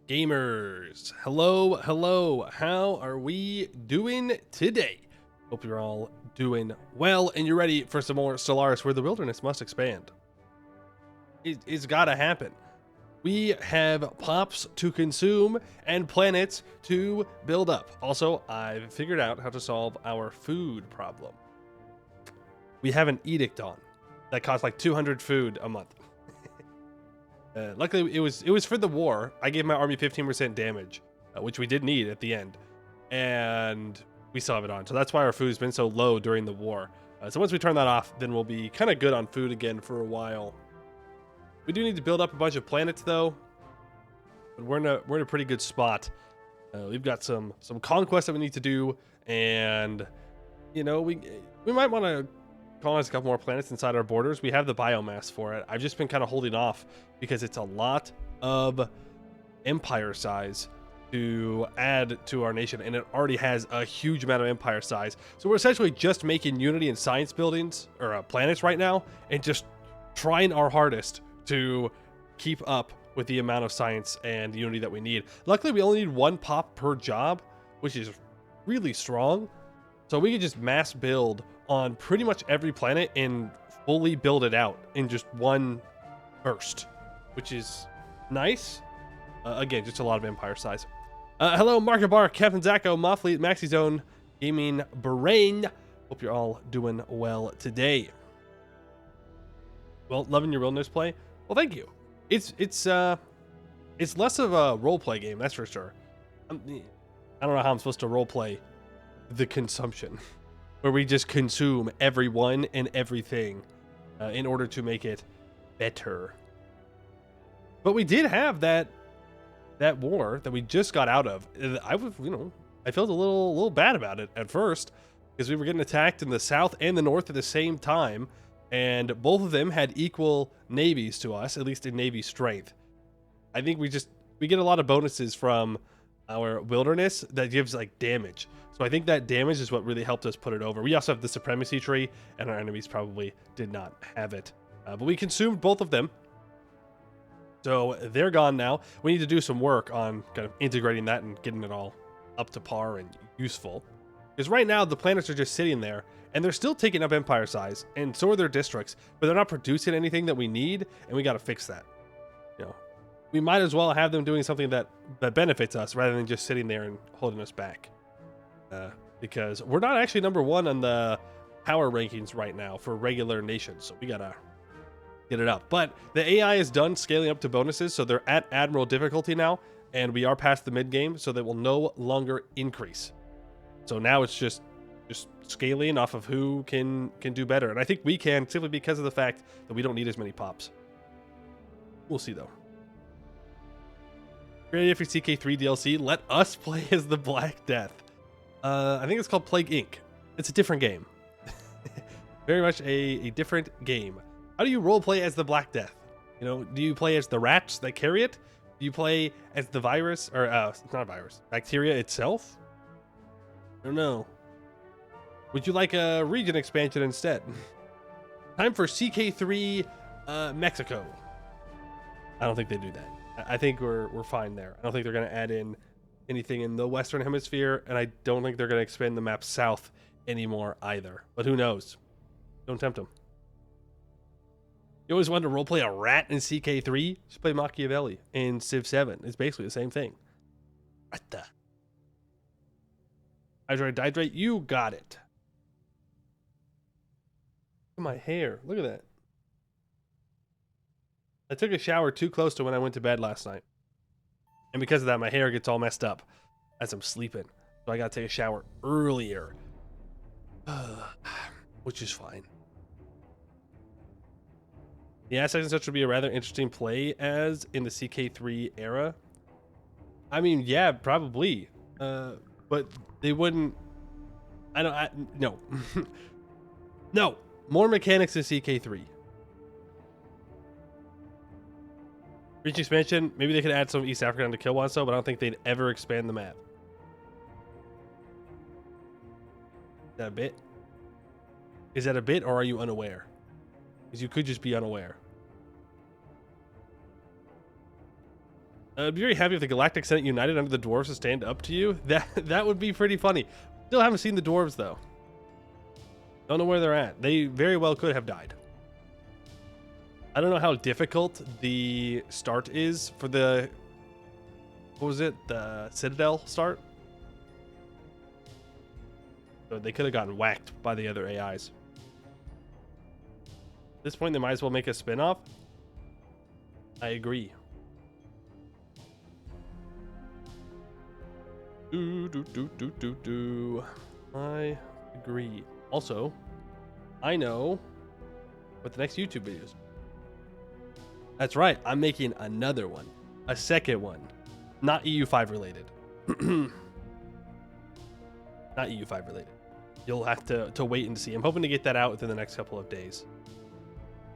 Gamers, hello, how are we doing today? Hope you're all doing well and you're ready for some more Stellaris where the wilderness must expand. It's gotta happen. We have pops to consume and planets to build up. Also, I've figured out how to solve our food problem. We have an edict on that costs like 200 food a month. Luckily, it was for the war. I gave my army 15% damage, which we did need at the end, and we still have it on. So that's why our food's been so low during the war. So once we turn that off, then we'll be kind of good on food again for a while. We do need to build up a bunch of planets though, but we're in a pretty good spot. We've got some conquests that we need to do, and you know we might want to colonize a couple more planets inside our borders. We have the biomass for it. I've just been kind of holding off because it's a lot of empire size to add to our nation, and it already has a huge amount of empire size. So we're essentially just making unity and science buildings or planets right now, and just trying our hardest to keep up with the amount of science and unity that we need. Luckily, we only need one pop per job, which is really strong. So we can just mass build on pretty much every planet and fully build it out in just one burst, which is nice. Again, just a lot of empire size. Hello, Market Bar, Captain Zacko, Moffleet, Maxi Zone, Gaming, Bahrain. Hope you're all doing well today. Well, loving your wilderness play. Well, thank you. It's less of a role play game, that's for sure. I don't know how I'm supposed to role play the consumption, where we just consume everyone and everything in order to make it better. But we did have that war that we just got out of. I felt a little bad about it at first because we were getting attacked in the south and the north at the same time, and both of them had equal navies to us, at least in navy strength. I think we get a lot of bonuses from our wilderness that gives like damage. So I think that damage is what really helped us put it over. We also have the supremacy tree, and our enemies probably did not have it. But we consumed both of them. So they're gone now. We need to do some work on kind of integrating that and getting it all up to par and useful. Because right now, the planets are just sitting there, and they're still taking up empire size, and so are their districts, but they're not producing anything that we need, and we got to fix that. You know, we might as well have them doing something that benefits us rather than just sitting there and holding us back. Because we're not actually number one on the power rankings right now for regular nations, so we gotta get it up. But the AI is done scaling up to bonuses, so they're at admiral difficulty now, and we are past the mid game, so they will no longer increase. So now it's just scaling off of who can do better, and I think we can, simply because of the fact that we don't need as many pops. We'll see though. Great for CK3 DLC. Let us play as the Black Death. I think it's called Plague Inc. It's a different game. Very much a different game. How do you roleplay as the Black Death? You know, do you play as the rats that carry it? Do you play as the virus, or it's not a virus, bacteria itself? I don't know. Would you like a region expansion instead? Time for CK3 Mexico. I don't think they do that. I think we're fine there. I don't think they're going to add in anything in the Western Hemisphere, and I don't think they're going to expand the map south anymore either. But who knows? Don't tempt them. You always wanted to roleplay a rat in CK3? Just play Machiavelli in Civ 7. It's basically the same thing. What the? Hydrate, you got it. Look at my hair. Look at that. I took a shower too close to when I went to bed last night. And because of that, my hair gets all messed up as I'm sleeping. So I gotta take a shower earlier. Which is fine. Yeah, Sex and Such would be a rather interesting play as in the CK3 era. I mean, yeah, probably. But they wouldn't... no. No. More mechanics in CK3. Reach expansion, maybe they could add some East Africa to kill Wanso, but I don't think they'd ever expand the map. Is that a bit? Is that a bit, or are you unaware? Because you could just be unaware. I'd be very happy if the Galactic Senate united under the dwarves to stand up to you. That would be pretty funny. Still haven't seen the dwarves though. Don't know where they're at. They very well could have died. I don't know how difficult the start is for the, what was it? The Citadel start? So they could have gotten whacked by the other AIs. At this point, they might as well make a spin-off. I agree. I agree. Also, I know what the next YouTube video is. That's right. I'm making another one. A second one. Not EU5 related. Not EU5 related. You'll have to wait and see. I'm hoping to get that out within the next couple of days.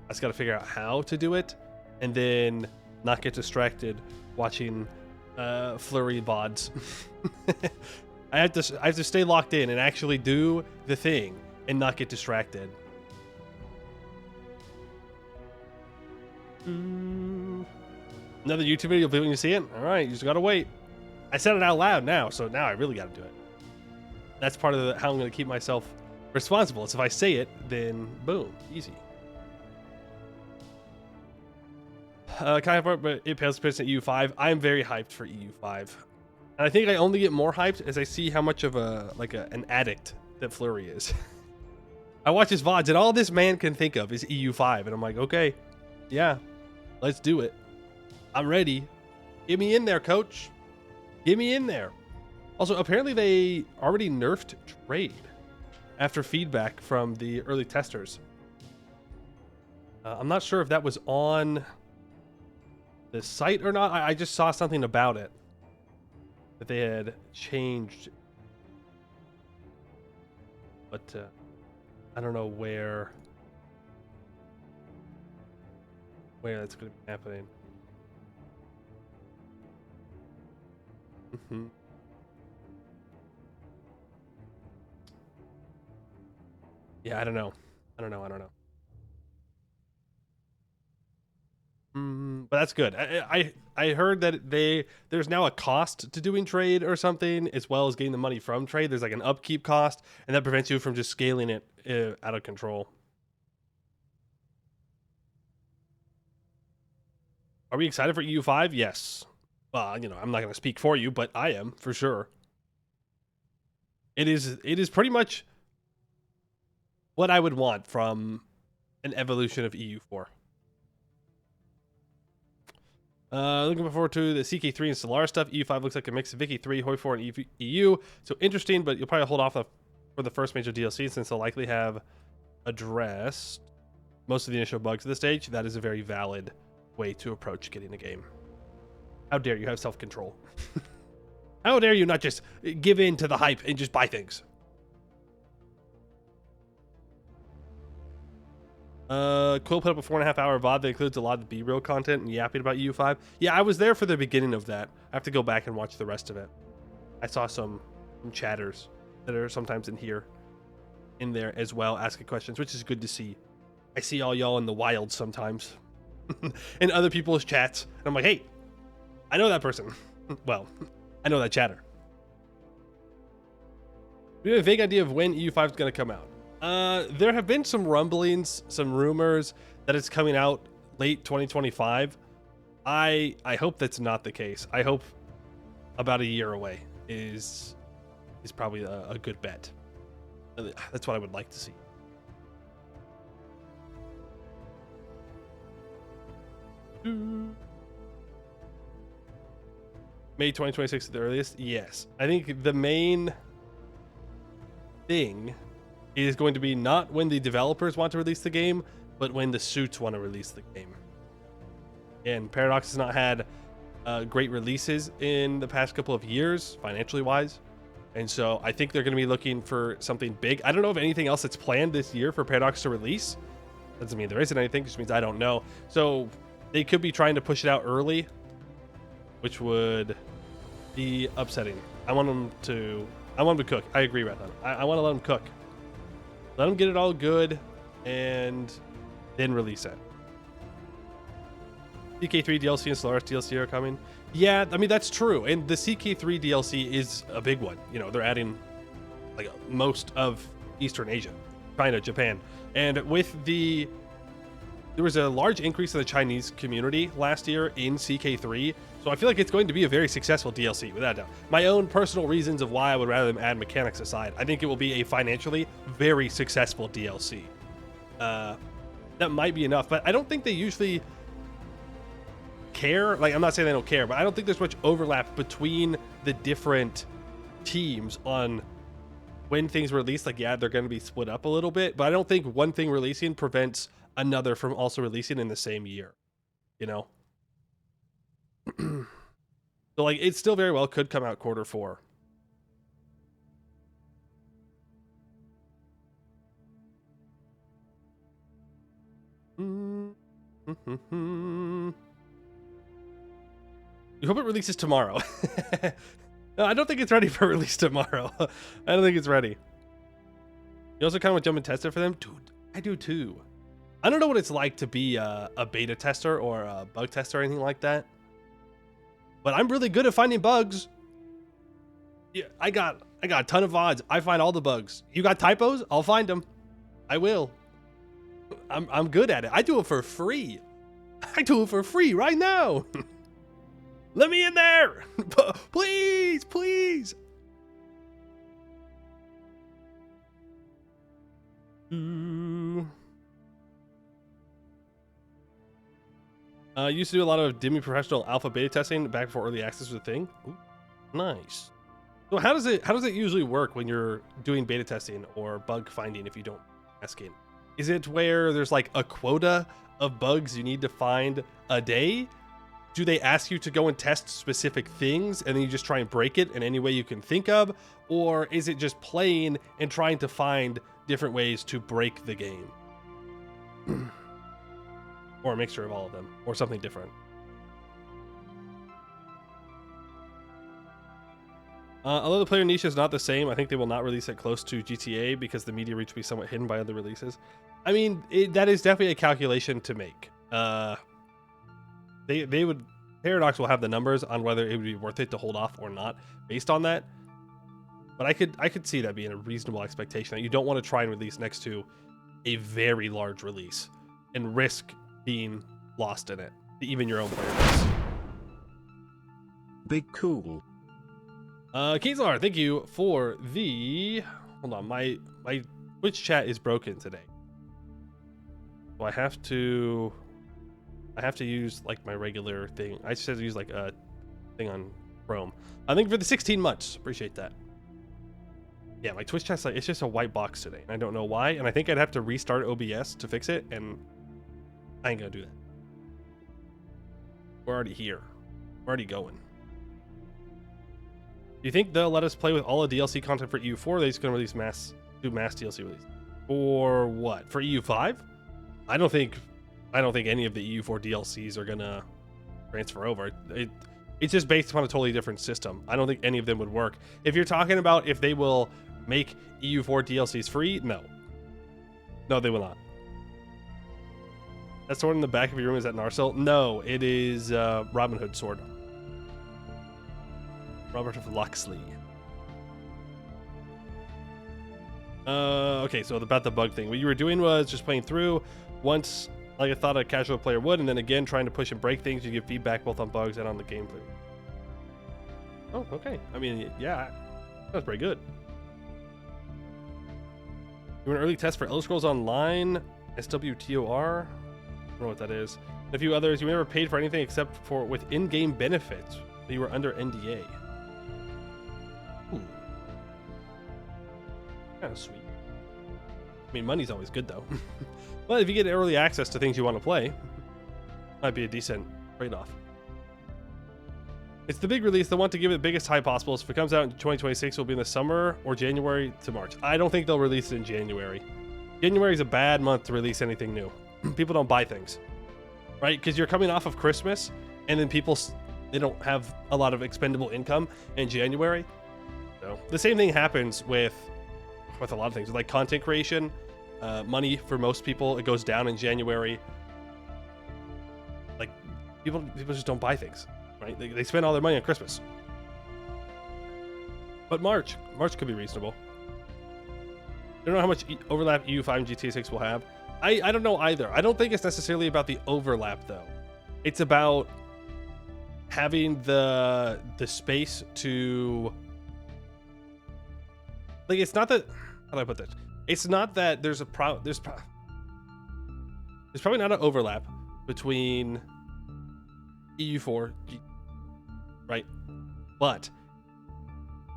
I just got to figure out how to do it and then not get distracted watching flurry VODs. I have to stay locked in and actually do the thing and not get distracted. Another YouTube video, you'll be when you see it. All right, you just gotta wait. I said it out loud now, so now I really gotta do it. That's part of how I'm gonna keep myself responsible. It's if I say it, then boom, easy. Kind of, but it pales to at EU5. I'm very hyped for EU5, and I think I only get more hyped as I see how much of an addict that Flurry is. I watch his VODs, and all this man can think of is EU5, and I'm like, okay, yeah, let's do it. I'm ready. Get me in there, coach. Get me in there. Also, apparently they already nerfed trade after feedback from the early testers. I'm not sure if that was on the site or not. I just saw something about it, that they had changed. But I don't know where that's going to be happening. Yeah, I don't know. But that's good. I heard that there's now a cost to doing trade or something, as well as getting the money from trade. There's like an upkeep cost, and that prevents you from just scaling it out of control. Are we excited for EU5? Yes. Well, I'm not going to speak for you, but I am for sure. It is pretty much what I would want from an evolution of EU4. Looking forward to the CK3 and Stellaris stuff. EU5 looks like a mix of Vicky 3, Hoi 4, and EU. So interesting, but you'll probably hold off for the first major DLC since they'll likely have addressed most of the initial bugs at this stage. That is a very valid way to approach getting a game. How dare you have self-control? How dare you not just give in to the hype and just buy things? Quill put up a 4.5-hour VOD that includes a lot of B-reel content and yapping about EU5. Yeah, I was there for the beginning of that. I have to go back and watch the rest of it. I saw some chatters that are sometimes in there as well, asking questions, which is good to see. I see all y'all in the wild sometimes. In other people's chats. And I'm like, hey, I know that person. Well, I know that chatter. We have a vague idea of when EU5 is going to come out. There have been some rumblings, some rumors that it's coming out late 2025. I hope that's not the case. I hope about a year away is probably a good bet. That's what I would like to see. May 2026 at the earliest? Yes. I think the main thing is going to be not when the developers want to release the game, but when the suits want to release the game. And Paradox has not had great releases in the past couple of years, financially wise. And so I think they're going to be looking for something big. I don't know of anything else that's planned this year for Paradox to release. Doesn't mean there isn't anything, just means I don't know. So they could be trying to push it out early, which would be upsetting. I want them to cook. I agree with that. I want to let them cook. Let them get it all good and then release it. CK3 DLC and Stellaris DLC are coming. Yeah, I mean, that's true. And the CK3 DLC is a big one. You know, they're adding like most of Eastern Asia, China, Japan. And with there was a large increase in the Chinese community last year in CK3. So I feel like it's going to be a very successful DLC, without a doubt. My own personal reasons of why I would rather them add mechanics aside, I think it will be a financially very successful DLC. That might be enough, but I don't think they usually care. Like, I'm not saying they don't care, but I don't think there's much overlap between the different teams on when things release. Like, yeah, they're going to be split up a little bit, but I don't think one thing releasing prevents another from also releasing in the same year, you know? So, like, it still very well could come out Q4. You hope it releases tomorrow. No, I don't think it's ready for release tomorrow. I don't think it's ready. You also kind of want to jump and test it for them? Dude, I do too. I don't know what it's like to be a beta tester or a bug tester or anything like that. But I'm really good at finding bugs. Yeah, I got a ton of VODs. I find all the bugs. You got typos? I'll find them. I will. I'm good at it. I do it for free. I do it for free right now. Let me in there. Please, please. Used to do a lot of demi-professional alpha beta testing back before early access was a thing. Ooh, nice. So how does it usually work when you're doing beta testing or bug finding if you don't ask it? Is it where there's like a quota of bugs you need to find a day? Do they ask you to go and test specific things and then you just try and break it in any way you can think of? Or is it just playing and trying to find different ways to break the game? Or a mixture of all of them, or something different. Although the player niche is not the same, I think they will not release it close to GTA because the media reach will be somewhat hidden by other releases. I mean, that is definitely a calculation to make. Paradox will have the numbers on whether it would be worth it to hold off or not based on that. But I could see that being a reasonable expectation, that you don't want to try and release next to a very large release and risk being lost in it, even your own player base. Big cool. Keyslar, thank you for the... Hold on, my Twitch chat is broken today. So I have to use like my regular thing. I just have to use like a thing on Chrome. I think for the 16 months. Appreciate that. Yeah, my Twitch chat's like, it's just a white box today. And I don't know why. And I think I'd have to restart OBS to fix it. And I ain't gonna do that. We're already here. We're already going. Do you think they'll let us play with all the DLC content for EU4? Or are they just gonna release mass DLC release? For what? For EU5? I don't think any of the EU4 DLCs are gonna transfer over. It's just based upon a totally different system. I don't think any of them would work. If you're talking about if they will make EU4 DLCs free, no. No, they will not. That sword in the back of your room, is that Narsil? No, it is Robin Hood's sword. Robert of Locksley. Okay, so about the bug thing. What you were doing was just playing through once, like I thought a casual player would, and then again trying to push and break things. You give feedback both on bugs and on the gameplay. Oh, okay. I mean, yeah, that's pretty good. You want an early test for Elder Scrolls Online, SWTOR? I don't know what that is. And a few others. You never paid for anything except for with in-game benefits. You were under NDA. Kind of sweet. I mean, money's always good though. But if you get early access to things you want to play, might be a decent trade-off. It's the big release. They want to give it the biggest hype possible. So if it comes out in 2026, it'll be in the summer or January to March. I don't think they'll release it in January. January is a bad month to release anything new. People don't buy things, right? Because you're coming off of Christmas, and then they don't have a lot of expendable income in January. So the same thing happens with a lot of things, like content creation. Money for most people, it goes down in January. Like, People just don't buy things, right? They spend all their money on Christmas. But March could be reasonable. I don't know how much overlap EU5 and GTA 6 will have. I don't know either. I don't think it's necessarily about the overlap though. It's about having the space to, like, it's not that, how do I put this? It's not that there's there's probably not an overlap between EU4, right? But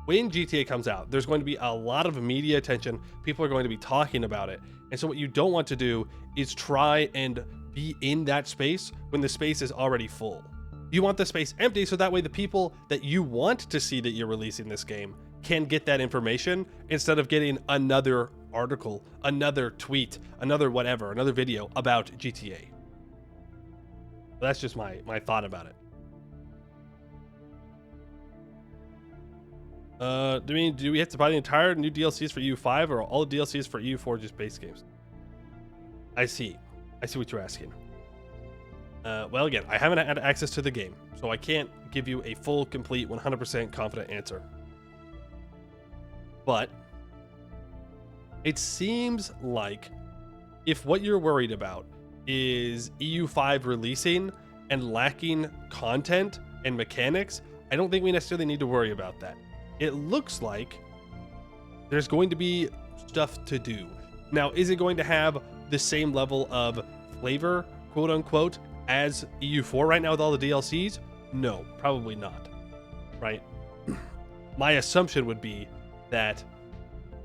when GTA comes out, there's going to be a lot of media attention. People are going to be talking about it. And so what you don't want to do is try and be in that space when the space is already full. You want the space empty so that way the people that you want to see that you're releasing this game can get that information instead of getting another article, another tweet, another whatever, another video about GTA. That's just my thought about it. Do we have to buy the entire new DLCs for EU5 or all the DLCs for EU4 just base games? I see what you're asking. Well, again, I haven't had access to the game, so I can't give you a full, complete, 100% confident answer. But it seems like if what you're worried about is EU5 releasing and lacking content and mechanics, I don't think we necessarily need to worry about that. It looks like there's going to be stuff to do. Now, is it going to have the same level of flavor, quote unquote, as EU4 right now with all the DLCs? No, probably not, right? My assumption would be that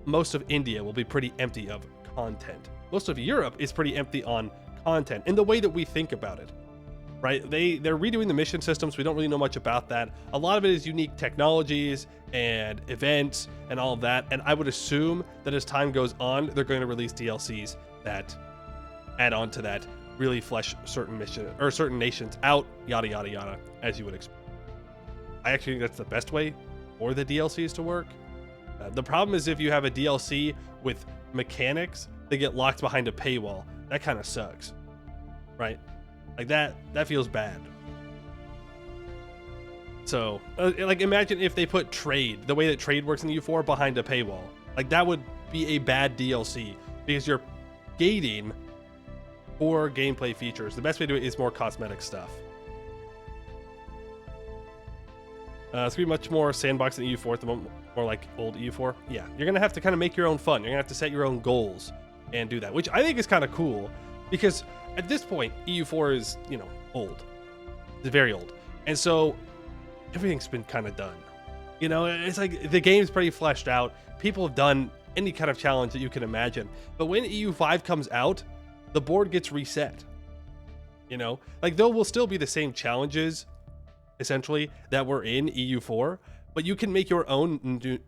most of India will be pretty empty of content. Most of Europe is pretty empty on content in the way that we think about it, right? They're redoing the mission systems. We don't really know much about that. A lot of it is unique technologies and events and all of that. And I would assume that as time goes on, they're going to release DLCs that add on to that, really flesh certain mission or certain nations out, yada, yada, yada, as you would expect. I actually think that's the best way for the DLCs to work. The problem is if you have a DLC with mechanics that get locked behind a paywall, that kind of sucks, right? Like that feels bad. So, like, imagine if they put trade, the way that trade works in EU4, behind a paywall. Like, that would be a bad DLC because you're gating for gameplay features. The best way to do it is more cosmetic stuff. It's gonna be much more sandbox than EU4 at the moment, more like old EU4. Yeah, you're gonna have to kind of make your own fun. You're gonna have to set your own goals and do that, which I think is kind of cool because at this point, EU4 is, you know, old. It's very old. And so everything's been kind of done. You know, it's like the game's pretty fleshed out. People have done any kind of challenge that you can imagine. But when EU5 comes out, the board gets reset. You know, like there will still be the same challenges essentially that were in EU4, but you can make your own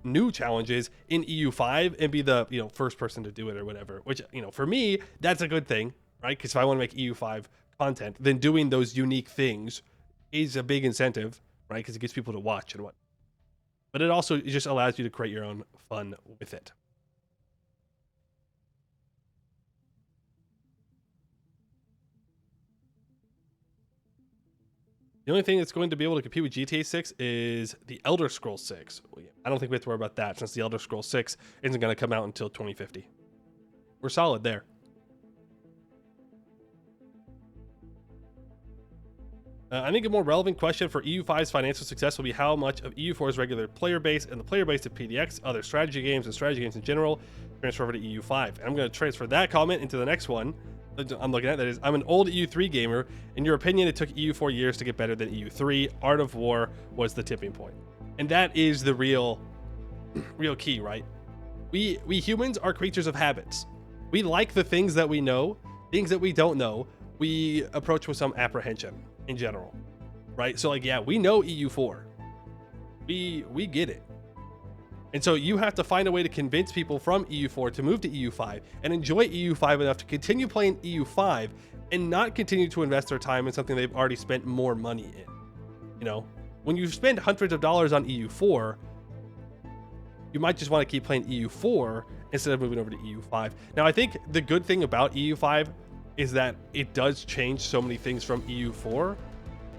new challenges in EU5 and be the, you know, first person to do it or whatever, which, you know, for me, that's a good thing, right? Because if I want to make EU5 content, then doing those unique things is a big incentive, right? Because it gets people to watch and what. But it also just allows you to create your own fun with it. The only thing that's going to be able to compete with GTA 6 is the Elder Scrolls 6. I don't think we have to worry about that since the Elder Scrolls 6 isn't going to come out until 2050. We're solid there. I think a more relevant question for EU5's financial success will be how much of EU4's regular player base and the player base of PDX, other strategy games and strategy games in general, transfer over to EU5. And I'm going to transfer that comment into the next one I'm looking at. That is, I'm an old EU3 gamer. In your opinion, it took EU4 years to get better than EU3. Art of War was the tipping point. And that is the real key, right? We humans are creatures of habits. We like the things that we know. Things that we don't know, we approach with some apprehension in general, right? So like, yeah, we know EU4. We get it. And so you have to find a way to convince people from EU4 to move to EU5 and enjoy EU5 enough to continue playing EU5 and not continue to invest their time in something they've already spent more money in. You know, when you spend hundreds of dollars on EU4, you might just want to keep playing EU4 instead of moving over to EU5. Now, I think the good thing about EU5 is that it does change so many things from EU4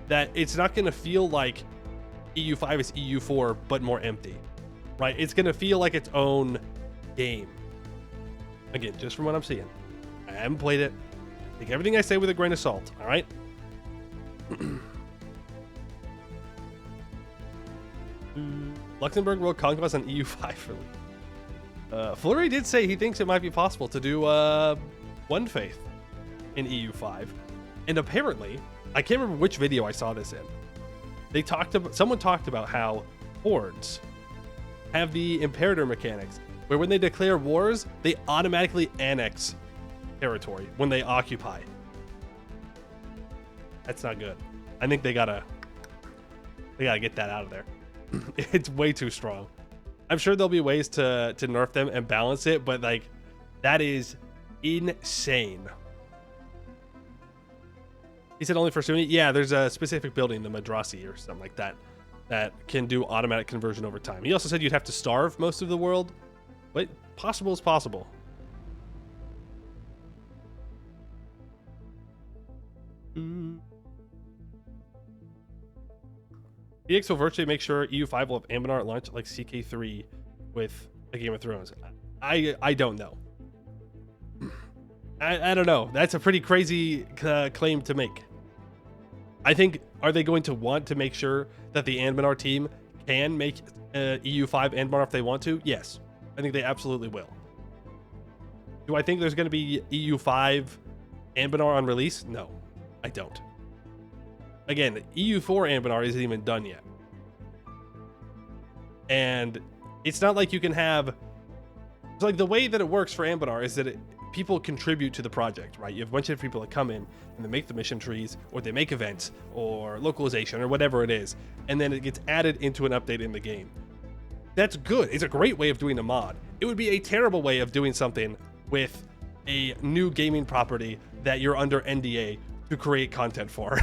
that it's not going to feel like EU5 is EU4 but more empty, right? It's going to feel like its own game. Again, just from what I'm seeing. I haven't played it. Take everything I say with a grain of salt, all right? Luxembourg will conquest on EU5 release. Fleury did say he thinks it might be possible to do One Faith in EU5. And apparently, I can't remember which video I saw this in. Someone talked about how hordes have the Imperator mechanics, where when they declare wars, they automatically annex territory when they occupy. That's not good. I think they gotta get that out of there. It's way too strong. I'm sure there'll be ways to nerf them and balance it, but like, that is insane. He said only for Sunni. Yeah, there's a specific building, the Madrasi or something like that, that can do automatic conversion over time. He also said you'd have to starve most of the world, but possible is possible. EX will virtually make sure EU5 will have Ambinar at launch like CK3 with a Game of Thrones. I don't know. I don't know. That's a pretty crazy claim to make. I think, are they going to want to make sure that the Ambinar team can make EU5 Ambinar if they want to? Yes. I think they absolutely will. Do I think there's going to be EU5 Ambinar on release? No, I don't. Again, EU4 Ambinar isn't even done yet. And it's not like you can have... It's like the way that it works for Ambinar is that people contribute to the project, right? You have a bunch of people that come in and they make the mission trees, or they make events, or localization, or whatever it is. And then it gets added into an update in the game. That's good. It's a great way of doing a mod. It would be a terrible way of doing something with a new gaming property that you're under NDA to create content for.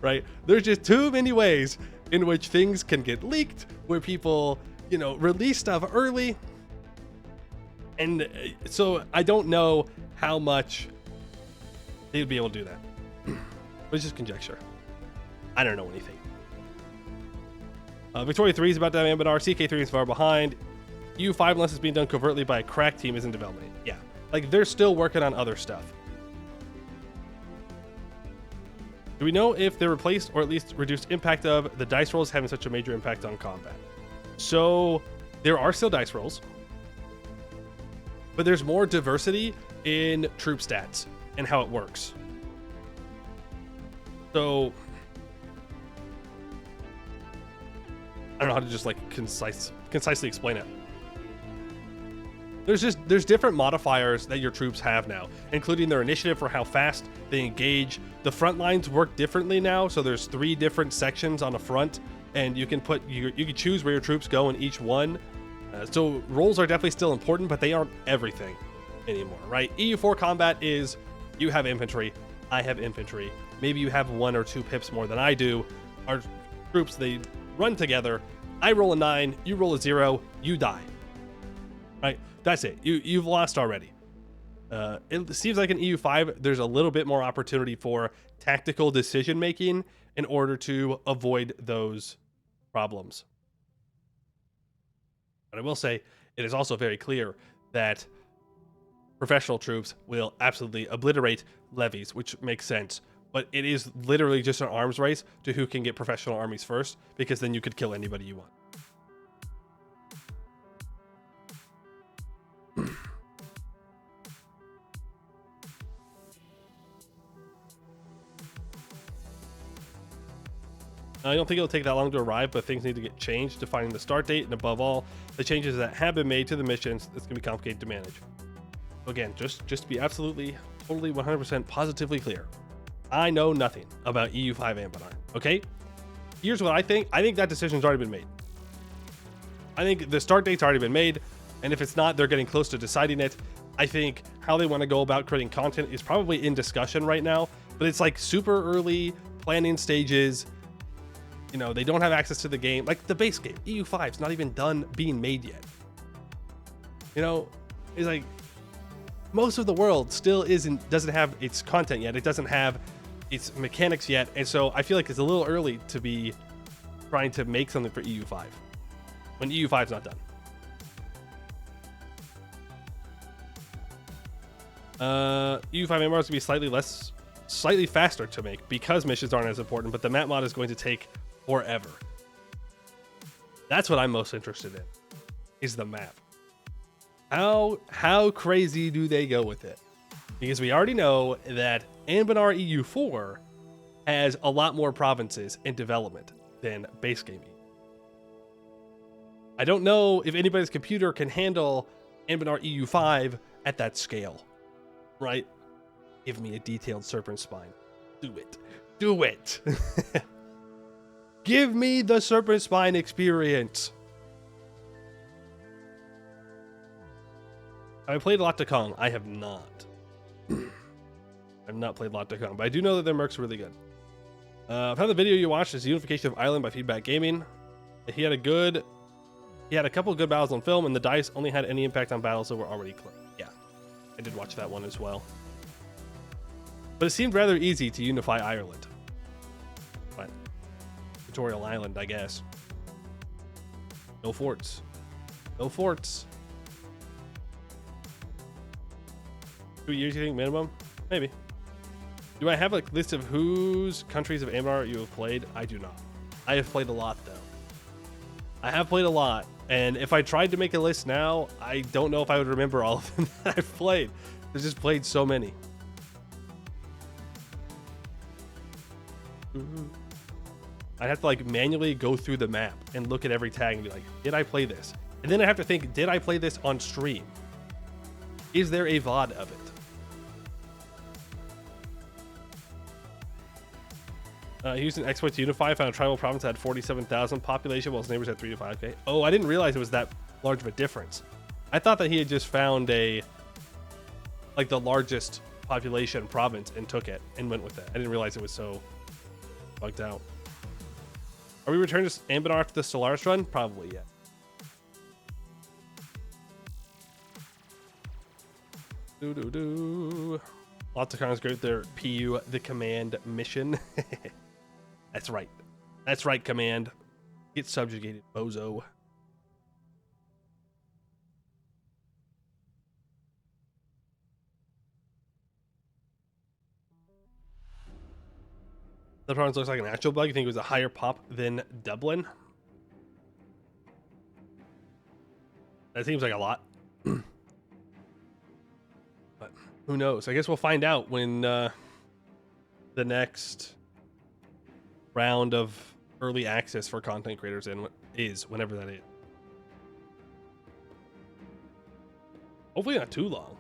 Right? There's just too many ways in which things can get leaked, where people, you know, release stuff early. And so I don't know how much they'd be able to do that. But it's just conjecture. I don't know anything. Victoria 3 is about to have Ambinar. CK3 is far behind. U5, unless it's being done covertly by a crack team, is in development. Yeah. Like, they're still working on other stuff. Do we know if they're replaced or at least reduced impact of the dice rolls having such a major impact on combat? So there are still dice rolls, but there's more diversity in troop stats and how it works. So I don't know how to just like concisely explain it. There's different modifiers that your troops have now, including their initiative for how fast they engage. The front lines work differently now, so there's 3 different sections on the front, and you can choose where your troops go in each one. So roles are definitely still important, but they aren't everything anymore, right? EU4 combat is you have infantry, I have infantry. Maybe you have 1 or 2 pips more than I do. Our troops, they run together. I roll a 9, you roll a 0, you die. Right? That's it. You've lost already. It seems like in EU5, there's a little bit more opportunity for tactical decision making in order to avoid those problems. But I will say, it is also very clear that professional troops will absolutely obliterate levies, which makes sense. But it is literally just an arms race to who can get professional armies first, because then you could kill anybody you want. I don't think it'll take that long to arrive, but things need to get changed, defining the start date, and above all, the changes that have been made to the missions. It's going to be complicated to manage. Again, just to be absolutely, totally, 100% positively clear, I know nothing about EU5 Ambinar, okay? Here's what I think. I think that decision's already been made. I think the start date's already been made, and if it's not, they're getting close to deciding it. I think how they want to go about creating content is probably in discussion right now, but it's like super early planning stages. You know, they don't have access to the game. Like the base game, EU5 is not even done being made yet. You know, it's like most of the world still doesn't have its content yet. It doesn't have its mechanics yet, and so I feel like it's a little early to be trying to make something for EU5 when EU5 is not done. EU5 MMR is going to be slightly faster to make because missions aren't as important, but the map mod is going to take forever. That's what I'm most interested in, is the map. How crazy do they go with it? Because we already know that Anbanar EU4 has a lot more provinces in development than base game EU. I don't know if anybody's computer can handle Anbanar EU5 at that scale, right? Give me a detailed serpent spine. Do it. Do it. Give me the serpent spine experience. Have I played Latte Kong? I have not. I've not played Latte Kong, but I do know that their merc's really good. I found the video you watched is Unification of Island by Feedback Gaming. He had a couple of good battles on film, and the dice only had any impact on battles that were already clear. Yeah, I did watch that one as well. But it seemed rather easy to unify Ireland. But Tutorial Island, I guess. No forts. No forts. 2 years, you think, minimum? Maybe. Do I have a list of whose countries of Anbanar you have played? I do not. I have played a lot, though. I have played a lot, and if I tried to make a list now, I don't know if I would remember all of them that I've played. I've just played so many. I'd have to like manually go through the map and look at every tag and be like, did I play this? And then I have to think, did I play this on stream? Is there a VOD of it? He used an exploit to unify, found a tribal province that had 47,000 population while his neighbors had 3 to 5k. Oh, I didn't realize it was that large of a difference. I thought that he had just found the largest population province and took it and went with it. I didn't realize it was so bugged out. Are we returning to Anbanar after the Stellaris run? Probably, yeah. Lots of comments great there. PU, the command mission. That's right. That's right, command. Get subjugated, bozo. The province looks like an actual bug. You think it was a higher pop than Dublin? That seems like a lot. But who knows? I guess we'll find out when the next round of early access for content creators is, whenever that is. Hopefully not too long.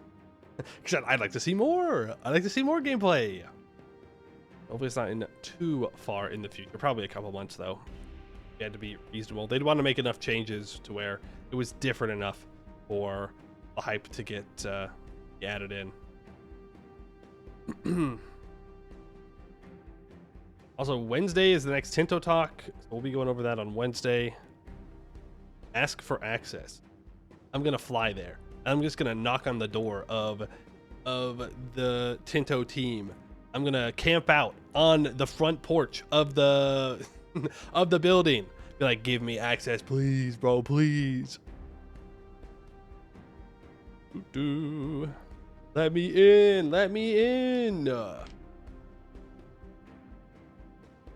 Because I'd like to see more. I'd like to see more gameplay. Hopefully it's not in too far in the future. Probably a couple months, though. It had to be reasonable. They'd want to make enough changes to where it was different enough for the hype to get added in. Also, Wednesday is the next Tinto Talk. So we'll be going over that on Wednesday. Ask for access. I'm going to fly there. I'm just going to knock on the door of the Tinto team. I'm going to camp out on the front porch of the of the building. Be like, give me access, please, bro, please. Let me in. Let me in. I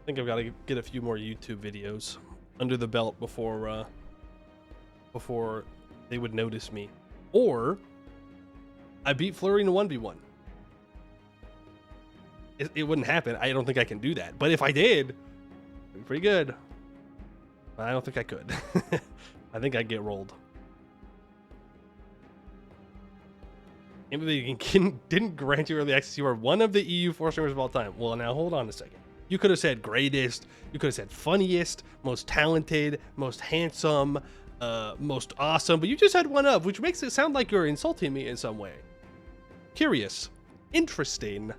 think I've got to get a few more YouTube videos under the belt before they would notice me. Or I beat Flurry in a 1v1. It wouldn't happen. I don't think I can do that. But if I did, it'd be pretty good. I don't think I could. I think I'd get rolled. Maybe didn't grant you early access. You are one of the EU4 streamers of all time. Well, now hold on a second. You could have said greatest. You could have said funniest, most talented, most handsome, most awesome. But you just had one of, which makes it sound like you're insulting me in some way. Curious. Interesting.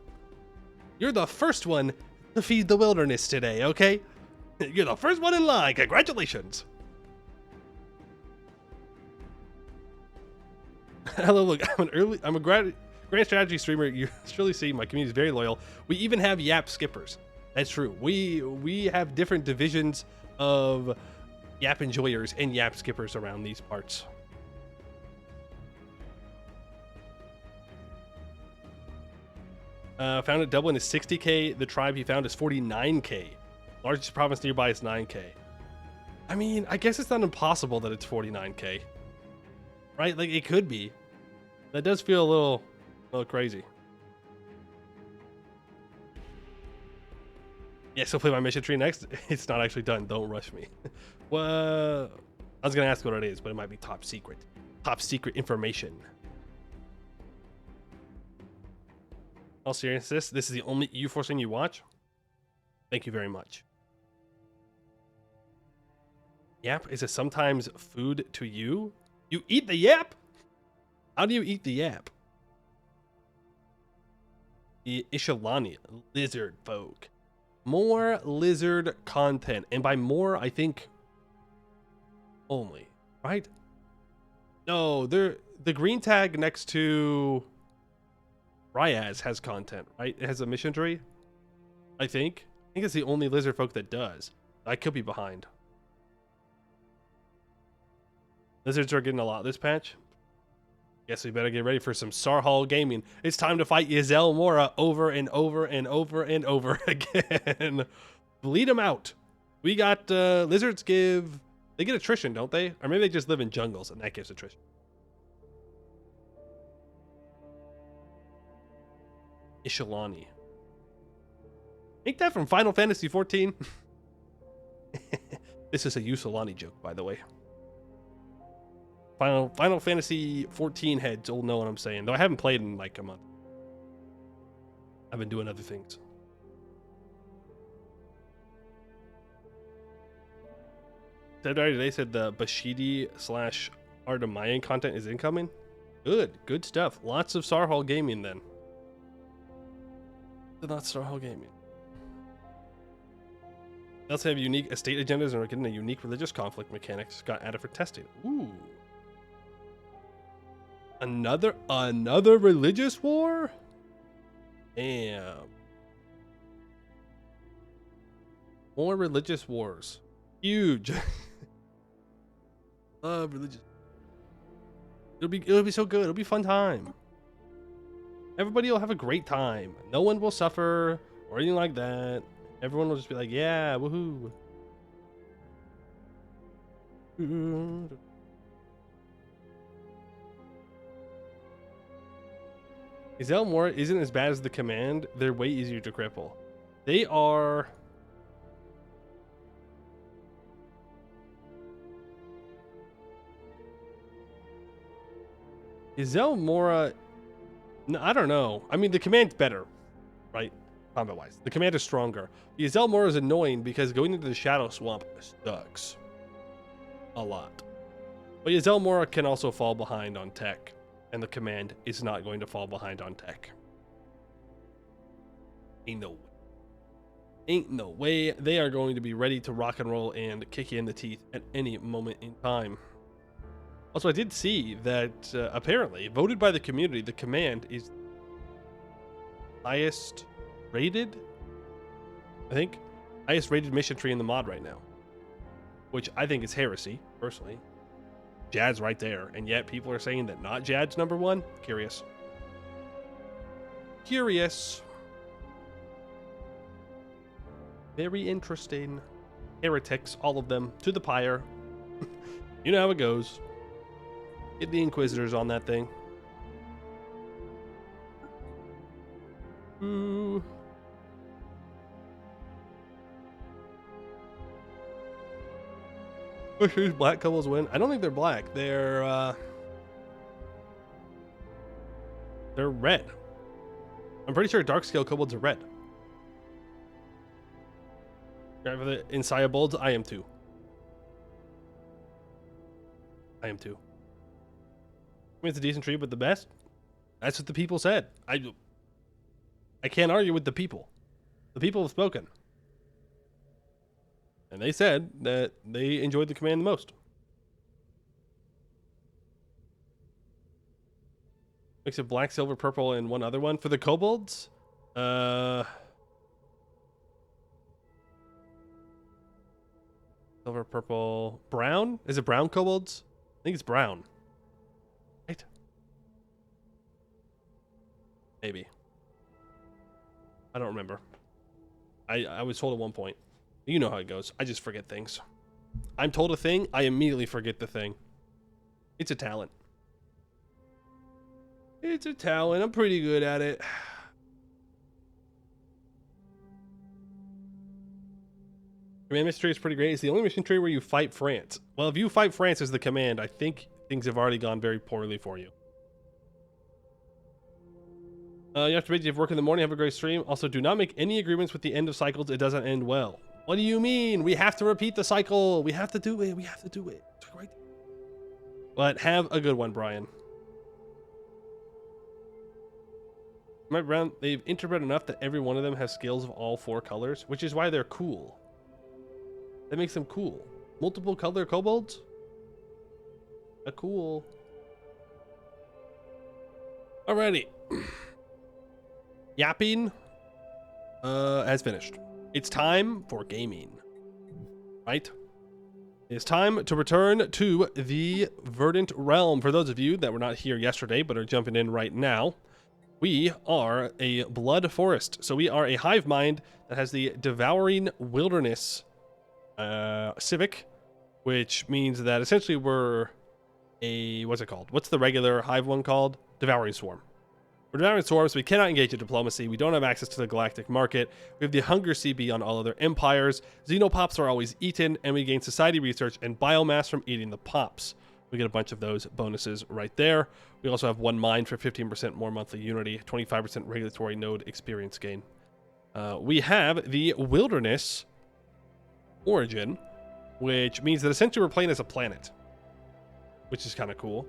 You're the first one to feed the wilderness today, okay? You're the first one in line. Congratulations. Hello, look, I'm a Grand strategy streamer, you surely see my community is very loyal. We even have Yap skippers. That's true. We have different divisions of Yap enjoyers and Yap skippers around these parts. Found at Dublin is 60k. The tribe he found is 49k. Largest province nearby is 9k. I mean, I guess it's not impossible that it's 49k. Right? Like, it could be. That does feel a little crazy. Yeah, so play my mission tree next. It's not actually done. Don't rush me. Well, I was going to ask what it is, but it might be top secret. Top secret information. All seriousness, this is the only EU4 thing you watch? Thank you very much. Yap is a sometimes food to you? You eat the yap? How do you eat the yap? The Ishalani, lizard folk. More lizard content. And by more, I think only, right? No, the green tag next to Ryaz has content, right? It has a mission tree, I think. I think it's the only lizard folk that does. I could be behind. Lizards are getting a lot this patch. Guess we better get ready for some Sarhal gaming. It's time to fight Yazel Mora over and over and over and over again. Bleed them out. We got lizards they get attrition, don't they? Or maybe they just live in jungles and that gives attrition. Ishalani. Ain't that from Final Fantasy 14? This is a Usolani joke, by the way. Final Fantasy 14 heads will know what I'm saying. Though I haven't played in like a month. I've been doing other things. Today said the Bashidi / Ardamayan content is incoming. Good stuff. Lots of Sarhal gaming then. Not Sarhal gaming. They also have unique estate agendas and are getting a unique religious conflict mechanics got added for testing. Ooh. Another religious war? Damn. More religious wars. Huge. Love religious. It'll be so good. It'll be a fun time. Everybody will have a great time. No one will suffer or anything like that. Everyone will just be like, yeah, woohoo. Yazel Mora isn't as bad as the command. They're way easier to cripple. They are... Yazel Mora... No, I don't know. I mean, the command's better, right? Combat-wise. The command is stronger. Yazel Mora is annoying because going into the Shadow Swamp sucks. A lot. But Yazel Mora can also fall behind on tech. And the command is not going to fall behind on tech. Ain't no way. Ain't no way. They are going to be ready to rock and roll and kick you in the teeth at any moment in time. Also, I did see that apparently, voted by the community, the command is highest rated, I think, highest rated mission tree in the mod right now. Which I think is heresy, personally. Jad's right there, and yet people are saying that not Jad's number one? Curious. Curious. Very interesting. Heretics, all of them, to the pyre. You know how it goes. Get the Inquisitors on that thing. Ooh. Whose black kobolds win? I don't think they're black. They're red. I'm pretty sure dark scale kobolds are red. Right for the Insaya bolds, I am too. I am too. I mean, it's a decent tree, but the best? That's what the people said. I can't argue with the people. The people have spoken. And they said that they enjoyed the command the most. Mix of black, silver, purple, and one other one. For the kobolds, silver, purple, brown? Is it brown kobolds? I think it's brown. Right? Maybe. I don't remember. I was told at one point. You know how it goes. I just forget things. I'm told a thing, I immediately forget the thing. It's a talent. It's a talent. I'm pretty good at it. Command mission tree is pretty great. It's the only mission tree where you fight France. Well, if you fight France as the command, I think things have already gone very poorly for you. You have to bid you have work in the morning. Have a great stream. Also, do not make any agreements with the end of cycles. It doesn't end well. What do you mean? We have to repeat the cycle. We have to do it. We have to do it. Right. But have a good one, Brian. They've interbred enough that every one of them has scales of all 4 colors, which is why they're cool. That makes them cool. Multiple color kobolds? Cool. Alrighty. Yapping has finished. It's time for gaming. Right? It's time to return to the Verdant realm. For those of you that were not here yesterday but are jumping in right now, we are a blood forest. So we are a hive mind that has the devouring wilderness civic, which means that essentially we're a, what's it called? What's the regular hive one called? Devouring swarm. We're devouring swarms, so we cannot engage in diplomacy. We don't have access to the galactic market. We have the hunger CB on all other empires. Xenopops are always eaten, and we gain society research and biomass from eating the pops. We get a bunch of those bonuses right there. We also have 1 mine for 15% more monthly unity, 25% regulatory node experience gain. We have the wilderness origin, which means that essentially we're playing as a planet, which is kind of cool.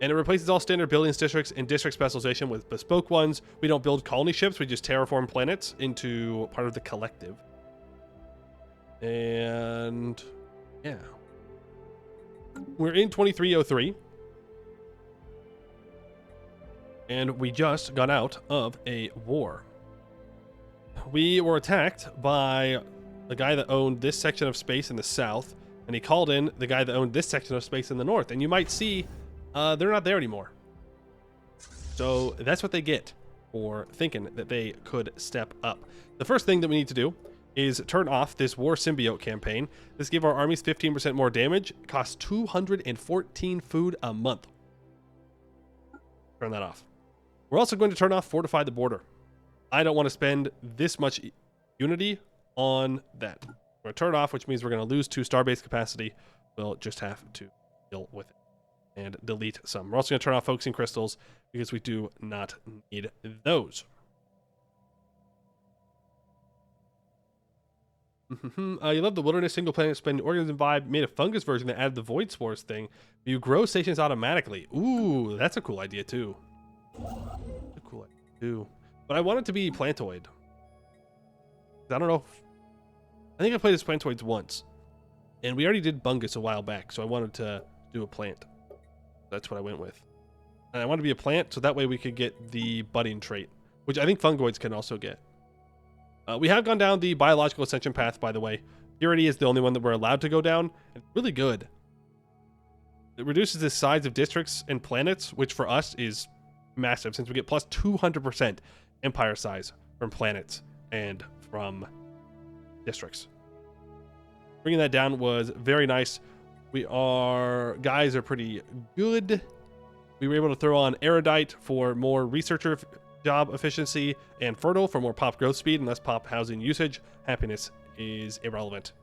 And it replaces all standard buildings districts and district specialization with bespoke ones. We don't build colony ships, we just terraform planets into part of the collective. And yeah. We're in 2303. And we just got out of a war. We were attacked by the guy that owned this section of space in the south, and he called in the guy that owned this section of space in the north. And you might see they're not there anymore. So that's what they get for thinking that they could step up. The first thing that we need to do is turn off this war symbiote campaign. This gave our armies 15% more damage. It costs 214 food a month. Turn that off. We're also going to turn off fortify the border. I don't want to spend this much unity on that. We're going to turn it off, which means we're going to lose 2 starbase capacity. We'll just have to deal with it and delete some. We're also going to turn off focusing crystals because we do not need those. You love the wilderness single planet spend organism vibe. Made a fungus version that added the void spores thing. You grow stations automatically. Ooh, that's a cool idea too. That's a cool idea too. But I want it to be plantoid. I don't know. I think I played as plantoids once, and we already did bungus a while back, so I wanted to do a plant. That's what I went with. And I want to be a plant, so that way we could get the budding trait, which I think fungoids can also get. We have gone down the biological ascension path, by the way. Purity is the only one that we're allowed to go down. It's really good. It reduces the size of districts and planets, which for us is massive, since we get plus 200% empire size from planets and from districts. Bringing that down was very nice. Guys are pretty good. We were able to throw on erudite for more researcher job efficiency and fertile for more pop growth speed and less pop housing usage. Happiness is irrelevant.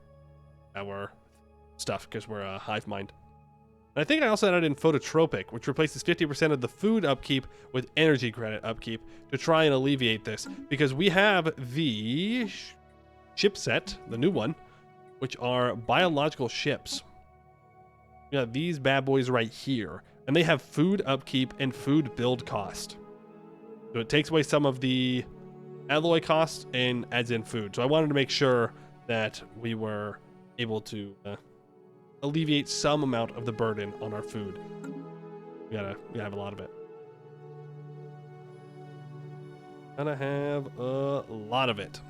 Our stuff, because we're a hive mind. And I think I also added in phototropic, which replaces 50% of the food upkeep with energy credit upkeep to try and alleviate this, because we have the ship set, the new one, which are biological ships. We got these bad boys right here, and they have food upkeep and food build cost. So it takes away some of the alloy cost and adds in food. So I wanted to make sure that we were able to alleviate some amount of the burden on our food. We gotta have a lot of it. Gotta have a lot of it.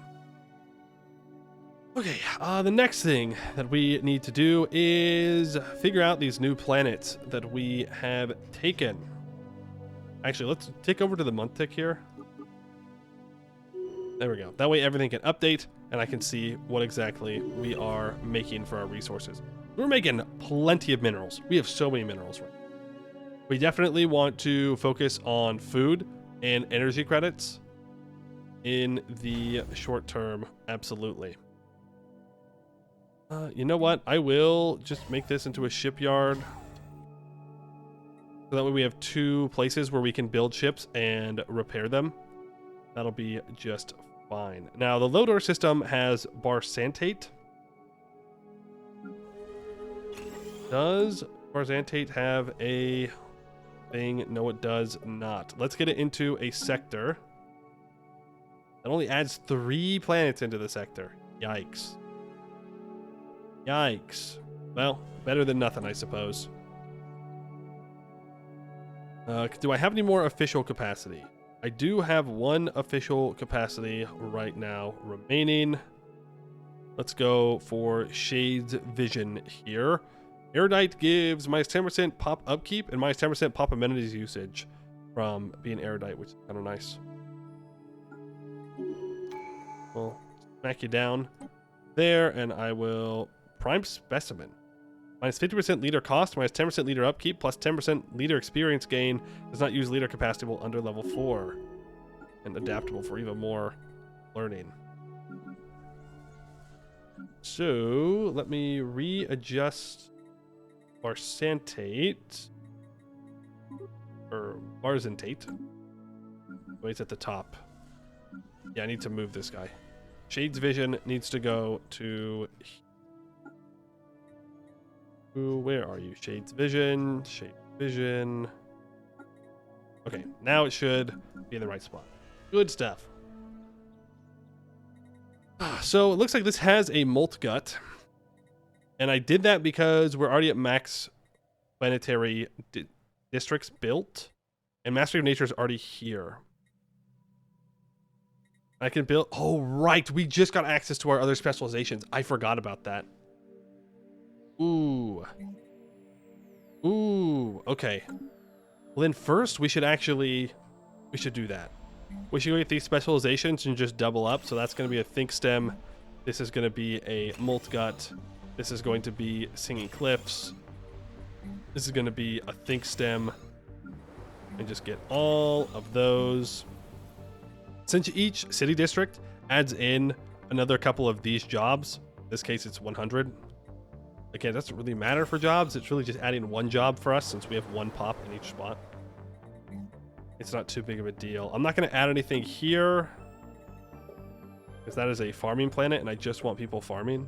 Okay, the next thing that we need to do is figure out these new planets that we have taken. Actually, let's tick over to the month tick here. There we go. That way everything can update and I can see what exactly we are making for our resources. We're making plenty of minerals. We have so many minerals right now. We definitely want to focus on food and energy credits in the short term. Absolutely. You know what? I will just make this into a shipyard. So that way we have 2 places where we can build ships and repair them. That'll be just fine. Now, the loader system has barsantate. Does barsantate have a thing? No, it does not. Let's get it into a sector. It only adds 3 planets into the sector. Yikes. Yikes. Well, better than nothing, I suppose. Do I have any more official capacity? I do have 1 official capacity right now remaining. Let's go for Shade's Vision here. Erudite gives minus 10% pop upkeep and minus 10% pop amenities usage from being Erudite, which is kind of nice. We'll smack you down there, and I will Prime Specimen. Minus 50% leader cost, minus 10% leader upkeep, plus 10% leader experience gain. Does not use leader capacity while under level 4. And adaptable for even more learning. So, let me readjust barsantate. Or barzantate. Wait, it's at the top. Yeah, I need to move this guy. Shade's Vision needs to go to... Ooh, where are you? Shade's Vision. Shade's Vision. Okay, now it should be in the right spot. Good stuff. So it looks like this has a molt gut. And I did that because we're already at max planetary districts built. And Mastery of Nature is already here. I can build... Oh, right. We just got access to our other specializations. I forgot about that. Ooh. Ooh, okay. Well, then first we should do that. We should go get these specializations and just double up. So that's going to be a Think Stem. This is going to be a Molt Gut. This is going to be Singing Cliffs. This is going to be a Think Stem. And just get all of those. Since each city district adds in another couple of these jobs, in this case it's 100. Again, it doesn't really matter for jobs. It's really just adding 1 job for us since we have 1 pop in each spot. It's not too big of a deal. I'm not going to add anything here because that is a farming planet and I just want people farming.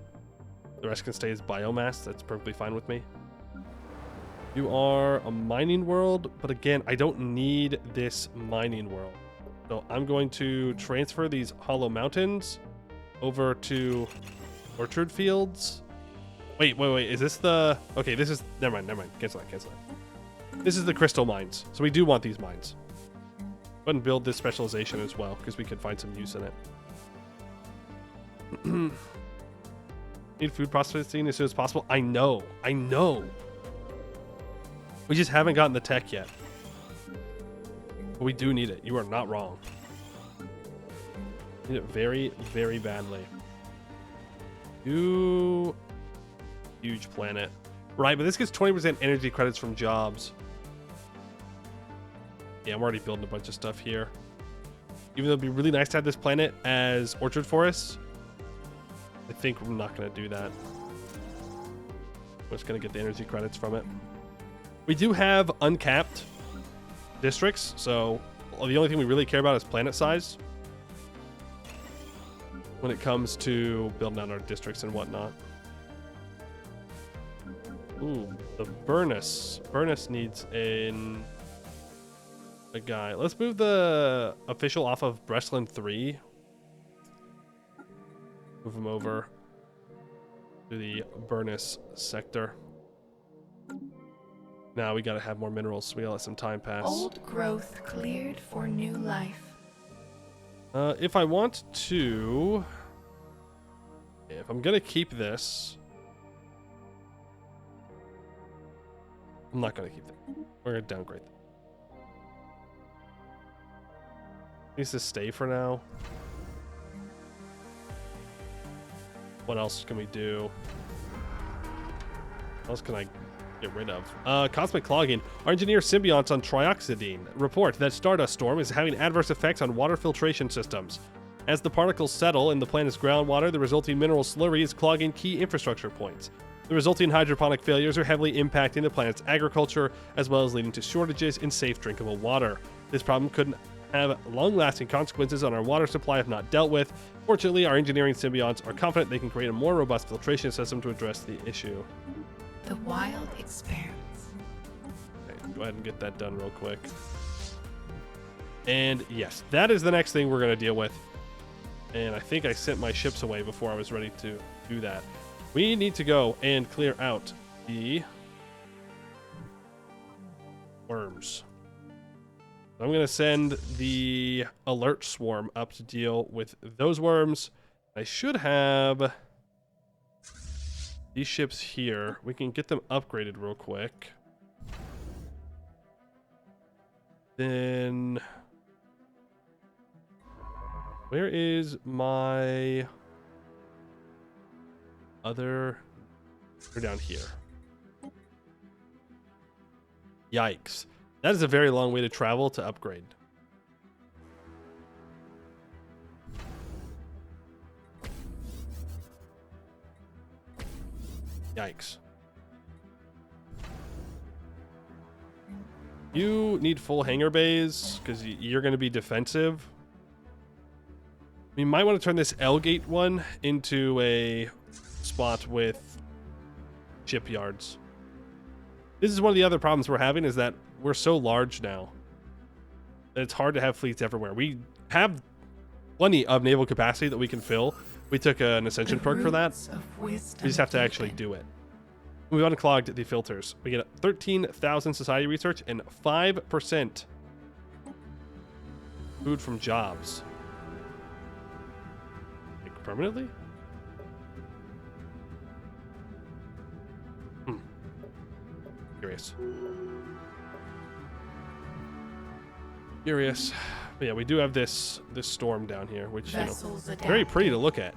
The rest can stay as biomass. That's perfectly fine with me. You are a mining world, but again, I don't need this mining world. So I'm going to transfer these hollow mountains over to orchard fields. Wait. Is this the... Okay, this is... Never mind. Cancel that. This is the crystal mines. So we do want these mines. Go ahead and build this specialization as well, because we could find some use in it. Need food processing as soon as possible. I know. We just haven't gotten the tech yet. But we do need it. You are not wrong. Need it very, very badly. Huge planet. Right, but this gets 20% energy credits from jobs. Yeah, I'm already building a bunch of stuff here. Even though it'd be really nice to have this planet as orchard forests, I think we're not going to do that. We're just going to get the energy credits from it. We do have uncapped districts, so the only thing we really care about is planet size when it comes to building out our districts and whatnot. Ooh, the Burnus. Burnus needs a guy. Let's move the official off of Breslin 3. Move him over to the Burnus sector. Now we gotta have more minerals, so we gotta let some time pass. Old growth cleared for new life. If I want to... If I'm going to keep this... I'm not going to keep that. We're going to downgrade that. Needs to stay for now. What else can we do? What else can I get rid of? Cosmic clogging. Our engineer symbionts on trioxidine report that Stardust Storm is having adverse effects on water filtration systems. As the particles settle in the planet's groundwater, the resulting mineral slurry is clogging key infrastructure points. The resulting hydroponic failures are heavily impacting the planet's agriculture, as well as leading to shortages in safe drinkable water. This problem could have long-lasting consequences on our water supply if not dealt with. Fortunately, our engineering symbionts are confident they can create a more robust filtration system to address the issue. The wild experiments. Okay, go ahead and get that done real quick. And yes, that is the next thing we're going to deal with. And I think I sent my ships away before I was ready to do that. We need to go and clear out the worms. I'm going to send the alert swarm up to deal with those worms. I should have these ships here. We can get them upgraded real quick. Then where is my other? They're down here. Yikes. That is a very long way to travel to upgrade. Yikes. You need full hangar bays because you're going to be defensive. We might want to turn this L gate one into a spot with shipyards. This is one of the other problems we're having, is that we're so large now that it's hard to have fleets everywhere. We have plenty of naval capacity that we can fill. We took an ascension perk for that. We just have to actually do it. We've unclogged the filters. We get 13,000 society research and 5% food from jobs. Like permanently? Curious. But yeah, we do have this storm down here, which, you know, very pretty to look at.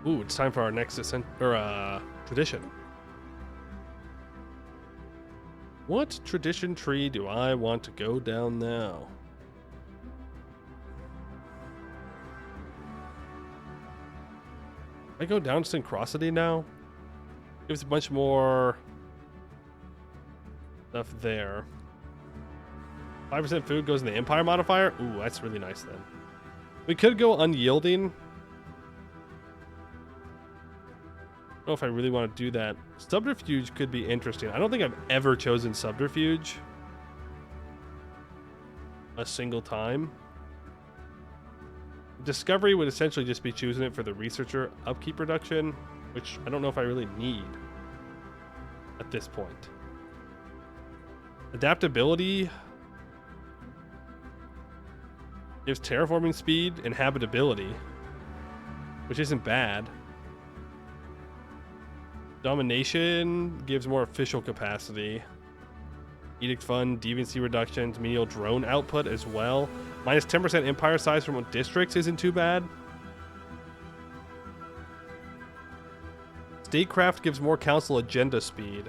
Ooh, it's time for our next tradition. What tradition tree do I want to go down now? I go down synchronicity now. Gives a bunch more stuff there. 5% food goes in the Empire modifier. Ooh, that's really nice then. We could go unyielding. I don't know if I really want to do that. Subterfuge could be interesting. I don't think I've ever chosen subterfuge a single time. Discovery would essentially just be choosing it for the researcher upkeep reduction, which I don't know if I really need at this point. Adaptability gives terraforming speed and habitability, which isn't bad. Domination gives more official capacity. Edict Fund, deviancy reductions, menial drone output as well. Minus 10% empire size from districts isn't too bad. Statecraft gives more council agenda speed.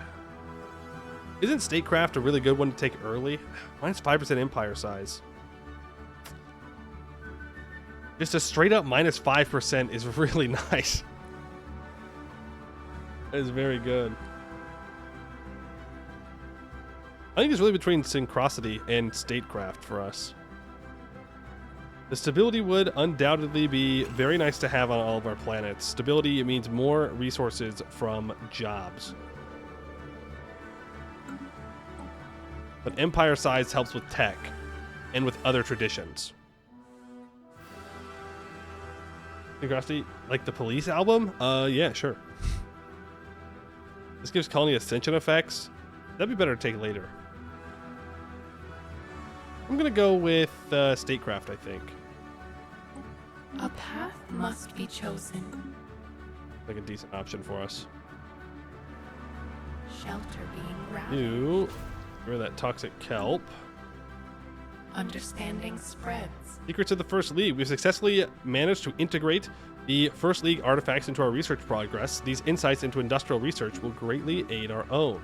Isn't Statecraft a really good one to take early? Minus 5% empire size. Just a straight up minus 5% is really nice. That is very good. I think it's really between synchronicity and statecraft for us. The stability would undoubtedly be very nice to have on all of our planets. Stability, it means more resources from jobs. But empire size helps with tech and with other traditions. Synchronicity, like the Police album? Yeah, sure. This gives colony ascension effects. That'd be better to take later. I'm gonna go with statecraft, I think. A path must be chosen. Like a decent option for us. Shelter being ravaged. You, where that toxic kelp. Understanding spreads. Secrets of the First League. We've successfully managed to integrate the First League artifacts into our research progress. These insights into industrial research will greatly aid our own.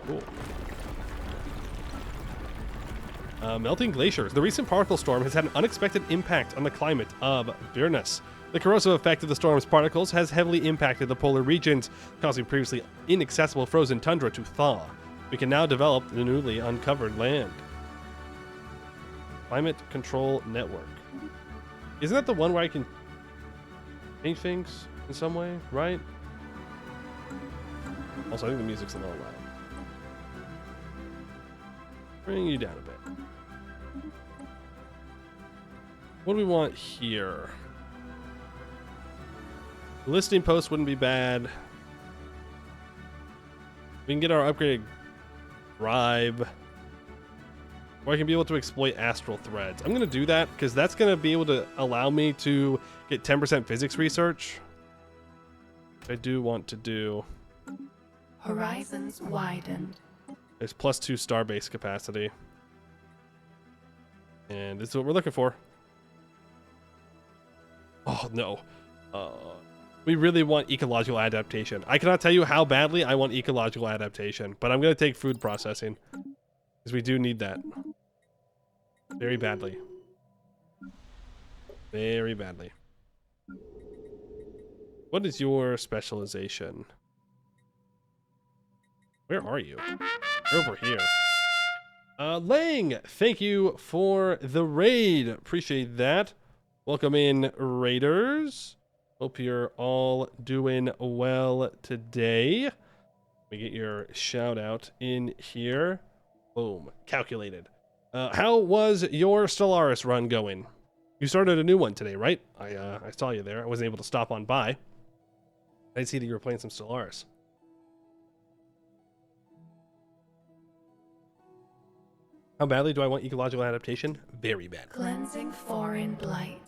Cool. Melting glaciers. The recent particle storm has had an unexpected impact on the climate of Verdant. The corrosive effect of the storm's particles has heavily impacted the polar regions, causing previously inaccessible frozen tundra to thaw. We can now develop the newly uncovered land. Climate Control Network. Isn't that the one where I can change things in some way, right? Also, I think the music's a little loud. Bring you down a bit. What do we want here? The listing post wouldn't be bad. We can get our upgraded bribe. Or I can be able to exploit astral threads. I'm going to do that because that's going to be able to allow me to get 10% physics research. I do want to do. Horizons widened. There's +2 starbase capacity. And this is what we're looking for. Oh, no. We really want ecological adaptation. I cannot tell you how badly I want ecological adaptation, but I'm going to take food processing. Because we do need that. Very badly. Very badly. What is your specialization? Where are you? You're over here. Lang, thank you for the raid. Appreciate that. Welcome in, raiders. Hope you're all doing well today. Let me get your shout out in here. Boom. Calculated. How was your Stellaris run going? You started a new one today, right? I saw you there. I wasn't able to stop on by. I see that you were playing some Stellaris. How badly do I want ecological adaptation? Very bad. Cleansing foreign blight.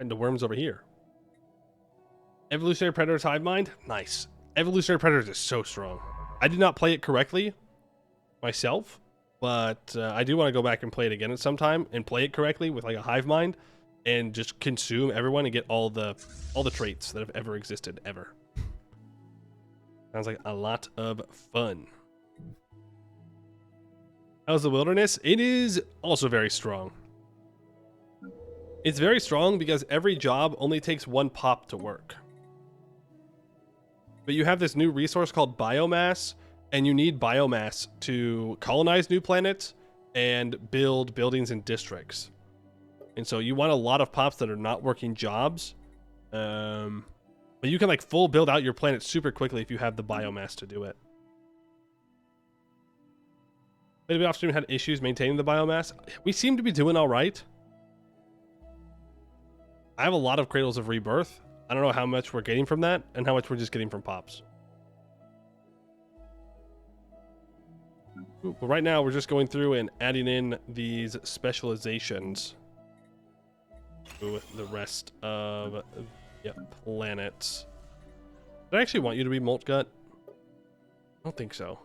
And the worms over here. Evolutionary Predators Hive Mind? Nice. Evolutionary Predators is so strong. I did not play it correctly myself, but I do want to go back and play it again at some time and play it correctly with like a hive mind and just consume everyone and get all the traits that have ever existed ever. Sounds like a lot of fun. How's the wilderness? It is also very strong. It's very strong because every job only takes 1 pop to work. But you have this new resource called biomass, and you need biomass to colonize new planets and build buildings and districts. And so you want a lot of pops that are not working jobs. But you can like full build out your planet super quickly if you have the biomass to do it. Maybe Offstream had issues maintaining the biomass. We seem to be doing all right. I have a lot of Cradles of Rebirth. I don't know how much we're getting from that and how much we're just getting from pops. But right now we're just going through and adding in these specializations to the rest of planets. Did I actually want you to be Molt Gut? I don't think so.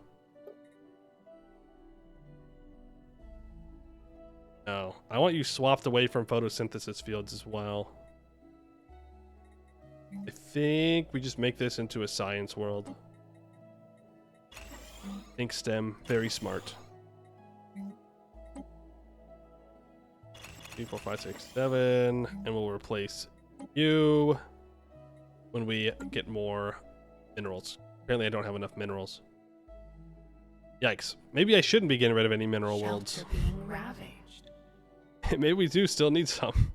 No, I want you swapped away from photosynthesis fields as well. I think we just make this into a science world. Think STEM, very smart. 3, 4, 5, 6, 7, and we'll replace you when we get more minerals. Apparently I don't have enough minerals. Yikes. Maybe I shouldn't be getting rid of any mineral worlds. Being ravaged. Maybe we do still need some.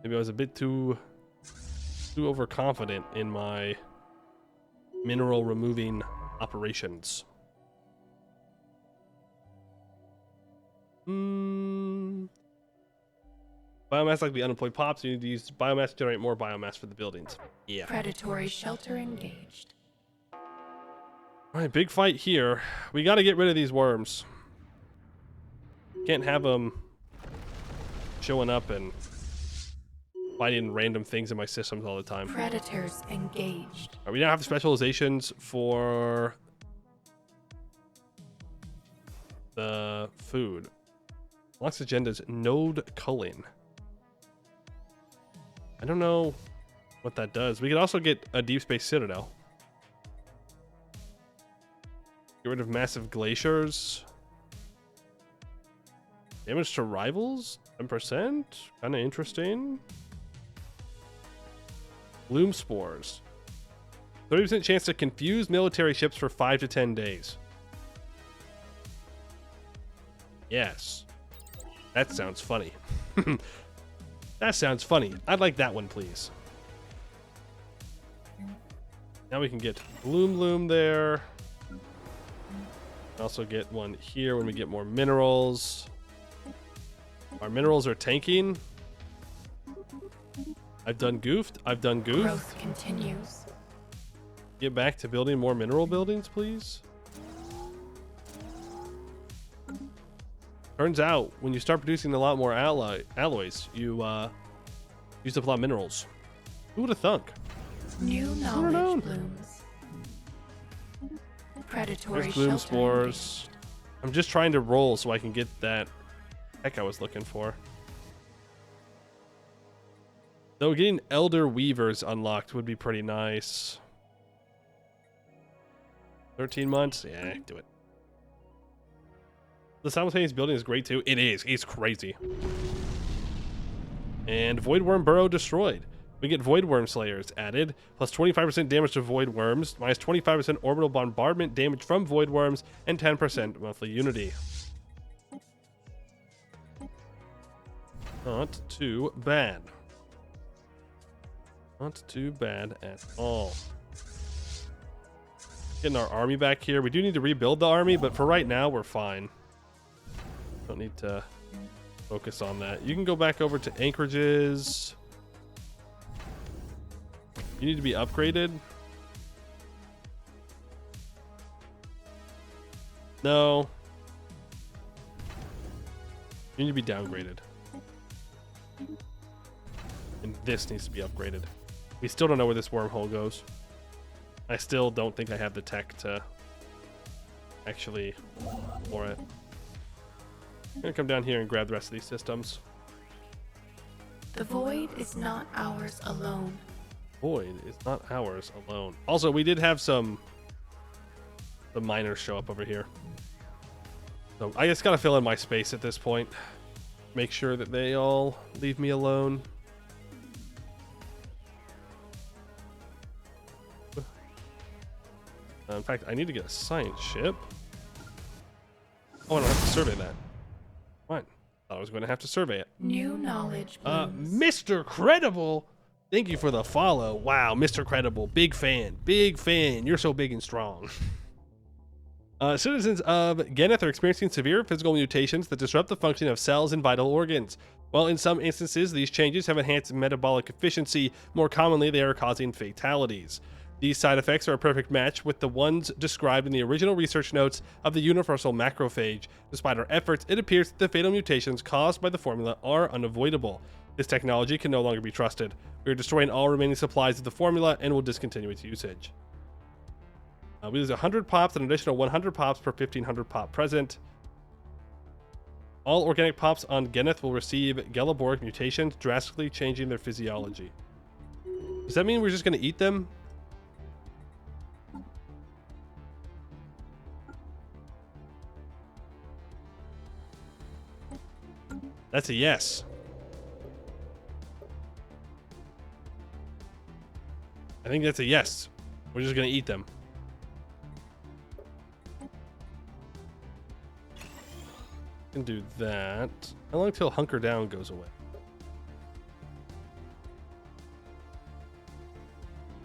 Maybe I was a bit too overconfident in my mineral removing operations. Biomass like the unemployed pops. You need to use biomass to generate more biomass for the buildings. Yeah. Predatory shelter engaged. All right, big fight here. We got to get rid of these worms. Can't have them showing up and finding random things in my systems all the time. Predators engaged. We now have specializations for the food. Lux agenda's node culling. I don't know what that does. We could also get a deep space citadel. Get rid of massive glaciers. Damage to rivals, 10%. Kind of interesting. Bloom spores. 30% chance to confuse military ships for 5 to 10 days. Yes. That sounds funny. That sounds funny. I'd like that one, please. Now we can get Bloom there. Also get one here when we get more minerals. Our minerals are tanking. I've done goofed. I've done goofed. Growth continues. Get back to building more mineral buildings, please. Turns out, when you start producing a lot more alloys, you use up a lot of minerals. Who would have thunk? New knowledge blooms. Predatory There's bloom shelter spores. engaged. I'm just trying to roll so I can get that tech I was looking for. Though getting Elder Weavers unlocked would be pretty nice. 13 months? Yeah, do it. The simultaneous building is great too. It is. It's crazy. And Void Worm Burrow destroyed. We get Void Worm Slayers added, plus 25% damage to Void Worms, minus 25% orbital bombardment damage from Void Worms, and 10% monthly unity. Not too bad. Not too bad at all. Getting our army back here. We do need to rebuild the army, but for right now, we're fine. Don't need to focus on that. You can go back over to anchorages. You need to be upgraded. No. You need to be downgraded. And this needs to be upgraded. We still don't know where this wormhole goes. I still don't think I have the tech to actually for it. I'm gonna come down here and grab the rest of these systems. The void is not ours alone. Void is not ours alone. Also, we did have the miners show up over here. So I just gotta fill in my space at this point. Make sure that they all leave me alone. In fact, I need to get a science ship. Oh, I don't have to survey that. What? Thought I was going to have to survey it. New knowledge blooms. Mr. Credible, thank you for the follow. Wow, Mr. Credible, big fan, big fan. You're so big and strong. Citizens of Geneth are experiencing severe physical mutations that disrupt the function of cells and vital organs. While in some instances these changes have enhanced metabolic efficiency, more commonly they are causing fatalities. These side effects are a perfect match with the ones described in the original research notes of the universal macrophage. Despite our efforts, it appears that the fatal mutations caused by the formula are unavoidable. This technology can no longer be trusted. We are destroying all remaining supplies of the formula and will discontinue its usage. We lose 100 pops, an additional 100 pops per 1500 pop present. All organic pops on Geneth will receive Gelaboric mutations, drastically changing their physiology. Does that mean we're just going to eat them? That's a yes. I think that's a yes. We're just going to eat them. Can do that. How long till hunker down goes away?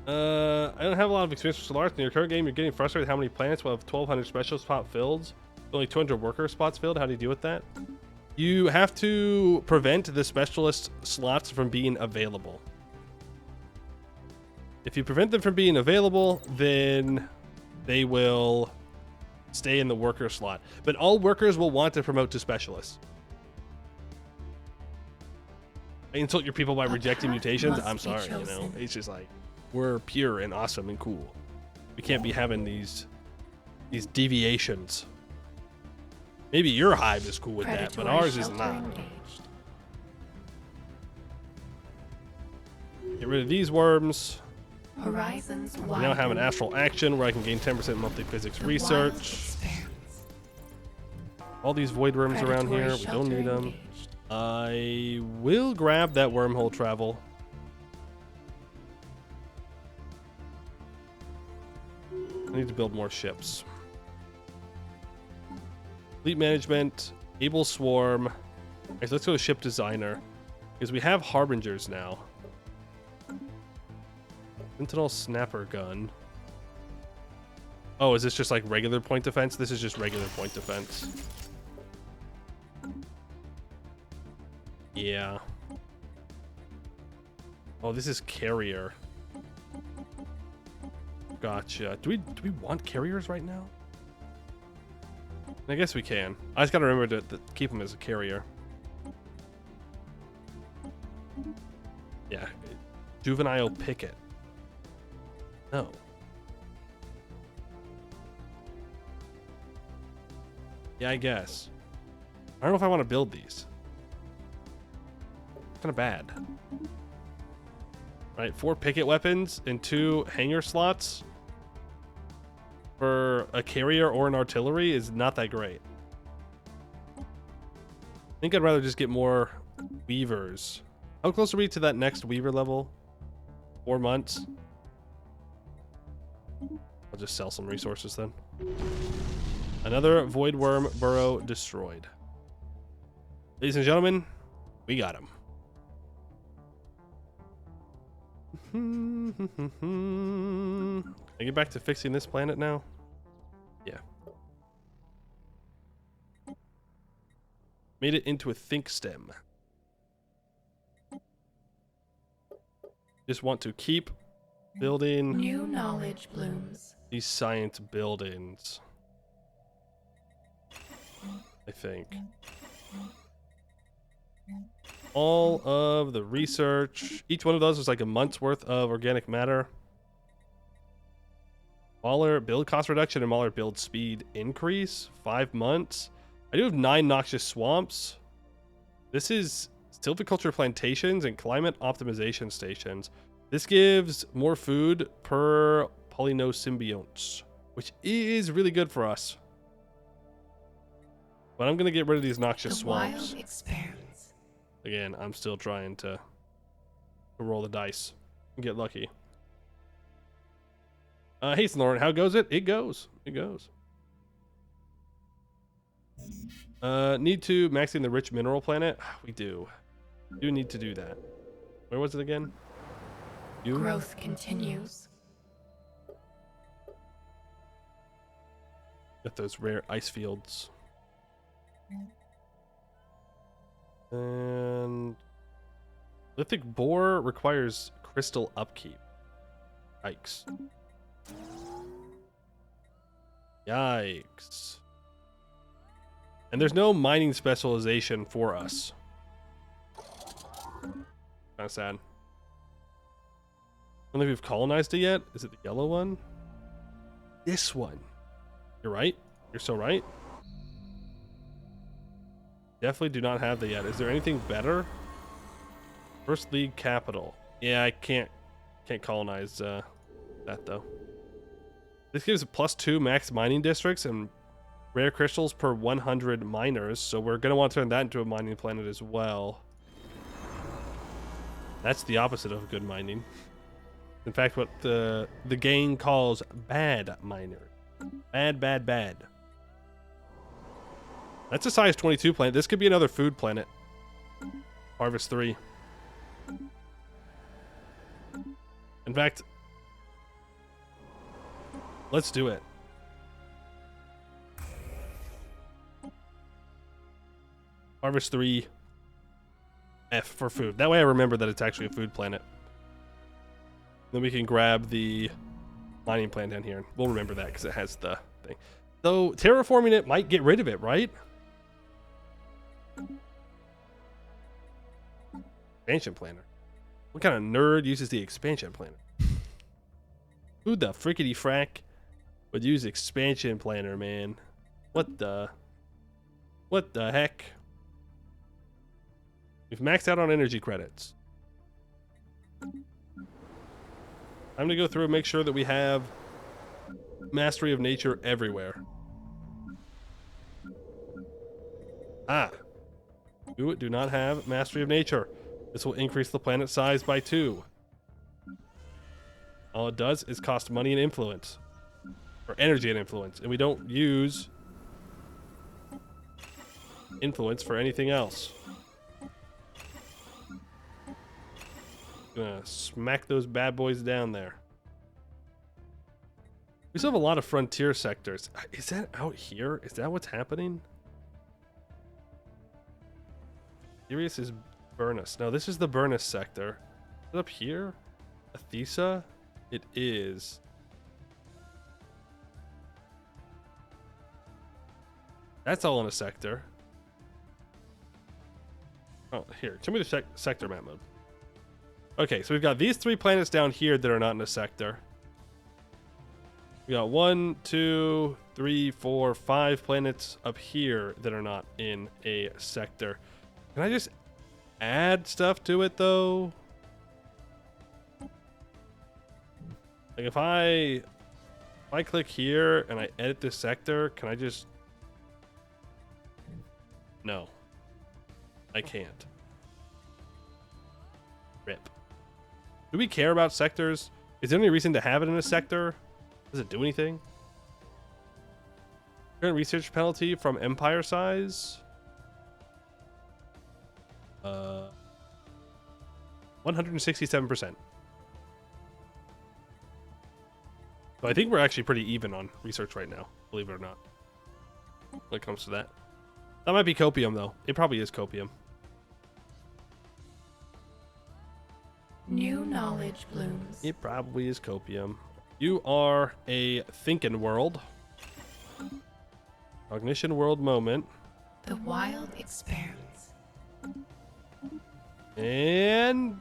I don't have a lot of experience with Stellaris. In your current game, you're getting frustrated how many planets will have 1,200 special spot filled. Only 200 worker spots filled. How do you deal with that? You have to prevent the specialist slots from being available. If you prevent them from being available, then they will stay in the worker slot. But all workers will want to promote to specialists. I insult your people by rejecting mutations. I'm sorry, you know. It's just like, we're pure and awesome and cool. We can't be having these deviations. Maybe your hive is cool with that, but ours is not. Get rid of these worms. Horizons We now have an astral action where I can gain 10% monthly physics research. All these void worms around here, we don't need them. I will grab that wormhole travel. I need to build more ships. Fleet management, able swarm. Okay, so let's go to ship designer because we have harbingers now. Sentinel snapper gun. Oh, is this just like regular point defense? This is just regular point defense. Yeah. Oh, this is carrier. Gotcha. Do we want carriers right now? I guess we can. I just gotta remember to keep them as a carrier. Yeah. Juvenile picket. No. Yeah, I guess. I don't know if I want to build these. Kind of bad. Right, 4 picket weapons and 2 hanger slots for a carrier or an artillery is not that great. I think I'd rather just get more weavers. How close are we to that next weaver level? 4 months. I'll just sell some resources then. Another void worm burrow destroyed. Ladies and gentlemen, we got him. Can I get back to fixing this planet now? Yeah. Made it into a think stem. Just want to keep building New knowledge blooms. these science buildings. I think. All of the research. Each one of those is like a month's worth of organic matter. Mauler build cost reduction and Mauler build speed increase. 5 months. I do have 9 noxious swamps. This is silviculture plantations and climate optimization stations. This gives more food per polynosymbionts, which is really good for us. But I'm going to get rid of these noxious swamps. Again, I'm still trying to roll the dice and get lucky. Hey, Lauren, how goes it? It goes. It goes. Need to maxing the rich mineral planet? We do. Do need to do that. Where was it again? You? Growth continues. Got those rare ice fields. And lithic boar requires crystal upkeep. Yikes. Yikes. And there's no mining specialization for us. Kind of sad. I don't think we've colonized it yet. Is it the yellow one? This one. You're right. You're so right. Definitely do not have that yet. Is there anything better? First League capital. Yeah, I can't colonize that though. This gives +2 max mining districts and rare crystals per 100 miners. So we're gonna want to turn that into a mining planet as well. That's the opposite of good mining. In fact, what the game calls bad miner. Bad, bad, bad. That's a size 22 planet. This could be another food planet. Harvest 3. In fact, let's do it. Harvest 3 F for food. That way I remember that it's actually a food planet. Then we can grab the mining plant down here. We'll remember that because it has the thing. Though terraforming it might get rid of it, right? Expansion planner. What kind of nerd uses the expansion planner? Who the frickety frack would use expansion planner, man? What the heck? We've maxed out on energy credits. I'm gonna go through and make sure that we have mastery of nature everywhere. You do not have mastery of nature. This will increase the planet size by 2. All it does is cost money and influence. Or energy and influence. And we don't use influence for anything else. Gonna smack those bad boys down there. We still have a lot of frontier sectors. Is that out here? Is that what's happening? Sirius is Burnus. No, this is the Burnus sector. Is it up here? Athesa? It is. That's all in a sector. Oh, here. Show me the sector map mode. Okay, so we've got these 3 planets down here that are not in a sector. We got 1, 2, 3, 4, 5 planets up here that are not in a sector. Can I just add stuff to it though? Like if I click here and I edit this sector, can I just... No. I can't. Rip. Do we care about sectors? Is there any reason to have it in a sector? Does it do anything? Current research penalty from empire size? 167%. So I think we're actually pretty even on research right now, believe it or not. When it comes to that. That might be copium though. It probably is copium. New knowledge blooms. It probably is copium. You are a thinking world. Cognition world moment. The wild experiments. And...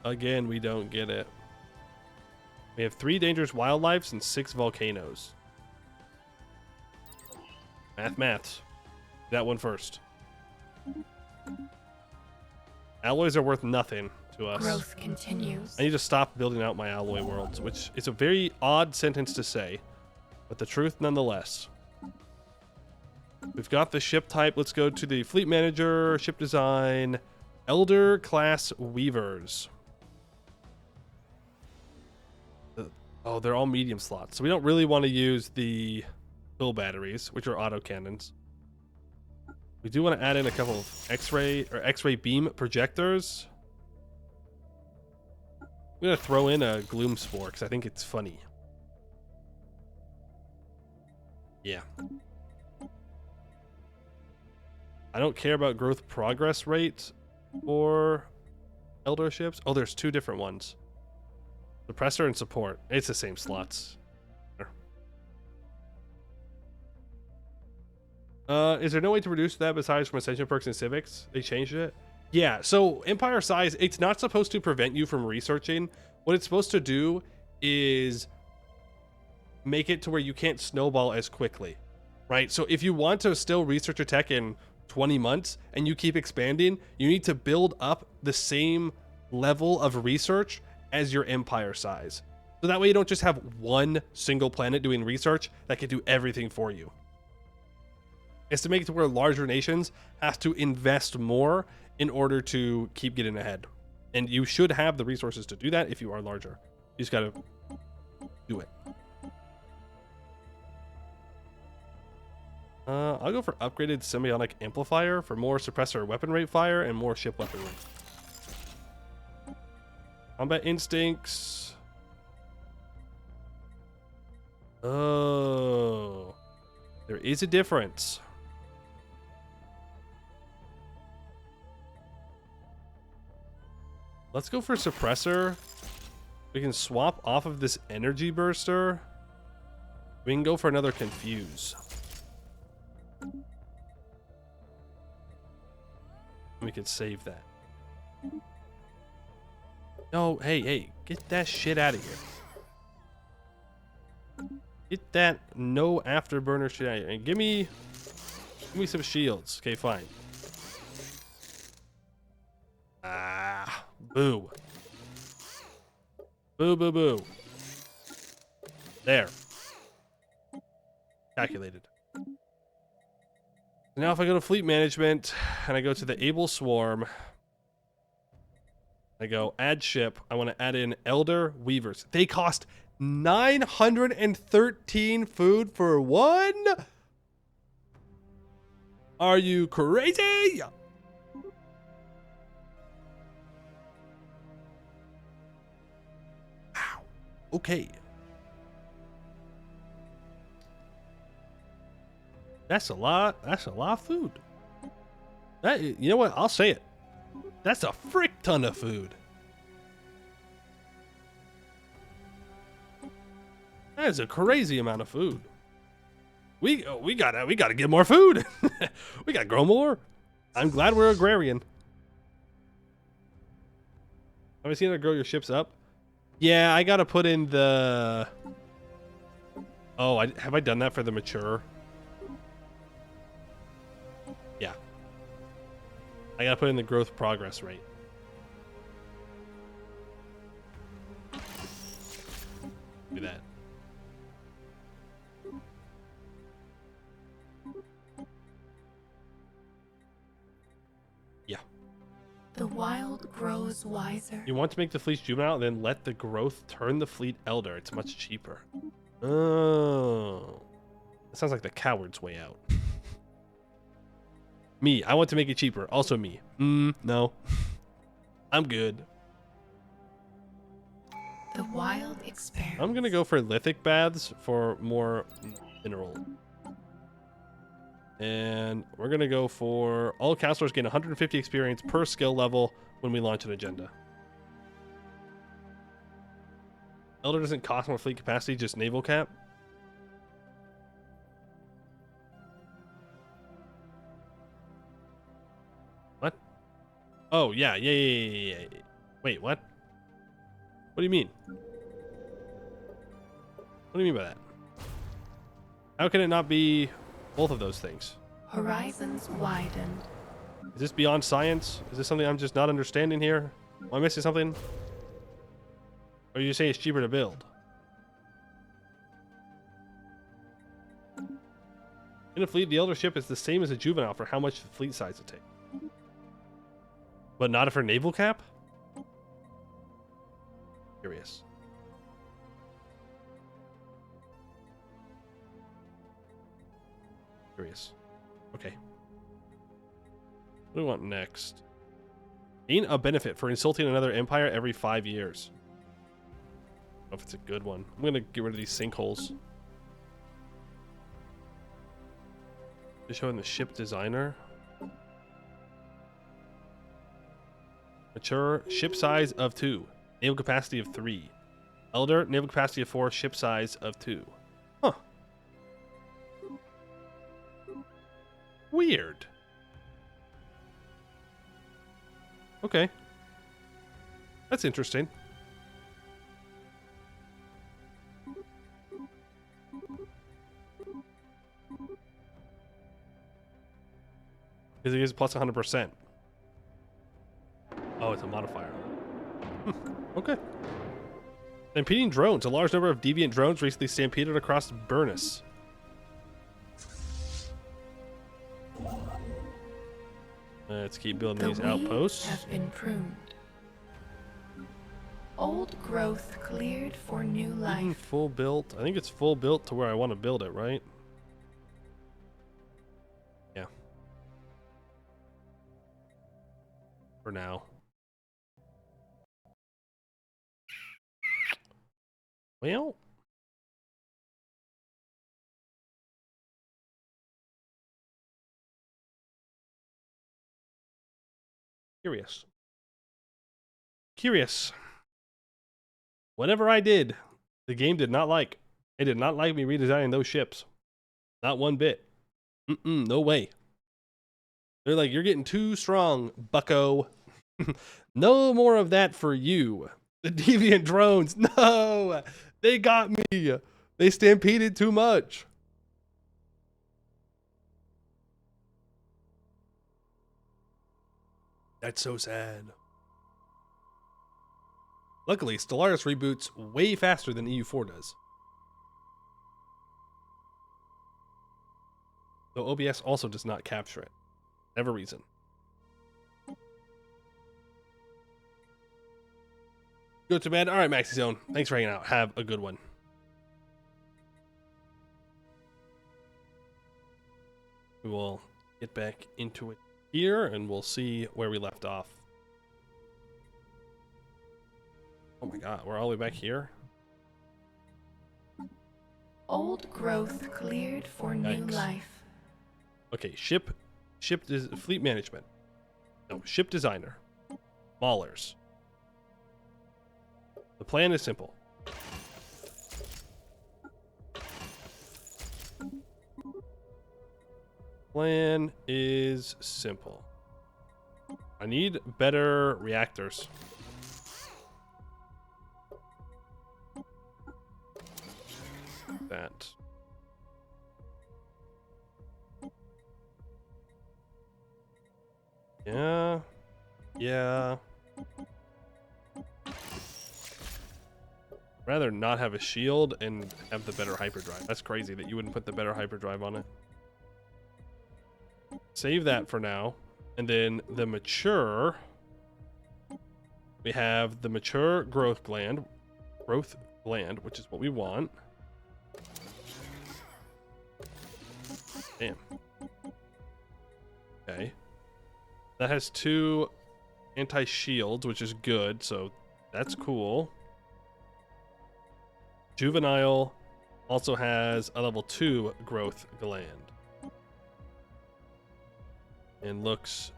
Again, we don't get it. We have 3 dangerous wildlife and 6 volcanoes. Maths. That one first. Alloys are worth nothing to us. Growth continues. I need to stop building out my alloy worlds, which is a very odd sentence to say, but the truth nonetheless. We've got the ship type. Let's go to the fleet manager, ship design, elder class weavers. Oh, they're all medium slots. So we don't really want to use the pill batteries, which are autocannons. We do want to add in a couple of X-ray beam projectors. I'm going to throw in a gloom spore because I think it's funny. Yeah. I don't care about growth progress rate for elder ships. Oh, there's 2 different ones. Suppressor and support. It's the same slots. Is there no way to reduce that besides from Ascension perks and civics? They changed it? Yeah, so Empire size, it's not supposed to prevent you from researching. What it's supposed to do is make it to where you can't snowball as quickly, right? So if you want to still research a tech in 20 months and you keep expanding, you need to build up the same level of research as your Empire size. So that way you don't just have one single planet doing research that can do everything for you. It's to make it to where larger nations have to invest more in order to keep getting ahead. And you should have the resources to do that if you are larger. You just gotta do it. I'll go for upgraded semiotic amplifier for more suppressor weapon rate fire and more ship weapon rate. Combat instincts. Oh, there is a difference. Let's go for suppressor. We can swap off of this energy burster. We can go for another confuse. We could save that. No, hey, get that shit out of here. Get that no afterburner shit out of here. And give me some shields. Okay, fine. Ah, boo. Boo, boo, boo. There. Calculated. Now if I go to fleet management and I go to the able swarm, I go add ship. I want to add in elder weavers. They cost 913 food for one? Are you crazy? Wow. Okay. That's a lot. That's a lot of food. That, you know what? I'll say it. That's a frick ton of food. That is a crazy amount of food. We gotta get more food. We gotta grow more. I'm glad we're agrarian. Have I seen how to grow your ships up? Yeah, I gotta put in the. Oh, have I done that for the mature? Yeah. I gotta put in the growth progress rate. Do that. Yeah. The wild grows wiser. You want to make the fleet juvenile, then let the growth turn the fleet elder. It's much cheaper. Oh. That sounds like the coward's way out. Me, I want to make it cheaper. Also me. No. I'm good. The wild experiment. I'm gonna go for lithic baths for more mineral. And we're gonna go for all counselors gain 150 experience per skill level when we launch an agenda. Elder doesn't cost more fleet capacity, just naval cap. What? Oh, yeah. Wait, what? What do you mean? What do you mean by that? How can it not be both of those things? Horizons widened. Is this beyond science? Is this something I'm just not understanding here? Am I missing something? Or are you saying it's cheaper to build? In a fleet, the elder ship is the same as a juvenile for how much fleet size it takes. But not for naval cap? Curious. Curious. Okay. What do we want next? Gain a benefit for insulting another empire every 5 years. I don't know if it's a good one. I'm gonna get rid of these sinkholes. Just showing the ship designer. Mature, ship size of 2. Naval capacity of 3. Elder, naval capacity of 4. Ship size of 2. Huh. Weird. Okay. That's interesting. Because it gives plus 100%. Oh, it's a modifier. Okay. Stampeding drones. A large number of deviant drones recently stampeded across Burnus. Let's keep building these outposts. Have been pruned. Old growth cleared for new life. Full built. I think it's full built to where I want to build it, right? Yeah. For now. Well, Curious. Curious. Whatever I did, the game did not like. It did not like me redesigning those ships. Not one bit. No way. They're like, you're getting too strong, bucko. No more of that for you. The deviant drones. No, they got me. They stampeded too much. That's so sad. Luckily, Stellaris reboots way faster than EU4 does. So OBS also does not capture it. Never reason. Go to bed. All right, Maxi Zone. Thanks for hanging out. Have a good one. We will get back into it here, and we'll see where we left off. Oh my god, we're all the way back here? Old growth cleared for new Yikes. life. Okay, fleet management. No, ship designer. Maulers. The plan is simple. Plan is simple. I need better reactors. That. Yeah. Yeah. Rather not have a shield and have the better hyperdrive. That's crazy that you wouldn't put the better hyperdrive on it. Save that for now. And then the mature. We have the mature growth gland, which is what we want. Damn. Okay. That has 2 anti-shields, which is good, so that's cool. Juvenile also has a level 2 growth gland. And looks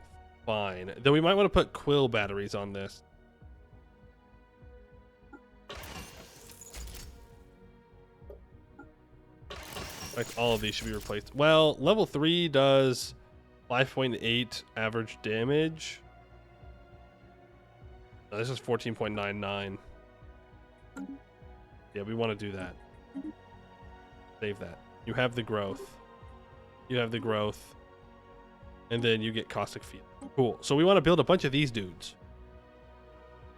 fine. Then we might want to put quill batteries on this. In fact, all of these should be replaced. Well, level 3 does 5.8 average damage. No, this is 14.99. Yeah, we want to do that. Save that. You have the growth. You have the growth. And then you get caustic field. Cool. So we want to build a bunch of these dudes.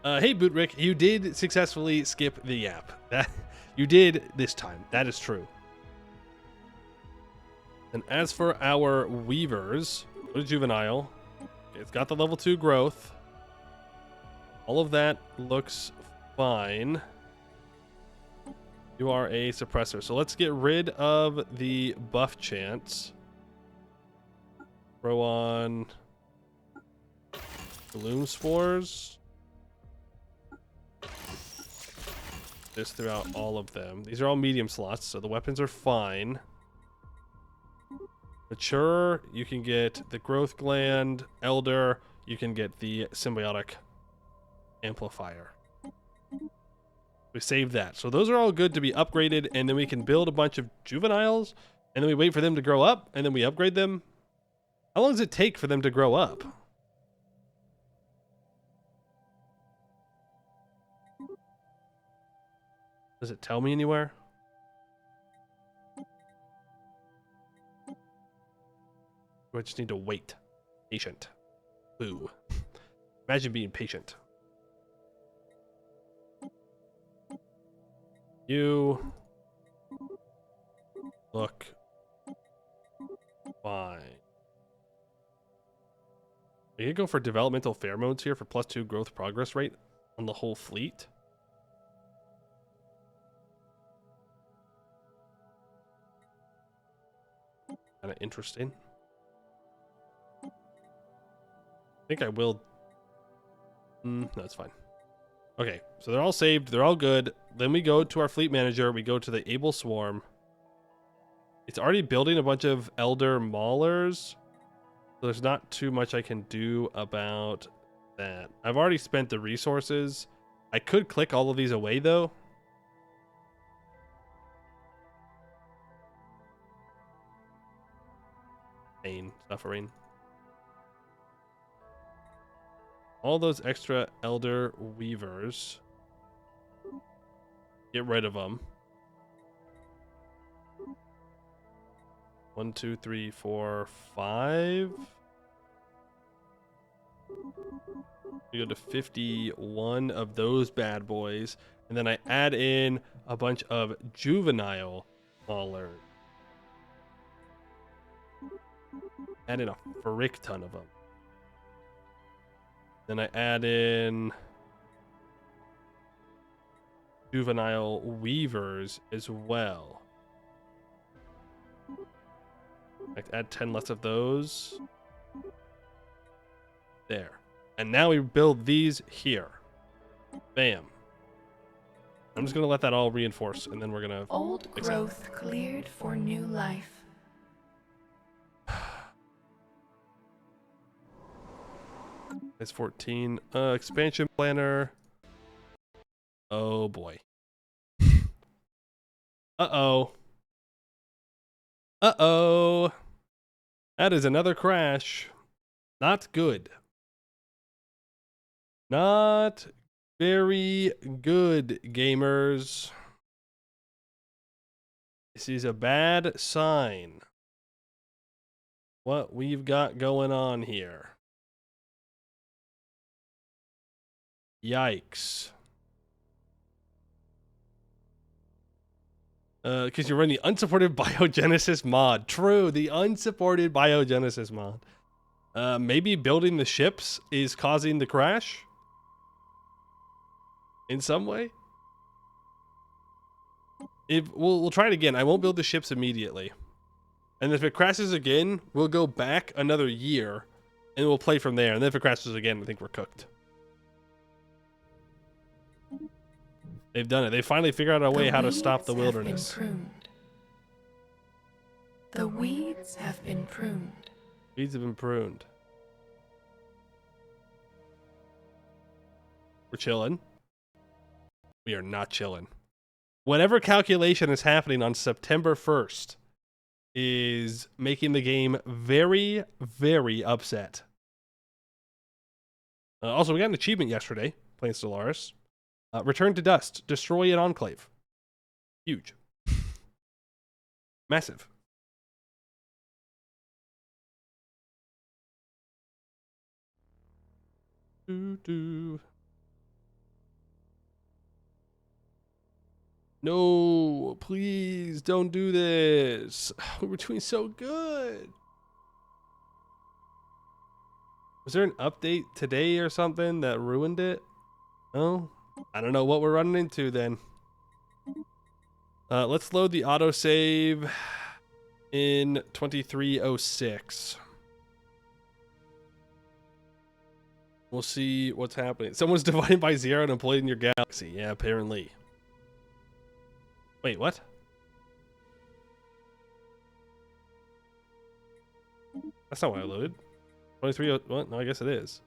Hey, Bootrick, you did successfully skip the yap. That you did this time. That is true. And as for our weavers, go to juvenile. It's got the level 2 growth. All of that looks fine. You are a suppressor. So let's get rid of the buff chance. Throw on Gloom Spores. Just throughout all of them. These are all medium slots, so the weapons are fine. Mature, you can get the growth gland. Elder, you can get the symbiotic amplifier. We saved that. So those are all good to be upgraded, and then we can build a bunch of juveniles, and then we wait for them to grow up, and then we upgrade them. How long does it take for them to grow up? Does it tell me anywhere? I just need to wait. Patient. Boo. Imagine being patient. You look fine. We could go for developmental pheromones here for +2 growth progress rate on the whole fleet. Kind of interesting. I think I will. No, it's fine. Okay, so they're all saved. They're all good. Then we go to our fleet manager. We go to the Able Swarm. It's already building a bunch of Elder Maulers. So there's not too much I can do about that. I've already spent the resources. I could click all of these away, though. Pain, suffering. All those extra elder weavers. Get rid of them. 1, 2, 3, 4, 5. We go to 51 of those bad boys, and then I add in a bunch of juvenile maulers. Add in a frick ton of them. Then I add in juvenile weavers as well. Like add 10 less of those. There. And now we build these here. Bam. I'm just gonna let that all reinforce, and then we're gonna Old growth cleared for new life. It's 14. Expansion planner. Oh boy. Uh-oh. Uh-oh. That is another crash. Not good. Not very good, gamers. This is a bad sign. What we've got going on here. Yikes. Because you're running the unsupported biogenesis mod. True, the unsupported biogenesis mod. Maybe building the ships is causing the crash? In some way? We'll try it again. I won't build the ships immediately. And if it crashes again, we'll go back another year and we'll play from there. And then if it crashes again, I think we're cooked. They've done it. They finally figured out a way how to stop the wilderness. The weeds have been pruned. Weeds have been pruned. We're chilling. We are not chilling. Whatever calculation is happening on September 1st is making the game very, very upset. Also, we got an achievement yesterday playing Stellaris. Return to dust. Destroy an enclave. Huge. Massive. No, please don't do this. We were doing so good. Was there an update today or something that ruined it? No? I don't know what we're running into then. Let's load the autosave in 2306. We'll see what's happening. Someone's dividing by 0 and employed in your galaxy. Yeah, apparently. Wait, what? That's not what I loaded. 23, what? No, I guess it is.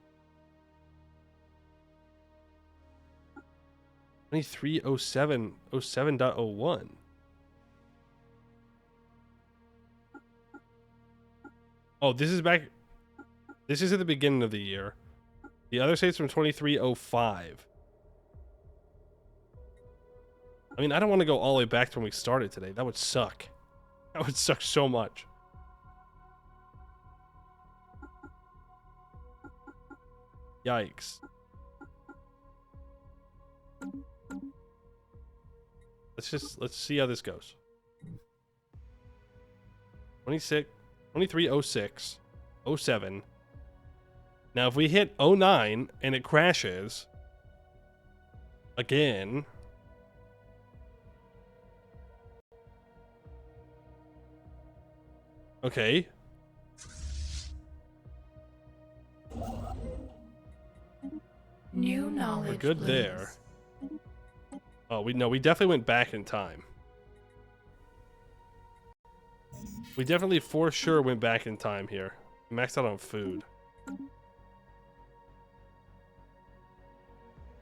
2307, 07.01. Oh, this is back. This is at the beginning of the year. The other state's from 2305. I mean, I don't want to go all the way back to when we started today. That would suck. That would suck so much. Yikes. Let's see how this goes. 2306, 07. Now, if we hit 09 and it crashes again, okay. New knowledge. We're good there. Oh, we definitely went back in time. We definitely for sure went back in time here. Maxed out on food.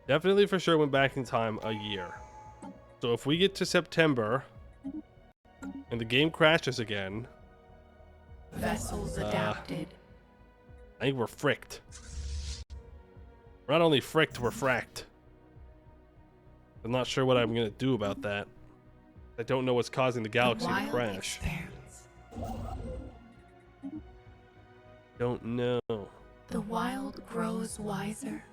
Definitely for sure went back in time a year. So if we get to September and the game crashes again, Vessels adapted. I think we're fricked. We're not only fricked, we're fracked. I'm not sure what I'm gonna do about that. I don't know what's causing the galaxy to crash. Expands. Don't know. The wild grows wiser.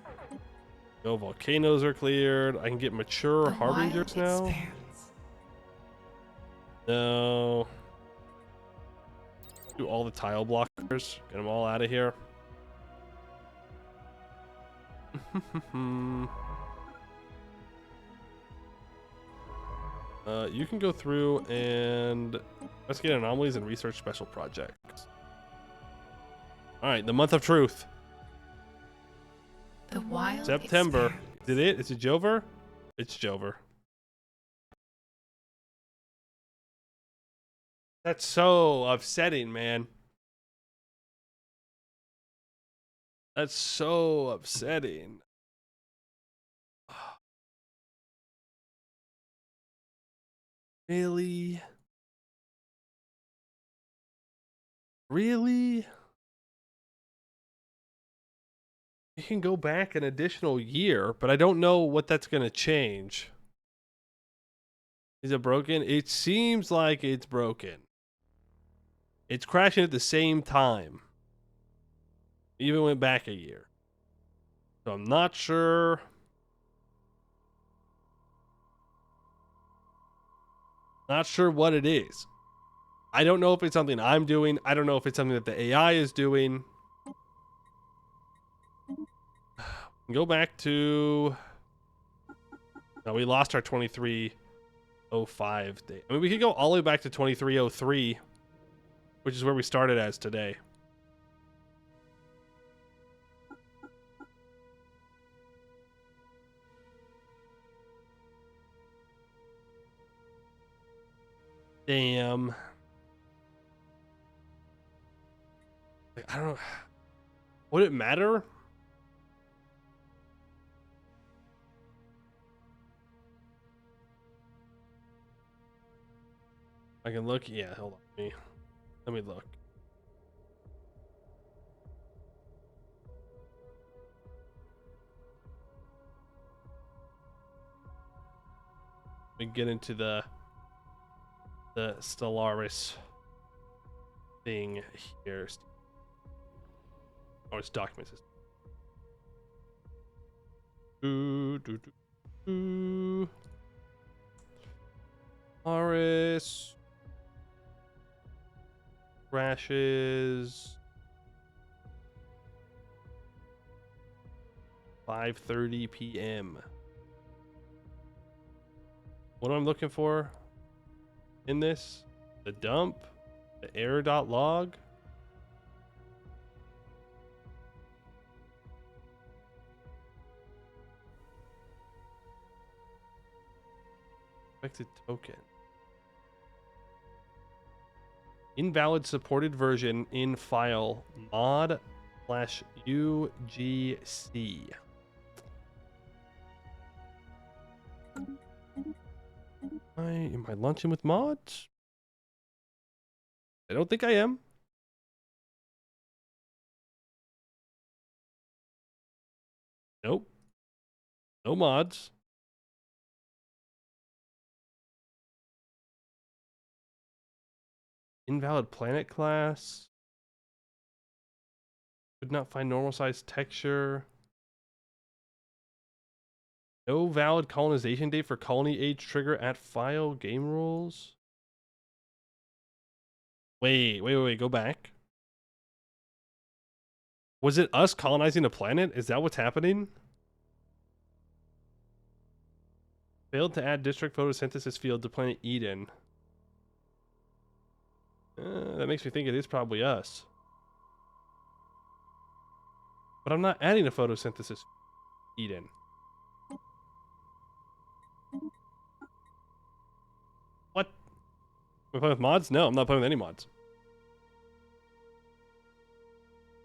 No volcanoes are cleared. I can get mature The harbingers wild now. expands. No. Do all the tile blockers. Get them all out of here. You can go through and investigate anomalies and research special projects. All right, the month of truth. The wild September. expands. Is it? Is it Jover? It's Jover. That's so upsetting, man. That's so upsetting. Really? Really? You can go back an additional year, but I don't know what that's going to change. Is it broken? It seems like it's broken. It's crashing at the same time. Even went back a year. So I'm not sure. Not sure what it is. I don't know if it's something I'm doing. I don't know if it's something that the AI is doing. Go back to... No, we lost our 2305 day. I mean, we could go all the way back to 2303, which is where we started as today. Damn. Like, I don't know. Would it matter? I can look. Yeah, hold on. Let me look. We get into the Stellaris thing here. Oh, it's document system. Stellaris crashes 5:30 p.m. What am I looking for in this? The dump? The error.log? Expected token. Invalid supported version in file mod/UGC. Am I launching with mods? I don't think I am. Nope. No mods. Invalid planet class. Could not find normal size texture. No valid colonization date for colony age trigger at file game rules. Wait, go back. Was it us colonizing a planet? Is that what's happening? Failed to add district photosynthesis field to planet Eden. That makes me think it is probably us. But I'm not adding a photosynthesis Eden. What? Am I playing with mods? No, I'm not playing with any mods.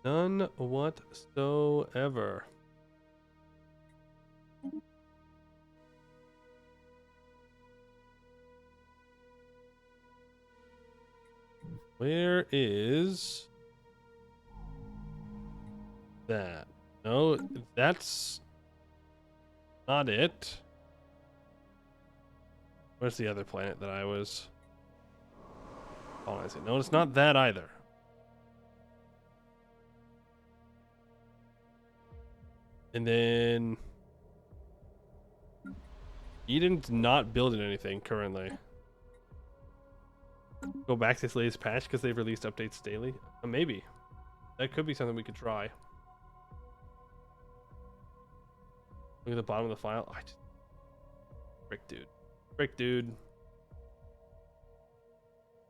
None whatsoever. Where is that? No, that's not it. Where's the other planet that I was colonizing? No, it's not that either. And then Eden's not building anything currently. Go back to this latest patch because they've released updates daily. Maybe. That could be something we could try. Look at the bottom of the file. Frick, dude. Frick, dude.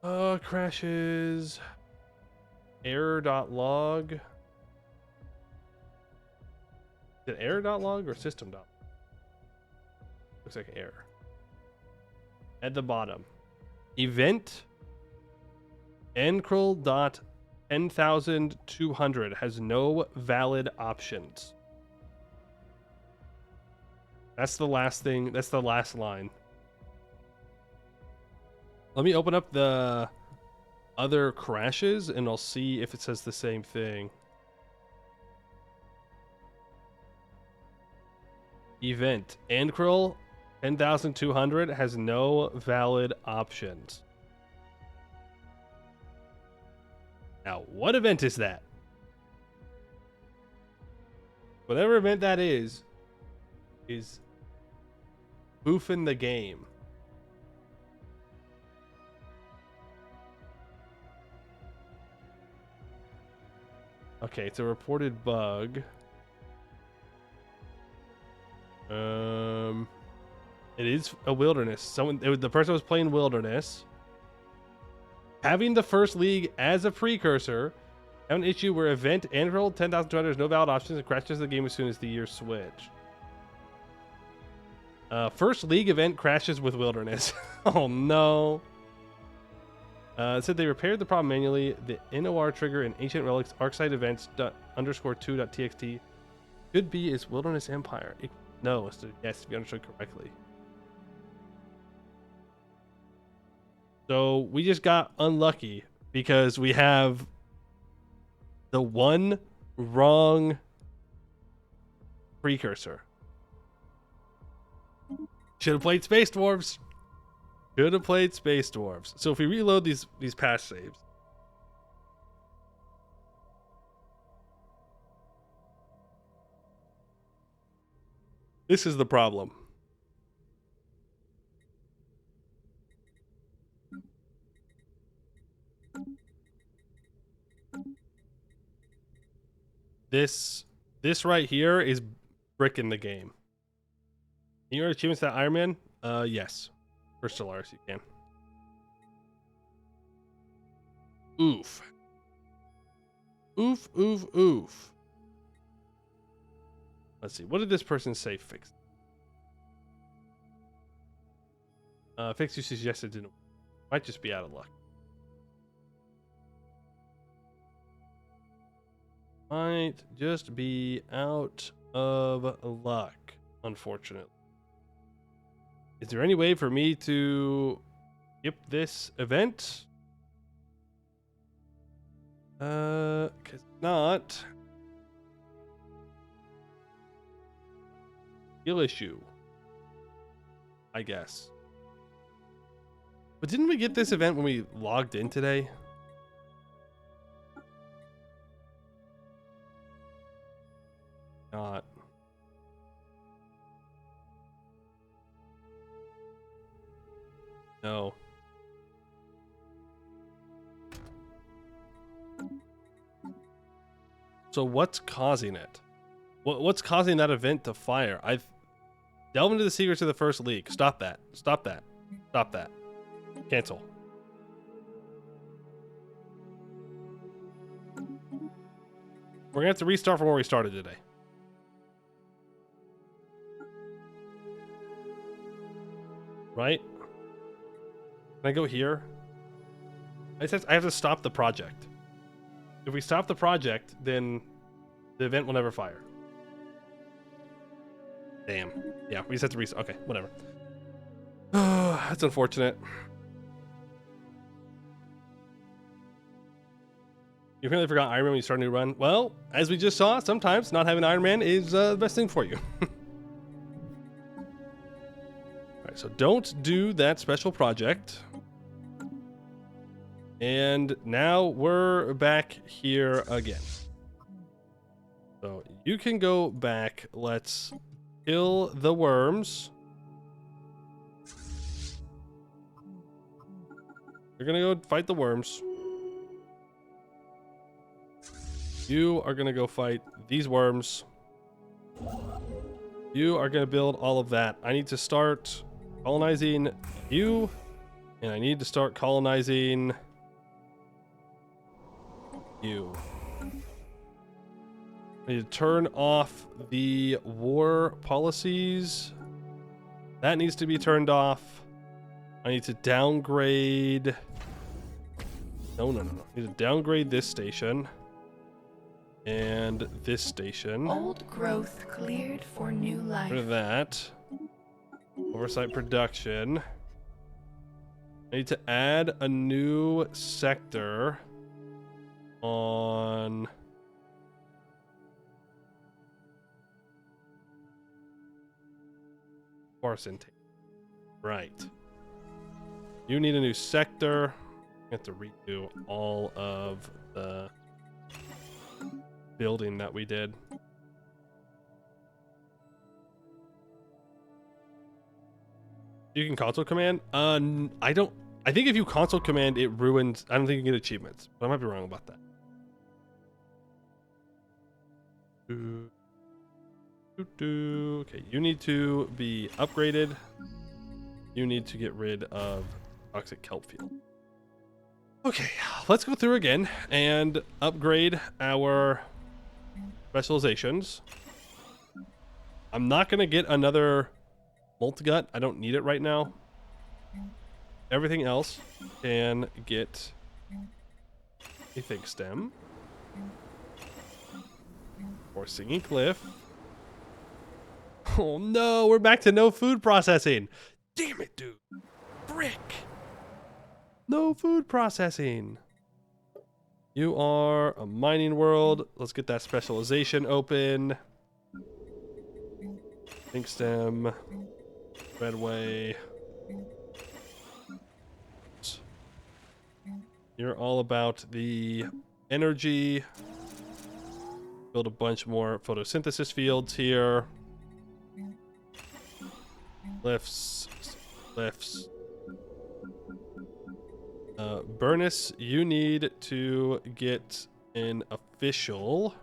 Crashes. Error.log. Is it error.log or system.log? Looks like error. At the bottom. Event Encrel.10,200 has no valid options. That's the last thing. That's the last line. Let me open up the other crashes and I'll see if it says the same thing. Event Encrel 10,200 has no valid options. Now, what event is that? Whatever event that is boofing the game. Okay, it's a reported bug. It is a wilderness. The person was playing wilderness. Having the first league as a precursor, have an issue where event Android 10,200 has no valid options and crashes the game as soon as the year switch. First league event crashes with wilderness. Oh no. It said they repaired the problem manually. The NOR trigger in ancient relics arcsite events _2.txt could be is wilderness empire. No, it has to be understood correctly. So we just got unlucky because we have the one wrong precursor. Should have played Space Dwarves. Should have played Space Dwarves. So if we reload these patch saves. This is the problem. This right here is bricking the game. Can you earn achievements that Iron Man? Yes. For Stellaris, you can. Oof. Oof, oof, oof. Let's see. What did this person say fix? Fix you suggested didn't. Might just be out of luck. Might just be out of luck, unfortunately. Is there any way for me to skip this event? Cause not. Skill issue, I guess. But didn't we get this event when we logged in today? Not. No. So what's causing it? What's causing that event to fire? I've delved into the secrets of the first league. Stop that. Stop that. Stop that. Cancel. We're gonna have to restart from where we started today. Right? Can I go here? I have to stop the project. If we stop the project, then the event will never fire. Damn. Yeah, we just have to restart. Okay, whatever. That's unfortunate. You really forgot Iron Man when you start a new run? Well, as we just saw, sometimes not having Iron Man is the best thing for you. Alright, so don't do that special project. And now we're back here again. So you can go back. Let's kill the worms. You're gonna go fight the worms. You are gonna go fight these worms. You are gonna build all of that. I need to start colonizing you, and I need to start colonizing you. I need to turn off the war policies. That needs to be turned off. I need to downgrade. No. I need to downgrade this station. And this station. Old growth cleared for new life. Rid of that. Oversight production. I need to add a new sector on force intake. Right. You need a new sector. I have to redo all of the building that we did. You can console command? I don't. I think if you console command, it ruins. I don't think you can get achievements, but I might be wrong about that. Okay, you need to be upgraded. You need to get rid of toxic kelp field. Okay, let's go through again and upgrade our specializations. I'm not gonna get another Multigut. I don't need it right now. Everything else can get a Think Stem or Singing Cliff. Oh no, we're back to no food processing. Damn it, dude. Brick. No food processing. You are a mining world. Let's get that specialization open. Think Stem. Redway. You're all about the energy. Build a bunch more photosynthesis fields here. Lifts. Burnus, you need to get an official.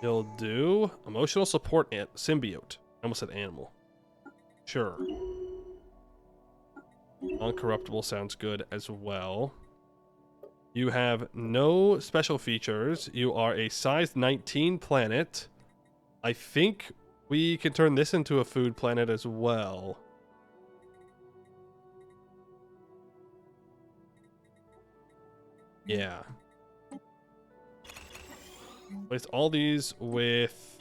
You'll do emotional support symbiote. I almost said animal. Sure. Uncorruptible sounds good as well. You have no special features. You are a size 19 planet. I think we can turn this into a food planet as well. Yeah. Place all these with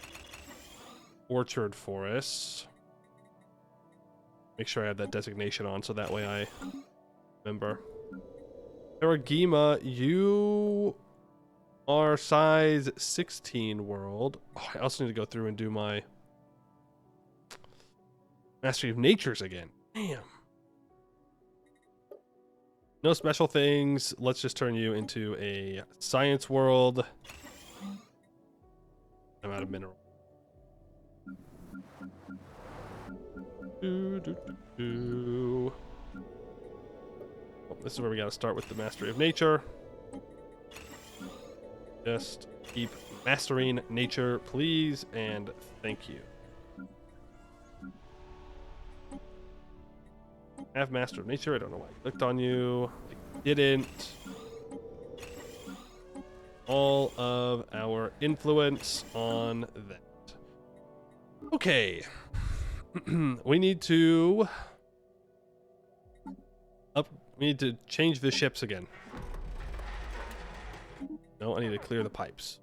orchard forests. Make sure I have that designation on so that way I remember. Terragima, you are size 16 world. Oh, I also need to go through and do my Mastery of Natures again. Damn. No special things. Let's just turn you into a science world. I'm out of mineral. Oh, this is where we got to start with the Mastery of Nature. Just keep mastering nature, please, and thank you. Have Master of Nature. I don't know why I clicked on you. I didn't. All of our influence on that. Okay. We need to we need to change the ships again. No, I need to clear the pipes.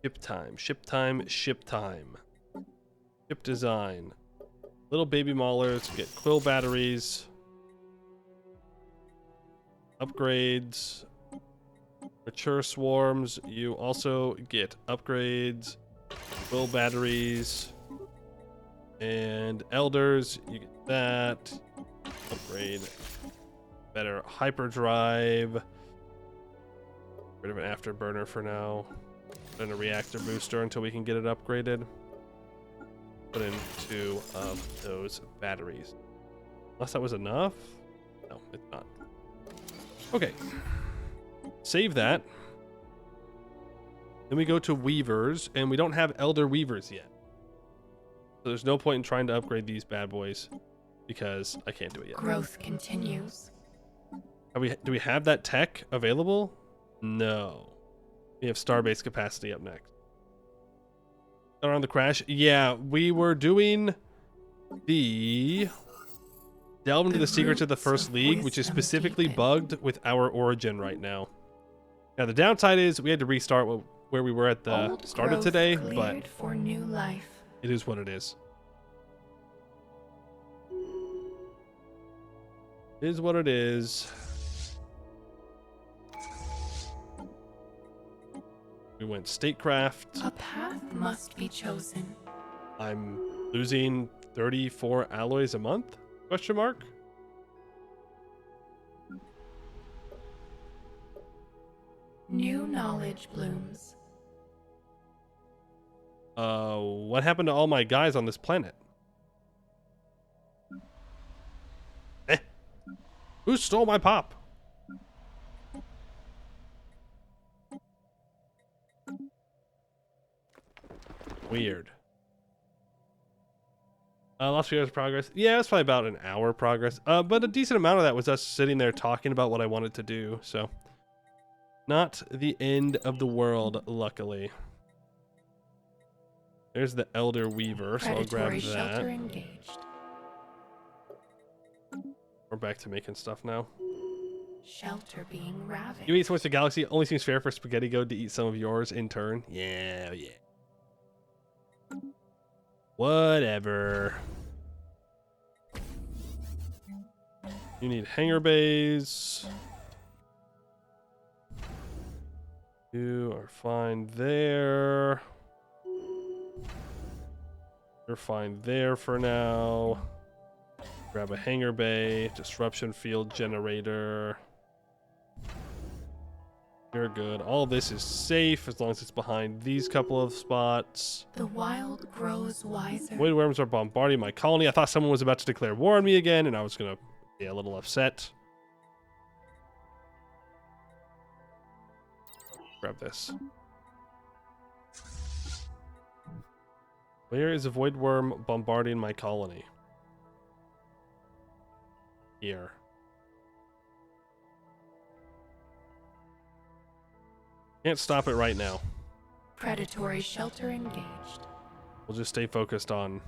Ship time, ship time, ship time. Ship design. Little baby maulers, get quill batteries. upgrades. Mature swarms, you also get upgrades. Will batteries. And elders, you get that. Upgrade. Better hyperdrive. Rid of an afterburner for now. Put in a reactor booster until we can get it upgraded. Put in 2 of those batteries. Unless that was enough? No, it's not. Okay. Save that. Then we go to weavers, and we don't have elder weavers yet. So there's no point in trying to upgrade these bad boys because I can't do it yet. Growth continues. Do we have that tech available? No. We have starbase capacity up next. Around the crash? Yeah, we were doing the delve into the secrets of the First League, which is specifically bugged with our origin right now. Now the downside is we had to restart where we were at the start of today, but for new life. it is what it is. It is what it is. We went statecraft. A path must be chosen. I'm losing 34 alloys a month? Question mark? New knowledge blooms. What happened to all my guys on this planet? Who stole my pop? Weird. Lost few hours of progress. Yeah, it's probably about an hour progress. But a decent amount of that was us sitting there talking about what I wanted to do, so. Not the end of the world, luckily. There's the Elder Weaver, so I'll grab that. Shelter engaged. We're back to making stuff now. Shelter being ravaged. You eat so much of the galaxy, it only seems fair for Spaghetti Go to eat some of yours in turn. Yeah. Whatever. You need hangar bays. You are fine there. You're fine there for now. Grab a hangar bay, disruption field generator. You're good. All this is safe as long as it's behind these couple of spots. The wild grows wiser. Void worms are bombarding my colony. I thought someone was about to declare war on me again, and I was gonna be a little upset. Grab this. Where is a void worm bombarding my colony? Here. Can't stop it right now. Predatory shelter engaged. We'll just stay focused on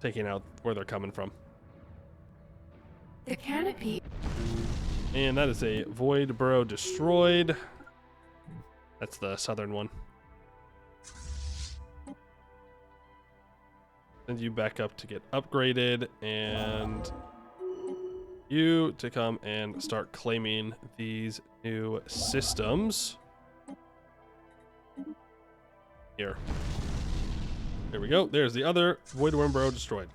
taking out where they're coming from. The canopy. And that is a void burrow destroyed. That's the southern one. Send you back up to get upgraded, and you to come and start claiming these new systems. Here. There we go. There's the other void worm burrow destroyed.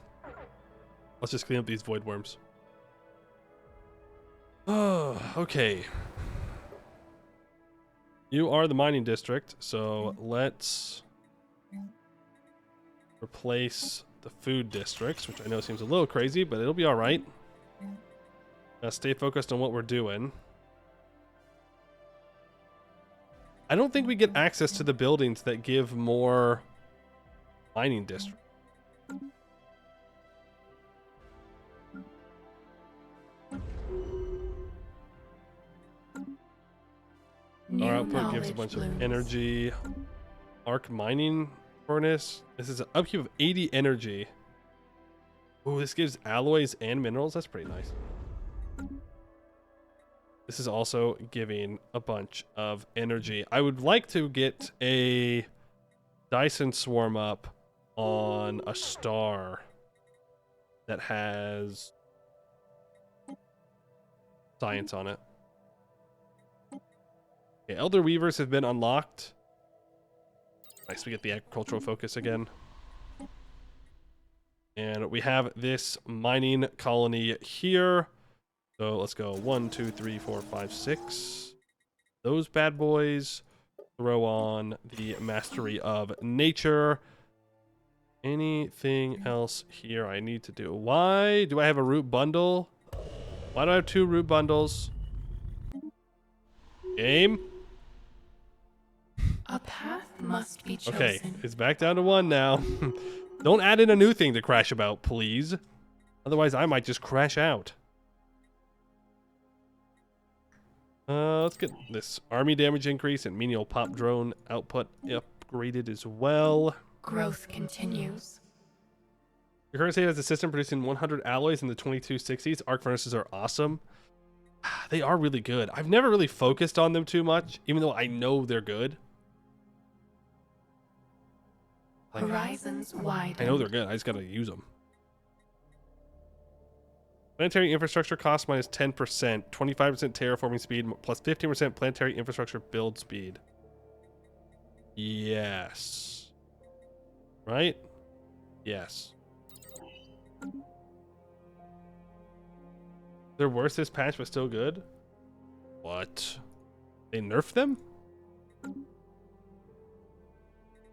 Let's just clean up these void worms. Oh, okay. You are the mining district, so let's replace the food districts, which I know seems a little crazy, but it'll be all right. Stay focused on what we're doing. I don't think we get access to the buildings that give more mining district. Our output gives a bunch of energy. Arc mining furnace. This is an upkeep of 80 energy. Ooh, this gives alloys and minerals. That's pretty nice. This is also giving a bunch of energy. I would like to get a Dyson swarm up on a star that has science on it. Okay, Elder Weavers have been unlocked. Nice, we get the agricultural focus again. And we have this mining colony here. So let's go 1, 2, 3, 4, 5, 6. Those bad boys. Throw on the mastery of nature. Anything else here I need to do? Why do I have a root bundle? Why do I have 2 root bundles? Game? A path must be chosen. Okay, it's back down to 1 now. Don't add in a new thing to crash about, please. Otherwise, I might just crash out. Let's get this army damage increase and menial pop drone output upgraded as well. Growth continues. Your current state has a system producing 100 alloys in the 2260s. Arc furnaces are awesome. They are really good. I've never really focused on them too much, even though I know they're good. Like, Horizons widen. I know they're good. I just gotta use them. Planetary infrastructure cost minus 10%, 25% terraforming speed, plus 15% planetary infrastructure build speed. Yes. Right? Yes. They're worse this patch, but still good? What? They nerfed them?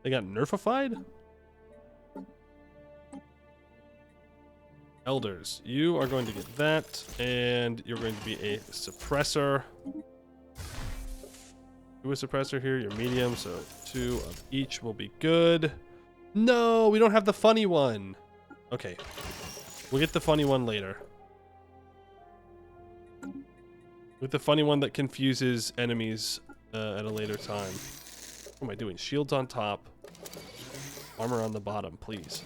They got nerfified? Elders, you are going to get that, and you're going to be a suppressor. Do a suppressor here, you're medium, so 2 of each will be good. No, we don't have the funny one. Okay, we'll get the funny one later. With the funny one that confuses enemies at a later time. What am I doing? Shields on top, armor on the bottom, please.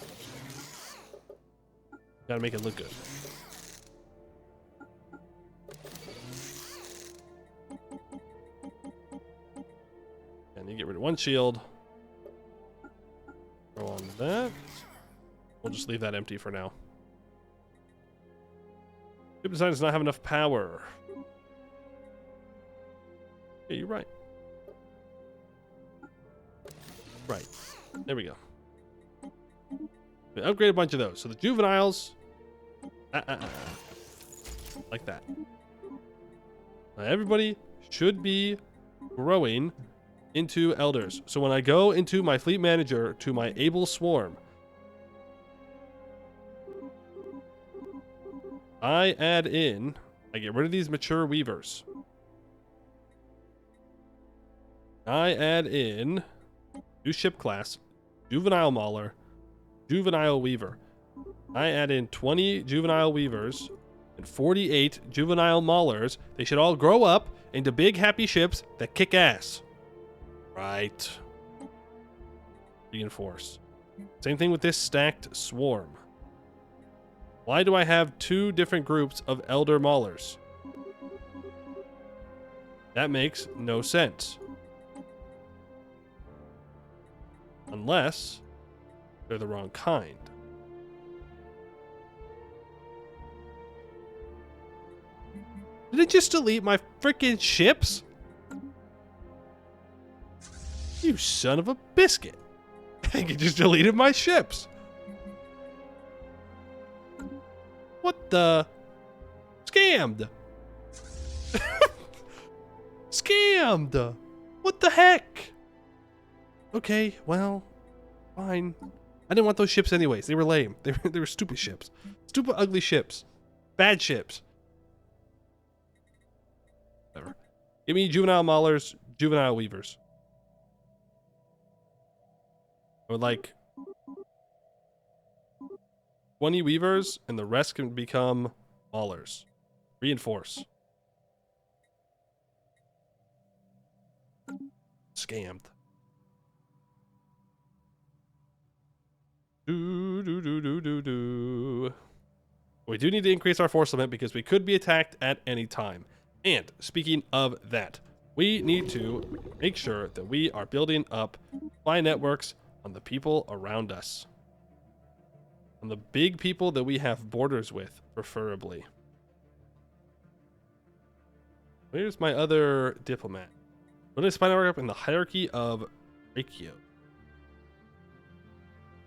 Gotta make it look good. And you get rid of 1 shield. Throw on that. We'll just leave that empty for now. Ship design does not have enough power. Yeah, you're right. Right. There we go. We upgrade a bunch of those. So the juveniles, like that. Now everybody should be growing into elders. So when I go into my fleet manager to my able swarm, I add in, I get rid of these mature weavers. I add in new ship class, juvenile mauler, juvenile weaver. I add in 20 juvenile weavers and 48 juvenile maulers. They should all grow up into big happy ships that kick ass. Right. Reinforce. Same thing with this stacked swarm. Why do I have 2 different groups of elder maulers? That makes no sense. Unless they're the wrong kind. Did it just delete my freaking ships? You son of a biscuit. I think it just deleted my ships. What the? Scammed. Scammed. What the heck? Okay, well, fine. I didn't want those ships anyways. They were lame. They were stupid ships. Stupid, ugly ships. Bad ships. Whatever. Give me juvenile maulers, juvenile weavers. I would like 20 weavers, and the rest can become maulers. Reinforce. Scammed. We do need to increase our force limit because we could be attacked at any time. And speaking of that, we need to make sure that we are building up spy networks on the people around us. On the big people that we have borders with, preferably. Where's my other diplomat? What is spy network up in the hierarchy of Reikio?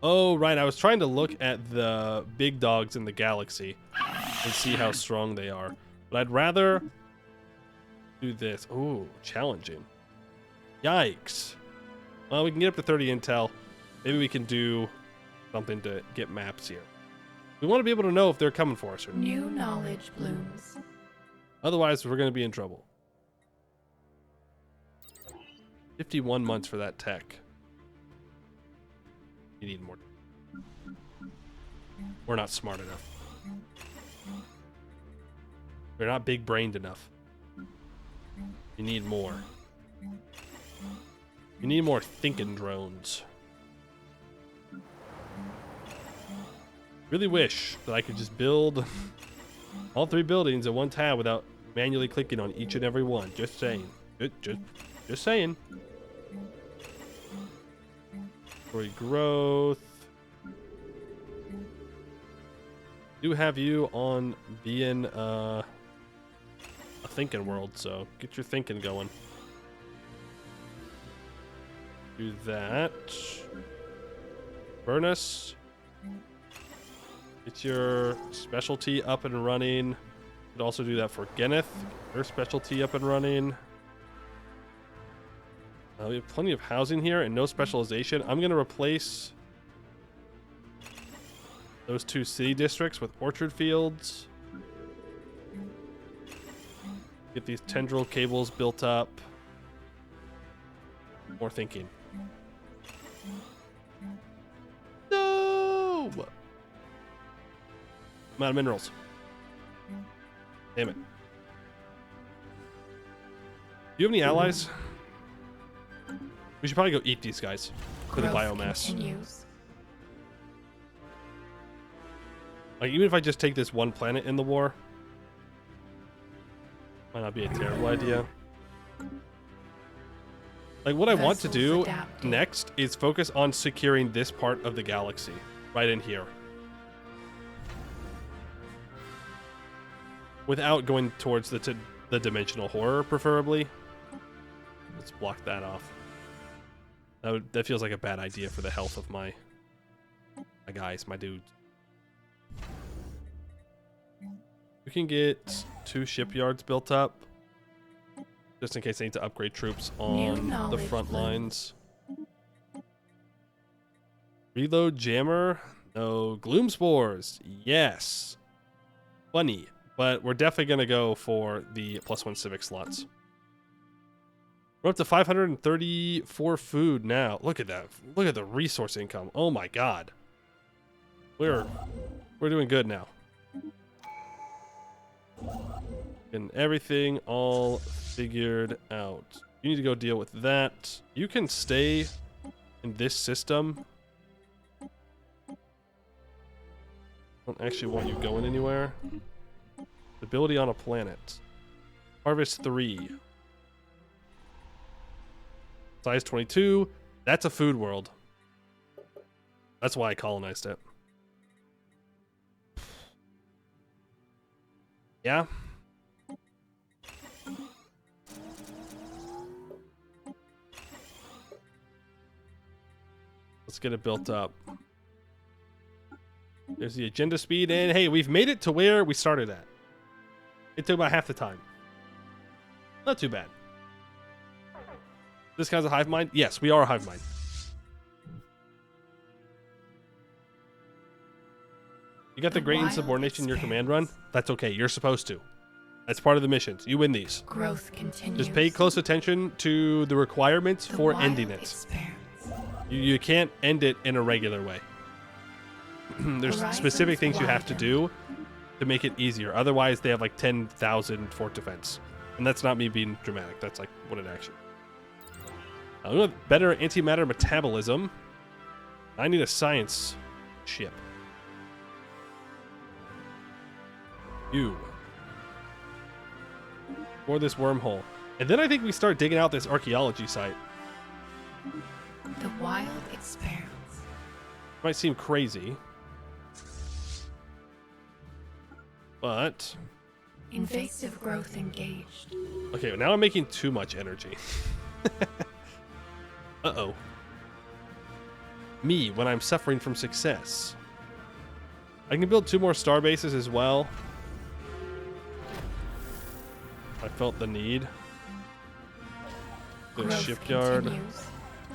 Oh, right. I was trying to look at the big dogs in the galaxy and see how strong they are. But I'd rather do this. Oh, challenging. Yikes. Well, we can get up to 30 intel. Maybe we can do something to get maps here. We want to be able to know if they're coming for us or not. New knowledge blooms. Otherwise, we're going to be in trouble. 51 months for that tech. You need more. We're not smart enough. We're not big-brained enough. You need more. You need more thinking drones. Really wish that I could just build all 3 buildings in one tab without manually clicking on each and every one. Just saying. Just saying. Story growth. Do have you on being a thinking world, so get your thinking going. Do that. Furnace. Get your specialty up and running. Could also do that for Geneth. Her specialty up and running. We have plenty of housing here and no specialization. I'm going to replace those 2 city districts with orchard fields. Get these tendril cables built up. More thinking. No! I'm out of minerals. Damn it. Do you have any allies? We should probably go eat these guys for the biomass. Continues. Like, even if I just take this one planet in the war, might not be a terrible idea. Like, what I want to do next is focus on securing this part of the galaxy, right in here. Without going towards the dimensional horror, preferably. Let's block that off. That feels like a bad idea for the health of my guys, my dudes. We can get 2 shipyards built up, just in case I need to upgrade troops on the front lines. Reload jammer. No. Gloom spores. Yes. Funny. But we're definitely going to go for the +1 civic slots. We're up to 534 food now. Look at that. Look at the resource income. Oh my god. We're doing good now. And everything all figured out. You need to go deal with that. You can stay in this system. I don't actually want you going anywhere. Ability on a planet. Harvest 3. Size 22. That's a food world. That's why I colonized it. Yeah. Let's get it built up. There's the agenda speed, and hey, we've made it to where we started at. It took about half the time. Not too bad. This guy's a hive mind? Yes, we are a hive mind. You got the great insubordination in your command run? That's okay, you're supposed to. That's part of the missions. You win these. Growth continues. Just pay close attention to the requirements for ending it. You can't end it in a regular way. There's specific things you have to do to make it easier. Otherwise, they have like 10,000 fort defense. And that's not me being dramatic. That's like what it actually is. We want better antimatter metabolism. I need a science ship. You. For this wormhole. And then I think we start digging out this archaeology site. The wild expands. Might seem crazy. But Invasive growth engaged. Okay, now I'm making too much energy. Uh-oh. Me, when I'm suffering from success. I can build 2 more star bases as well. I felt the need. The Growth shipyard. continues.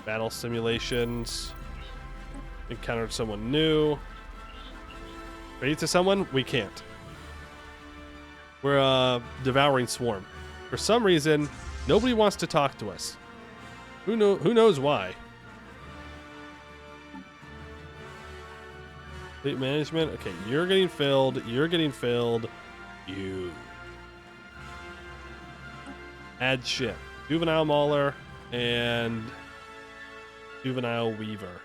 Battle simulations. Encountered someone new. Ready to someone? We can't. We're devouring swarm. For some reason, nobody wants to talk to us. Who knows why? Fleet management. Okay, you're getting filled. You're getting filled. You. Add ship. Juvenile Mauler and Juvenile Weaver.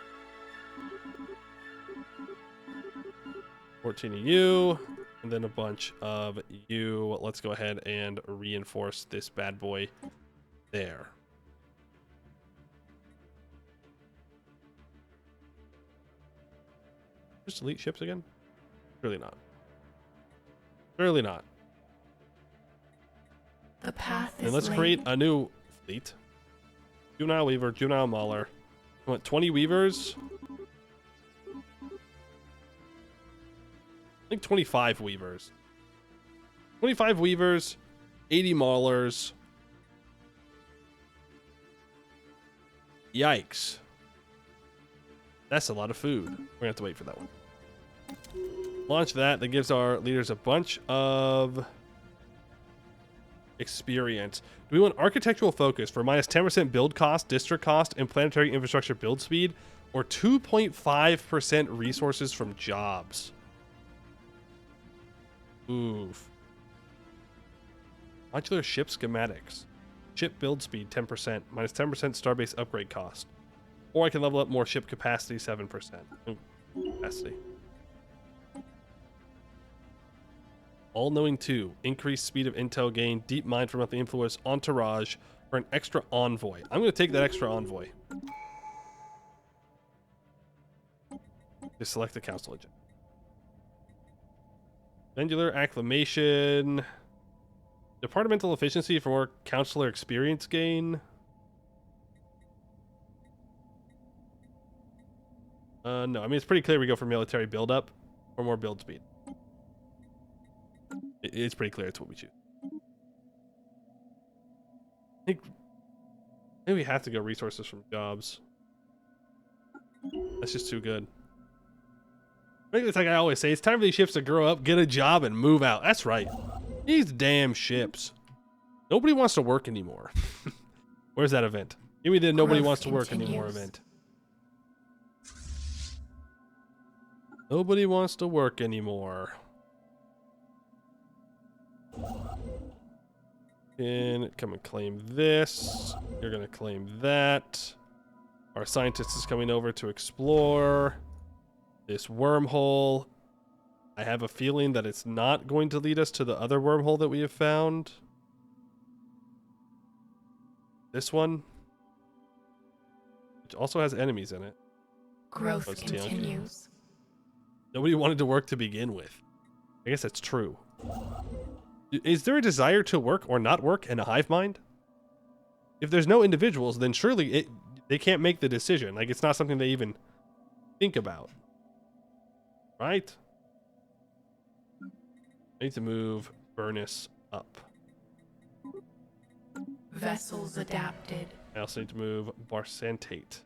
14 of you, and then a bunch of you. Let's go ahead and reinforce this bad boy there. Just elite ships again? Surely not. Surely not. The path And is let's laid. create a new fleet. Juvenile Weaver, Juvenile Mauler. I want 20 Weavers. I think 25 Weavers. 25 Weavers, 80 Maulers. Yikes. That's a lot of food. We're going to have to wait for that one. Launch that. That gives our leaders a bunch of experience. Do we want architectural focus for minus 10% build cost, district cost, and planetary infrastructure build speed, or 2.5% resources from jobs? Oof. Modular ship schematics. Ship build speed 10%, minus 10% starbase upgrade cost. Or I can level up more ship capacity 7%. Capacity. All-knowing 2. Increased speed of intel gain, deep mind from the influence, entourage, for an extra envoy. I'm going to take that extra envoy. Just select the council agent. Vendular acclamation. Departmental efficiency for more counselor experience gain. No, I mean, it's pretty clear we go for military buildup or more build speed. It's pretty clear it's what we choose. I think maybe we have to go resources from jobs. That's just too good. I think it's like I always say, it's time for these ships to grow up, get a job, and move out. That's right. These damn ships. Nobody wants to work anymore. Where's that event? Give me the nobody wants to work anymore event. Nobody wants to work anymore. And come and claim this. You're gonna claim that. Our scientist is coming over to explore this wormhole. I have a feeling that it's not going to lead us to the other wormhole that we have found. This one, which also has enemies in it. Growth it's Tianqi. continues. Nobody wanted to work to begin with. I guess that's true. Is there a desire to work or not work in a hive mind? If there's no individuals, then surely they can't make the decision. Like, it's not something they even think about. Right? I need to move Furnace up. Vessels adapted. I also need to move Barsantate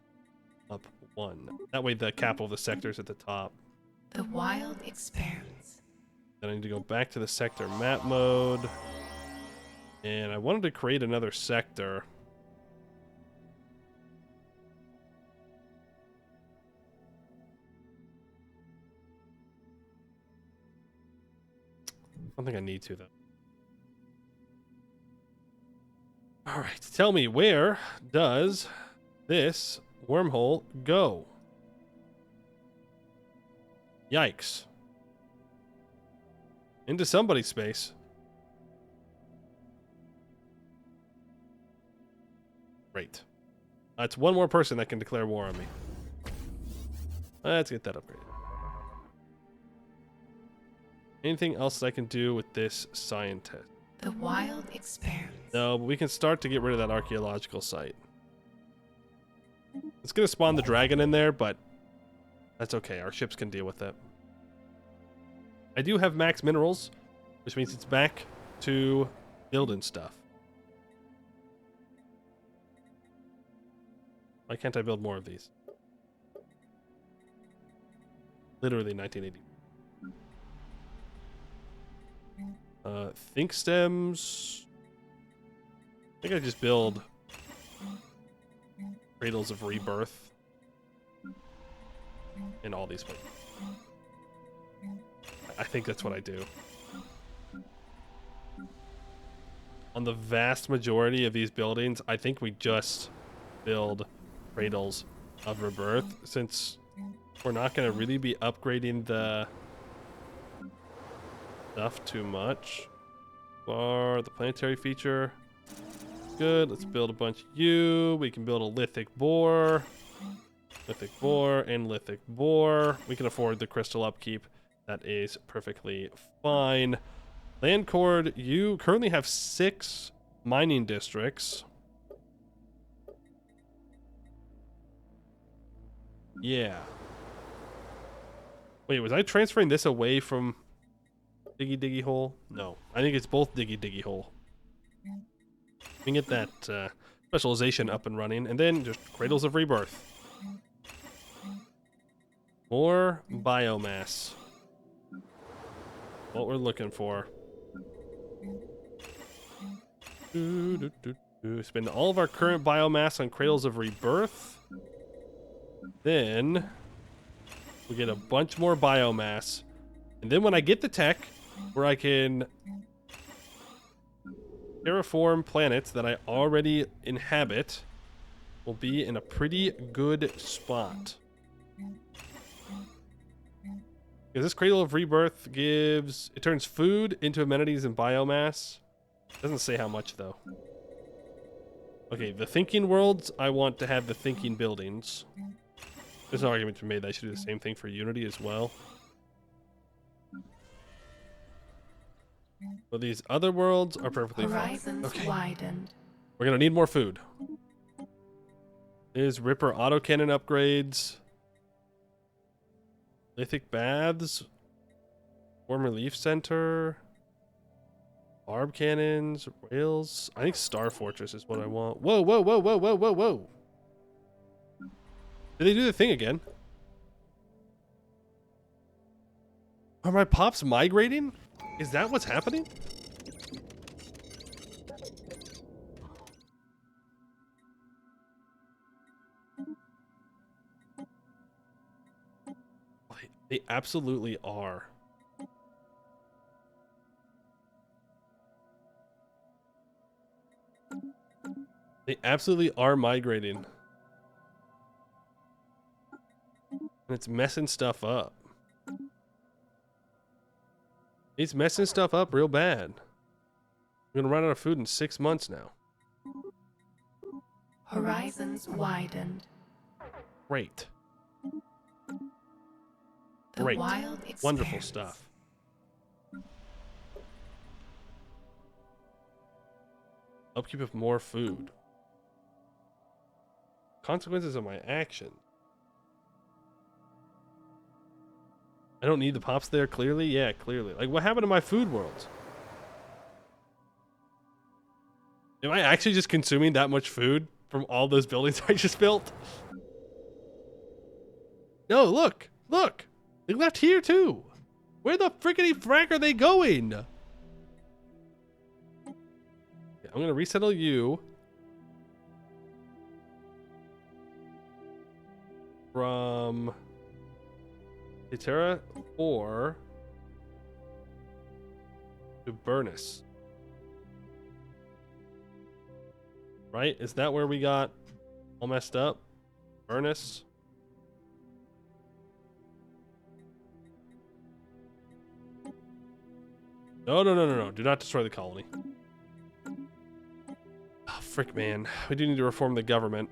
up 1. That way the capital of the sector is at the top. The wild expands. Then I need to go back to the sector map mode. And I wanted to create another sector. I don't think I need to, though. Alright, tell me, where does this wormhole go? Yikes. Into somebody's space. Great. That's one more person that can declare war on me. Let's get that upgraded. Anything else I can do with this scientist? The wild expanse. No, but we can start to get rid of that archaeological site. It's going to spawn the dragon in there, but that's okay. Our ships can deal with it. I do have max minerals, which means it's back to building stuff. Why can't I build more of these? Literally 1980. Think stems. I think I just build cradles of rebirth in all these places. I think that's what I do. On the vast majority of these buildings, I think we just build cradles of rebirth, since we're not going to really be upgrading the stuff too much. For the planetary feature, good. Let's build a bunch of you. We can build a lithic boar, and lithic boar. We can afford the crystal upkeep. That is perfectly fine. Land cord, you currently have 6 mining districts. Yeah. Wait, was I transferring this away from Diggy Diggy Hole? No, I think it's both Diggy Diggy Hole. We can get that specialization up and running, and then just Cradles of Rebirth. More biomass. What we're looking for. Spend all of our current biomass on Cradles of Rebirth. Then we get a bunch more biomass. And then when I get the tech where I can terraform planets that I already inhabit, we'll be in a pretty good spot. Because this Cradle of Rebirth it turns food into amenities and biomass. Doesn't say how much though. Okay, the thinking worlds, I want to have the thinking buildings. There's an argument to be made that I should do the same thing for Unity as well. But these other worlds are perfectly fine. Horizons widened. We're gonna need more food. There's Ripper autocannon upgrades. Lithic baths. Warm relief center. Barb cannons. Rails. I think Star Fortress is what I want. Whoa, whoa, whoa, whoa, whoa, whoa, whoa. Did they do the thing again? Are my pops migrating? Is that what's happening? They absolutely are. They absolutely are migrating. And it's messing stuff up. It's messing stuff up real bad. We're gonna run out of food in 6 months now. Horizons widened. Great. The Great. wild expanse. Wonderful stuff. Upkeep of more food. Consequences of my action. I don't need the pops there, clearly? Yeah, clearly. Like, what happened to my food world? Am I actually just consuming that much food from all those buildings I just built? No, look! Look! They left here, too! Where the frickety frack are they going? Yeah, I'm gonna resettle you. From Terra 4 to Burnus. Right? Is that where we got all messed up? Burnus? No, no, no, no, no. Do not destroy the colony. Oh, frick, man. We do need to reform the government.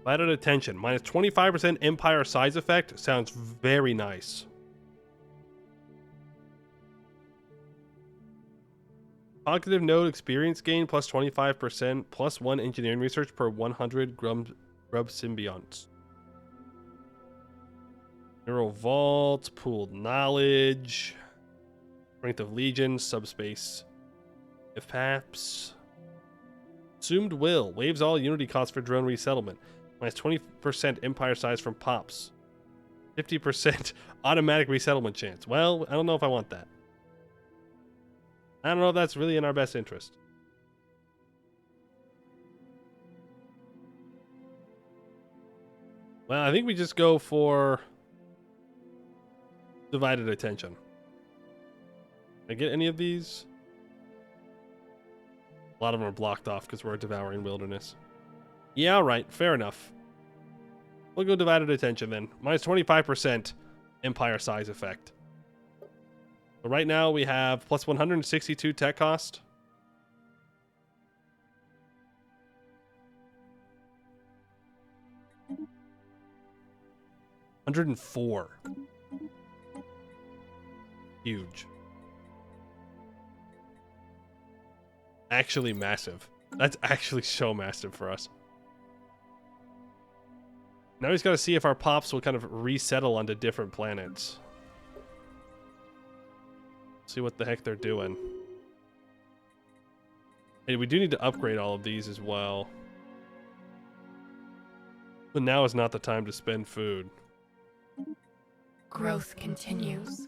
Divided attention. Minus 25% empire size effect. Sounds very nice. Cognitive node experience gain plus 25%, plus 1 engineering research per 100 grub symbionts. Neural vault, pooled knowledge, strength of legion, subspace. If paps. Assumed will. Waives all unity costs for drone resettlement. Minus 20% empire size from pops. 50% automatic resettlement chance. Well, I don't know if I want that. I don't know if that's really in our best interest. Well, I think we just go for divided attention. Can I get any of these? A lot of them are blocked off because we're a devouring wilderness. Yeah, all right. Fair enough. We'll go divided attention then. Minus 25% empire size effect. So right now we have plus 162 tech cost. $104. Huge. Actually massive. That's actually so massive for us. Now he's got to see if our pops will kind of resettle onto different planets. See what the heck they're doing. Hey, we do need to upgrade all of these as well. But now is not the time to spend food. Growth continues.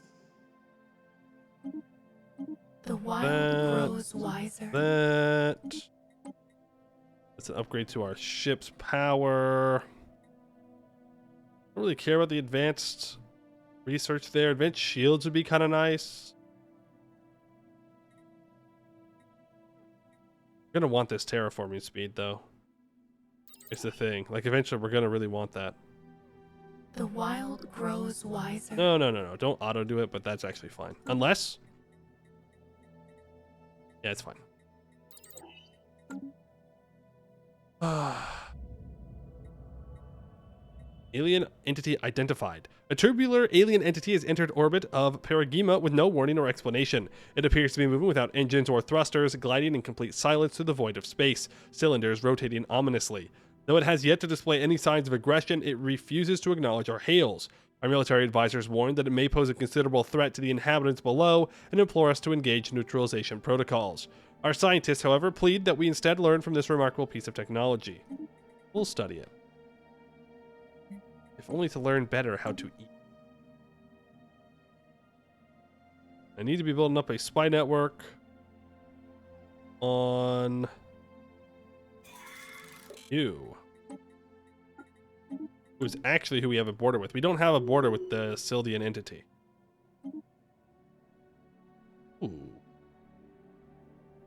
The wild grows wiser. That's an upgrade to our ship's power. Don't really care about the advanced research there. Advanced shields would be kind of nice. We're gonna want this terraforming speed though. It's the thing. Like eventually we're gonna really want that. The wild grows wiser. No. Don't auto do it, but that's actually fine. Unless. Yeah, it's fine. Alien entity identified. A tubular alien entity has entered orbit of Paragima with no warning or explanation. It appears to be moving without engines or thrusters, gliding in complete silence through the void of space, cylinders rotating ominously. Though it has yet to display any signs of aggression, it refuses to acknowledge our hails. Our military advisors warn that it may pose a considerable threat to the inhabitants below and implore us to engage neutralization protocols. Our scientists, however, plead that we instead learn from this remarkable piece of technology. We'll study it. If only to learn better how to eat. I need to be building up a spy network on you. Who's actually who we have a border with. We don't have a border with the Sildian entity. Ooh.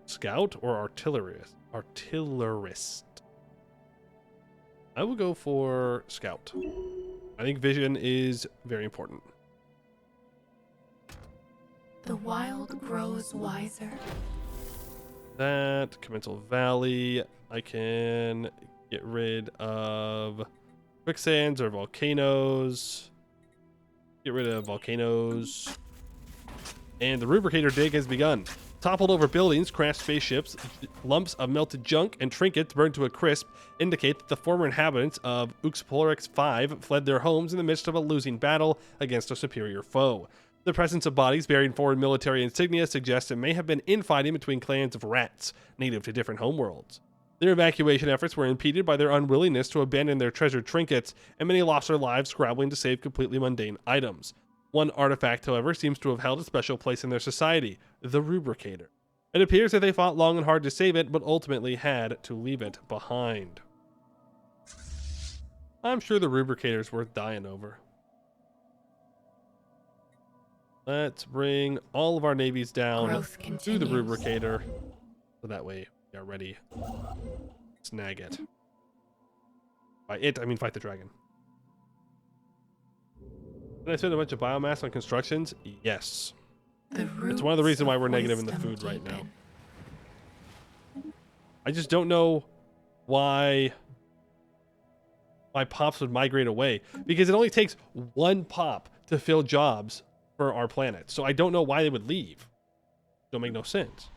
Scout or artillerist? Artillerist. I will go for scout. I think vision is very important. The wild grows wiser. That Commensal Valley. I can get rid of quicksands or volcanoes. Get rid of volcanoes. And the rubricator dig has begun. Toppled over buildings, crashed spaceships, lumps of melted junk, and trinkets burned to a crisp indicate that the former inhabitants of Uxporix 5 fled their homes in the midst of a losing battle against a superior foe. The presence of bodies bearing foreign military insignia suggests it may have been infighting between clans of rats, native to different homeworlds. Their evacuation efforts were impeded by their unwillingness to abandon their treasured trinkets, and many lost their lives scrabbling to save completely mundane items. One artifact, however, seems to have held a special place in their society, the Rubricator. It appears that they fought long and hard to save it, but ultimately had to leave it behind. I'm sure the Rubricator's worth dying over. Let's bring all of our navies down to the Rubricator, so that way we are ready. Snag it. By it, I mean fight the dragon. Did I spend a bunch of biomass on constructions? Yes. It's one of the reasons why we're negative in the food right now. I just don't know why my pops would migrate away, because it only takes one pop to fill jobs for our planet. So I don't know why they would leave. Don't make no sense.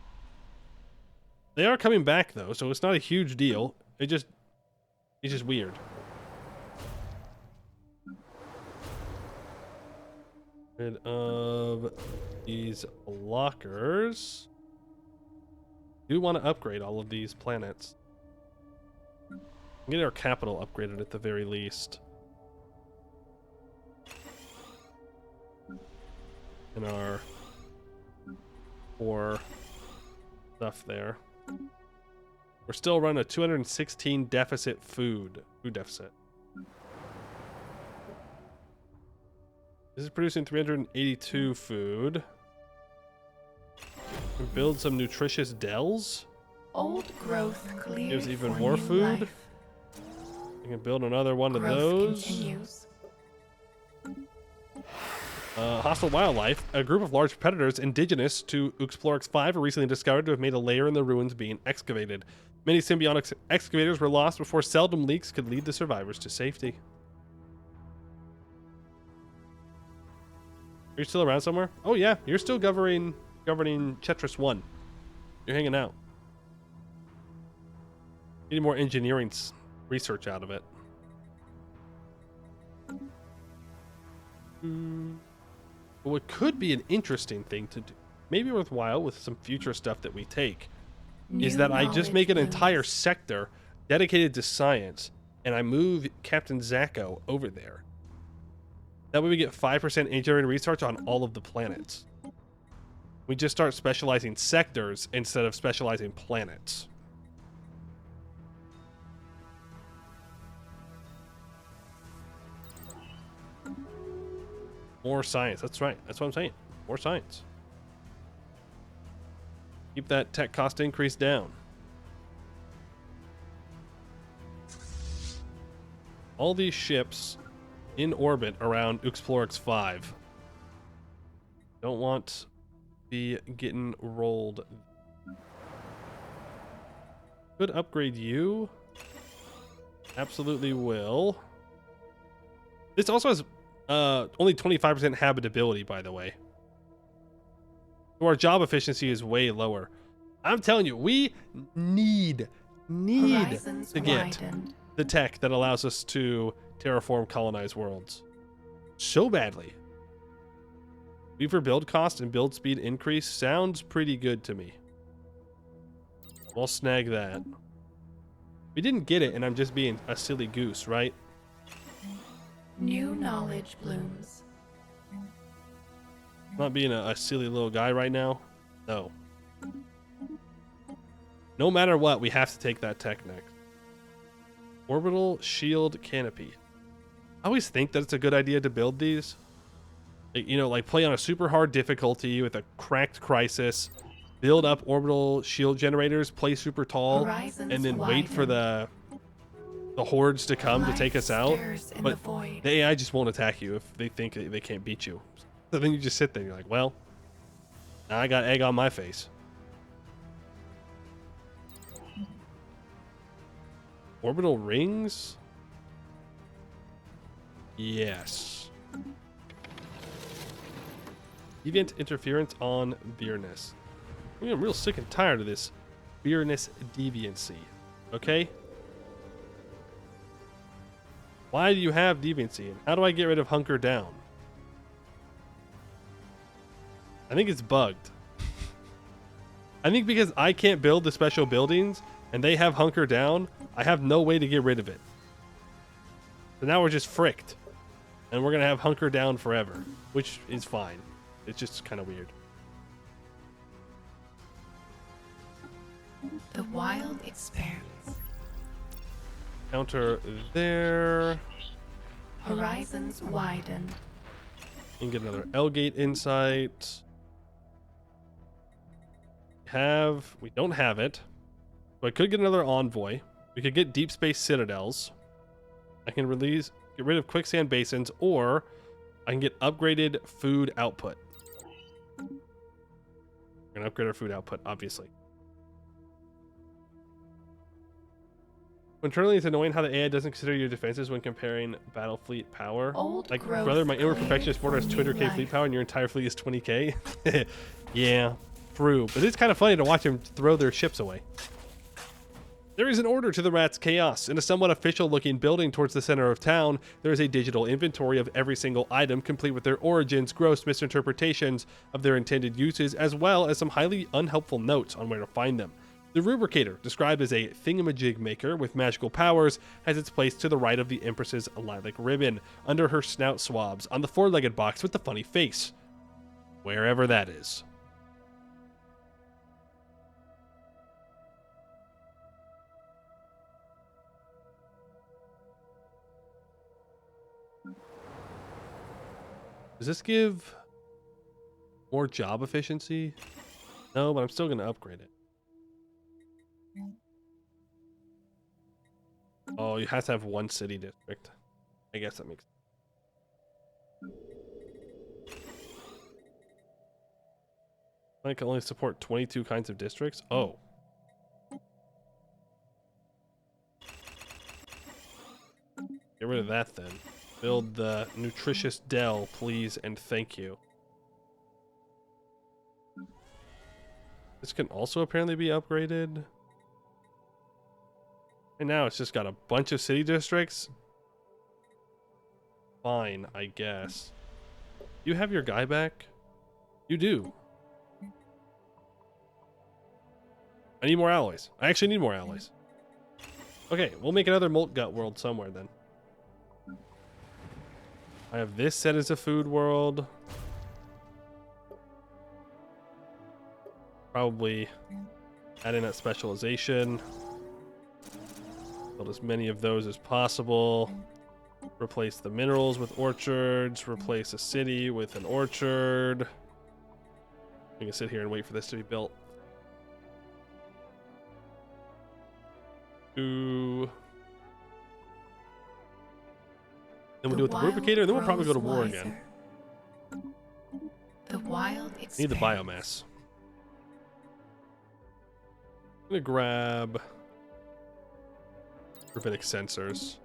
They are coming back though, so it's not a huge deal. It's just weird. Rid of these lockers. Do want to upgrade all of these planets. Get our capital upgraded at the very least. And our core stuff there. We're still running a 216 deficit food deficit. This is producing 382 food. We build some nutritious dells. Old growth cleared. Gives even for more new food. life. We can build another one of Growth those. continues. Hostile wildlife. A group of large predators indigenous to Uxplorix 5 were recently discovered to have made a lair in the ruins being excavated. Many symbiotic excavators were lost before seldom leaks could lead the survivors to safety. Are you still around somewhere? Oh yeah, you're still governing Chetris 1. You're hanging out. Need more engineering research out of it. Well, it could be an interesting thing to do, maybe worthwhile with some future stuff that we take, is that I just make an entire sector dedicated to science, and I move Captain Zacco over there. That way we get 5% engineering research on all of the planets. We just start specializing sectors instead of specializing planets. More science. That's right. That's what I'm saying. More science. Keep that tech cost increase down. All these ships in orbit around Uxplorix 5 don't want to be getting rolled. Could upgrade you. Absolutely will. This also has only 25% habitability, by the way. So our job efficiency is way lower. I'm telling you, we need Horizons to get widened. the tech that allows us to terraform colonized worlds so badly. Weaver build cost and build speed increase sounds pretty good to me. We'll snag that. We didn't get it, and I'm just being a silly goose, right? New knowledge blooms. I'm not being a silly little guy right now. No. No matter what, we have to take that tech next. Orbital shield canopy. I always think that it's a good idea to build these. Like, you know, like play on a super hard difficulty with a cracked crisis, build up orbital shield generators, play super tall, Horizons and then wait for the hordes to come to take us out. But the AI just won't attack you if they think they can't beat you. So then you just sit there and you're like, well, now I got egg on my face. Orbital rings? Yes. Deviant interference on Beerness. I'm real sick and tired of this Beerness deviancy. Okay? Why do you have deviancy? And how do I get rid of hunker down? I think it's bugged. I think because I can't build the special buildings and they have hunker down, I have no way to get rid of it. So now we're just fricked. And we're going to have hunker down forever, which is fine. It's just kind of weird. The wild expands. Counter there. Horizons widen. And get another L-gate insight. We don't have it. So I could get another envoy. We could get deep space citadels. I can get rid of quicksand basins, or I can get upgraded food output. We're gonna upgrade our food output, obviously. Internally, it's annoying how the AI doesn't consider your defenses when comparing battle fleet power. Old Like, growth brother, my inward cleared perfectionist border has for 200k new fleet life. power and your entire fleet is 20k. Yeah, true. But it's kind of funny to watch them throw their ships away. There is an order to the rat's chaos. In a somewhat official-looking building towards the center of town, there is a digital inventory of every single item, complete with their origins, gross misinterpretations of their intended uses, as well as some highly unhelpful notes on where to find them. The Rubricator, described as a thingamajig maker with magical powers, has its place to the right of the Empress's lilac ribbon, under her snout swabs, on the four-legged box with the funny face. Wherever that is. Does this give more job efficiency? No, but I'm still going to upgrade it. Oh, you have to have one city district. I guess that makes sense. I can only support 22 kinds of districts? Oh. Get rid of that then. Build the nutritious Dell, please, and thank you. This can also apparently be upgraded. And now it's just got a bunch of city districts. Fine, I guess. You have your guy back? You do. I need more alloys. I actually need more alloys. Okay, we'll make another Molt Gut world somewhere then. I have this set as a food world. Probably add in that specialization. Build as many of those as possible. Replace the minerals with orchards. Replace a city with an orchard. We can sit here and wait for this to be built. Ooh. Then we'll do it with the Rubricator, and then we'll probably go to war again. The wild Need the biomass. I'm gonna grab gravitic sensors.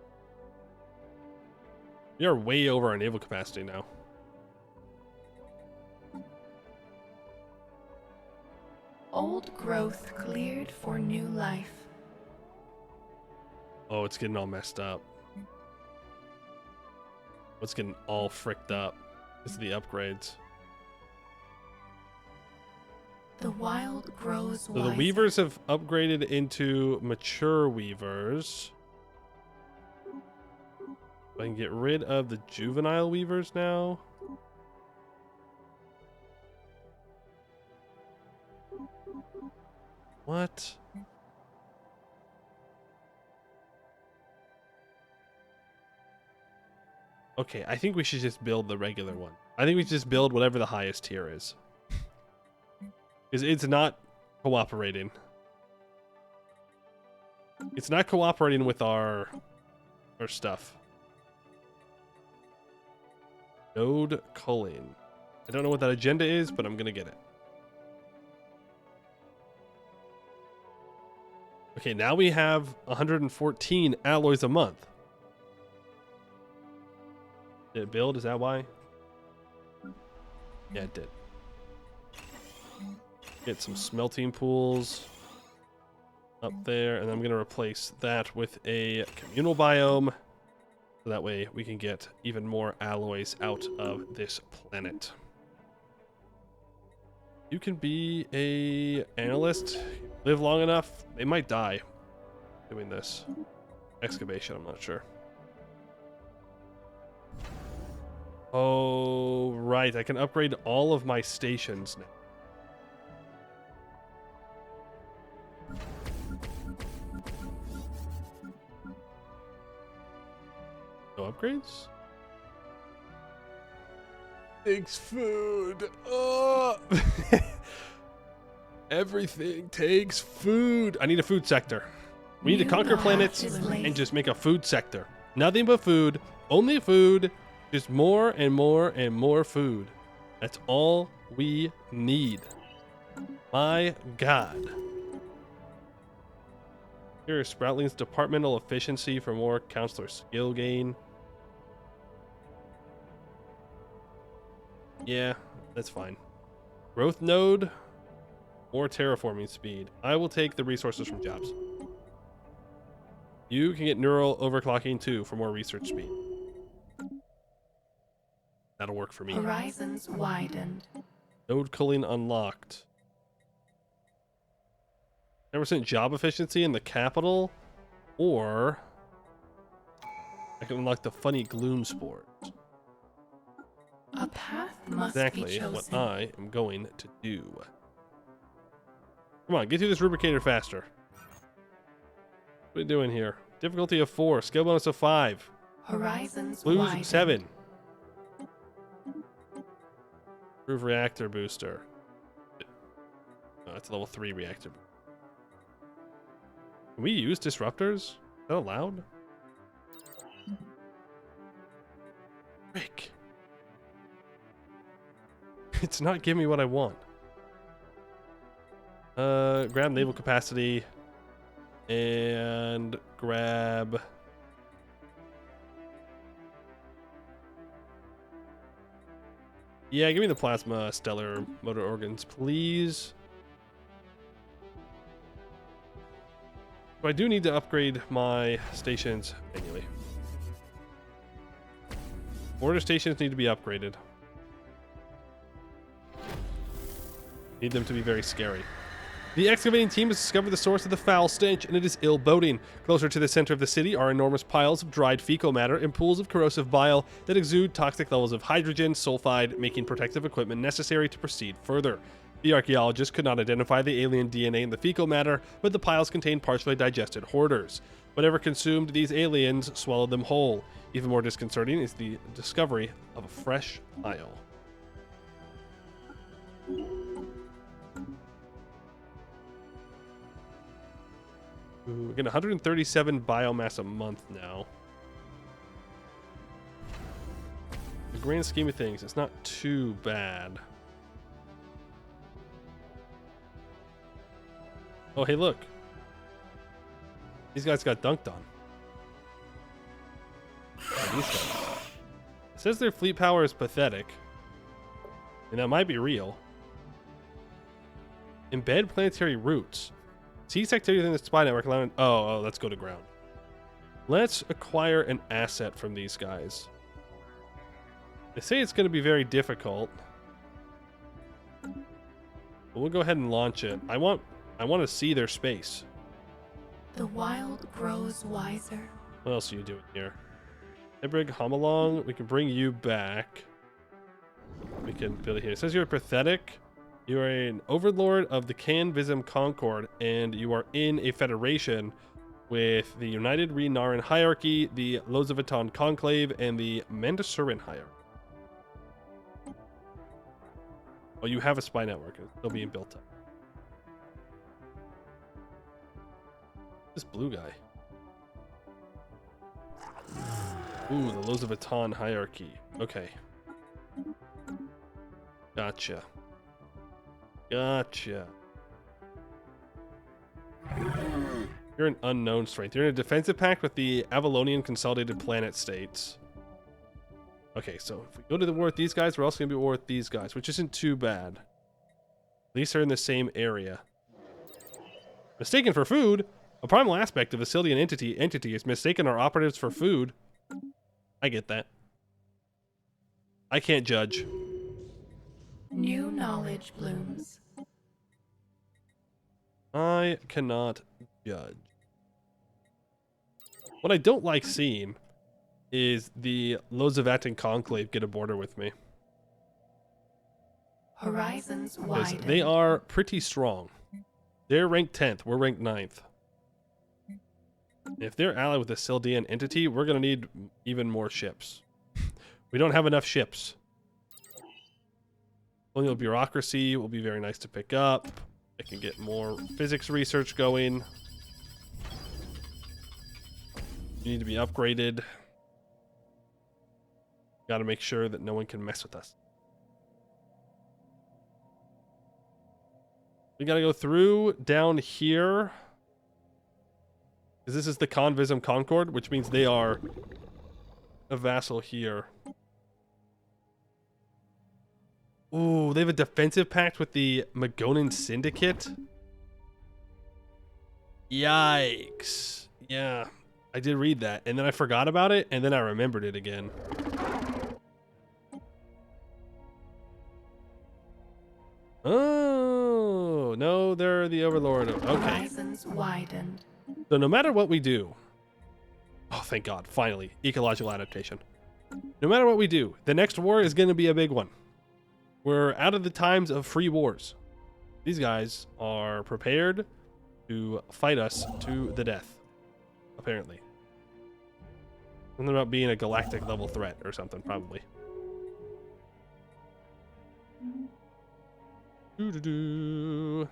We are way over our naval capacity now. Old growth cleared for new life. Oh, it's getting all messed up. What's getting all fricked up is the upgrades. The wild grows So the wiser. weavers have upgraded into mature weavers. I can get rid of the juvenile weavers now. What? Okay, I think we should just build the regular one. I think we should just build whatever the highest tier is. Because it's not cooperating. It's not cooperating with our stuff. Node culling. I don't know what that agenda is, but I'm gonna get it. Okay, now we have 114 alloys a month. Did it build? Is that why? Yeah, it did. Get some smelting pools up there, and I'm going to replace that with a communal biome. So that way we can get even more alloys out of this planet. You can be a analyst, live long enough. They might die doing this. Excavation, I'm not sure. Oh, right. I can upgrade all of my stations now. No upgrades? Takes food. Oh. Everything takes food. I need a food sector. We need to conquer planets and just make a food sector. Nothing but food. Only food. Just more and more and more food. That's all we need. My God. Here, Sproutling's departmental efficiency for more counselor skill gain. Yeah, that's fine. Growth node, more terraforming speed. I will take the resources from jobs. You can get neural overclocking too for more research speed. That'll work for me. Horizons widened. Node culling unlocked. 10% job efficiency in the capital, or I can unlock the funny gloom spores. A path must Exactly be chosen. what I am going to do. Come on, get through this rubricator faster. What are you doing here? Difficulty of 4, skill bonus of 5. Horizons Blues widened. 7. Improve reactor booster. Oh, that's a level 3 reactor. Can we use disruptors? Is that allowed? Rick. It's not giving me what I want. Grab naval capacity and grab yeah, give me the plasma stellar motor organs, please. So I do need to upgrade my stations manually. Order stations need to be upgraded. Need them to be very scary. The excavating team has discovered the source of the foul stench, and it is ill boding. Closer to the center of the city are enormous piles of dried fecal matter and pools of corrosive bile that exude toxic levels of hydrogen sulfide, making protective equipment necessary to proceed further. The archaeologists could not identify the alien DNA in the fecal matter, but the piles contained partially digested hoarders. Whatever consumed these aliens swallowed them whole. Even more disconcerting is the discovery of a fresh pile. Ooh, we're getting 137 biomass a month now. In the grand scheme of things, it's not too bad. Oh, hey, look. These guys got dunked on. Oh, these guys. It says their fleet power is pathetic. And that might be real. Embed planetary routes. Cease activity within the spy network allowing... Oh, let's go to ground. Let's acquire an asset from these guys. They say it's going to be very difficult. But we'll go ahead and launch it. I want to see their space. The wild grows wiser. What else are you doing here? Ebrig, Homalong, we can bring you back. We can build it here. It says you're pathetic. You are an overlord of the Canvism Concord, and you are in a federation with the United Renaran Hierarchy, the Lozaviton Conclave, and the Mandasurin Hierarchy. Oh, you have a spy network. It's still being built up. This blue guy. Ooh, the Lozaviton Hierarchy. Okay. Gotcha. Gotcha. You're an unknown strength. You're in a defensive pact with the Avalonian Consolidated Planet States. Okay, so if we go to the war with these guys, we're also going to be at war with these guys, which isn't too bad. At least they're in the same area. Mistaken for food? A primal aspect of a Cildian entity is mistaken our operatives for food. I get that. I can't judge. New knowledge blooms. I cannot judge. What I don't like seeing is the Lozaviton Conclave get a border with me. Horizons Because widen. they are pretty strong. They're ranked 10th. We're ranked 9th. If they're allied with a Cildian entity, we're going to need even more ships. We don't have enough ships. Colonial bureaucracy will be very nice to pick up. I can get more physics research going. You need to be upgraded. Got to make sure that no one can mess with us. We got to go through down here. Because this is the Convisum Concord, which means they are a vassal here. Ooh, they have a defensive pact with the Magonan Syndicate. Yikes. Yeah, I did read that, and then I forgot about it, and then I remembered it again. Oh, no, they're the Overlord. Okay. Horizons widened. So no matter what we do, oh, thank God, finally, ecological adaptation. No matter what we do, the next war is going to be a big one. We're out of the times of free wars. These guys are prepared to fight us to the death, apparently. Something about being a galactic level threat or something, probably. Doo-doo-doo.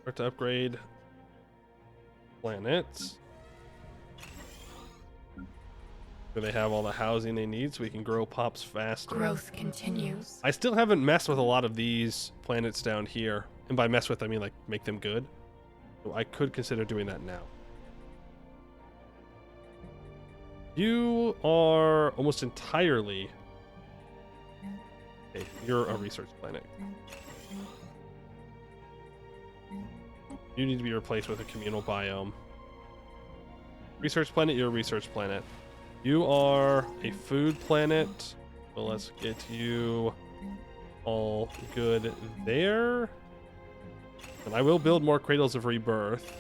Start to upgrade planets. Where they have all the housing they need so we can grow pops faster. Growth continues. I still haven't messed with a lot of these planets down here. And by mess with, I mean like make them good. So I could consider doing that now. You are almost entirely... Okay, you're a research planet. You need to be replaced with a communal biome. Research planet, you're a research planet. You are a food planet. So let's get you all good there. And I will build more Cradles of Rebirth.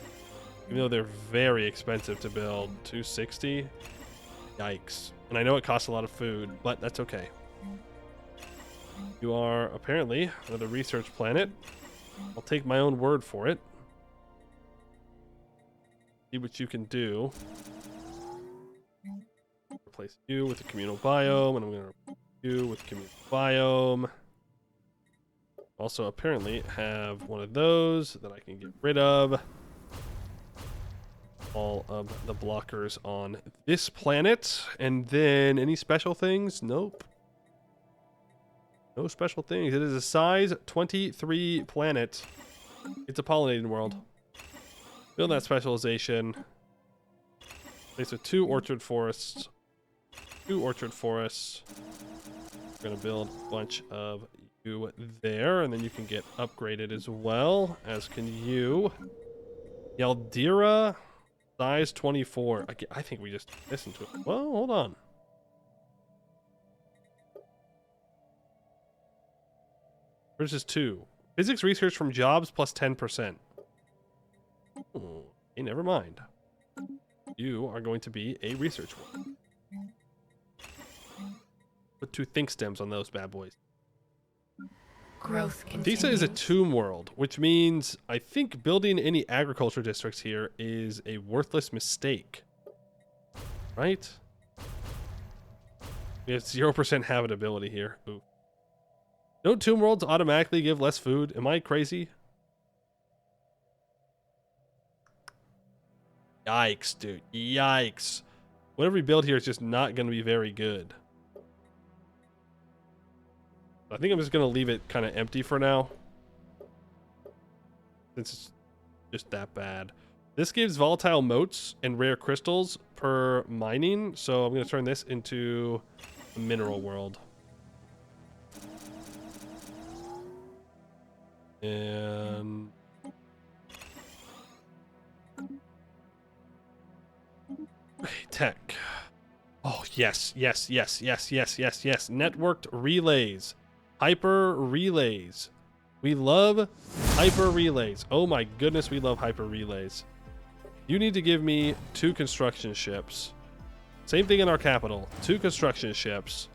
Even though they're very expensive to build. 260. Yikes. And I know it costs a lot of food, but that's okay. You are apparently another research planet. I'll take my own word for it. See what you can do. Replace you with a communal biome, and I'm going to replace you with communal biome. Also, apparently, have one of those that I can get rid of. All of the blockers on this planet. And then, any special things? Nope. No special things. It is a size 23 planet. It's a pollinating world. Build that specialization. Place with 2 orchard forests. 2 orchard forests. We're going to build a bunch of you there, and then you can get upgraded as well, as can you. Yaldira, size 24. I think we just listened to it. Well, hold on. Versus 2. Physics research from jobs plus 10%. Oh, hey, never mind. You are going to be a research one. Put 2 think stems on those bad boys. Growth continues. Tisa is a tomb world, which means I think building any agriculture districts here is a worthless mistake. Right? We have 0% habitability here. Ooh. Don't tomb worlds automatically give less food? Am I crazy? Yikes, dude. Yikes. Whatever we build here is just not going to be very good. I think I'm just going to leave it kind of empty for now. Since it's just that bad. This gives volatile motes and rare crystals per mining. So I'm going to turn this into a mineral world. And... tech. Oh, yes, yes, yes, yes, yes, yes, yes. Networked relays. Hyper relays. We love hyper relays. Oh my goodness, we love hyper relays. You need to give me 2 construction ships. Same thing in our capital. 2 construction ships.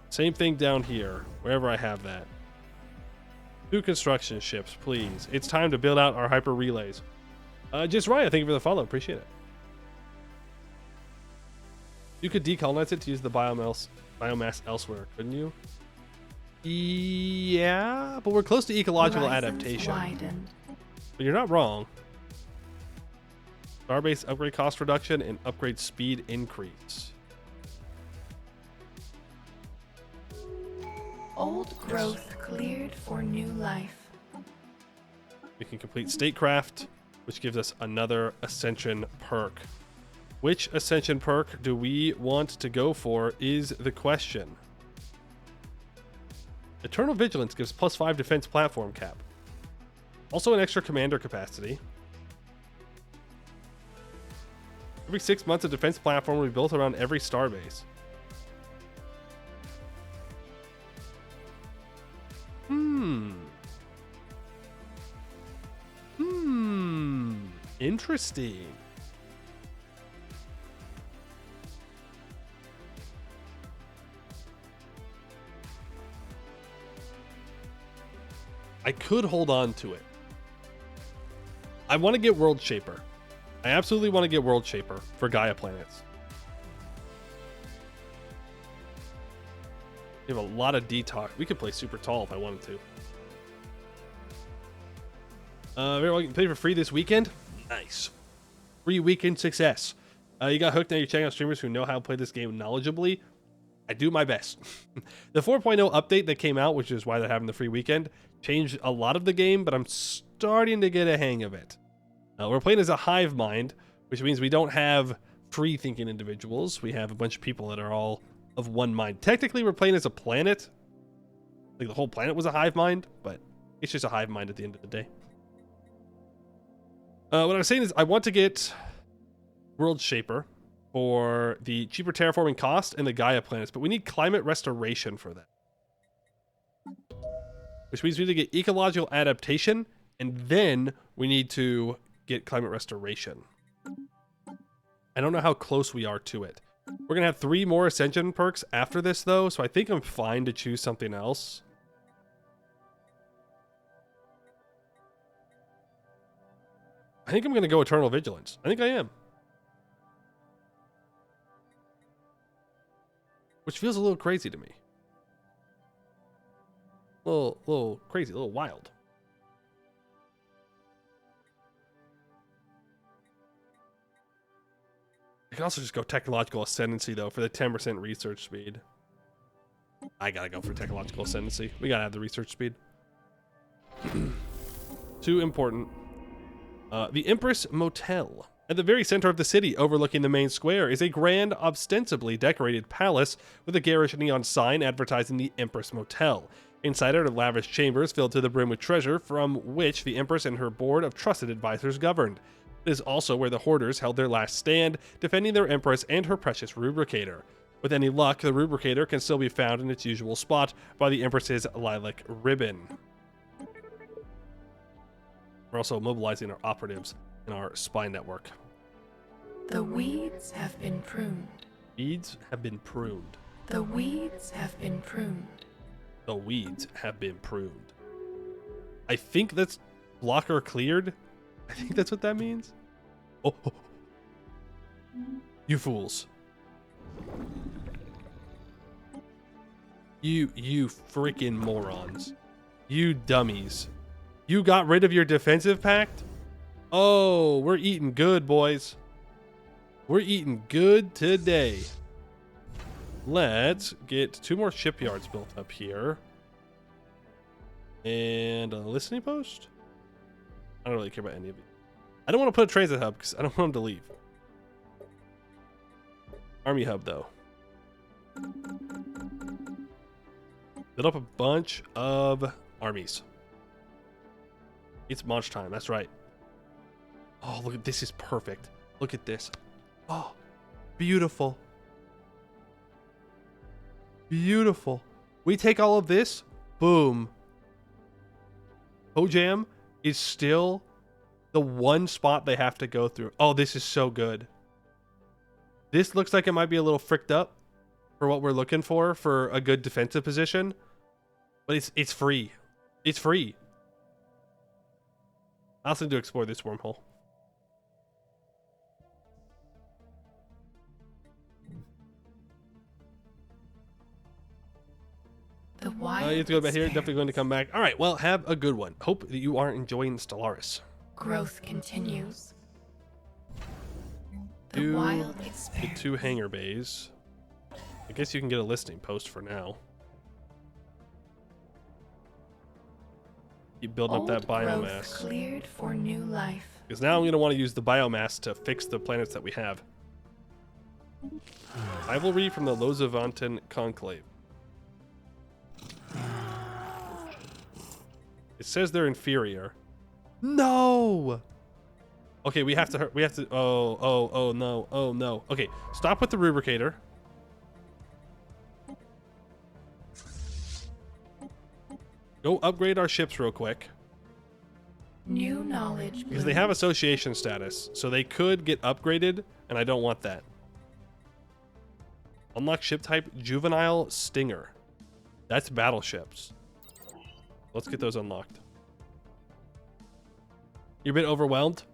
Same thing down here, wherever I have that. 2 construction ships, please. It's time to build out our hyper relays. Just Raya, thank you for the follow. Appreciate it. You could decolonize it to use the biomass elsewhere, couldn't you? Yeah, but we're close to ecological adaptation. Widened. But you're not wrong. Starbase upgrade cost reduction and upgrade speed increase. Old growth cleared for new life. We can complete statecraft, which gives us another ascension perk. Which ascension perk do we want to go for is the question. Eternal Vigilance gives +5 defense platform cap. Also an extra commander capacity. Every 6 months, a defense platform will be built around every starbase. Interesting. I could hold on to it. I want to get World Shaper. I absolutely want to get World Shaper for Gaia planets. We have a lot of detox. We could play super tall if I wanted to. Very well, you can play for free this weekend. Nice. Free weekend success. You got hooked, now you're checking out streamers who know how to play this game knowledgeably. I do my best. The 4.0 update that came out, which is why they're having the free weekend, changed a lot of the game, but I'm starting to get a hang of it. We're playing as a hive mind, which means we don't have free thinking individuals. We have a bunch of people that are all of one mind. Technically, we're playing as a planet. Like the whole planet was a hive mind, but it's just a hive mind at the end of the day. What I was saying is I want to get World Shaper for the cheaper terraforming cost and the Gaia planets, but we need climate restoration for that. Which means we need to get ecological adaptation, and then we need to get climate restoration. I don't know how close we are to it. We're going to have 3 more Ascension perks after this, though, so I think I'm fine to choose something else. I think I'm going to go Eternal Vigilance. I think I am. Which feels a little crazy to me. A little crazy, a little wild. I can also just go Technological Ascendancy, though, for the 10% research speed. I gotta go for Technological Ascendancy. We gotta have the research speed. Too important. The Empress Motel. At the very center of the city, overlooking the main square, is a grand, ostensibly decorated palace with a garish neon sign advertising the Empress Motel. Inside are lavish chambers filled to the brim with treasure, from which the Empress and her board of trusted advisors governed. It is also where the Hoarders held their last stand, defending their Empress and her precious rubricator. With any luck, the rubricator can still be found in its usual spot by the Empress's lilac ribbon. We're also mobilizing our operatives in our spy network. The weeds have been pruned. Weeds have been pruned. The weeds have been pruned. The weeds have been pruned. I think that's blocker cleared. I think that's what that means. Oh. You fools. You freaking morons. You dummies. You got rid of your defensive pact? Oh, we're eating good, boys. We're eating good today. Let's get 2 more shipyards built up here. And a listening post? I don't really care about any of it. I don't want to put a transit hub because I don't want them to leave. Army hub, though. Build up a bunch of armies. It's launch time. That's right. Oh, look at this. Is perfect. Look at this. Oh, beautiful. Beautiful. We take all of this. Boom. Hojam is still the one spot they have to go through. Oh, this is so good. This looks like it might be a little fricked up for what we're looking for a good defensive position. But it's free. It's free. I also need to explore this wormhole. The You have to go back here. Definitely going to come back. All right. Well, have a good one. Hope that you are enjoying Stellaris. Growth continues. The Do wild the expands. 2 hangar bays. I guess you can get a listing post for now. Keep building up that Old growth biomass. cleared for new life. Because now I'm going to want to use the biomass to fix the planets that we have. Rivalry from the Lozavantan Conclave. It says they're inferior. No! Okay, we have to, oh no. Okay, stop with the rubricator. Go upgrade our ships real quick. New knowledge. Because they have association status, so they could get upgraded, and I don't want that. Unlock ship type Juvenile Stinger. That's battleships. Let's get those unlocked. You're a bit overwhelmed?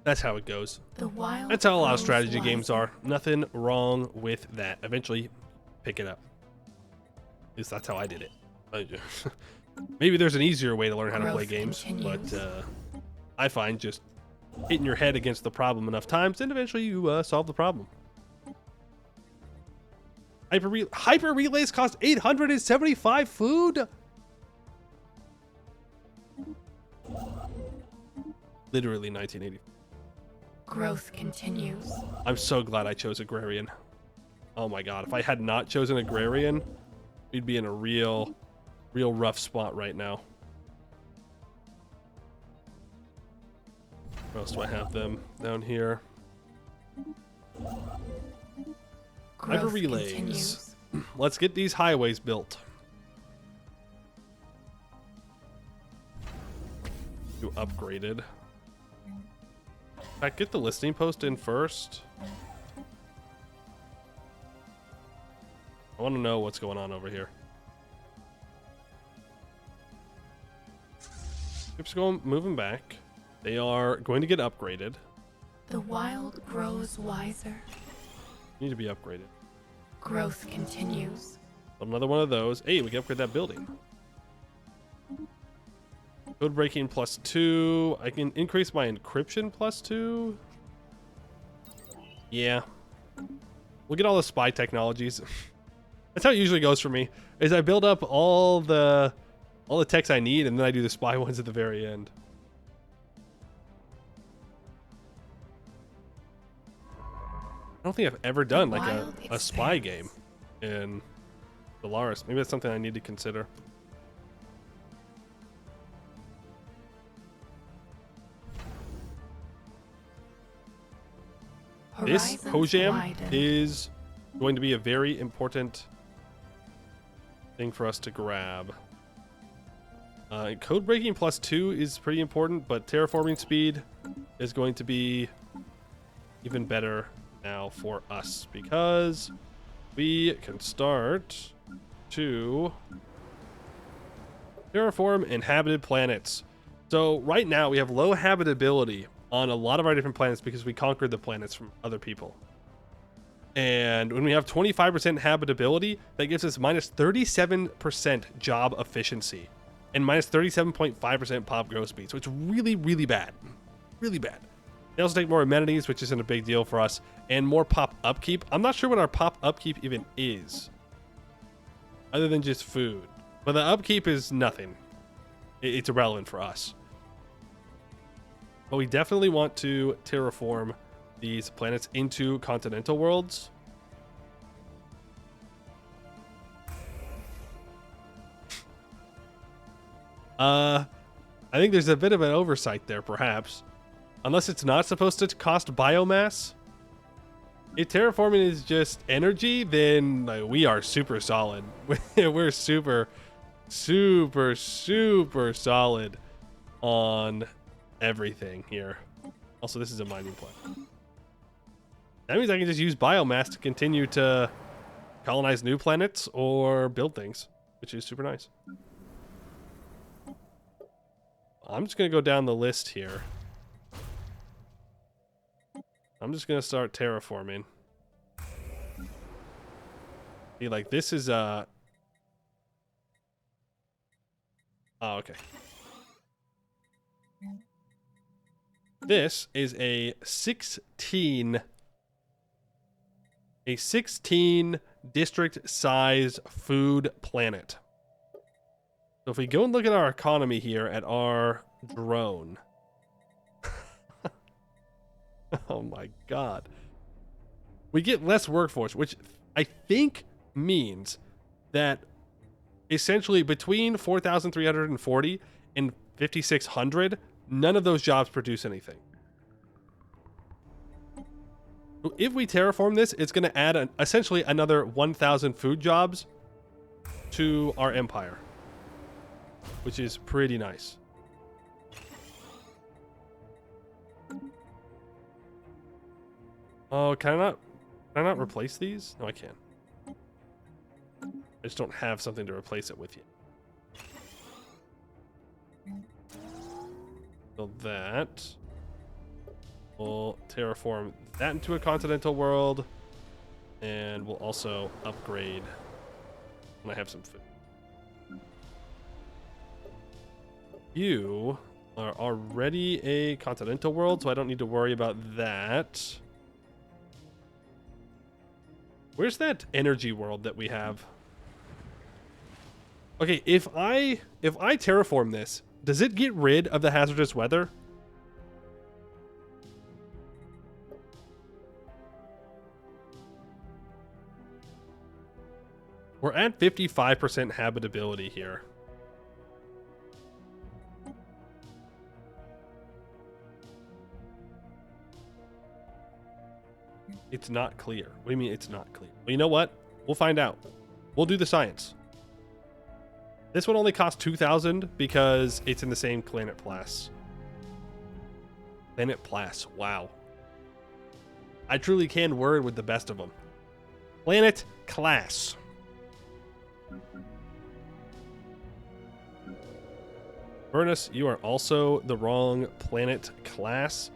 That's how it goes. That's how a lot of strategy games are. Nothing wrong with that. Eventually, pick it up. At least that's how I did it. Maybe there's an easier way to learn how to play games, but I find just hitting your head against the problem enough times, and eventually you solve the problem. Hyper relays cost 875 food. Literally 1980. Growth continues. I'm so glad I chose agrarian. Oh my god, if I had not chosen agrarian, we'd be in a real rough spot right now. Where else do I have them? Down here. Hyper relays. Continues. Let's get these highways built. You upgraded. In fact, get the listing post in first. I want to know what's going on over here. Ships moving back. They are going to get upgraded. The wild grows wiser. Need to be upgraded. Growth continues. Another one of those. Hey, we can upgrade that building. Code breaking +2. I can increase my encryption +2. Yeah. We'll get all the spy technologies. That's how it usually goes for me. Is I build up all the techs I need, and then I do the spy ones at the very end. I don't think I've ever done like a spy game in Stellaris. Maybe that's something I need to consider. This Hojam is going to be a very important thing for us to grab. Code breaking +2 is pretty important, but terraforming speed is going to be even better now for us because we can start to terraform inhabited planets. So right now we have low habitability on a lot of our different planets because we conquered the planets from other people. And when we have 25% habitability, that gives us -37% job efficiency and -37.5% pop growth speed. So it's really, really bad. Really bad. They also take more amenities, which isn't a big deal for us, and more pop upkeep. I'm not sure what our pop upkeep even is, other than just food. But the upkeep is nothing. It's irrelevant for us. But we definitely want to terraform these planets into continental worlds. I think there's a bit of an oversight there, perhaps. Unless it's not supposed to cost biomass. If terraforming is just energy, then we are super solid. We're super solid on everything here. Also, this is a mining plant. That means I can just use biomass to continue to colonize new planets or build things, which is super nice. I'm just going to go down the list here. I'm just going to start terraforming. See, like, this is, Oh, okay. This is a 16 district size food planet. So if we go and look at our economy here at our drone. Oh my god. We get less workforce, which I think means that essentially between 4,340 and 5,600, none of those jobs produce anything. So if we terraform this, it's going to add essentially another 1,000 food jobs to our empire, which is pretty nice. Oh, can I not replace these? No, I can. I just don't have something to replace it with yet. So that we'll terraform that into a continental world, and we'll also upgrade when I have some food. You are already a continental world, so I don't need to worry about that. Where's that energy world that we have? Okay, if I terraform this, does it get rid of the hazardous weather? We're at 55% habitability here. It's not clear. What do you mean it's not clear? Well, you know what? We'll find out. We'll do the science. This one only costs 2,000 because it's in the same planet class. Planet class. Wow. I truly can word with the best of them. Planet class. Furnace, you are also the wrong planet class.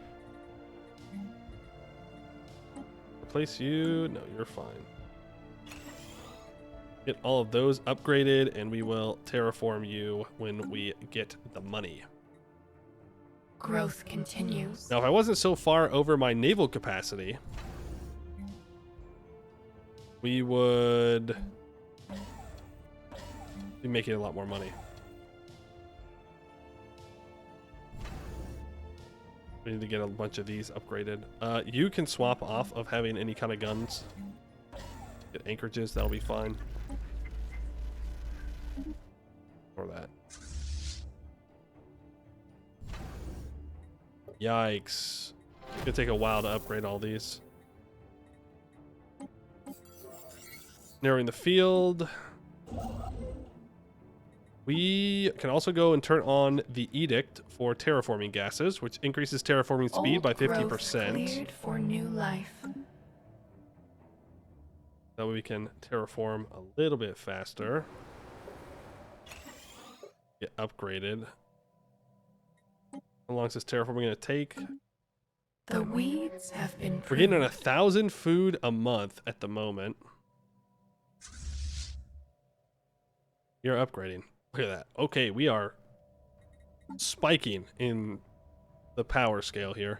Replace you. No, you're fine. Get all of those upgraded, and we will terraform you when we get the money. Growth continues. Now, if I wasn't so far over my naval capacity, we would be making a lot more money. We need to get a bunch of these upgraded. You can swap off of having any kind of guns. Get anchorages, that'll be fine. Or that. Yikes. It's gonna take a while to upgrade all these. Narrowing the field. We can also go and turn on the edict for terraforming gases, which increases terraforming speed by 50%. Cleared for new life. That way we can terraform a little bit faster. Get upgraded. How long is this terraforming going to take? The weeds have been We're getting 1,000 food a month at the moment. You're upgrading. Look at that. Okay, we are spiking in the power scale here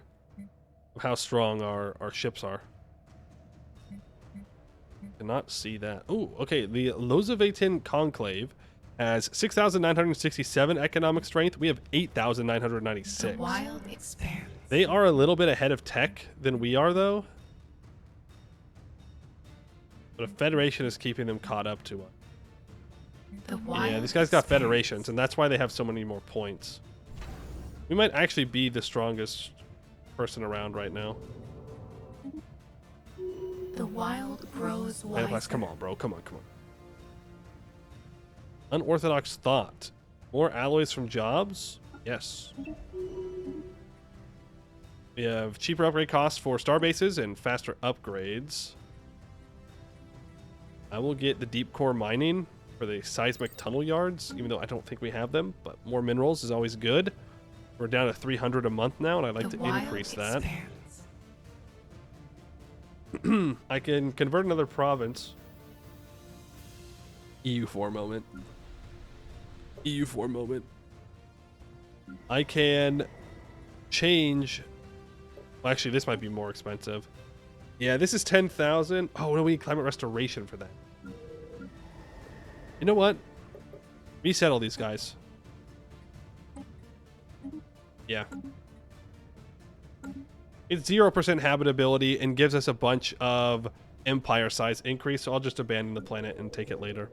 of how strong our ships are. Cannot see that. Oh, okay. The Lozavetan Conclave has 6,967 economic strength. We have 8,996. The wild expanse. They are a little bit ahead of tech than we are, though. But a Federation is keeping them caught up to us. Yeah, these guys got federations, and that's why they have so many more points. We might actually be the strongest person around right now. The wild grows wiser. Come on, bro. Come on. Unorthodox thought. More alloys from jobs? Yes. We have cheaper upgrade costs for star bases and faster upgrades. I will get the deep core mining for the seismic tunnel yards, even though I don't think we have them, but more minerals is always good. We're down to 300 a month now, and I'd like to increase that. I can convert another province. EU4 moment. EU4 moment. I can change. Well, actually, this might be more expensive. Yeah, this is 10,000. Oh, no, we need climate restoration for that. You know what? Resettle these guys. Yeah. It's 0% habitability and gives us a bunch of empire size increase, so I'll just abandon the planet and take it later.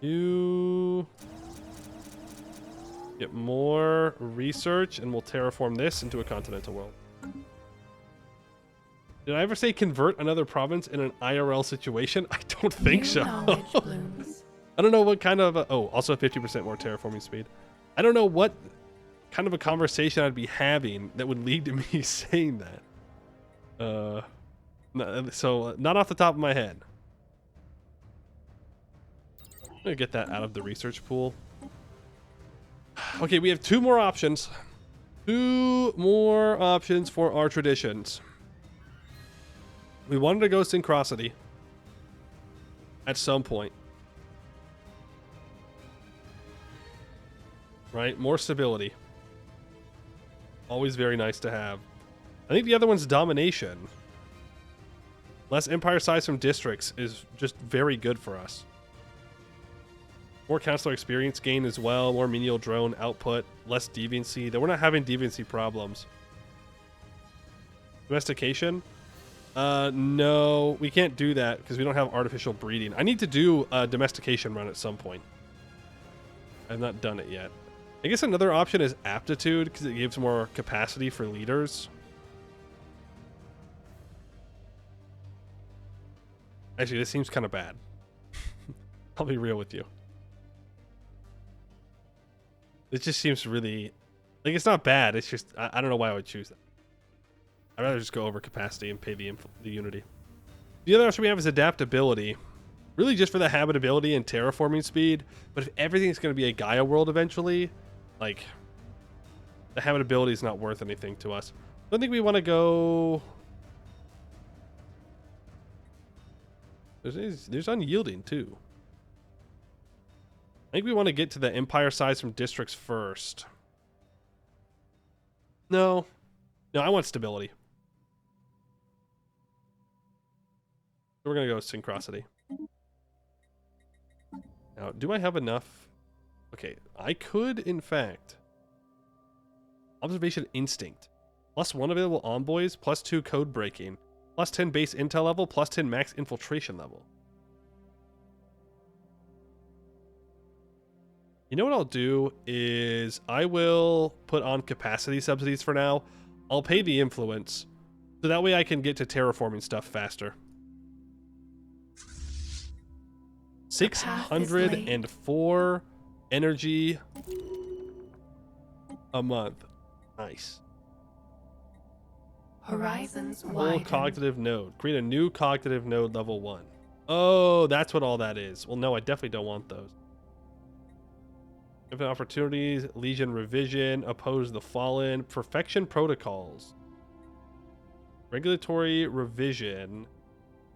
You get more research and we'll terraform this into a continental world. Did I ever say convert another province in an IRL situation? I don't think so. Knowledge blooms. I don't know what kind of oh, also 50% more terraforming speed. I don't know what kind of a conversation I'd be having that would lead to me saying that. So not off the top of my head. I'm gonna get that out of the research pool. Okay, we have 2 more options. 2 more options for our traditions. We wanted to go synchronicity at some point. Right? More stability. Always very nice to have. I think the other one's domination. Less empire size from districts is just very good for us. More counselor experience gain as well. More menial drone output. Less deviancy. Though we're not having deviancy problems. Domestication. No, we can't do that because we don't have artificial breeding. I need to do a domestication run at some point. I've not done it yet. I guess another option is aptitude because it gives more capacity for leaders. Actually, this seems kind of bad. I'll be real with you. It just seems really... like, it's not bad. It's just... I don't know why I would choose that. I'd rather just go over capacity and pay the unity. The other option we have is adaptability. Really just for the habitability and terraforming speed. But if everything's going to be a Gaia world eventually, like, the habitability is not worth anything to us. I don't think we want to go... There's unyielding too. I think we want to get to the empire size from districts first. No, I want stability. So we're gonna go with synchronicity. Now, do I have enough? Okay, I could, in fact, observation instinct, +1 available envoys, +2 code breaking, +10 base intel level, +10 max infiltration level. You know what I'll do is I will put on capacity subsidies for now. I'll pay the influence, so that way I can get to terraforming stuff faster. 604 energy a month. Nice. Horizons Full widen. cognitive node. Create a new cognitive node level 1. Oh, that's what all that is. Well, no, I definitely don't want those. Infinite opportunities, Legion revision, oppose the fallen, perfection protocols, regulatory revision,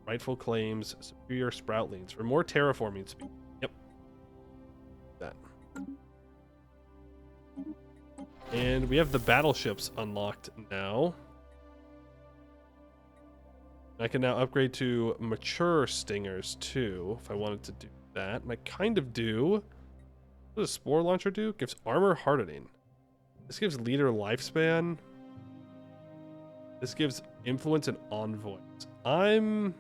rightful claims, superior sproutlings for more terraforming speed. Yep. That. And we have the battleships unlocked now. I can now upgrade to mature stingers too, if I wanted to do that. And I kind of do. What does Spore Launcher do? Gives armor hardening. This gives leader lifespan. This gives influence and envoys. I'm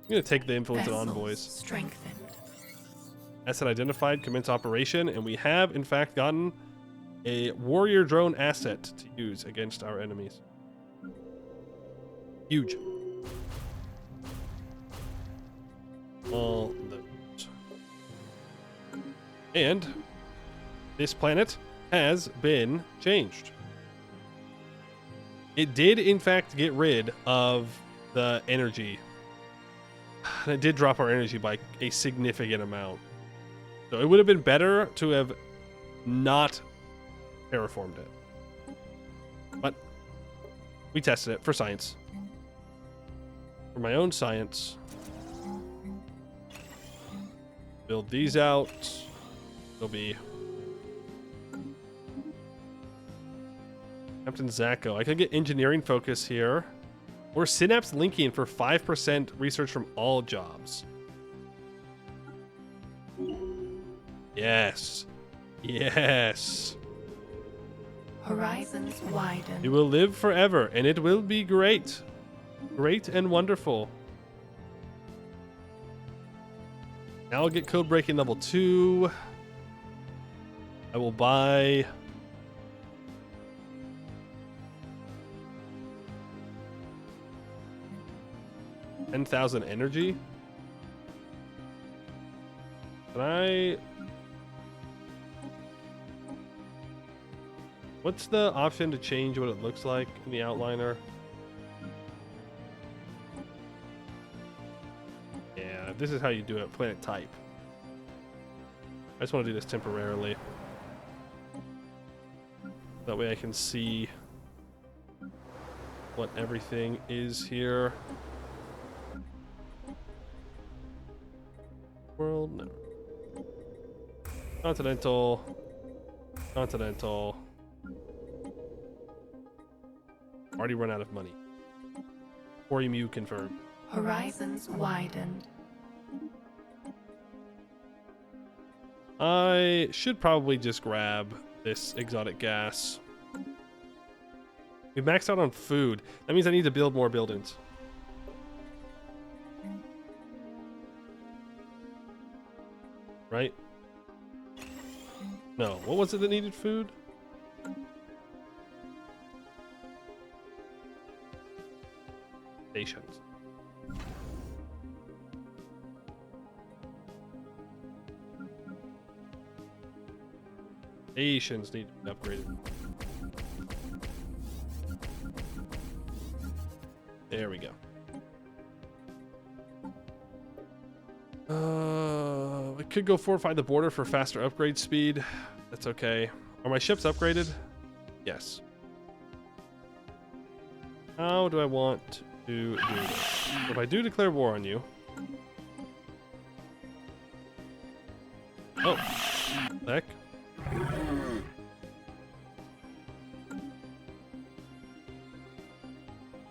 gonna take the influence and envoys. Strengthened. Asset identified, commence operation, and we have in fact gotten a warrior drone asset to use against our enemies. Huge. All those. And this planet has been changed. It did, in fact, get rid of the energy. And it did drop our energy by a significant amount. So it would have been better to have not terraformed it. But we tested it for science. For my own science. Build these out. They'll be Captain Zacco. I could get engineering focus here. Or synapse linking for 5% research from all jobs. Yes. Yes. Horizons widen. You will live forever, and it will be great. Great and wonderful. Now I'll get code breaking level 2. I will buy... $10,000 energy. Can I... What's the option to change what it looks like in the outliner? Yeah, if this is how you do it, planet type. I just want to do this temporarily. That way I can see what everything is here. World, no. Continental. Continental. Already run out of money. Emu confirmed. Horizons widened. I should probably just grab this exotic gas. We maxed out on food. That means I need to build more buildings. Right? No. What was it that needed food? Stations. Stations need to be upgraded. There we go. We could go fortify the border for faster upgrade speed. That's okay. Are my ships upgraded? Yes. How do I want to do this? If I do declare war on you... Oh. Heck.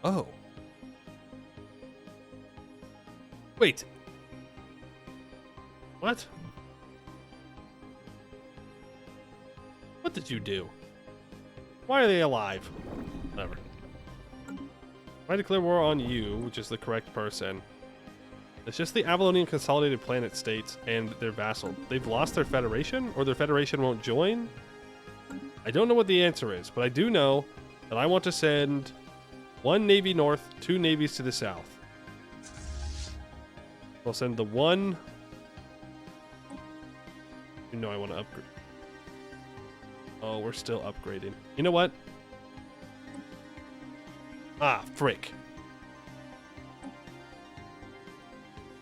Oh. Wait. What? What did you do? Why are they alive? Whatever. If I declare war on you, which is the correct person, it's just the Avalonian Consolidated Planet States and their vassal. They've lost their federation, or their federation won't join? I don't know what the answer is, but I do know that I want to send 1 navy north, 2 navies to the south. I'll send the one... You know I want to upgrade. Oh, we're still upgrading. You know what? Ah, frick.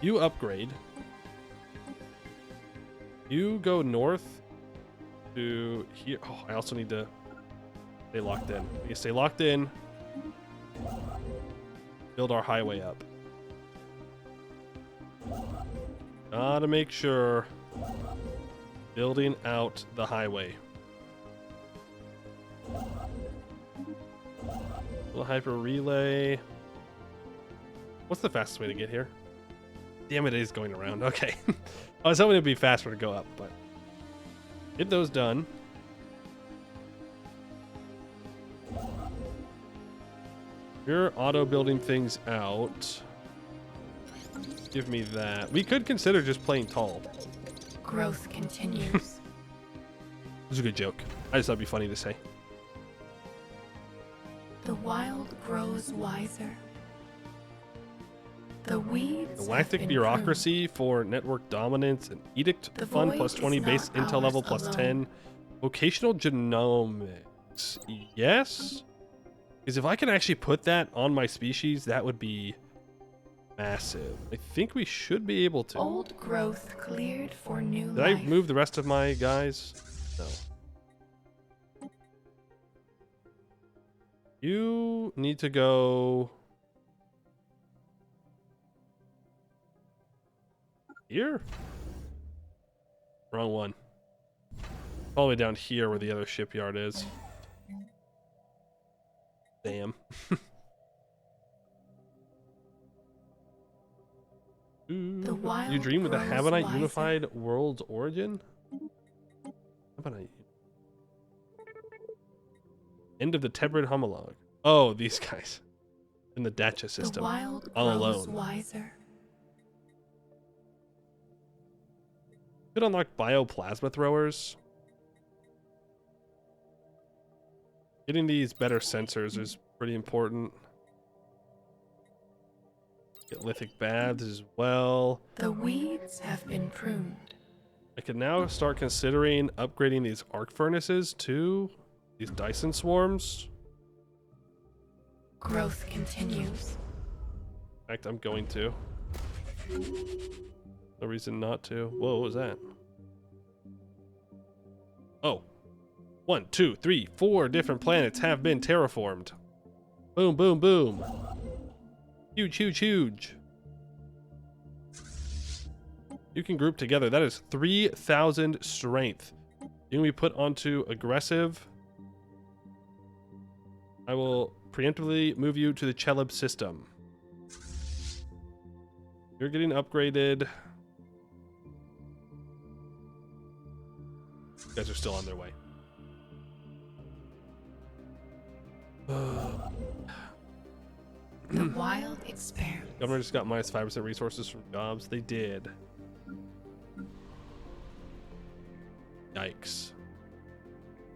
You upgrade. You go north to here. Oh, I also need to stay locked in. We can stay locked in. Build our highway up. Gotta make sure. Building out the highway. Little hyper relay. What's the fastest way to get here? Damn it, it is going around. Okay. I was hoping it'd be faster to go up, but get those done. You're auto building things out. Give me that. We could consider just playing tall. Growth continues. It was a good joke. I just thought it'd be funny to say. The wild grows wiser. The weeds. Galactic bureaucracy for network dominance and edict The fund void plus 20 is base not intel level ours plus alone. 10. Vocational genomics. Yes? Because if I can actually put that on my species, that would be massive. I think we should be able to. Old growth cleared for new Did life. I move the rest of my guys? No. You need to go here? Wrong one. All the way down here where the other shipyard is. Damn. The wild You dream with the grows Habonite wiser. unified world's origin? Habonite. End of the Tebrid homologue. Oh, these guys. In the Dacha The system. wild All grows alone. wiser. Could unlock bioplasma throwers. Getting these better sensors is pretty important. Get lithic baths as well. The weeds have been pruned. I can now start considering upgrading these arc furnaces to these Dyson swarms. Growth continues. In fact, I'm going to. No reason not to. Whoa, what was that? Oh. 1, 2, 3, 4 different planets have been terraformed. Boom, boom, boom. Huge, huge, huge. You can group together. That is 3,000 strength. You can be put onto aggressive. I will preemptively move you to the Cheleb system. You're getting upgraded. You guys are still on their way. The wild expands. Government just got minus 5% resources from jobs. They did. Yikes.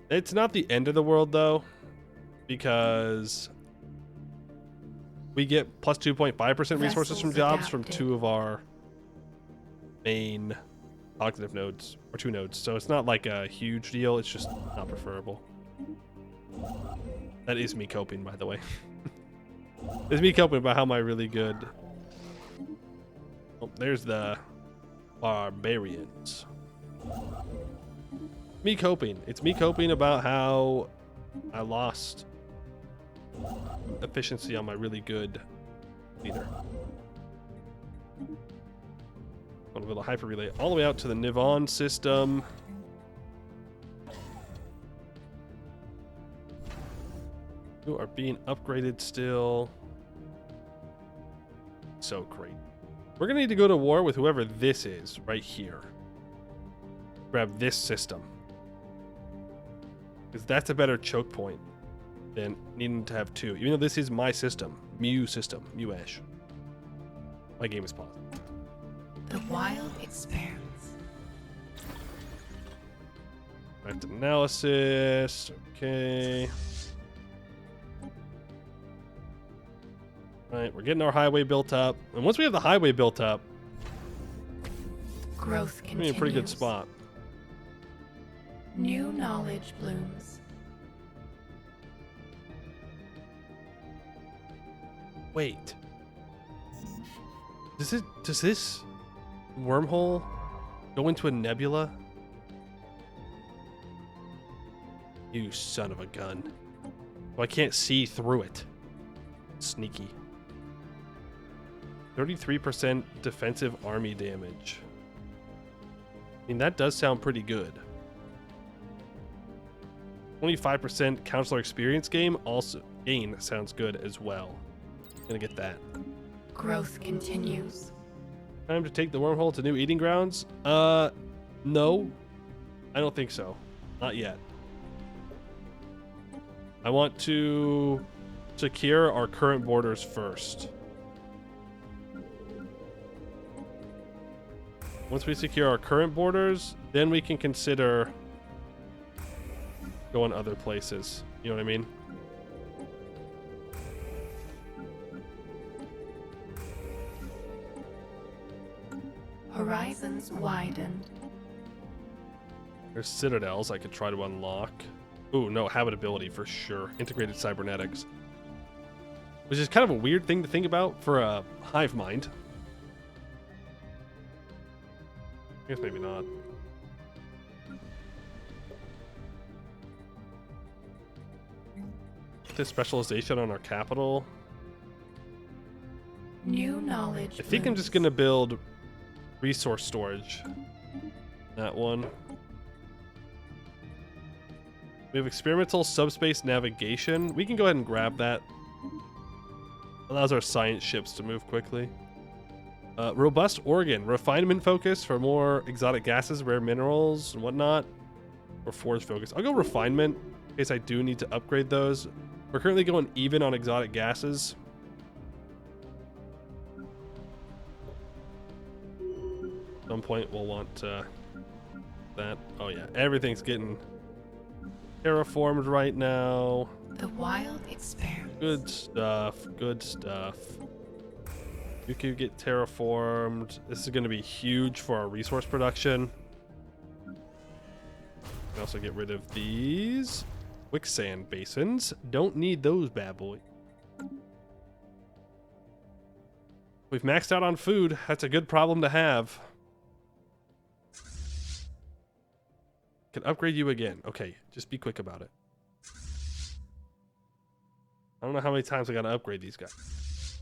It's not the end of the world, though, because we get plus 2.5% resources from Vessels jobs from adapted. 2 of our main cognitive nodes, or 2 nodes. So it's not like a huge deal. It's just not preferable. That is me coping, by the way. It's me coping about how am I really good. Oh, there's the barbarians. Me coping. It's me coping about how I lost efficiency on my really good leader. I'm gonna build a hyper relay all the way out to the Nivon system. You are being upgraded still. So great. We're gonna need to go to war with whoever this is right here. Grab this system. Because that's a better choke point than needing to have 2. Even though this is my system. Mu-ash. My game is paused. The wild expands. Back to analysis. Okay. Alright, we're getting our highway built up. And once we have the highway built up, Growth we're continues. in a pretty good spot. New knowledge blooms. Wait. Does this wormhole go into a nebula? You son of a gun. Oh, I can't see through it. Sneaky. 33% defensive army damage. I mean, that does sound pretty good. 25% counselor experience gain sounds good as well. Gonna get that. Growth continues. Time to take the wormhole to new eating grounds? No. I don't think so. Not yet. I want to secure our current borders first. Once we secure our current borders, then we can consider going other places. You know what I mean? Horizons widened. There's citadels I could try to unlock. Ooh, no, habitability for sure. Integrated cybernetics. Which is kind of a weird thing to think about for a hive mind. I guess maybe not. This specialization on our capital. New knowledge. I think I'm just gonna build resource storage. That one. We have experimental subspace navigation. We can go ahead and grab that. Allows our science ships to move quickly. Robust organ, refinement focus for more exotic gases, rare minerals, and whatnot. Or force focus. I'll go refinement in case I do need to upgrade those. We're currently going even on exotic gases. At some point we'll want that. Oh yeah, everything's getting terraformed right now. The wild experiment. Good stuff. Good stuff. You could get terraformed. This is going to be huge for our resource production. We can also get rid of these quicksand basins. Don't need those bad boys. We've maxed out on food. That's a good problem to have. Can upgrade you again. Okay, just be quick about it. I don't know how many times I gotta upgrade these guys.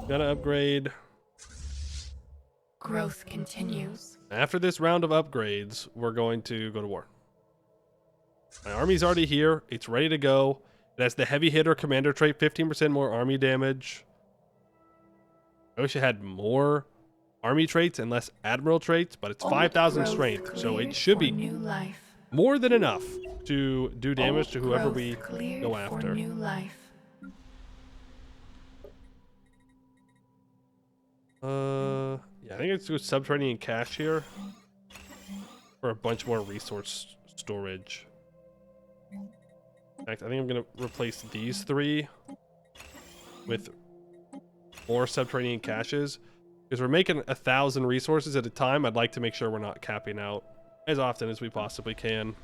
Gotta upgrade. Growth continues. After this round of upgrades, we're going to go to war. My army's already here. It's ready to go. It has the heavy hitter commander trait, 15% more army damage. I wish it had more army traits and less admiral traits, but it's 5,000 strength, so it should be more than enough to do damage to whoever we go after. New life. Yeah, I think it's good subterranean cache here for a bunch more resource storage. In fact, I think I'm gonna replace these 3 with more subterranean caches because we're making 1,000 resources at a time. I'd like to make sure we're not capping out as often as we possibly can.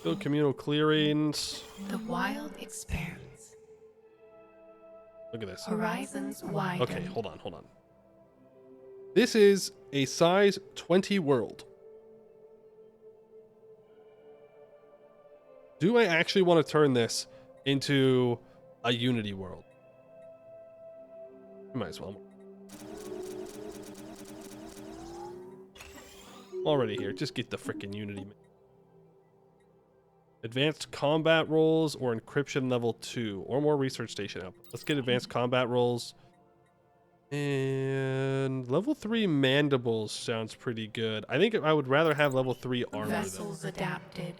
Build communal clearings. The wild expands. Look at this. Horizons widen. Okay, hold on. This is a size 20 world. Do I actually want to turn this into a Unity world? Might as well. Already here. Just get the frickin' Unity. Advanced combat roles or encryption level 2 or more research station output. Let's get advanced combat roles. And level 3 mandibles sounds pretty good. I think I would rather have level 3 armor Vessels adapted.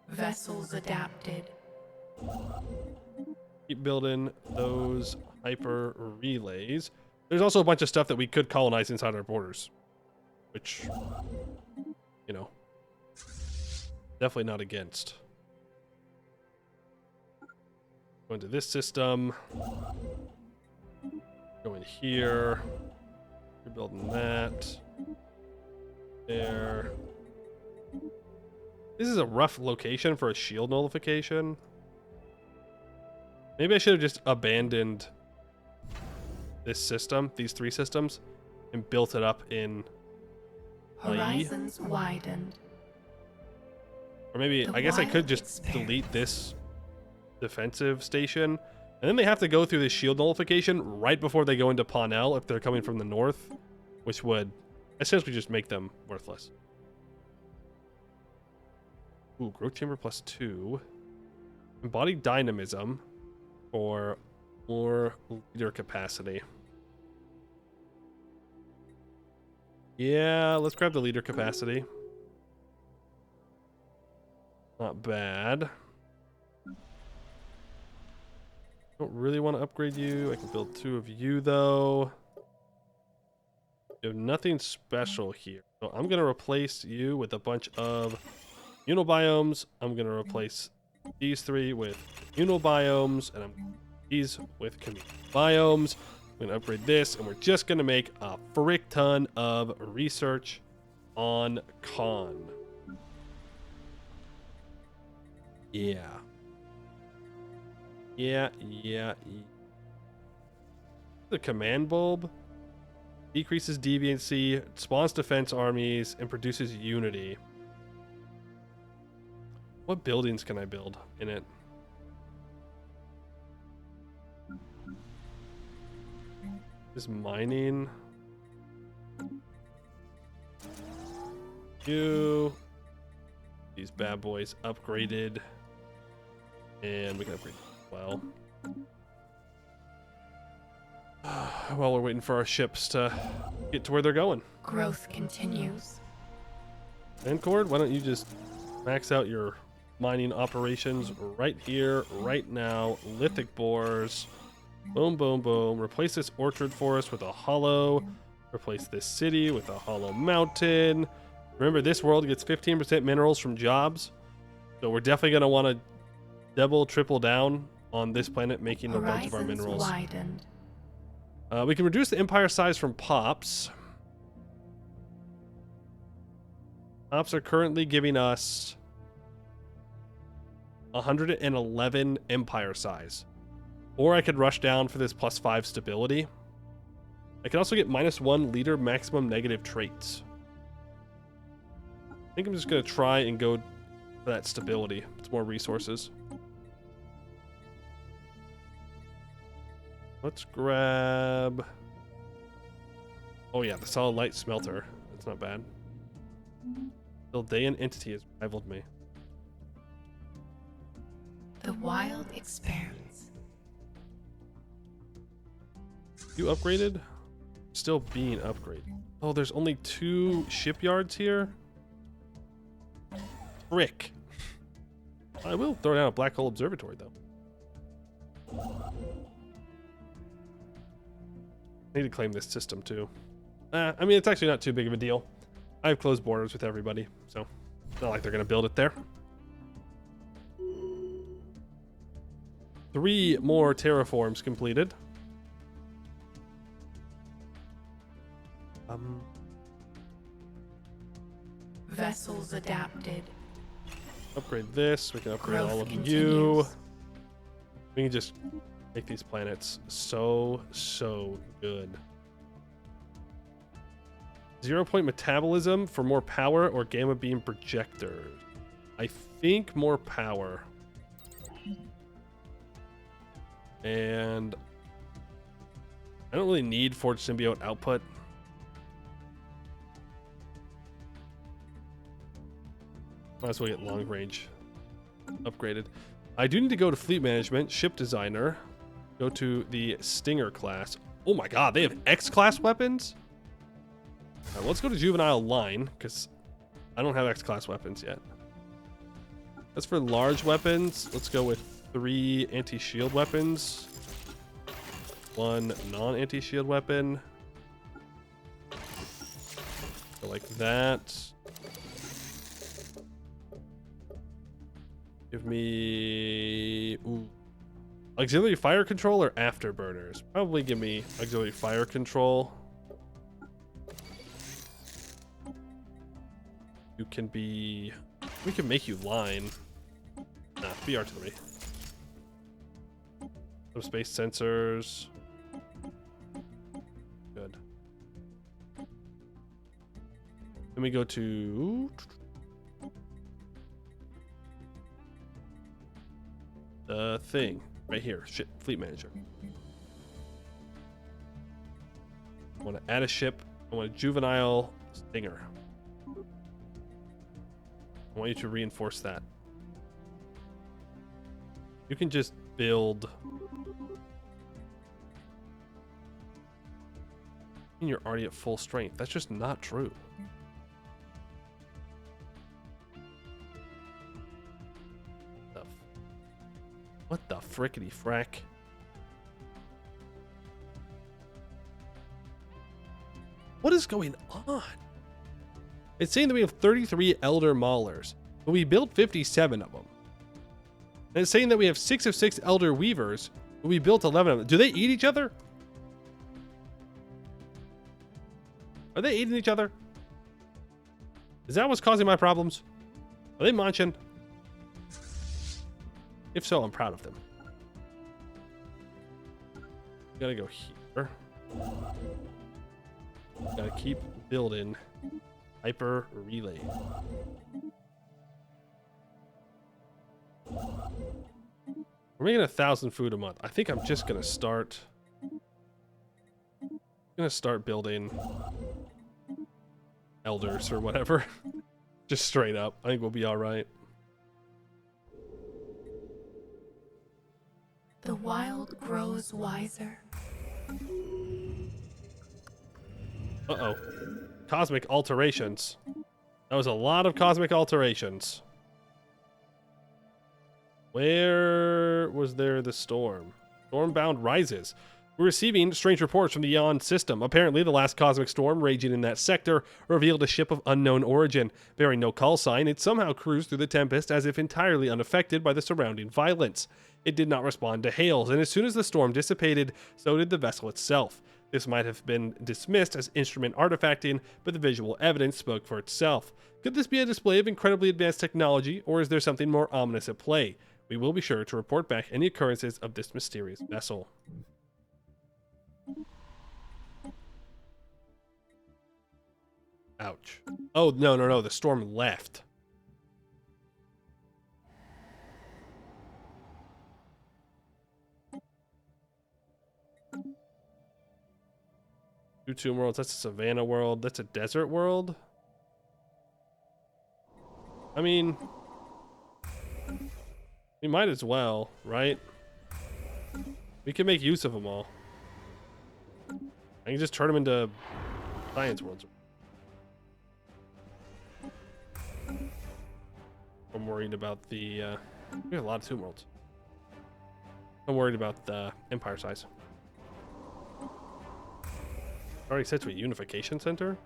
Vessels adapted. Keep building those hyper relays. There's also a bunch of stuff that we could colonize inside our borders, which, you know, definitely not against. Go into this system. Go in here. We're building that. There. This is a rough location for a shield nullification. Maybe I should have just abandoned this system, these 3 systems, and built it up in Horizons widened. Or maybe, I guess I could just delete this defensive station. And then they have to go through this shield nullification right before they go into Pawnell if they're coming from the north, which would essentially just make them worthless. Ooh, growth chamber +2. Embodied dynamism for more leader capacity. Yeah, let's grab the leader capacity. Not bad. Don't really want to upgrade you. I can build 2 of you though. You have nothing special here. So I'm going to replace you with a bunch of communal biomes. I'm going to replace these 3 with communal biomes, and these with communal biomes. I'm going to upgrade this, and we're just going to make a frick ton of research on Khan. Yeah. The command bulb decreases deviancy, spawns defense armies, and produces unity. What buildings can I build in it? Is mining. These bad boys upgraded. And we can upgrade as well. While we're waiting for our ships to get to where they're going. Growth continues. Ancord, why don't you just max out your mining operations right here, right now. Lithic bores. Boom, boom, boom. Replace this orchard forest with a hollow. Replace this city with a hollow mountain. Remember, this world gets 15% minerals from jobs. So we're definitely going to want to double, triple down on this planet, making a bunch of our minerals. Widened. We can reduce the empire size from pops. Pops are currently giving us 111 empire size. Or I could rush down for this +5 stability. I can also get -1 leader maximum negative traits. I think I'm just going to try and go for that stability. It's more resources. Let's grab... Oh yeah, the solid light smelter. That's not bad. Eldaean entity has rivaled me. The wild expands. You upgraded? Still being upgraded. Oh, there's only 2 shipyards here? Frick. I will throw down a black hole observatory, though. I need to claim this system, too. I mean, it's actually not too big of a deal. I have closed borders with everybody, so it's not like they're going to build it there. 3 more terraforms completed. Vessels adapted. Upgrade this. We can upgrade Growth all of continues. you. We can just make these planets so good. 0-point metabolism for more power or gamma beam projectors. I think more power. And I don't really need Forge Symbiote output. Might as well get long range upgraded. I do need to go to fleet management, ship designer, go to the Stinger class. Oh my god, they have X-class weapons? All right, let's go to juvenile line, because I don't have X-class weapons yet. As for large weapons, let's go with 3 anti-shield weapons, 1 non-anti-shield weapon. Go like that. Give me auxiliary fire control or afterburners. Probably give me auxiliary fire control. You can be... We can make you line. Nah, be artillery. Some space sensors. Good. Then we go to... the thing. Right here. Ship. Fleet manager. I want to add a ship. I want a juvenile Stinger. I want you to reinforce that. You can just build... And you're already at full strength. That's just not true. What the frickety frack? What is going on? It's saying that we have 33 Elder Maulers, but we built 57 of them. And it's saying that we have 6 of 6 Elder Weavers, but we built 11 of them. Do they eat each other? Are they eating each other? Is that what's causing my problems? Are they munching? If so, I'm proud of them. Gotta go here. Gotta keep building hyper relay. We're making 1,000 food a month. I think I'm just gonna start building elders or whatever. Just straight up. I think we'll be all right. The wild grows wiser. Uh-oh. Cosmic alterations. That was a lot of cosmic alterations. Where was there the storm? Stormbound rises. We're receiving strange reports from the Yon system. Apparently, the last cosmic storm raging in that sector revealed a ship of unknown origin. Bearing no call sign, it somehow cruised through the tempest as if entirely unaffected by the surrounding violence. It did not respond to hails, and as soon as the storm dissipated, so did the vessel itself. This might have been dismissed as instrument artifacting, but the visual evidence spoke for itself. Could this be a display of incredibly advanced technology, or is there something more ominous at play? We will be sure to report back any occurrences of this mysterious vessel. Ouch. Oh, no. The storm left. Two tomb worlds. That's a savannah world. That's a desert world. I mean, we might as well, right? We can make use of them all. I can just turn them into science worlds. I'm worried about the, we have a lot of tomb worlds. I'm worried about the empire size. Already set to a unification center?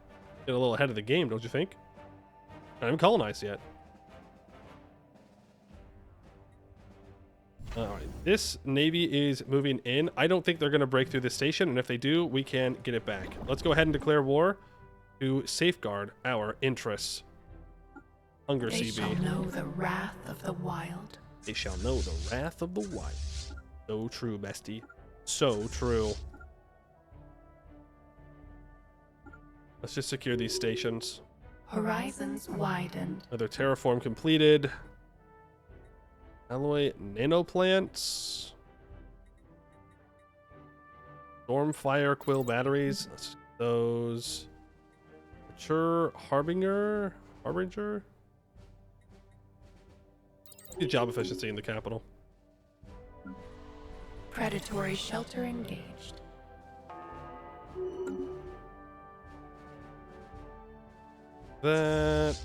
Get a little ahead of the game, don't you think? I haven't colonized yet. Alright, this navy is moving in. I don't think they're going to break through the station, and if they do, we can get it back. Let's go ahead and declare war to safeguard our interests. Hunger They CB. shall know the wrath of the wild. They shall know the wrath of the wild. So true, bestie. So true. Let's just secure these stations. Horizons widened. Another terraform completed. Alloy nanoplants. Stormfire quill batteries. Let's get those. Mature harbinger. Good job efficiency in the capital. Predatory shelter engaged. That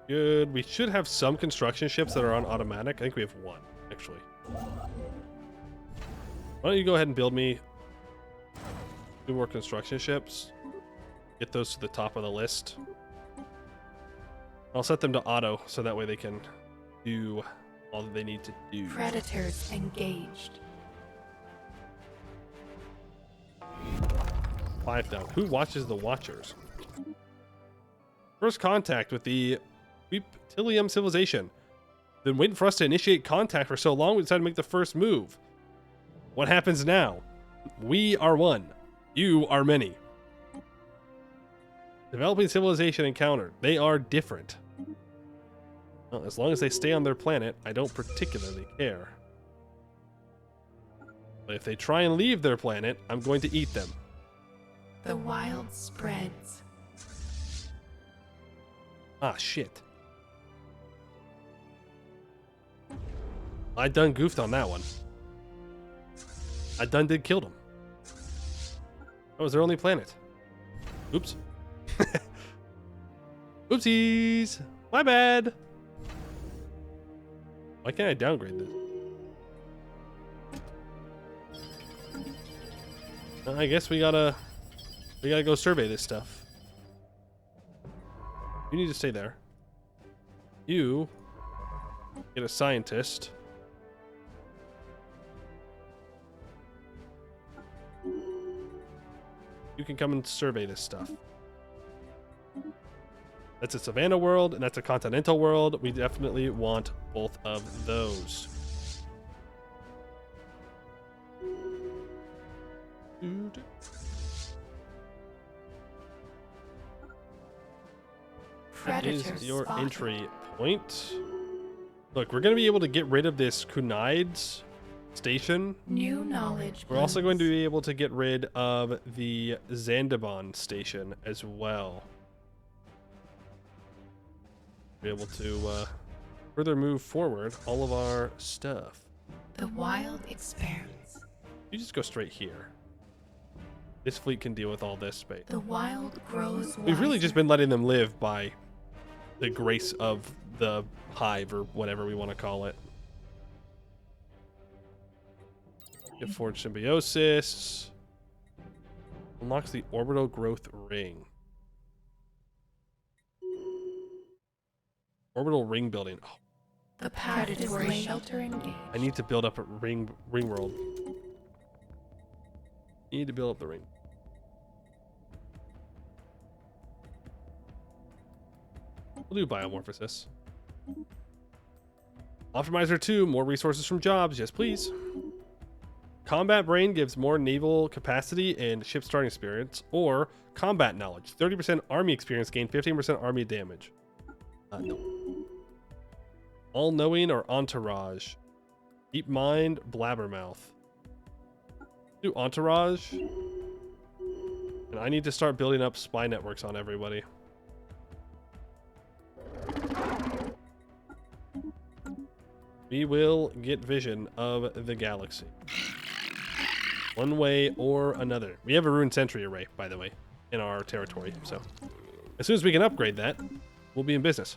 good. We should have some construction ships that are on automatic. I think we have one, actually. Why don't you go ahead and build me 2 more construction ships? Get those to the top of the list. I'll set them to auto so that way they can do all that they need to do. Predators engaged. 5 down. Who watches the Watchers? First contact with the Reptilium civilization. Been waiting for us to initiate contact for so long, we decided to make the first move. What happens now? We are one. You are many. Developing civilization encountered. They are different. Well, as long as they stay on their planet, I don't particularly care. But if they try and leave their planet, I'm going to eat them. The wild spreads. Ah, shit. I done goofed on that one. I done did killed him. That was their only planet. Oops. Oopsies. My bad. Why can't I downgrade this? I guess we gotta go survey this stuff. You need to stay there. You get a scientist. You can come and survey this stuff. That's a savannah world, and that's a continental world. We definitely want both of those. That is your entry point. Look, we're going to be able to get rid of this Kunaids station. New knowledge. We're also going to be able to get rid of the Zandabon station as well. Be able to further move forward all of our stuff. The wild expands. You just go straight here. This fleet can deal with all this space. The wild grows We've really just wiser. been letting them live by the grace of the hive, or whatever we want to call it. Get Forge Symbiosis. Unlocks the orbital growth ring. Orbital ring building. Oh, The predatory shelter engaged. I need to build up a ring world. Need to build up the ring. We'll do biomorphosis. Optimizer 2, more resources from jobs. Yes, please. Combat Brain gives more naval capacity and ship starting experience, or combat knowledge. 30% army experience gain 15% army damage. No. All knowing or entourage. Deep mind, blabbermouth. Do entourage. And I need to start building up spy networks on everybody. We will get vision of the galaxy. One way or another. We have a Rune Sentry array, by the way, in our territory. So as soon as we can upgrade that, we'll be in business.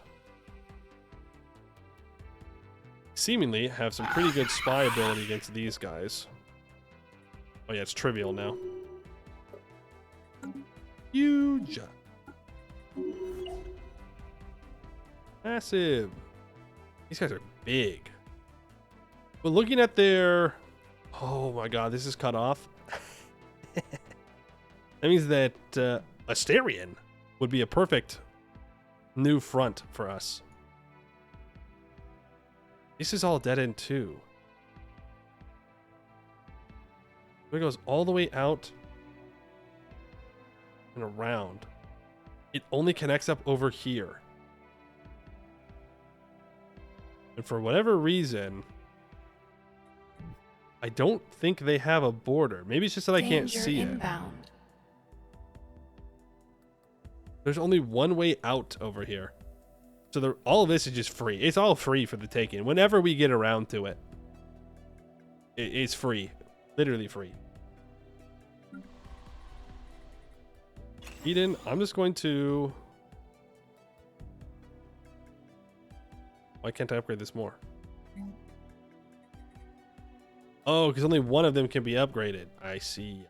Seemingly have some pretty good spy ability against these guys. Oh yeah, it's trivial now. Huge. Massive. These guys are big. But looking at their... Oh my god, this is cut off. That means that Asterion would be a perfect new front for us. This is all dead end too. It goes all the way out and around. It only connects up over here. And for whatever reason, I don't think they have a border. Maybe it's just that I can't see inbound. it. There's only one way out over here. So all of this is just free. It's all free for the taking. Whenever we get around to it, it's free. Literally free. Eden, I'm just going to... Why can't I upgrade this more? Oh, because only one of them can be upgraded. I see.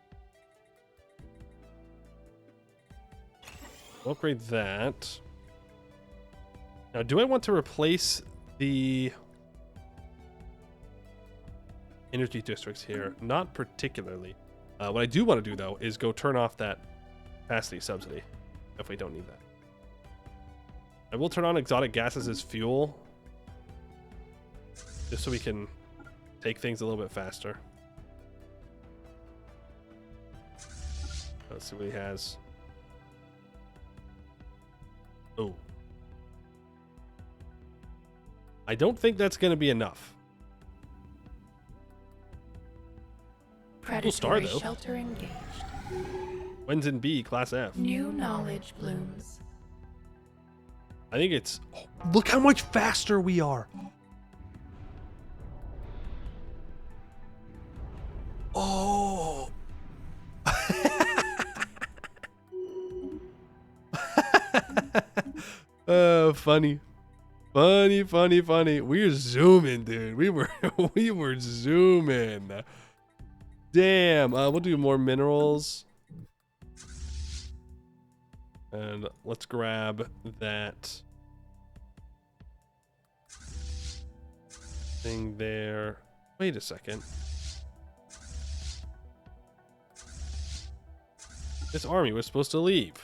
We'll upgrade that. Now, do I want to replace the energy districts here? Not particularly. What I do want to do, though, is go turn off that capacity subsidy if we don't need that. I will turn on exotic gases as fuel, just so we can take things a little bit faster. Let's see what he has. Oh. I don't think that's going to be enough. Predatory Cool star, though. shelter engaged. When's in B, class F? New knowledge blooms. I think it's... Oh, look how much faster we are. Oh. Funny. Funny. We're zooming, dude. We were zooming. Damn. We'll do more minerals. And let's grab that thing there. Wait a second. This army was supposed to leave.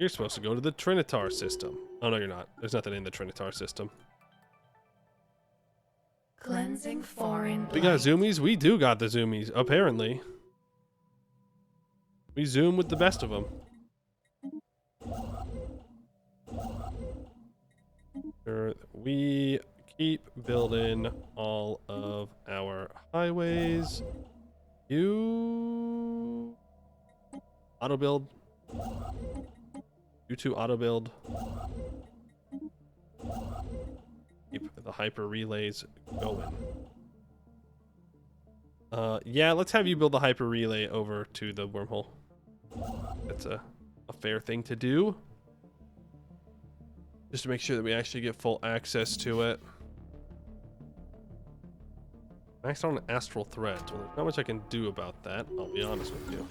You're supposed to go to the Trinitar system. Oh, no, you're not. There's nothing in the Trinitar system. Cleansing foreign We got blight. zoomies? We do got the zoomies, apparently. We zoom with the best of them. We keep building all of our highways. You auto build. You two auto build. Keep the hyper relays going. Yeah, let's have you build the hyper relay over to the wormhole. That's a fair thing to do. Just to make sure that we actually get full access to it. Maxed on astral threads. Well, there's not much I can do about that, I'll be honest with you.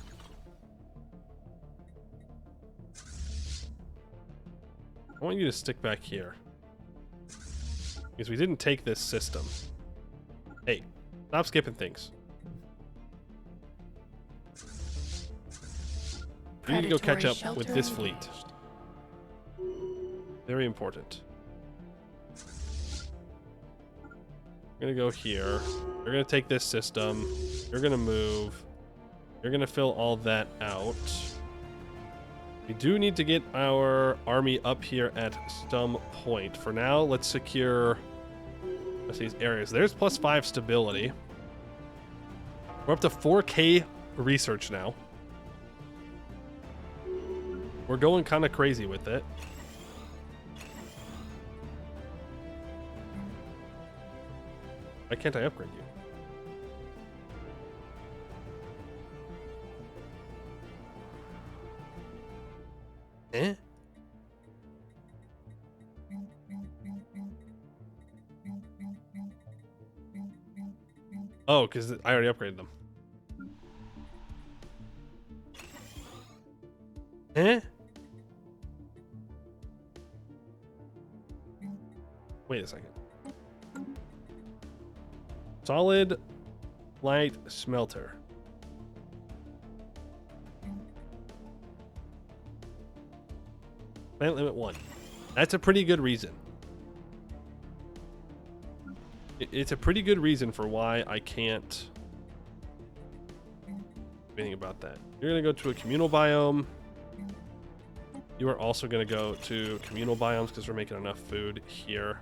I want you to stick back here. Because we didn't take this system. Hey, stop skipping things. You need to go catch up with this fleet. Very important. We're gonna go here. We're gonna take this system. You're gonna move. You're gonna fill all that out. We do need to get our army up here at some point. For now, let's secure these areas. There's +5 stability. We're up to 4K research now. We're going kind of crazy with it. Why can't I upgrade you? Eh? Oh, because I already upgraded them. Eh? Wait a second. Solid light smelter. Planet limit 1. That's a pretty good reason. It's a pretty good reason for why I can't do anything about that. You're going to go to a communal biome. You are also going to go to communal biomes because we're making enough food here.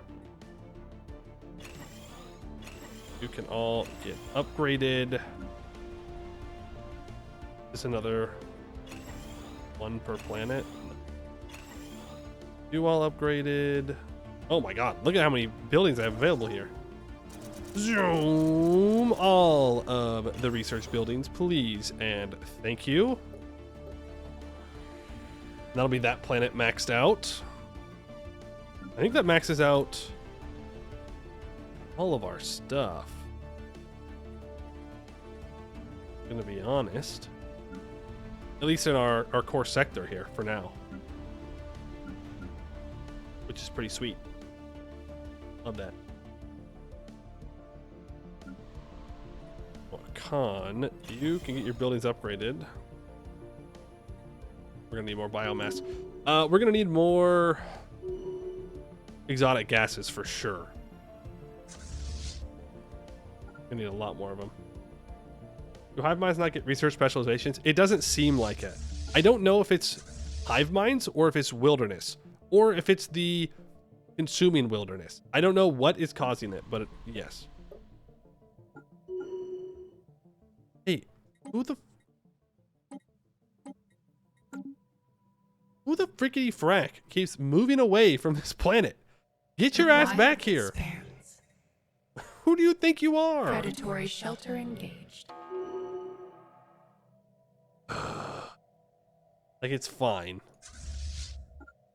You can all get upgraded. Is another one per planet. You all upgraded. Oh my god, look at how many buildings I have available here. Zoom all of the research buildings, please, and thank you. That'll be that planet maxed out. I think that maxes out all of our stuff. I'm gonna be honest. At least in our core sector here for now. Which is pretty sweet. Love that. Con, you can get your buildings upgraded. We're gonna need more biomass. We're gonna need more exotic gases for sure. We need a lot more of them. Do hive minds not get research specializations? It doesn't seem like it. I don't know if it's hive minds or if it's wilderness or if it's the consuming wilderness. I don't know what is causing it, but yes. Hey, who the frickety frack keeps moving away from this planet? Get your ass back here. Who do you think you are? Predatory shelter engaged. Like it's fine.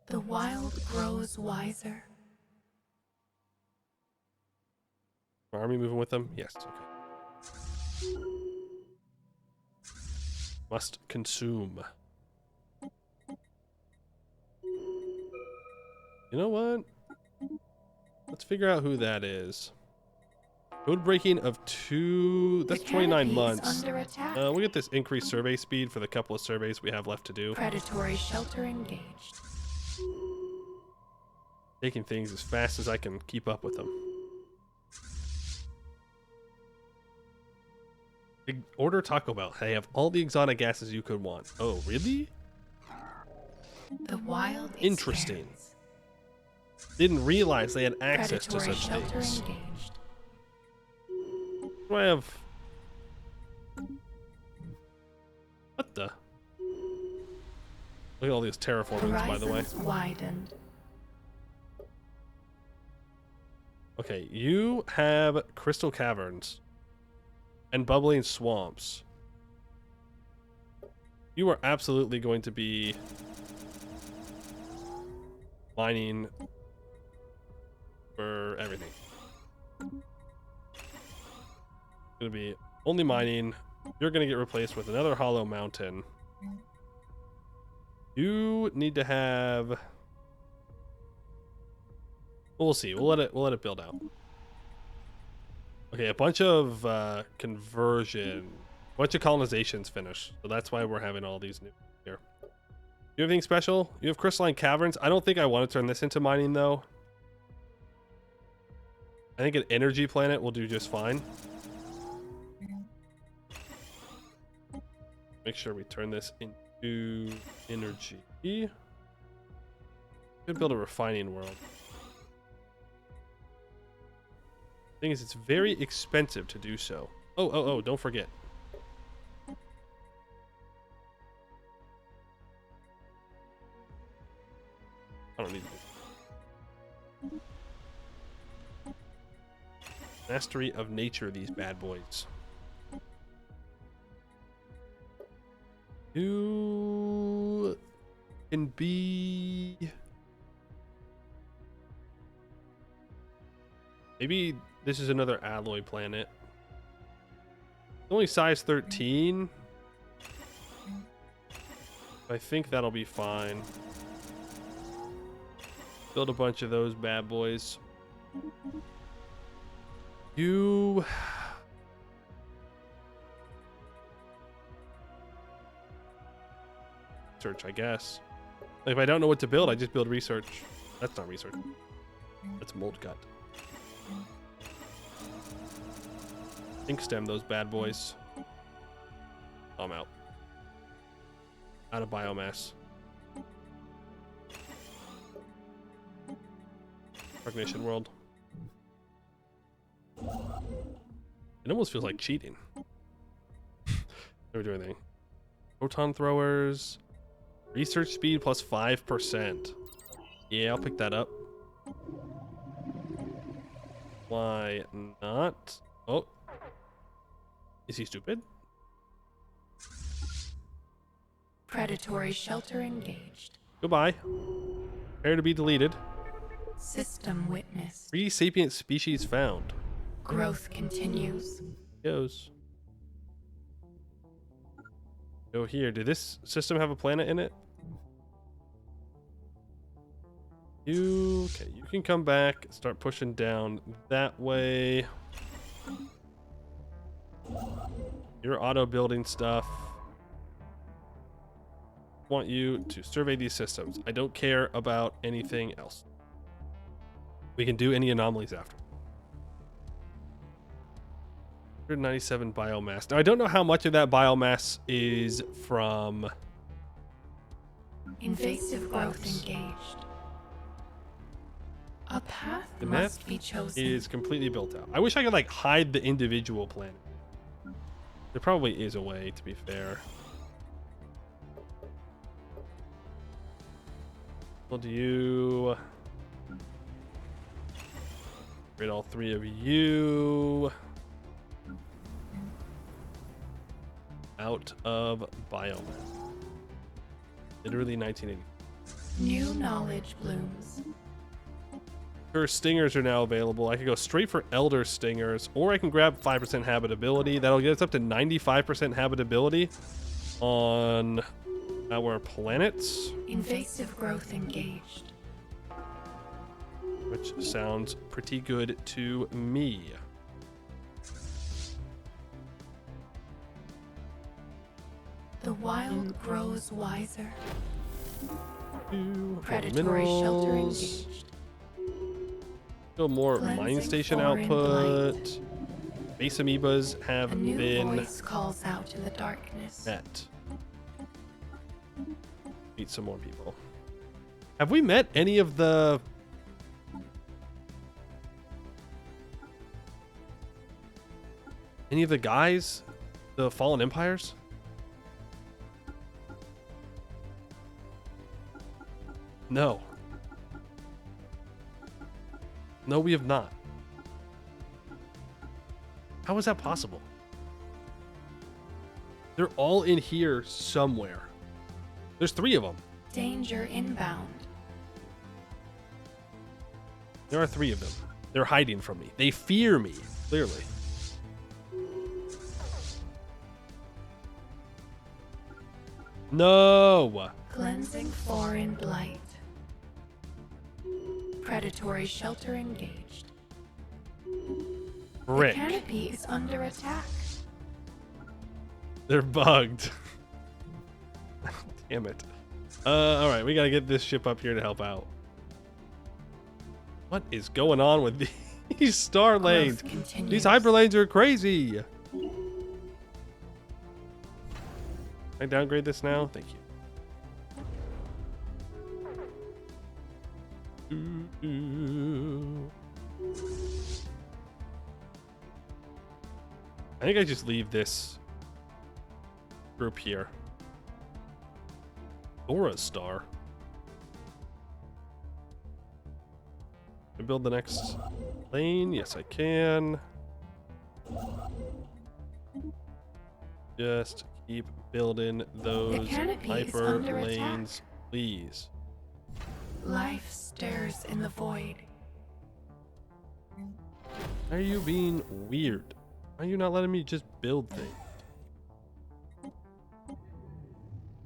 The wild grows wiser. Army moving with them? Yes, okay. Must consume. You know what? Let's figure out who that is. Code breaking of 2. That's 29 months. We'll get this increased survey speed for the couple of surveys we have left to do. Predatory shelter engaged. Taking things as fast as I can keep up with them. Order Taco Bell. They have all the exotic gases you could want. Oh, really? The wild Interesting. expands. Didn't realize they had access to Predatory such shelter things. engaged. Do I have... What the? Look at all these terraformings, by the way. Horizons widened. Okay, you have crystal caverns and bubbling swamps. You are absolutely going to be mining for everything. Gonna be only mining. You're gonna get replaced with another hollow mountain. You need to have. We'll see. We'll let it build out. Okay, a bunch of conversion, a bunch of colonizations finished. So that's why we're having all these new here. You have anything special? You have crystalline caverns. I don't think I want to turn this into mining though. I think an energy planet will do just fine. Make sure we turn this into energy. Could build a refining world. Thing is, it's very expensive to do so. Oh, don't forget. I don't need to. Mastery of nature, these bad boys. You can be... Maybe this is another alloy planet. Only size 13. I think that'll be fine. Build a bunch of those bad boys. You... Research, I guess. Like, if I don't know what to build, I just build research. That's not research. That's mold gut. Ink stem those bad boys. I'm out. Out of biomass. Recognition world. It almost feels like cheating. Never do anything. Proton throwers. Research speed plus 5%. Yeah, I'll pick that up. Why not? Oh. Is he stupid? Predatory shelter engaged. Goodbye. Prepare to be deleted. System witnessed. Three sapient species found. Growth continues. Goes. Go here. Did this system have a planet in it? Okay, you can come back, start pushing down that way. You're auto building stuff. Want you to survey these systems. I don't care about anything else. We can do any anomalies after. 197 biomass. Now I don't know how much of that biomass is from Invasive growth engaged. A path the must map be chosen. is completely built out. I wish I could like hide the individual planet. There probably is a way, to be fair. We'll do you. Get all three of you out of biomass. Literally 1980. New knowledge blooms. Her stingers are now available. I could go straight for elder stingers, or I can grab 5% habitability. That'll get us up to 95% habitability on our planets. Invasive growth engaged. Which sounds pretty good to me. The wild grows wiser. Predatory shelter engaged. Still more Cleansing mine station foreign output. blight. Base amoebas have A new been voice calls out in the darkness. met. Meet some more people. Have we met any of the... Any of the guys? The Fallen Empires? No. No, we have not. How is that possible? They're all in here somewhere. There's 3 of them. Danger inbound. There are 3 of them. They're hiding from me. They fear me, clearly. No! Cleansing foreign blight. Predatory shelter engaged. Frick. The canopy is under attack. They're bugged. Damn it. Alright, we gotta get this ship up here to help out. What is going on with these star lanes? These hyper lanes are crazy. Can I downgrade this now? Thank you. I think I just leave this group here. Or a star. Can I build the next lane? Yes, I can. Just keep building those hyper lanes, please. Life stirs in the void. Are you being weird? Why are you not letting me just build things?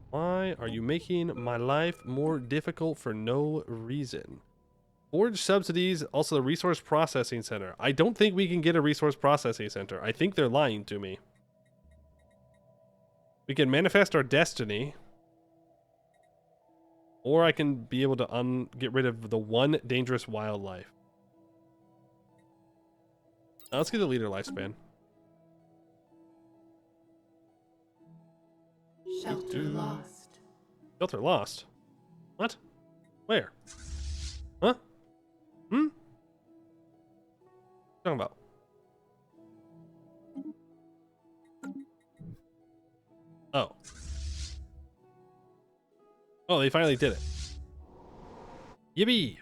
Why are you making my life more difficult for no reason? Forge subsidies, also the resource processing center. I don't think we can get a resource processing center. I think they're lying to me. We can manifest our destiny. Or I can be able to get rid of the 1 dangerous wildlife. Now let's get the leader lifespan. Shelter lost. Shelter lost? What? Where? Huh? Hmm? What are you talking about? Oh. Oh, they finally did it. Yippee!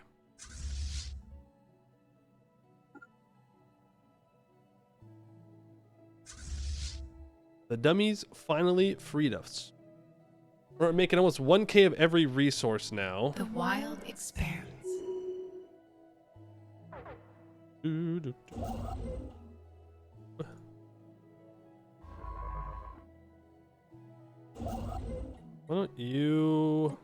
The dummies finally freed us. We're making almost 1K of every resource now. The wild expands. Why don't you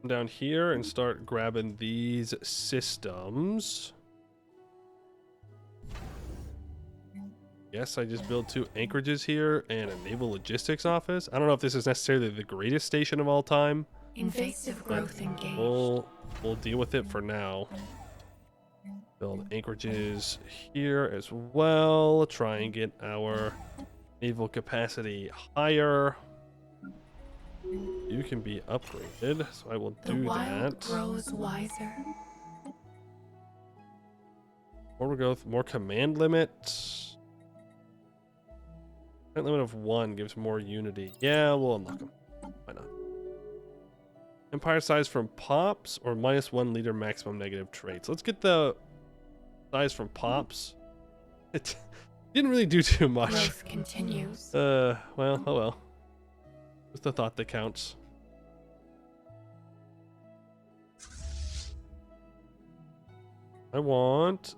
come down here and start grabbing these systems? Yes, I just built 2 anchorages here and a naval logistics office. I don't know if this is necessarily the greatest station of all time. Invasive growth engaged. We'll deal with it for now. Build anchorages here as well. Try and get our naval capacity higher. You can be upgraded, so I will do that. Grows wiser. More growth, more command limit. Command limit of 1 gives more unity. Yeah, we'll unlock them. Why not? Empire size from pops or -1 leader maximum negative traits. Let's get the size from pops. It didn't really do too much. Growth continues. Well, oh well. It's the thought that counts. I want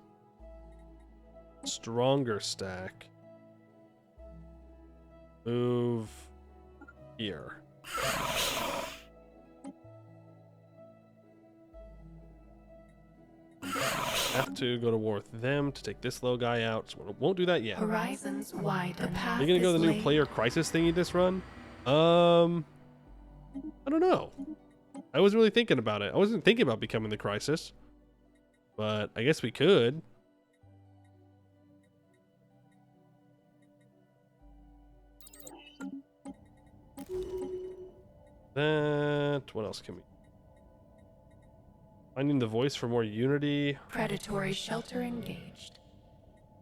stronger stack. Move here. Have to go to war with them to take this little guy out, so we won't do that yet. Horizons wide. The path Are you gonna go is to the new laid. player crisis thingy this run? I don't know. I was really thinking about it. I wasn't thinking about becoming the crisis, but I guess we could. What else can we? Finding the voice for more unity. Predatory shelter engaged.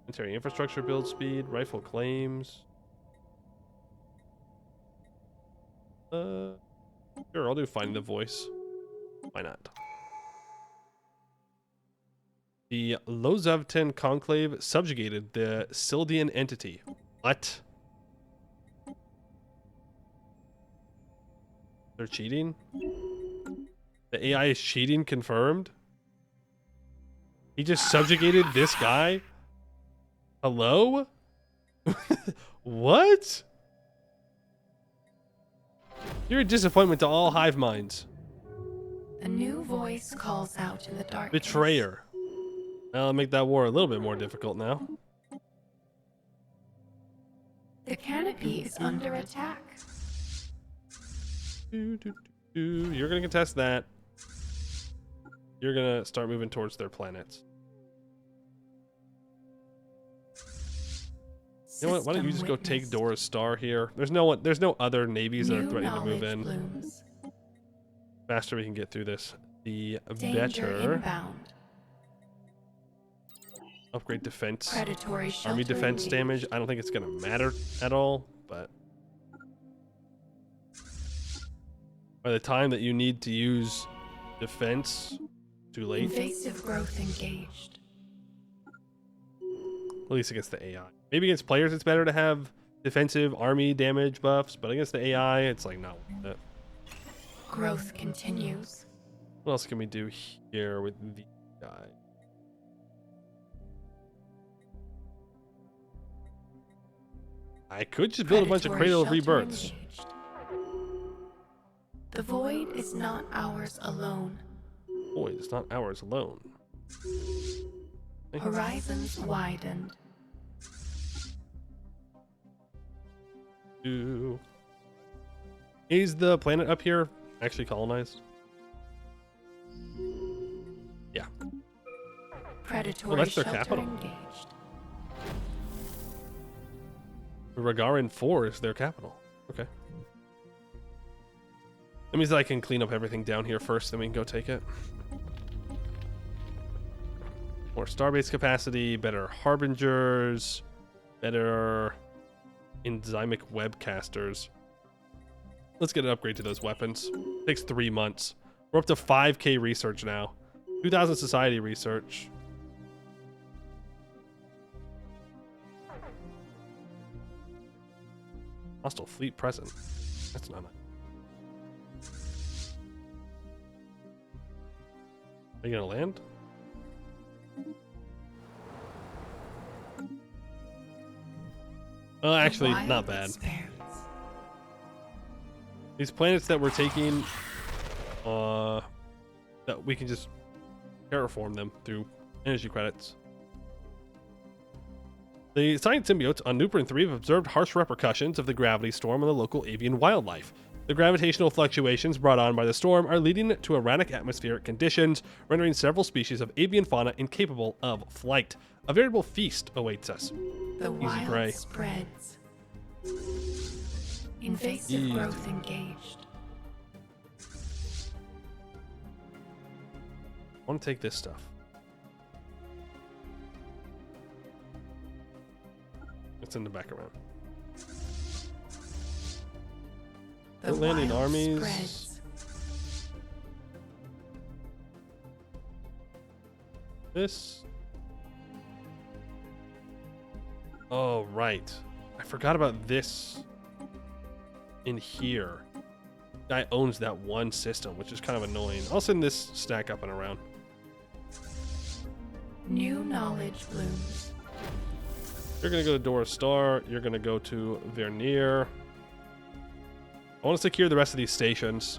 Military infrastructure build speed. Rifle claims. Sure, I'll do finding the voice. Why not? The Lozevtan Conclave subjugated the Sildian entity. What? They're cheating? The AI is cheating, confirmed? He just subjugated this guy? Hello? What? You're a disappointment to all hive minds. A new voice calls out in the darkness. Betrayer. I'll make that war a little bit more difficult now. The canopy is under attack. You're gonna contest that. You're gonna start moving towards their planets. You know what? Why don't you just go take Dora's star here? There's no other navies that are threatening to move in. Blooms. Faster we can get through this, the Danger better. Inbound. Upgrade defense. Predatory Army shelter defense engaged. damage. I don't think it's gonna matter at all, but by the time that you need to use defense, too late. Invasive growth engaged. At least against the AI. Maybe against players it's better to have defensive army damage buffs, but against the AI it's like not worth it. Growth continues. What else can we do here with the guy? I could just build a bunch of Predatory Cradle of shelter Rebirths. engaged. The void is not ours alone. Boy, it's not ours alone. Horizons widened. Is the planet up here actually colonized? Yeah. Predatory that's their shelter capital. engaged. Ragaran 4 is their capital. Okay. That means that I can clean up everything down here first, then we can go take it. More starbase capacity, better harbingers, better enzymic webcasters. Let's get an upgrade to those weapons. Takes 3 months. We're up to 5k research now. 2000 society research. Hostile fleet present. That's not nice. Are you gonna land? Actually, The wild not bad. expands. These planets that we're taking, that we can just terraform them through energy credits. The science symbiotes on Nuperin 3 have observed harsh repercussions of the gravity storm on the local avian wildlife. The gravitational fluctuations brought on by the storm are leading to erratic atmospheric conditions, rendering several species of avian fauna incapable of flight. A veritable feast awaits us. The wild prey. spreads. Invasive Easy. growth engaged. I want to take this stuff. It's in the back around. The Landing wild armies. spreads. This. Oh, right. I forgot about this in here. Guy owns that one system, which is kind of annoying. I'll send this stack up and around. New knowledge blooms. You're going to go to Dora Star. You're going to go to Vernier. I want to secure the rest of these stations.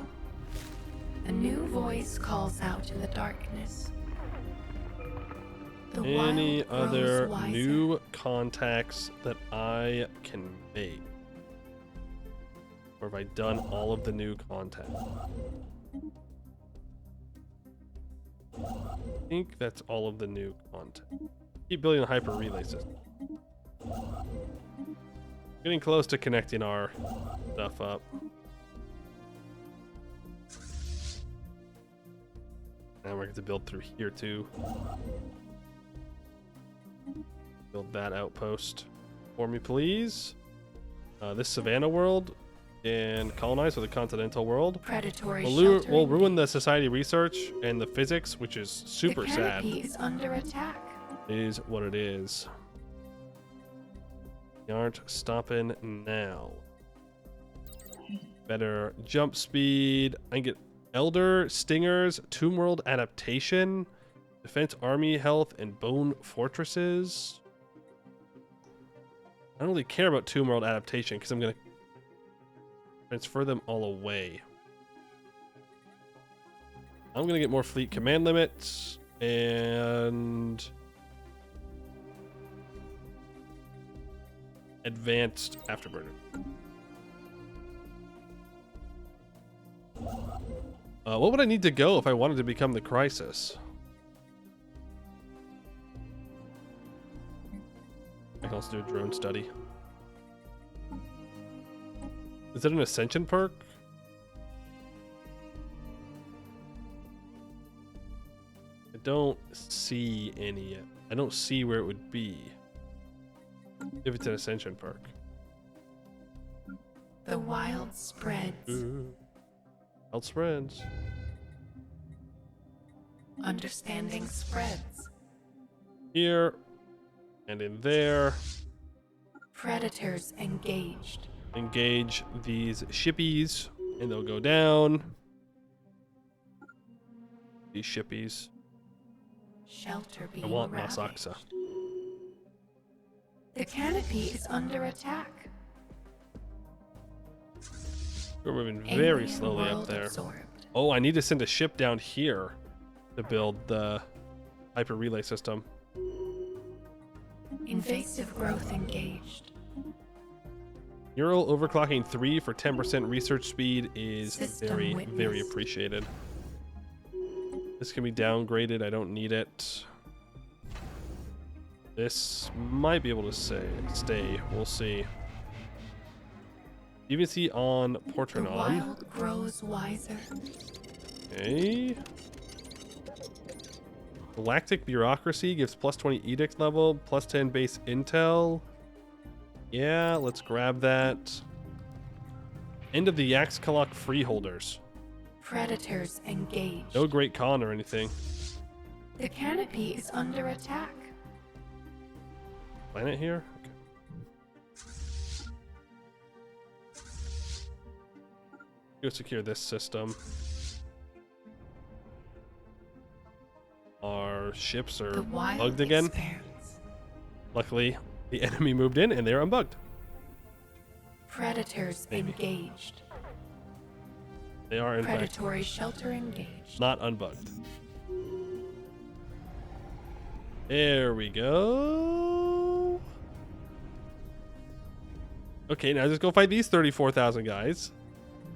A new voice calls out in the darkness. The Any wild grows other wiser. new contacts that I can make? Or have I done all of the new contacts? I think that's all of the new content. Keep building a hyper relay system. Getting close to connecting our stuff up. Now we're going to build through here too. Build that outpost for me, please. This Savannah world and colonize with a continental world. Predatory We'll sheltering. ruin the society research and the physics, which is super The sad. canopy is under attack. It is what it is. We aren't stopping now. Better jump speed. I can get Elder, Stingers, Tomb World Adaptation, Defense Army Health, and Bone Fortresses. I don't really care about Tomb World Adaptation because I'm going to transfer them all away. I'm going to get more fleet command limits and advanced afterburner. What would I need to go if I wanted to become the Crisis? I can also do a drone study. Is it an Ascension perk? I don't see any yet. I don't see where it would be if it's an Ascension perk. The wild spreads. Ooh. Wild spreads. Understanding spreads. Here and in there. Predators engaged. Engage these shippies and they'll go down. These shippies. Shelter being I want ravaged. Masaksa. The canopy is under attack. We're moving very Alien slowly up world there. absorbed. Oh, I need to send a ship down here to build the hyper relay system. Invasive growth engaged. Neural overclocking 3 for 10% research speed is System very witnessed. appreciated. This can be downgraded. I don't need it. This might be able to stay. We'll see. Even see on The Portranon. wild grows wiser. Okay. Galactic Bureaucracy gives plus 20 edict level, plus 10 base intel. Yeah, let's grab that. End of the Yaxkalok freeholders. Predators engaged. No Great Khan or anything. The canopy is under attack. Planet here? Okay. Go secure this system. Our ships are The wild bugged again. expands. Luckily, the enemy moved in and they're unbugged. Predators Maybe. engaged. They are, in fact, Predatory shelter engaged. not unbugged. There we go. Okay, now just go fight these 34,000 guys.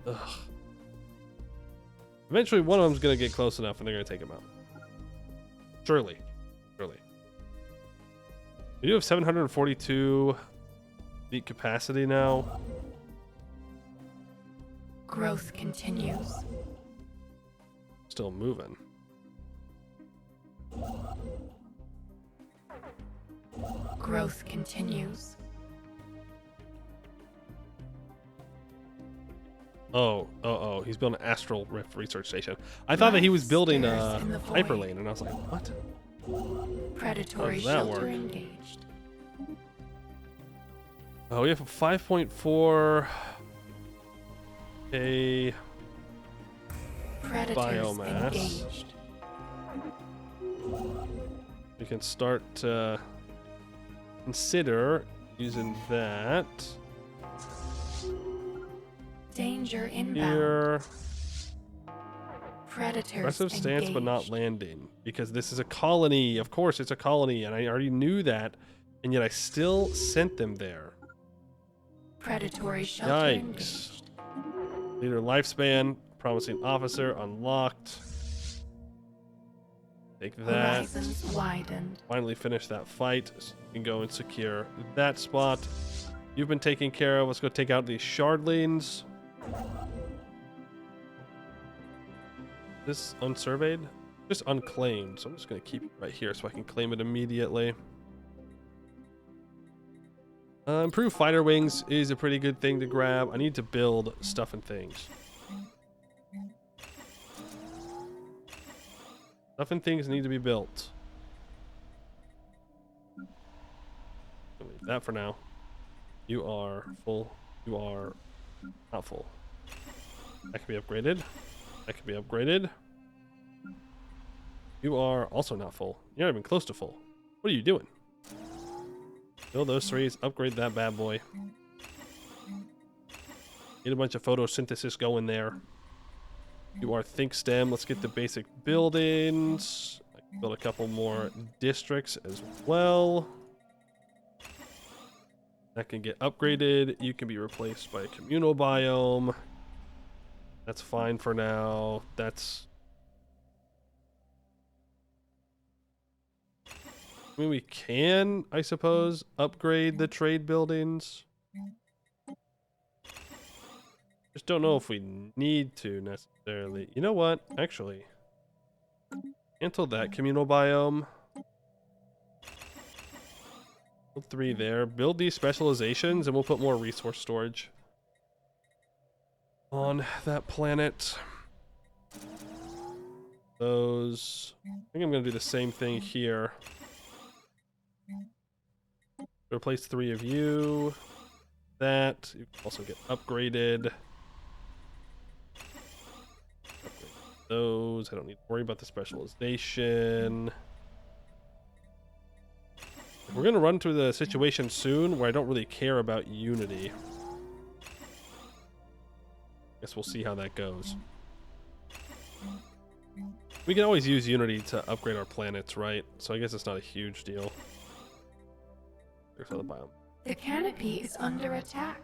Ugh. Eventually, one of them's going to get close enough and they're going to take him out. Surely. Surely. We do have 742 seat capacity now. Growth continues. Still moving. Growth continues. Oh, he's building an astral rift research station. I thought that he was building a Stirs in the void. hyperlane, and I was like, what? Predatory does that shelter work? engaged. Oh, we have a 5.4 a Predators Biomass. engaged. we can start to consider using that Danger inbound. here. Predators Aggressive stance, but not engaged. landing, because this is a colony. Of course, it's a colony, and I already knew that, and yet I still sent them there. Predatory shelter Yikes. engaged. Leader lifespan, promising officer unlocked. Take that. Horizons widened. Finally finish that fight. So you can go and secure that spot. You've been taken care of. Let's go take out these shardlings. This unsurveyed? Just unclaimed. So I'm just going to keep it right here so I can claim it immediately. Improved fighter wings is a pretty good thing to grab. I need to build stuff and things. Stuff and things need to be built. I'll leave that for now. You are full. You are not full. That can be upgraded. That can be upgraded. You are also not full. You're not even close to full. What are you doing? Build those threes. Upgrade that bad boy. Get a bunch of photosynthesis going there. You are think STEM. Let's get the basic buildings. I can build a couple more districts as well. That can get upgraded. You can be replaced by a communal biome. That's fine for now. That's... I mean, we can, I suppose, upgrade the trade buildings. Just don't know if we need to necessarily. You know what? Actually, cancel that communal biome. Build 3 there. Build these specializations, and we'll put more resource storage on that planet. Those. I think I'm going to do the same thing here. Replace 3 of you. That. You can also get upgraded. Upgrade those. I don't need to worry about the specialization. We're going to run through the situation soon where I don't really care about Unity. Guess we'll see how that goes. We can always use Unity to upgrade our planets, right? So I guess it's not a huge deal. There's another biome. The canopy is under attack.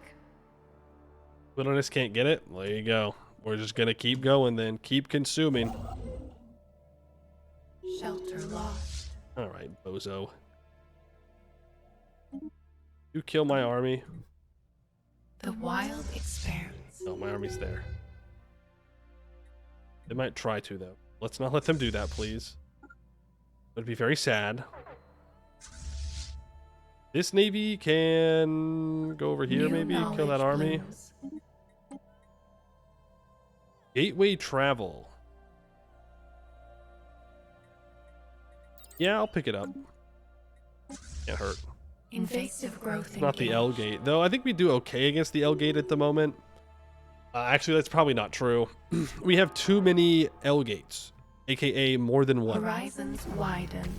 Wilderness can't get it? Well, there you go. We're just going to keep going then. Keep consuming. Shelter lost. Alright, bozo. You kill my army. The wild expands. Oh, my army's there. They might try to, though. Let's not let them do that, please. It would be very sad. This navy can go over here, maybe kill that army. Blooms. Gateway travel. Yeah, I'll pick it up. Can't hurt. Invasive growth. Not the L gate, though. I think we do okay against the L gate at the moment. Actually, that's probably not true. We have too many L gates, aka more than one. Horizons widen.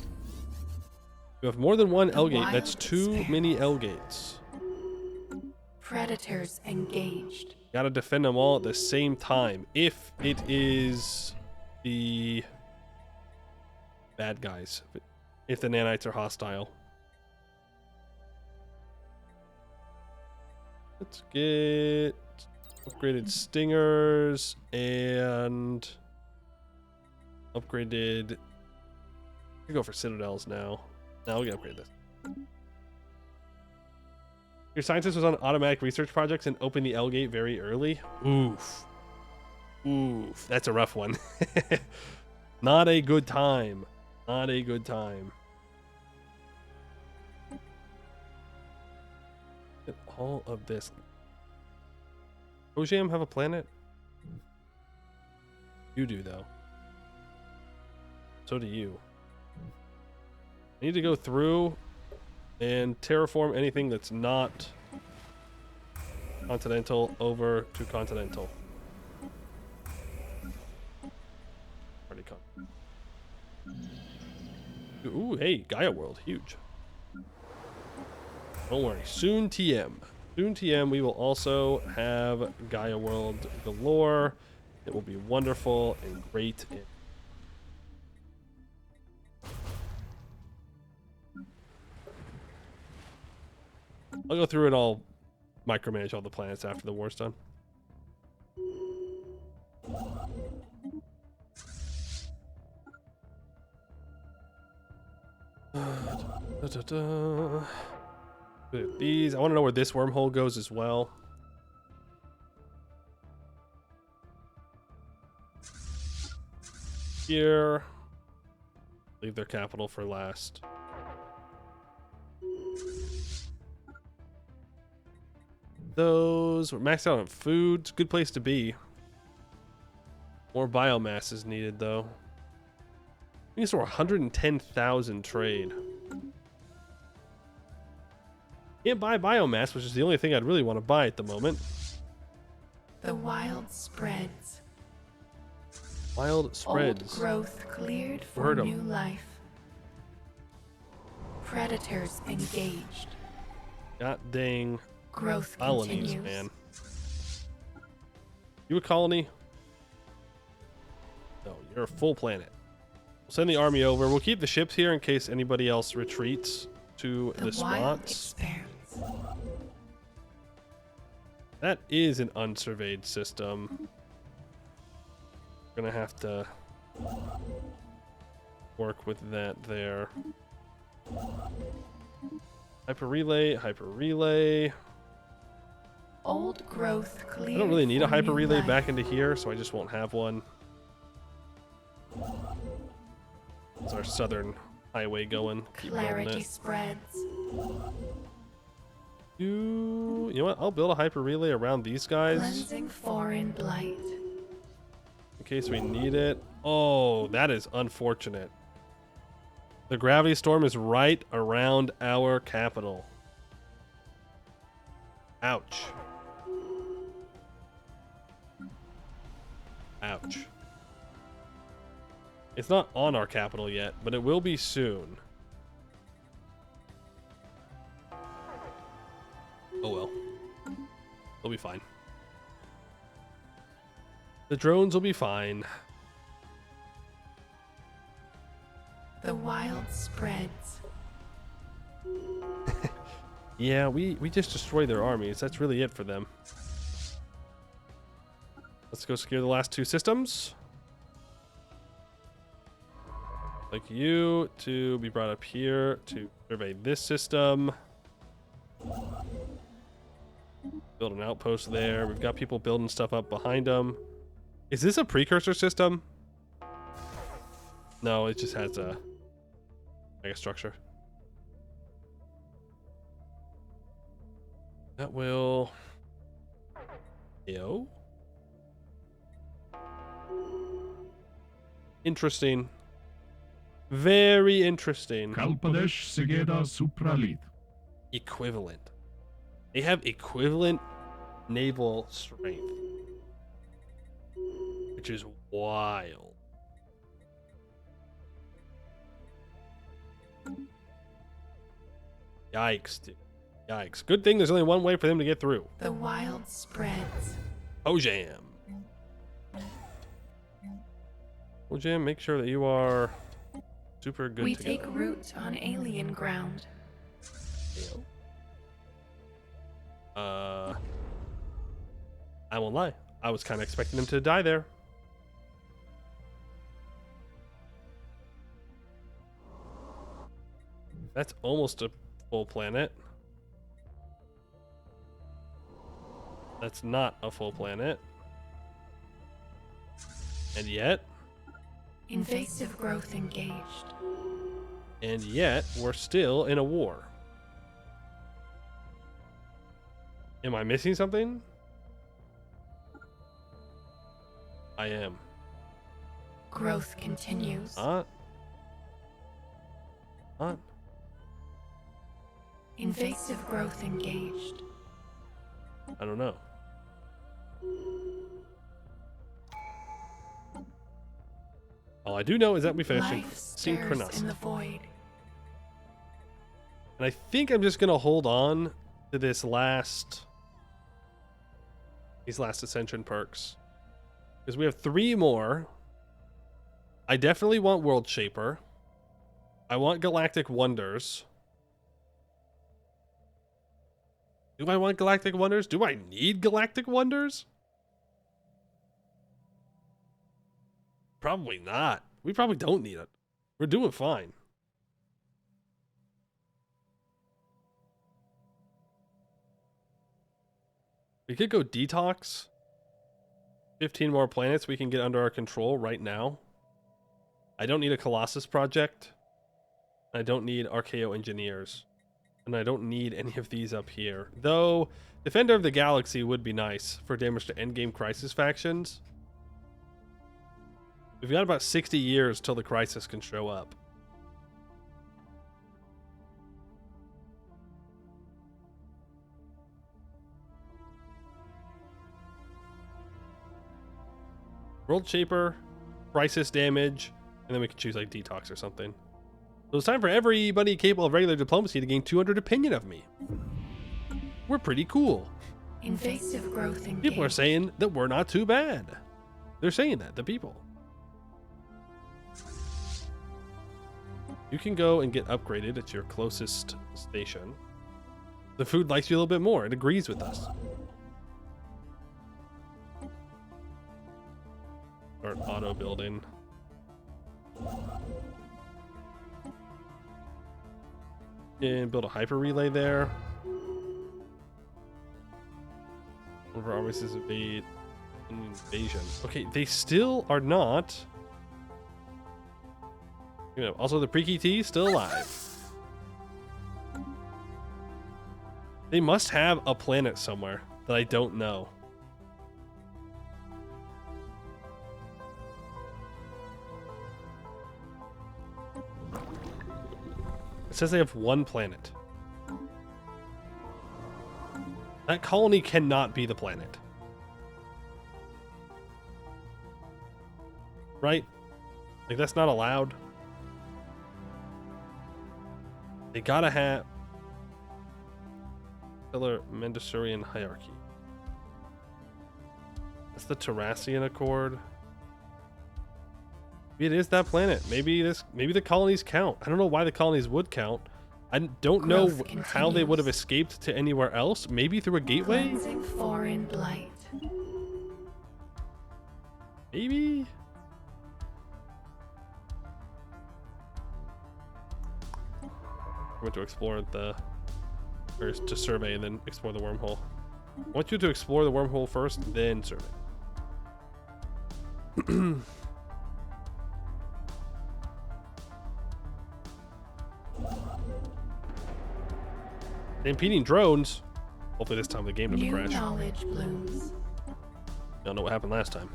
You have more than one The L gate. wild That's too expands. many L gates. Predators engaged. Gotta defend them all at the same time. If it is the bad guys. If the nanites are hostile. Let's get upgraded stingers and upgraded... We go for citadels now. Now we can upgrade this. Your scientist was on automatic research projects and opened the L gate very early. Oof. Oof. That's a rough one. Not a good time. Not a good time. Get all of this. Ojam have a planet? You do, though. So do you. I need to go through and terraform anything that's not continental over to continental. Already come. Ooh, hey, Gaia World, huge. Don't worry, soon TM. Soon TM, we will also have Gaia World galore. It will be wonderful and great. I'll go through and I'll micromanage all the planets after the war's done. These, I want to know where this wormhole goes as well. Here. Leave their capital for last. those. We're maxed out on food. It's a good place to be. More biomass is needed, though. I think it's for 110,000 trade. Can't buy biomass, which is the only thing I'd really want to buy at the moment. The wild spreads. Wild spreads. Old growth cleared for Heard 'em. new life. Predators engaged. God dang Growth colonies, continues. man. You a colony? No, you're a full planet. We'll send the army over. We'll keep the ships here in case anybody else retreats to the wild spots. expands. That is an unsurveyed system. We're gonna have to work with that there. Hyper relay. Old growth cleared. I don't really need a for hyper new relay life. back into here, so I just won't have one. It's our southern highway going. Keep building Clarity it. spreads. You know what? I'll build a hyper relay around these guys Cleansing foreign blight. in case we need it. Oh, that is unfortunate. The gravity storm is right around our capital. Ouch. Ouch. It's not on our capital yet, but it will be soon. Oh well. They'll be fine. The drones will be fine. The wild spreads. Yeah, we just destroyed their armies. That's really it for them. Let's go secure the last two systems. Like you to be brought up here to survey this system. Build an outpost there. We've got people building stuff up behind them. Is this a precursor system? No, it just has a mega structure. That will... Yo. Interesting. Very interesting. Kalpadesh Segeda Supralit. Equivalent. They have equivalent naval strength. Which is wild. Yikes, dude. Yikes. Good thing there's only one way for them to get through. The wild spreads. Ojam. Ojam, make sure that you are super good We to take go. root on alien ground. I won't lie. I was kind of expecting him to die there. That's almost a full planet. That's not a full planet. And yet, Invasive growth engaged. we're still in a war. Am I missing something? I am. Growth continues. Not. Invasive growth engaged. I don't know. All I do know is that we finished Life stirs Synchronous. in the void. And I think I'm just gonna hold on to these last ascension perks. Because we have 3 more. I definitely want World Shaper. I want Galactic Wonders. Do I want Galactic Wonders? Do I need Galactic Wonders? Probably not. We probably don't need it. We're doing fine. We could go detox. 15 more planets we can get under our control right now. I don't need a Colossus project. I don't need Archaeo engineers. And I don't need any of these up here. Though, Defender of the Galaxy would be nice for damage to endgame Crisis factions. We've got about 60 years till the Crisis can show up. World Shaper, Crisis damage, and then we can choose like Detox or something. So it's time for everybody capable of regular diplomacy to gain 200 opinion of me. We're pretty cool. Invasive growth engaged. People are saying that we're not too bad. They're saying that, the people. You can go and get upgraded at your closest station. The food likes you a little bit more. It agrees with us. Start auto building. And build a hyper relay there. One of our armies is invasion. Okay, they still are not. You know, also the Preaky T still alive. They must have a planet somewhere that I don't know. It says they have one planet. That colony cannot be the planet. Right? Like, that's not allowed. They gotta have Stellar Mendesurian hierarchy. That's the Terrassian Accord. Maybe it is that planet. Maybe the colonies count. I don't know why the colonies would count. I don't know how they would have escaped to anywhere else. Maybe through a gateway? Cleansing foreign blight. Maybe? I went to explore or to survey and then explore the wormhole. I want you to explore the wormhole first, then survey. The impeding drones. Hopefully this time the game doesn't New crash. knowledge blooms. Don't know what happened last time.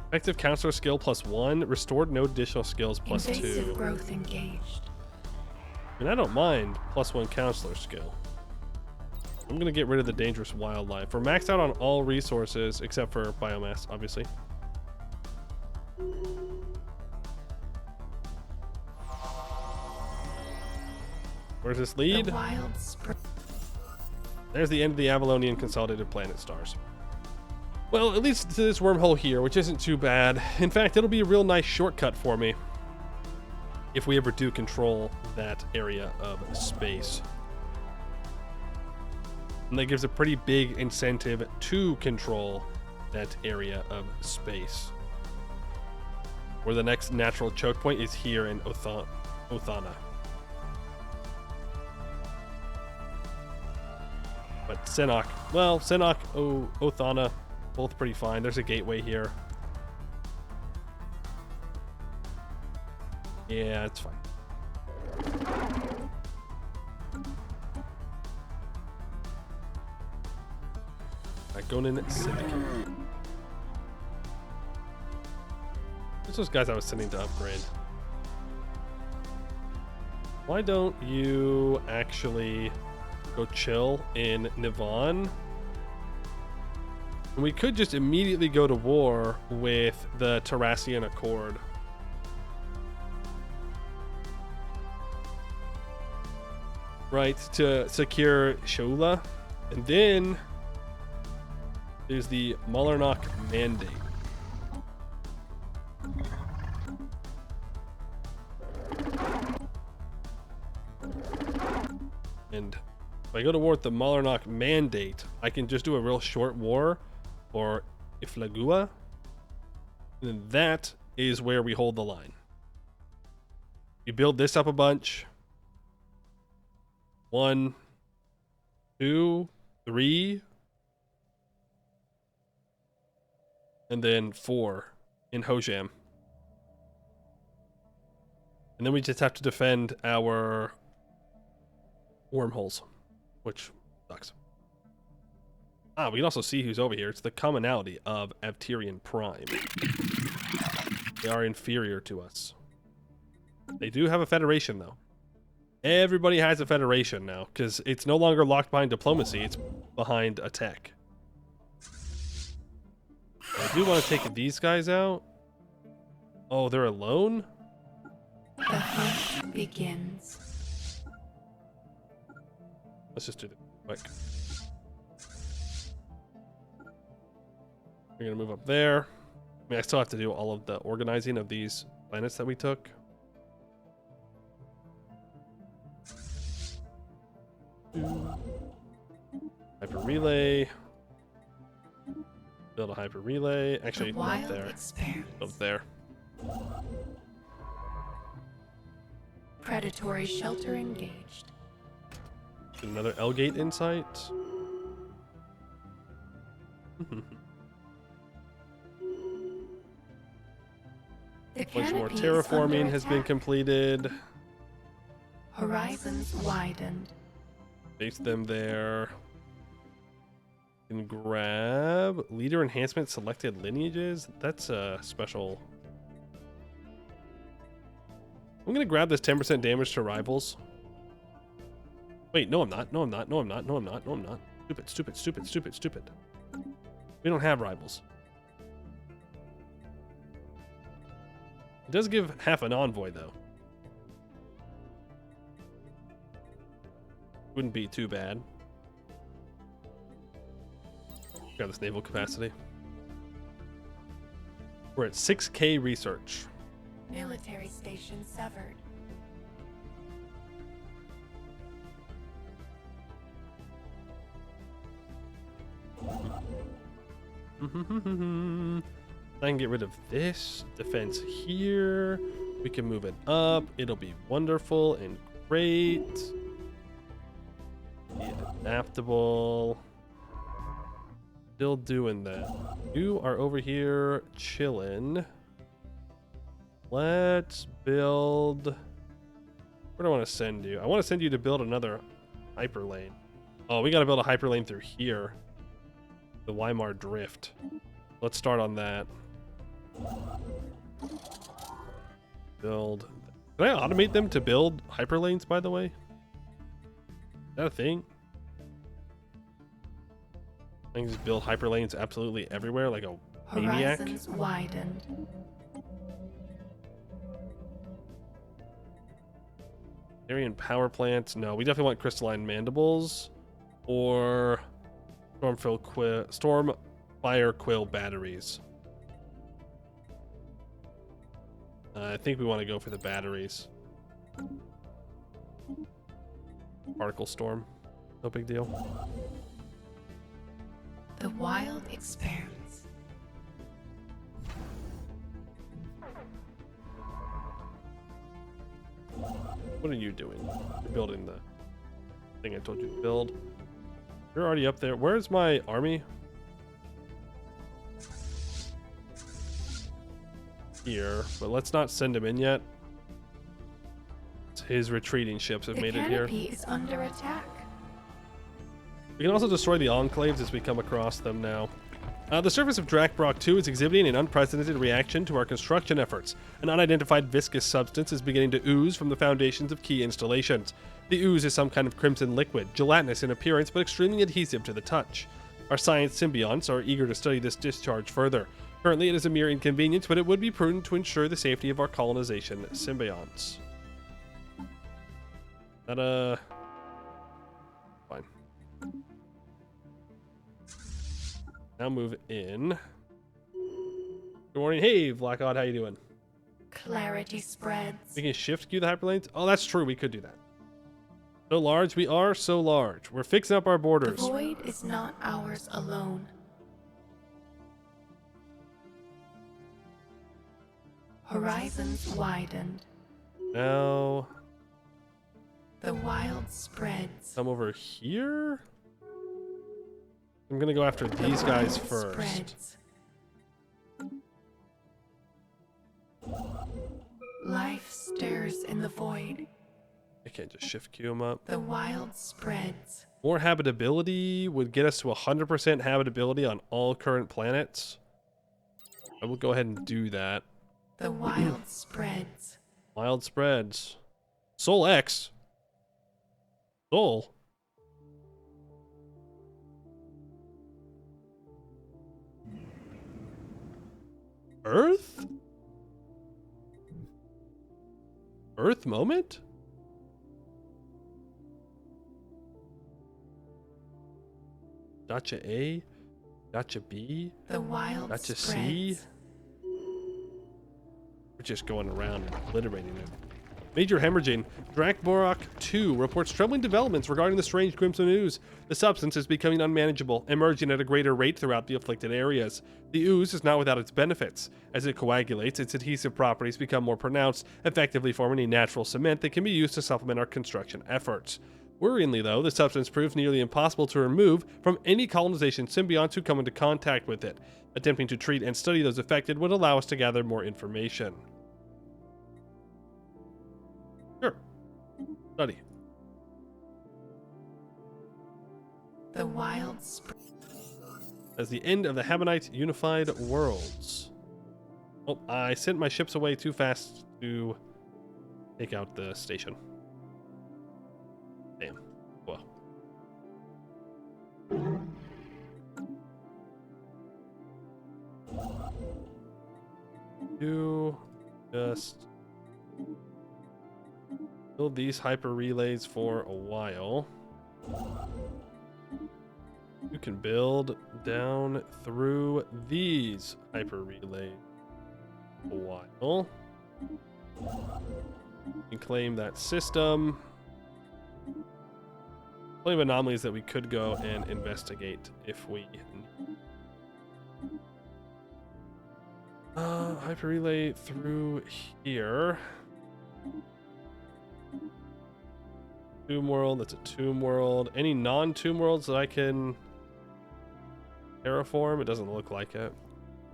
Effective counselor skill +1. Restored no additional skills +2. Invasive growth engaged. I mean, I don't mind +1 counselor skill. I'm gonna get rid of the dangerous wildlife. We're maxed out on all resources except for biomass, obviously. Where's this lead? The wild spring. There's the end of the Avalonian Consolidated Planet Stars. Well, at least to this wormhole here, which isn't too bad. In fact, it'll be a real nice shortcut for me if we ever do control that area of space. And that gives a pretty big incentive to control that area of space. Where the next natural choke point is here in Othana. But Senok, well, Senok, Othana, both pretty fine. There's a gateway here. Yeah, it's fine. Igonin Syndicate. There's those guys I was sending to upgrade. Why don't you actually go chill in Nivon? And we could just immediately go to war with the Terrassian Accord. Right, to secure Shaula. And then there's the Malarnock Mandate. And if I go to war with the Malarnock Mandate, I can just do a real short war for Iflagua. And then that is where we hold the line. You build this up a bunch. 1, 2, 3. And then 4 in Hojam. And then we just have to defend our wormholes, which sucks. Ah, we can also see who's over here. It's the commonality of Avterian Prime. They are inferior to us. They do have a federation, though. Everybody has a federation now, because it's no longer locked behind diplomacy. It's behind attack. I do want to take these guys out. Oh, they're alone? The hunt begins. Let's just do this quick. We're gonna move up there. I mean, I still have to do all of the organizing of these planets that we took. Hyper relay. Build a hyper relay. Actually, not there. Up there. Predatory shelter engaged. Another L-gate in sight. Much more terraforming has been completed. Horizons widened. Base them there. Can grab leader enhancement selected lineages. That's a special. I'm gonna grab this 10% damage to rivals. Wait, no, I'm not. No, I'm not. No, I'm not. No, I'm not. No, I'm not. Stupid, stupid, stupid, stupid, stupid. We don't have rivals. It does give half an envoy, though. Wouldn't be too bad. Got this naval capacity. We're at 6K research. Military station severed. I can get rid of this defense here. We can move it up. It'll be wonderful and great. Be adaptable. Still doing that. You are over here chilling. Let's build. Where do I want to send you? I want to send you to build another hyperlane. Oh, we got to build a hyperlane through here. The Weimar Drift. Let's start on that. Build. Can I automate them to build hyperlanes, by the way? Is that a thing? I can just build hyperlanes absolutely everywhere like a maniac. Horizons widened. Arian power plants. No, we definitely want crystalline mandibles or Stormfire Quill batteries. I think we want to go for the batteries. Particle storm. No big deal. The wild expands. What are you doing? You're building the thing I told you to build. You're already up there. Where's my army? Here, but let's not send him in yet. His retreating ships have made it here. The canopy is under attack. We can also destroy the enclaves as we come across them now. The surface of Drakbrock 2 is exhibiting an unprecedented reaction to our construction efforts. An unidentified viscous substance is beginning to ooze from the foundations of key installations. The ooze is some kind of crimson liquid, gelatinous in appearance but extremely adhesive to the touch. Our science symbionts are eager to study this discharge further. Currently it is a mere inconvenience, but it would be prudent to ensure the safety of our colonization symbionts. That, fine. Now move in. Good morning. Hey, Blackod, how you doing? Clarity spreads. We can shift queue the hyperlanes? Oh, that's true. We could do that. So large. We are so large. We're fixing up our borders. The void is not ours alone. Horizons widened. Now, The wild spreads. come over here. I'm gonna go after these guys first. Spreads. Life stirs in the void. I can't just shift queue them up. The wild spreads. More habitability would get us to 100% habitability on all current planets. I will go ahead and do that. The wild spreads. Wild spreads. Sol X. Sol. Earth? Earth moment? Gotcha A, gotcha B, The wild gotcha spreads. C. We're just going around and obliterating it. Major hemorrhaging. Drakborok 2 reports troubling developments regarding the strange Crimson ooze. The substance is becoming unmanageable, emerging at a greater rate throughout the afflicted areas. The ooze is not without its benefits. As it coagulates, its adhesive properties become more pronounced, effectively forming a natural cement that can be used to supplement our construction efforts. Worryingly, though, the substance proves nearly impossible to remove from any colonization symbionts who come into contact with it. Attempting to treat and study those affected would allow us to gather more information. Sure. Study. The wild spreads. As the end of the Habonite Unified Worlds. Oh, I sent my ships away too fast to take out the station. Damn. Well. You just build these hyper relays for a while. You can build down through these hyper relays a while. You can claim that system. Plenty of anomalies that we could go and investigate if we need. Hyper relay through here. Tomb world, that's a tomb world. Any non-tomb worlds that I can terraform? It doesn't look like it.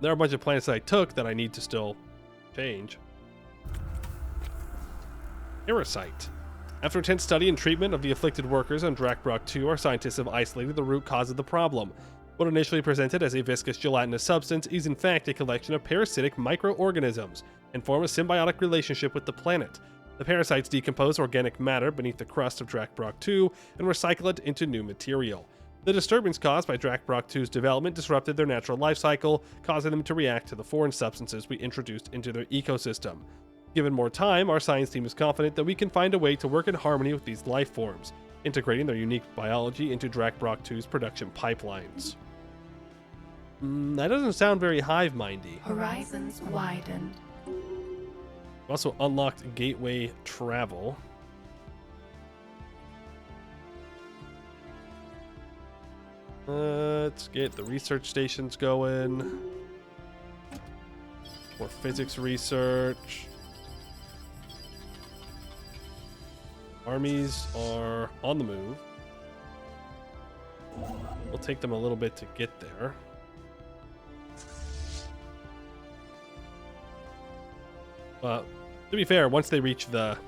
There are a bunch of planets that I took that I need to still change. Parasite. After intense study and treatment of the afflicted workers on Drakborok 2, our scientists have isolated the root cause of the problem. What initially presented as a viscous gelatinous substance is in fact a collection of parasitic microorganisms and form a symbiotic relationship with the planet. The parasites decompose organic matter beneath the crust of Drakborok 2 and recycle it into new material. The disturbance caused by Drakborok 2's development disrupted their natural life cycle, causing them to react to the foreign substances we introduced into their ecosystem. Given more time, our science team is confident that we can find a way to work in harmony with these life forms, integrating their unique biology into Drakborok 2's production pipelines. That doesn't sound very hive-mindy. Horizons widened. We've also unlocked gateway travel. Let's get the research stations going. More physics research. Armies are on the move. We'll take them a little bit to get there. To be fair, once they reach the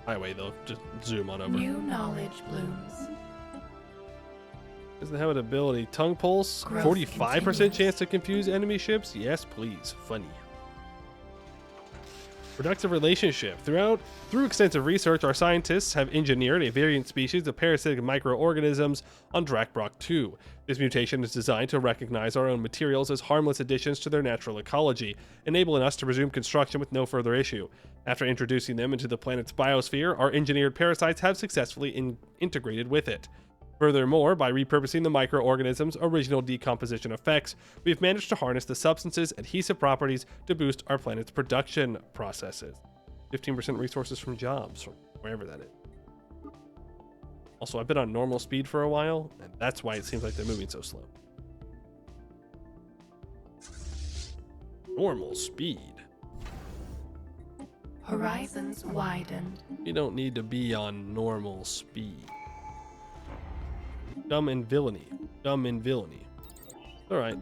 highway, they'll just zoom on over. New knowledge blooms. Doesn't have an ability. Tongue pulse, Growth 45% continues. chance to confuse enemy ships. Yes, please. Funny. Productive relationship. Through extensive research, our scientists have engineered a variant species of parasitic microorganisms on Drakborok 2. This mutation is designed to recognize our own materials as harmless additions to their natural ecology, enabling us to resume construction with no further issue. After introducing them into the planet's biosphere, our engineered parasites have successfully integrated with it. Furthermore, by repurposing the microorganisms' original decomposition effects, we've managed to harness the substance's adhesive properties to boost our planet's production processes. 15% resources from jobs, or wherever that is. Also, I've been on normal speed for a while, and that's why it seems like they're moving so slow. Normal speed. Horizons widened. You don't need to be on normal speed. Scum and villainy. Scum and villainy. Alright.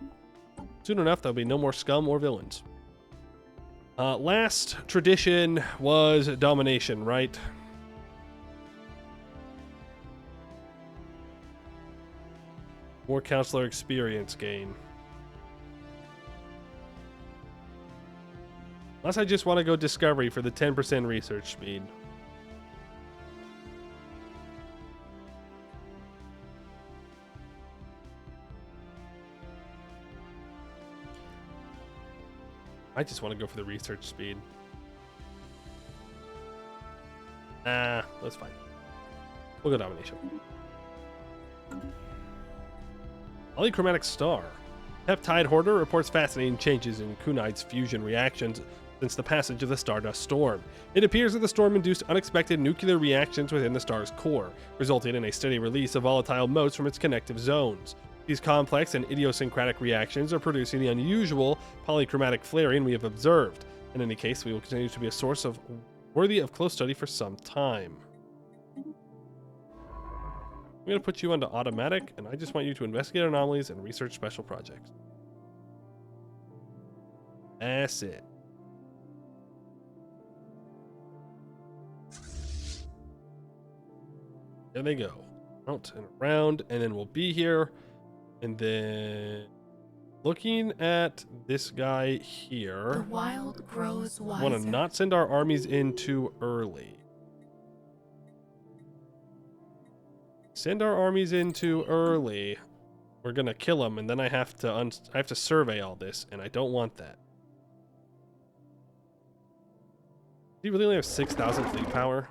Soon enough, there'll be no more scum or villains. Last tradition was domination, right? More counselor experience gain. Unless I just want to go discovery for the 10% research speed. I just want to go for the research speed. That's fine. We'll go domination. Polychromatic star. Peptide Hoarder reports fascinating changes in Kunite's fusion reactions since the passage of the Stardust Storm. It appears that the storm induced unexpected nuclear reactions within the star's core, resulting in a steady release of volatile motes from its connective zones. These complex and idiosyncratic reactions are producing the unusual polychromatic flaring we have observed. In any case, we will continue to be a source of worthy of close study for some time. I'm going to put you onto automatic, and I just want you to investigate anomalies and research special projects. That's it. There they go. Out and around, and then we'll be here. And then looking at this guy here. The wild grows wiser. Want to not send our armies in too early. Send our armies in too early. We're gonna kill them, and then I have to survey all this, and I don't want that. Do you really only have 6,000 fleet power?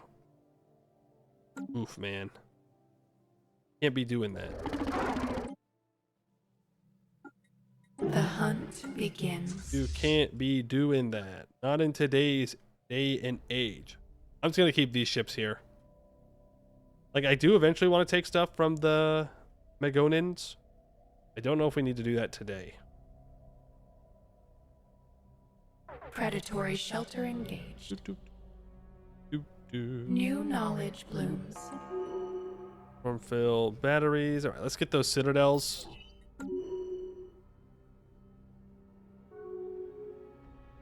Oof, man. Can't be doing that. The hunt begins. You can't be doing that. Not in today's day and age. I'm just gonna keep these ships here. Like, I do eventually want to take stuff from the Megonins. I don't know if we need to do that today. Predatory shelter engaged. Doop, doop. Doop, doop. New knowledge blooms. Storm fill batteries. All right, let's get those citadels.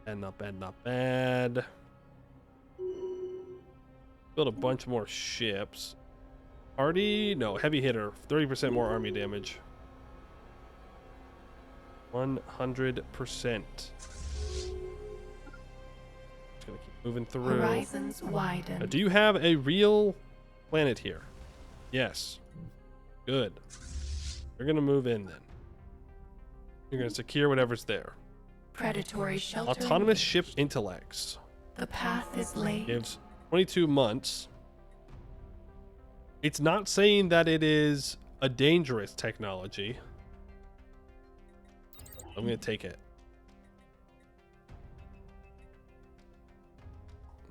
And not bad, not bad. Build a bunch more ships. Party? No, heavy hitter. 30% more army damage. 100%. Just gonna keep moving through. Horizons widen. Do you have a real planet here? Yes. Good. You're gonna move in then. You're gonna secure whatever's there. Predatory shelter. Autonomous ship intellects. The path is laid. Gives 22 months. It's not saying that it is a dangerous technology. I'm going to take it.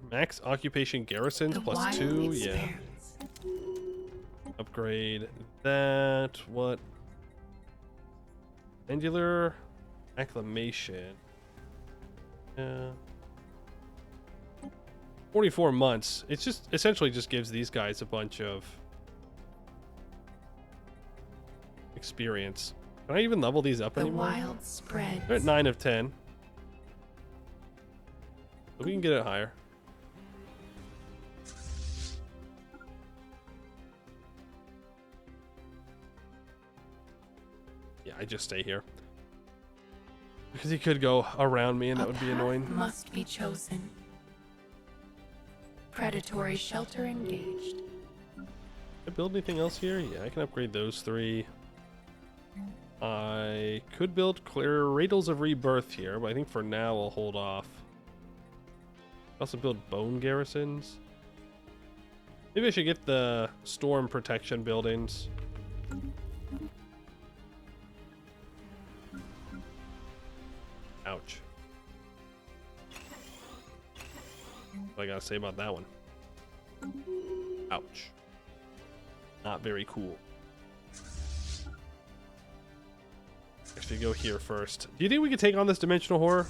Max occupation garrisons The plus wild 2. Yeah. expands. Upgrade that. What? Angular acclamation. Yeah. 44 months. It's just essentially just gives these guys a bunch of experience. Can I even level these up The anymore? wild spreads. They're at 9 of 10. But we can get it higher. Yeah, I just stay here. Because he could go around me and that would be path annoying. Must be chosen. Predatory shelter engaged. Can I build anything else here? Yeah, I can upgrade those 3. I could build Cradles of Rebirth here, but I think for now I'll hold off. Also build bone garrisons. Maybe I should get the storm protection buildings. Ouch. What I gotta say about that one? Ouch. Not very cool. Actually, go here first. Do you think we could take on this dimensional horror?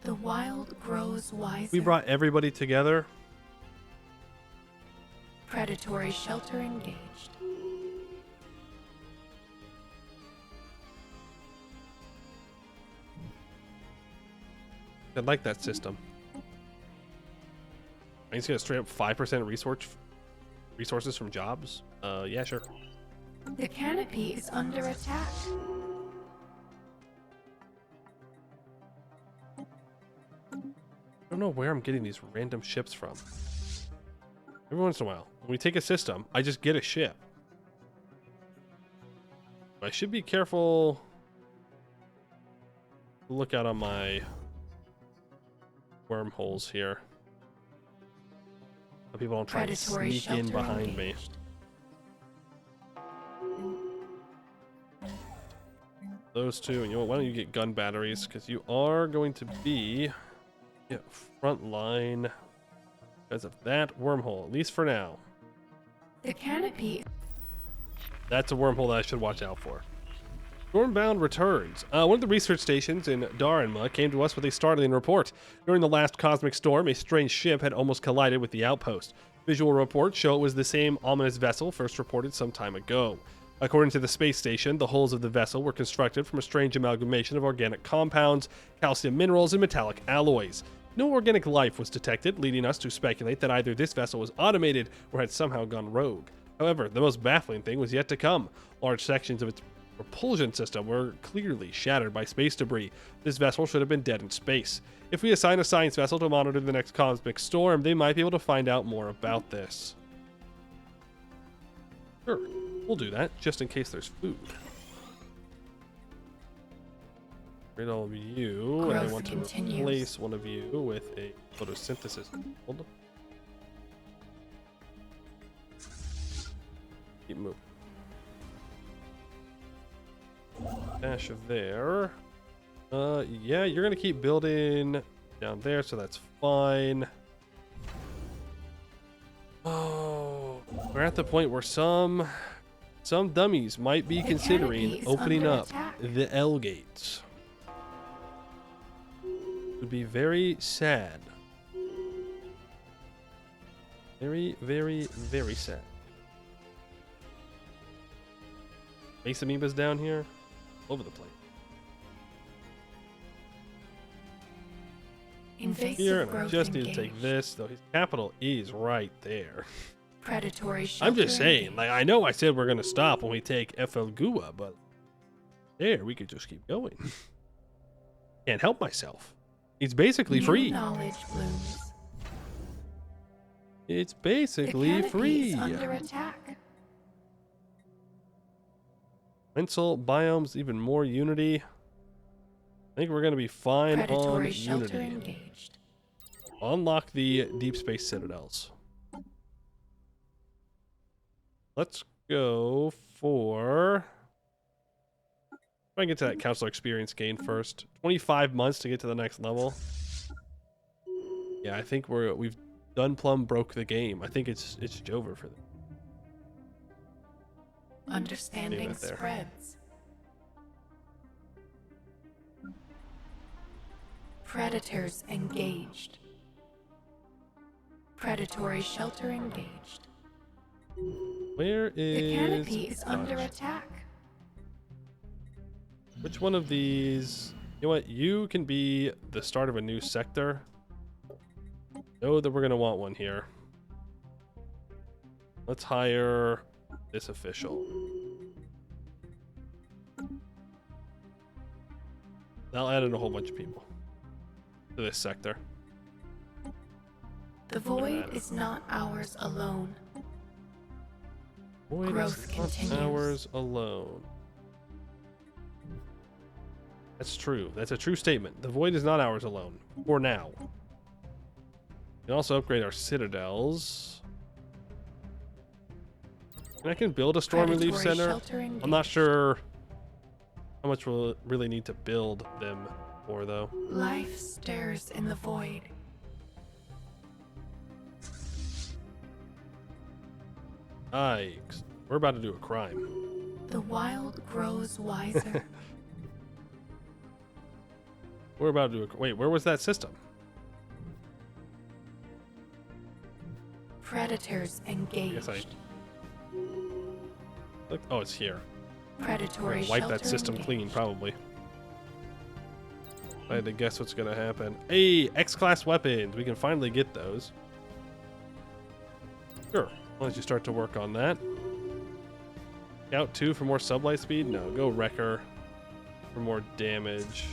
The wild grows wiser. We brought everybody together. Predatory shelter engaged. I like that system. I just get straight up 5% resources from jobs. Yeah, sure. The canopy is under attack. I don't know where I'm getting these random ships from. Every once in a while, when we take a system, I just get a ship. I should be careful. Look out on my wormholes here. So people don't try to sneak in behind me. Those two, and you know what, why don't you get gun batteries? Because you are going to be front line because of that wormhole, at least for now. The canopy. That's a wormhole that I should watch out for. Stormbound returns. One of the research stations in Darenma came to us with a startling report. During the last cosmic storm, a strange ship had almost collided with the outpost. Visual reports show it was the same ominous vessel first reported some time ago. According to the space station, the hulls of the vessel were constructed from a strange amalgamation of organic compounds, calcium minerals, and metallic alloys. No organic life was detected, leading us to speculate that either this vessel was automated or had somehow gone rogue. However, the most baffling thing was yet to come. Large sections of its propulsion system were clearly shattered by space debris. This vessel should have been dead in space. If we assign a science vessel to monitor the next cosmic storm, they might be able to find out more about this. Sure, we'll do that, just in case there's food. Read all of you, and I want to replace one of you with a photosynthesis. Hold on. Keep moving. Dash there. Yeah, you're gonna keep building down there, so that's fine. Oh, we're at the point where some dummies might be considering opening up the L gates. It would be very sad. Very, very, very sad. Base amoebas down here, all over the place. Here, and I just need to take this, though his capital is right there. Predatory I'm just saying, like, I know I said we're gonna stop when we take FL Gua, but there, we could just keep going. Can't help myself. It's basically free. Knowledge blooms. It's basically free. Under attack. Pencil biomes, even more Unity. I think we're gonna be fine Predatory on shelter Unity. engaged. Unlock the deep space citadels. Let's go for. Try and get to that counselor experience gain first. 25 months to get to the next level. Yeah, I think we've done plumb broke the game. I think it's over for them. Understanding spreads. Predators engaged. Predatory shelter engaged. Where is the canopy is under attack. Which one of these? You know what? You can be the start of a new sector. Know that we're gonna want one here. Let's hire this official. That'll add in a whole bunch of people to this sector. The void is not ours alone. Void Growth is not continues. ours alone. That's true. That's a true statement. The void is not ours alone. For now. We can also upgrade our citadels. And I can build a storm relief center. I'm not sure how much we'll really need to build them for, though. Life stirs in the void. Yikes. We're about to do a crime. The wild grows wiser. We're about to do a... Wait, where was that system? Predators engaged. Yes, Look, oh, it's here. Predatory Wipe that shelter system engaged. clean, probably. I had to guess what's gonna happen. Hey, X-Class weapons. We can finally get those. Sure. Why don't you start to work on that? Scout 2 for more sublight speed? No, go Wrecker for more damage.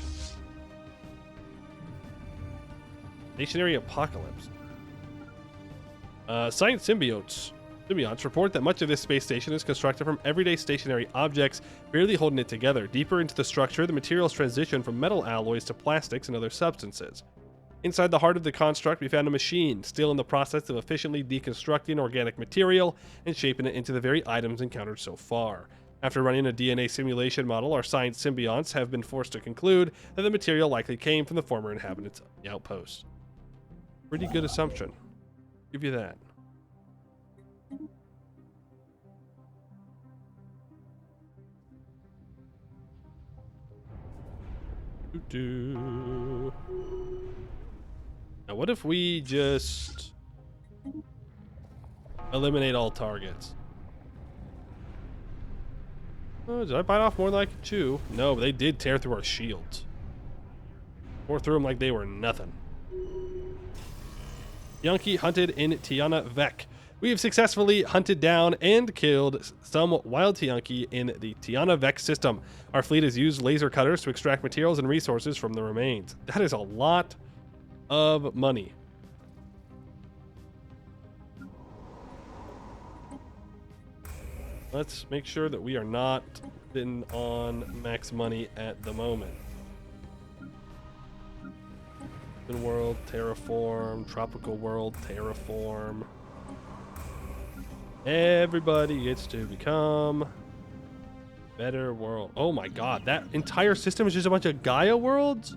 Stationary Apocalypse. Science Symbionts report that much of this space station is constructed from everyday stationary objects, barely holding it together. Deeper into the structure, the materials transition from metal alloys to plastics and other substances. Inside the heart of the construct, we found a machine, still in the process of efficiently deconstructing organic material and shaping it into the very items encountered so far. After running a DNA simulation model, our science symbionts have been forced to conclude that the material likely came from the former inhabitants of the outpost. Pretty good assumption. Give you that. Doo-doo. Now, what if we just eliminate all targets? Oh, did I bite off more than I could chew? No, but they did tear through our shields. Tore through them like they were nothing. Yankee hunted in Tiana Vec. We have successfully hunted down and killed some wild Tianki in the Tiana Vec system. Our fleet has used laser cutters to extract materials and resources from the remains. That is a lot of money. Let's make sure that we are not sitting on max money at the moment. Open world, terraform, tropical world, terraform. Everybody gets to become better world. Oh my god, that entire system is just a bunch of Gaia worlds?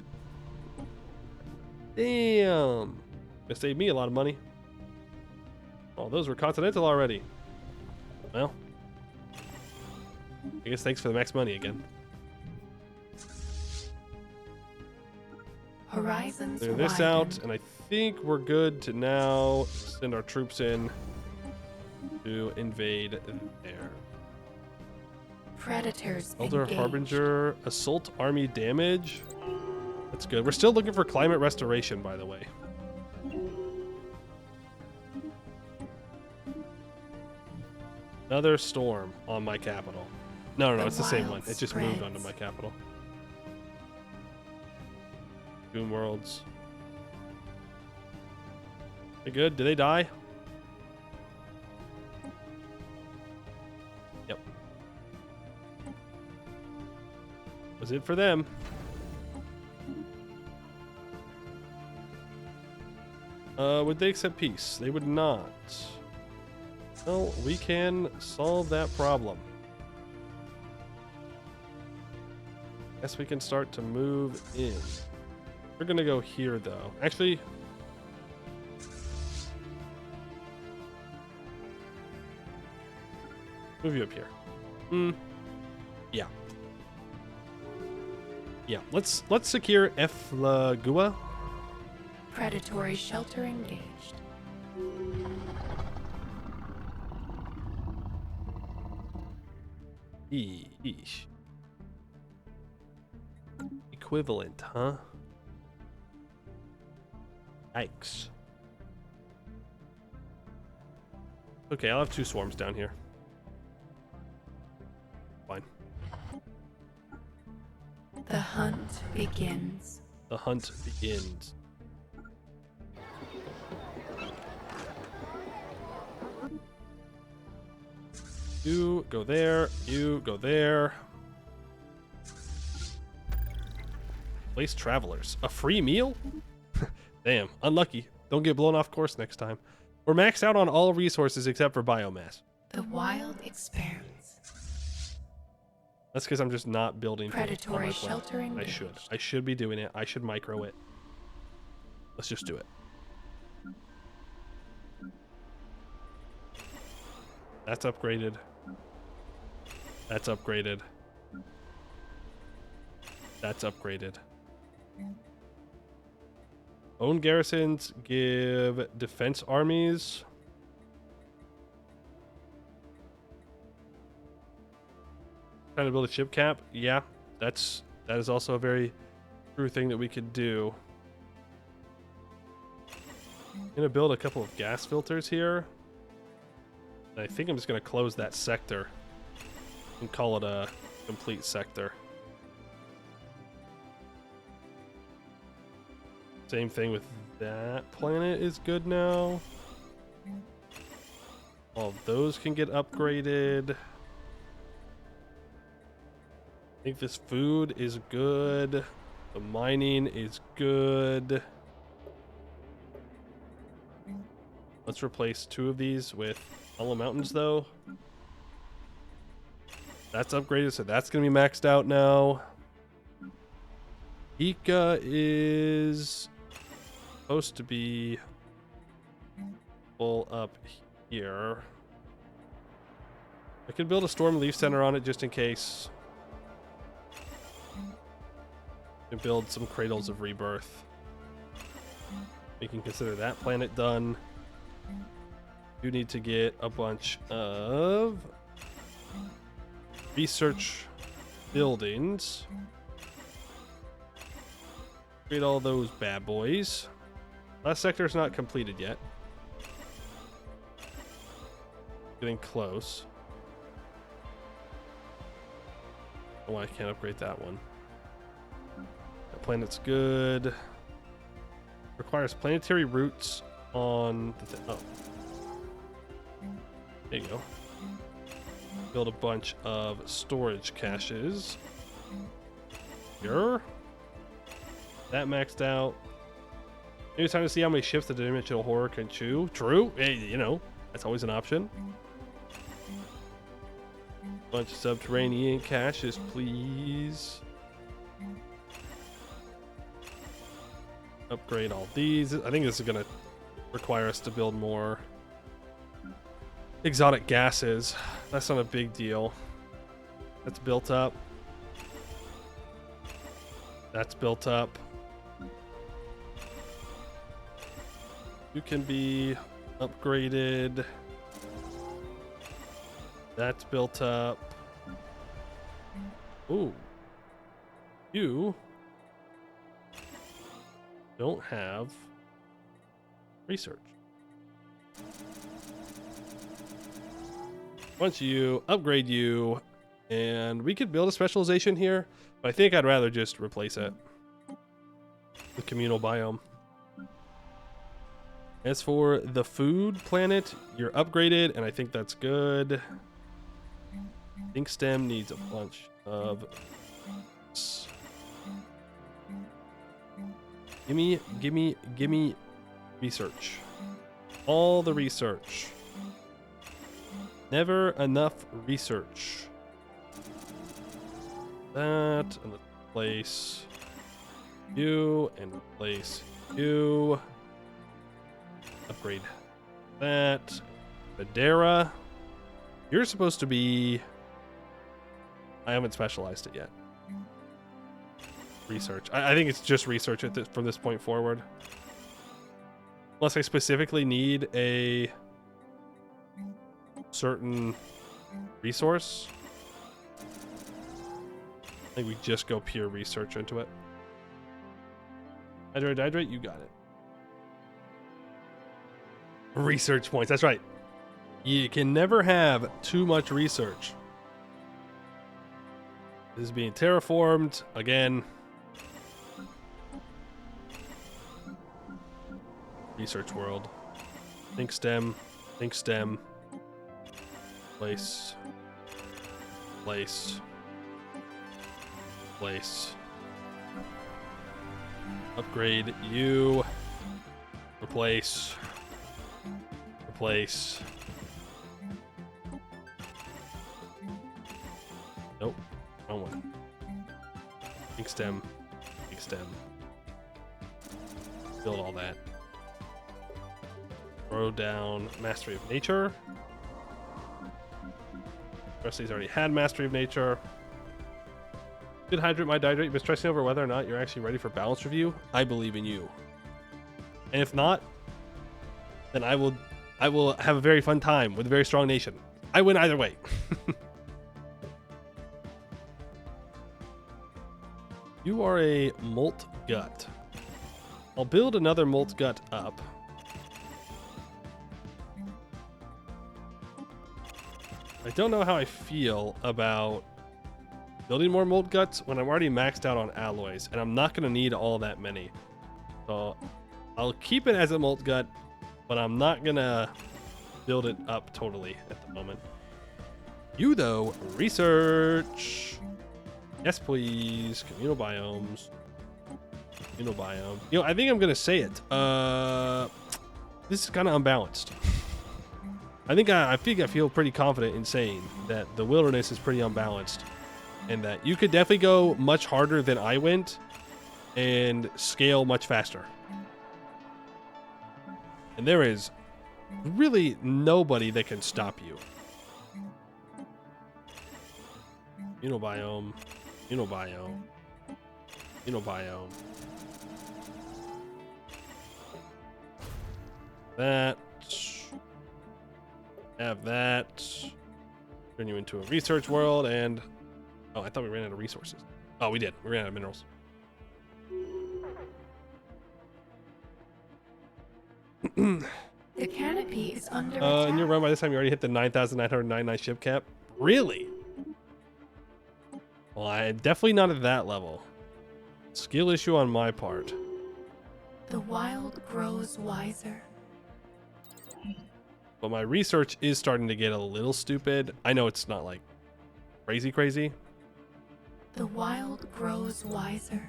Damn. That saved me a lot of money. Oh, those were continental already. Well, I guess thanks for the max money again. Horizons Clear this out, and I think we're good to now send our troops in to invade there. Predators Elder engaged. Harbinger, assault army damage. That's good. We're still looking for climate restoration, by the way. Another storm on my capital. No, it's the same one. It just moved onto my capital. Doom worlds. They good? Did they die? Yep. Was it for them? Would they accept peace? They would not. Well, we can solve that problem. Guess we can start to move in. We're gonna go here, though. Actually, move you up here. Yeah. Yeah. Let's secure Eflagua. Predatory shelter engaged. Eesh. Equivalent, huh? Yikes. Okay, I'll have 2 swarms down here. Fine. The hunt begins. The hunt begins. You go there. You go there. Place travelers. A free meal? Damn, unlucky. Don't get blown off course next time. We're maxed out on all resources except for biomass. The wild expands. That's because I'm just not building Predatory on my planet. shelter engaged. I should. I should be doing it. I should micro it. Let's just do it. That's upgraded. That's upgraded. That's upgraded. Own garrisons give defense armies. Trying to build a ship cap? Yeah, that is also a very true thing that we could do. I'm gonna build a couple of gas filters here. And I think I'm just gonna close that sector. And call it a complete sector. Same thing with that planet is good now. All of those can get upgraded. I think this food is good. The mining is good. Let's replace 2 of these with Hollow Mountains, though. That's upgraded, so that's going to be maxed out now. Ika is supposed to be full up here. I can build a Storm Leaf Center on it just in case. And build some Cradles of Rebirth. We can consider that planet done. You need to get a bunch of research buildings. Create all those bad boys. Last sector is not completed yet. Getting close. Oh, I can't upgrade that one. That planet's good. Requires planetary routes on the thing. Oh. There you go. Build a bunch of storage caches. Here. That maxed out. Maybe it's time to see how many shifts the dimensional horror can chew. True. Hey, you know, that's always an option. Bunch of subterranean caches, please. Upgrade all these. I think this is going to require us to build more exotic gases. That's not a big deal. That's built up. That's built up. You can be upgraded. That's built up. Ooh. You don't have research. Once you upgrade you, and we could build a specialization here, but I think I'd rather just replace it. The communal biome. As for the food planet, you're upgraded, and I think that's good. Ink stem needs a bunch of. Gimme research. All the research. Never enough research. That, and replace you, and replace you. Upgrade that. Madeira. You're supposed to be. I haven't specialized it yet. Research. I think it's just research at from this point forward. Unless I specifically need a certain resource. I think we just go pure research into it. Hydrate, you got it. Research points, that's right. You can never have too much research. This is being terraformed again. Research world. Think stem. Place. Upgrade you. Replace. Nope. Wrong one. Think stem. Build all that. Throw down Mastery of Nature. The rest of these already had Mastery of Nature. Did hydrate my dihydrate. You've been stressing over whether or not you're actually ready for balance review. I believe in you. And if not, then I will have a very fun time with a very strong nation. I win either way. You are a molt gut. I'll build another molt gut up. I don't know how I feel about building more mold guts when I'm already maxed out on alloys, and I'm not going to need all that many. So I'll keep it as a mold gut, but I'm not going to build it up totally at the moment. You, though, research. Yes, please. Communal biomes. Communal biome. You know, I think I'm going to say it. This is kind of unbalanced. I think I feel pretty confident in saying that the wilderness is pretty unbalanced, and that you could definitely go much harder than I went and scale much faster. And there is really nobody that can stop you. Biome. Biome. Biome. That. Have that. Turn you into a research world, and oh, I thought we ran out of resources. Oh, we did. We ran out of minerals. The canopy is under In your attack. run by this time, you already hit the 9,999 ship cap. Really? Well, I definitely not at that level. Skill issue on my part. The wild grows wiser. But my research is starting to get a little stupid. I know it's not like crazy. The wild grows wiser.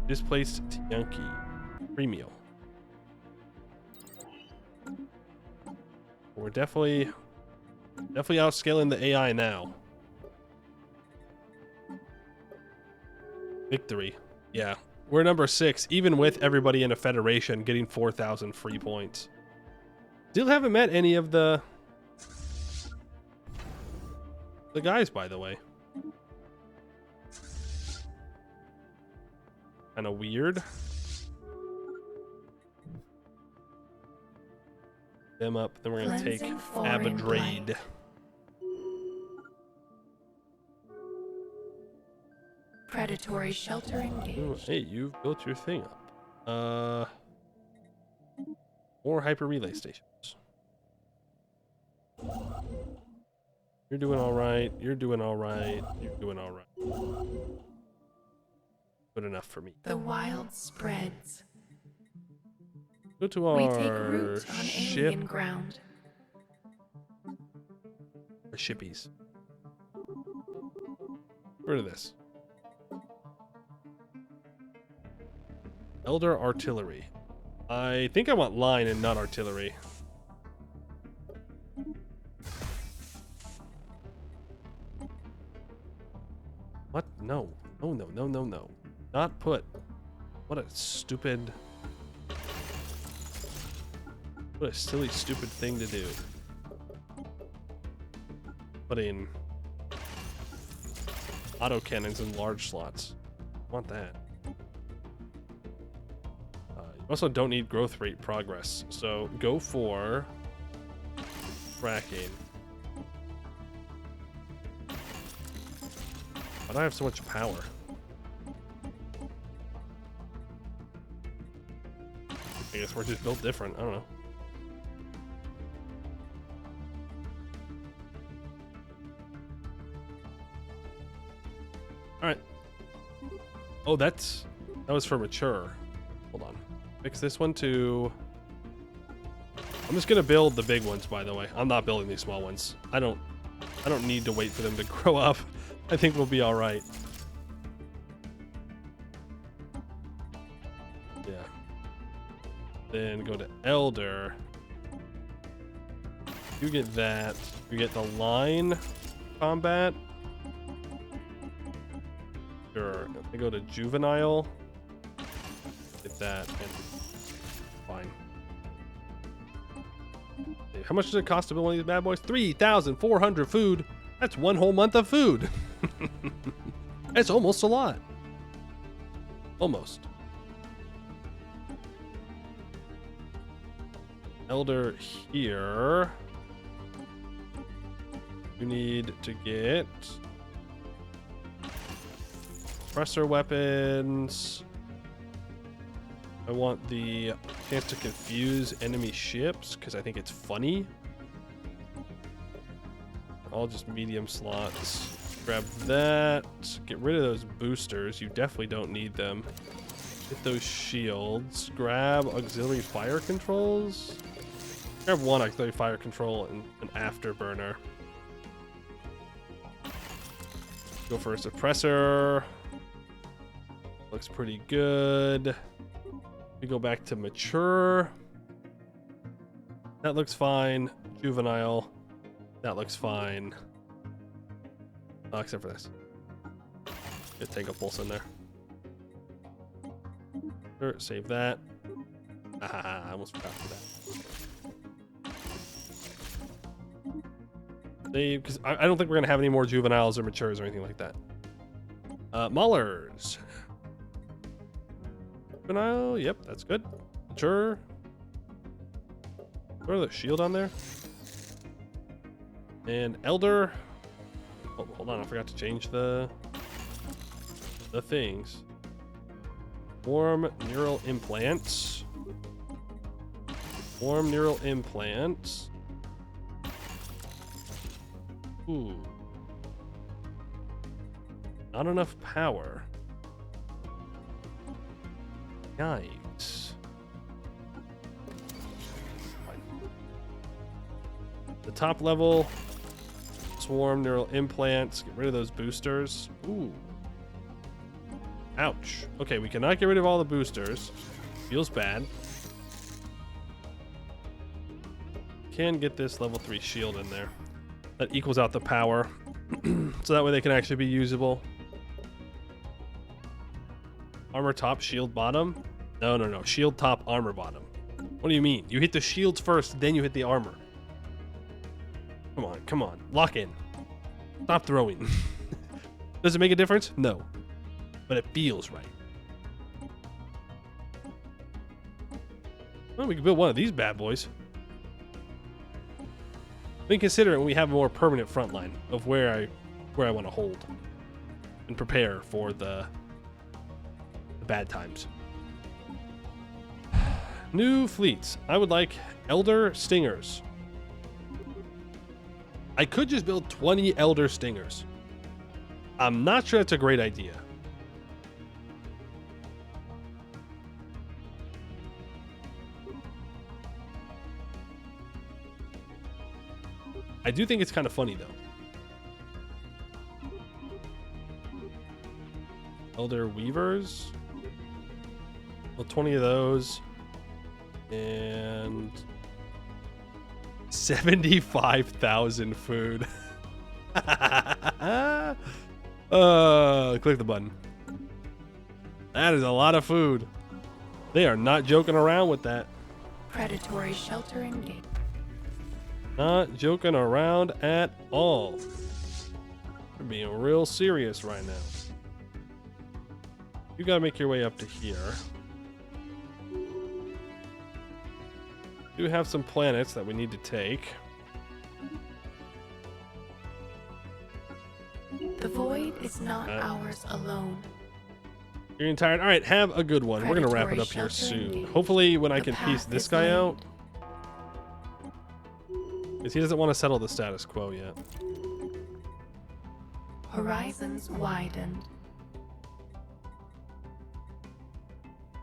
Displaced Tianki. Free meal. We're definitely outscaling the AI now. Victory. Yeah. We're number 6, even with everybody in a federation getting 4,000 free points. Still haven't met any of the guys, by the way. Kind of weird. Them up, then we're gonna take Cleansing foreign Abadrade. blight. Predatory shelter engaged. Ooh, hey, you've built your thing up. More hyper relay stations. You're doing all right. You're doing all right. You're doing all right. Good enough for me. The wild spreads. Go to We take our root on ship. alien ground. Our shippies. Get rid of this. Elder artillery. I think I want line and not artillery. What? No. No. Not put. What a stupid... What a silly, stupid thing to do. Putting autocannons in large slots. I want that. You also don't need growth rate progress, so go for fracking. Why do I have so much power? I guess we're just built different. I don't know. All right. Oh, that was for mature. Hold on. Fix this one too. I'm just gonna build the big ones, by the way. I'm not building these small ones. I don't need to wait for them to grow up. I think we'll be all right. Yeah. Then go to Elder. You get that. You get the line combat. Sure. If I go to Juvenile, get that, and fine. Okay, how much does it cost to build one of these bad boys? 3,400 food. That's one whole month of food. That's almost a lot. Almost. Elder here. You need to get suppressor weapons. I want the chance to confuse enemy ships because I think it's funny. all just medium slots. Grab that. Get rid of those boosters. You definitely don't need them. Get those shields. Grab auxiliary fire controls. Grab one auxiliary fire control and an afterburner. Go for a suppressor. Looks pretty good. We go back to mature. That looks fine. Juvenile. That looks fine. Oh, except for this. Just take a pulse in there. Sure, save that. Ah, I almost forgot for that. Save, because I don't think we're going to have any more juveniles or matures or anything like that. Maulers. Juvenile, yep, that's good. Mature. Throw the shield on there. And elder. Oh, hold on, I forgot to change the things. Warm neural implants. Warm neural implants. Ooh. Not enough power. Yikes. The top level. Swarm neural implants. Get rid of those boosters. Ooh. Ouch. Okay, we cannot get rid of all the boosters. Feels bad. Can get this level 3 shield in there. That equals out the power. So that way they can actually be usable. Armor top, shield bottom. No. Shield top, armor bottom. What do you mean? You hit the shields first, then you hit the armor. Come on. Lock in. Stop throwing. Does it make a difference? No. But it feels right. Well, we can build one of these bad boys. Then consider it when we have a more permanent front line of where I want to hold and prepare for the bad times. New fleets. I would like Elder Stingers. I could just build 20 Elder Stingers. I'm not sure that's a great idea. I do think it's kind of funny, though. Elder Weavers. Well, 20 of those. And 75,000 food. Click the button. That is a lot of food. They are not joking around with that. Predatory shelter engaged. Not joking around at all. They're being real serious right now. You gotta make your way up to here. We do have some planets that we need to take. The void is not ours alone. You're getting tired? Alright, have a good one. We're gonna wrap it up here soon. Hopefully when I can piece this guy out. Because he doesn't want to settle the status quo yet. Horizons widened.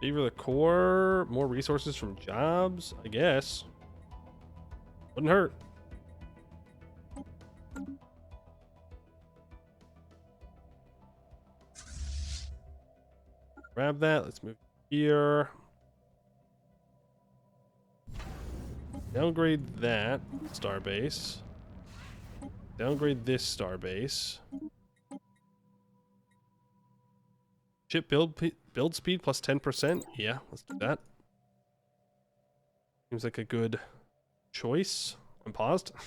Favor the core, more resources from jobs, I guess. Wouldn't hurt. Grab that. Let's move here. Downgrade that starbase. Downgrade this starbase. Ship build speed plus 10%. Yeah, let's do that. Seems like a good choice. I'm paused. I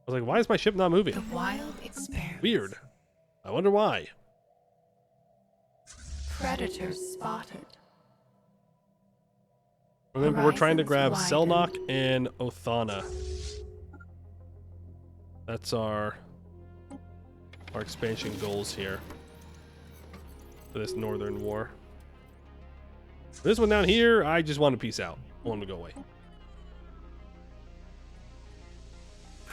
was like, why is my ship not moving? The wild expanse. Weird. I wonder why. Predators spotted. Remember, we're trying to grab Horizons Selnock and Othana. That's our expansion goals here for this northern war. This one down here, I just want to peace out. I want to go away.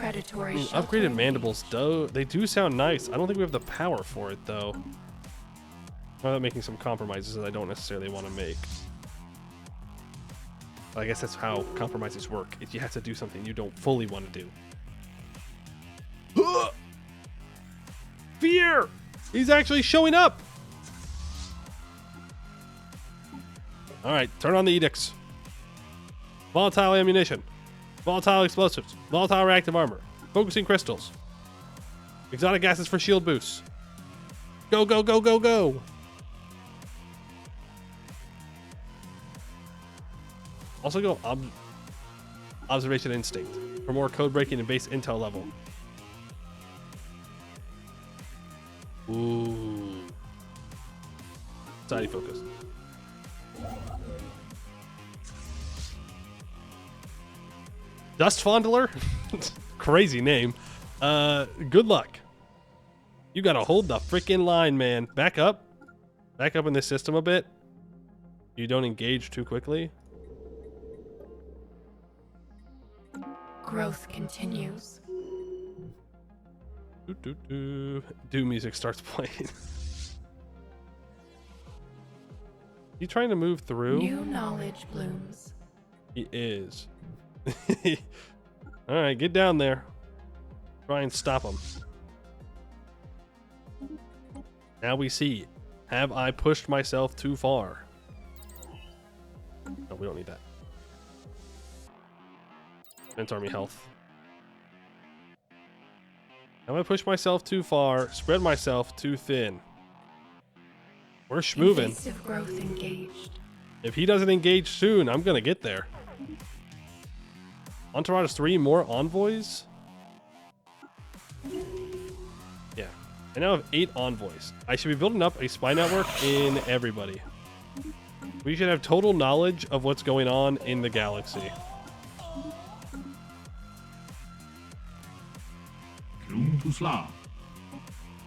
Predatory Upgraded sheltering mandibles, they do sound nice. I don't think we have the power for it, though. I'm not making some compromises that I don't necessarily want to make. But I guess that's how compromises work. If you have to do something you don't fully want to do. Fear! He's actually showing up! Alright, turn on the edicts. Volatile ammunition. Volatile explosives. Volatile reactive armor. Focusing crystals. Exotic gases for shield boosts. Go, go, go, go, go! Also go observation instinct for more code breaking and base intel level. Ooh. Society focus. Dust Fondler? Crazy name. Good luck. You gotta hold the freaking line, man. Back up. Back up in this system a bit. You don't engage too quickly. growth continues. Doom music starts playing. He trying to move through? New knowledge blooms. He is. All right, get down there. Try and stop him. Now we see. Have I pushed myself too far? No, we don't need that. Defense Army health. Have I pushed myself too far? Spread myself too thin? We're schmoving. Invasive growth engaged. If he doesn't engage soon, I'm gonna get there. Entourage 3 more envoys? Yeah. I now have 8 envoys. I should be building up a spy network in everybody. We should have total knowledge of what's going on in the galaxy.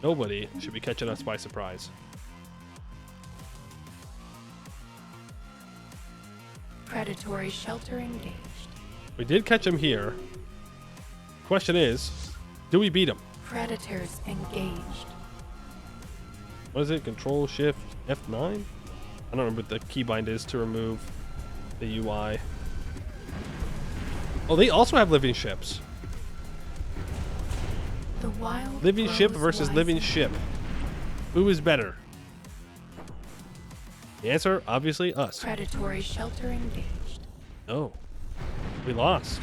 Nobody should be catching us by surprise. Predatory shelter engaged. We did catch him here. Question is, do we beat him? Predators engaged. What is it? Control Shift F9? I don't remember what the keybind is to remove the UI. Oh, they also have living ships. The wild Living ship grows versus wiser. living ship. Who is better? The answer, obviously, us. Predatory shelter engaged. No. We lost.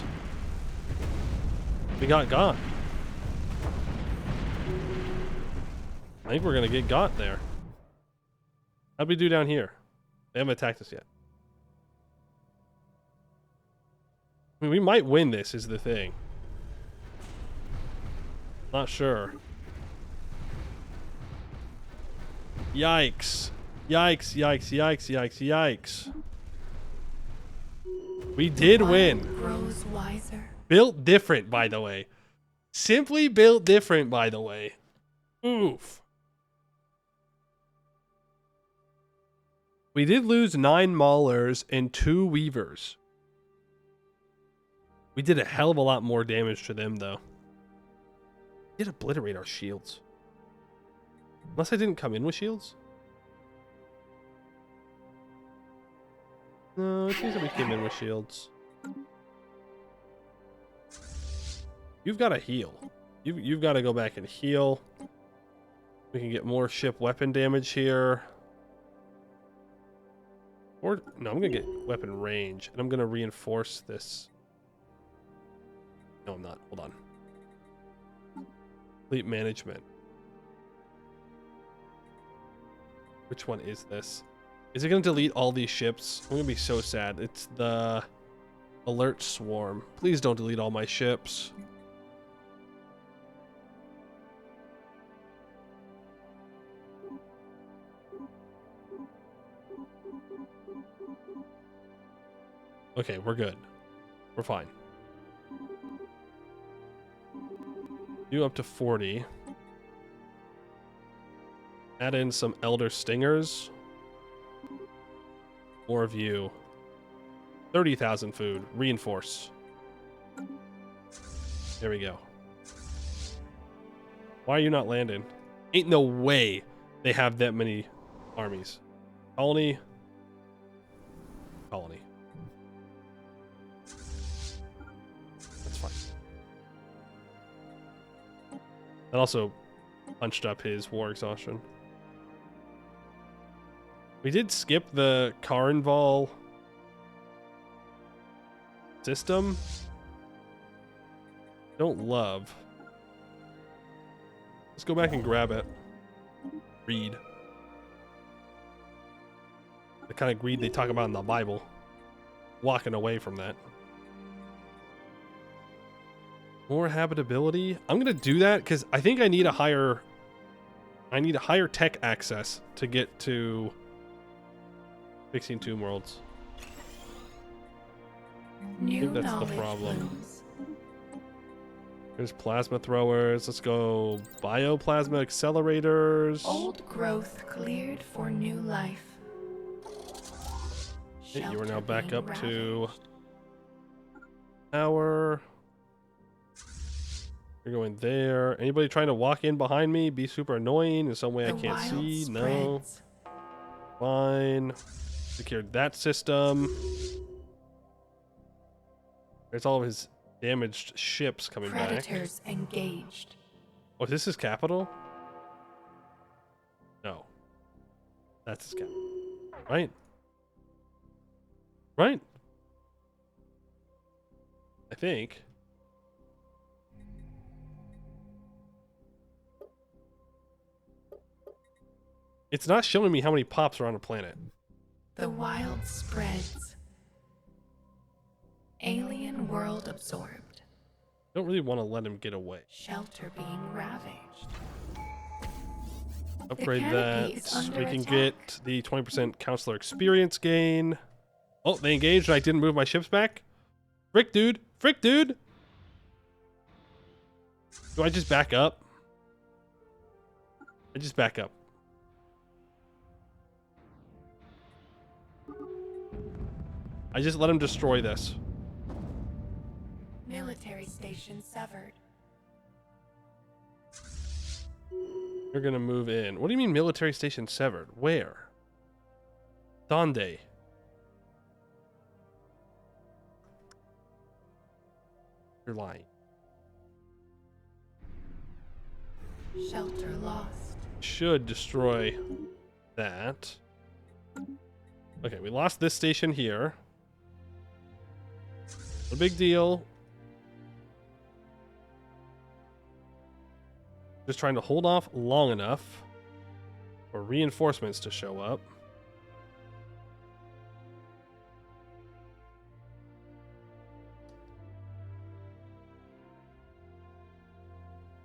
We got. I think we're going to get got there. How'd we do down here? They haven't attacked us yet. I mean, we might win this is the thing. Not sure. Yikes. Yikes, yikes, yikes, yikes, yikes. We did win. Grows wiser. Built different, by the way. Simply built different, by the way. Oof. We did lose 9 Maulers and 2 Weavers. We did a hell of a lot more damage to them, though. We did obliterate our shields. Unless I didn't come in with shields? No, it seems that we came in with shields. You've got to heal. You've got to go back and heal. We can get more ship weapon damage here. Or, no, I'm going to get weapon range. And I'm going to reinforce this. No, I'm not. Hold on. Fleet management. Which one is this? Is it going to delete all these ships? I'm going to be so sad. It's the alert swarm. Please don't delete all my ships. Okay, we're good. We're fine. You up to 40. Add in some Elder Stingers. More of you. 30,000 food. Reinforce. There we go. Why are you not landing? Ain't no way they have that many armies. Colony. Colony. That's fine. That also punched up his war exhaustion. We did skip the Carnval system. Don't love. Let's go back and grab it. Read. The kind of greed they talk about in the Bible. Walking away from that. More habitability. I'm gonna do that because I think I need a higher tech access to get to fixing Tomb Worlds. I think that's the problem. There's plasma throwers. Let's go bioplasma accelerators. Old growth cleared for new life. Hey, you are now Shelter back being up to ravaged. power. You're going there. Anybody trying to walk in behind me? Be super annoying in some way I The can't wild see? No. spreads. Fine. Secured that system. There's all of his damaged ships coming back. Predators engaged. Oh, is this his capital? No. That's his capital. Right? Right? I think. It's not showing me how many pops are on a planet. The wild spreads. Alien world absorbed. Don't really want to let him get away. Shelter being ravaged. Upgrade canopy that. is under We can attack. get the 20% counselor experience gain. Oh, they engaged and I didn't move my ships back? Frick, dude. Frick, dude. Do I just back up? I just back up. I just let him destroy this. Military station severed. You're gonna move in. What do you mean military station severed? Where? Donde? You're lying. Shelter lost. Should destroy that. Okay, we lost this station here. No big deal. Just trying to hold off long enough for reinforcements to show up.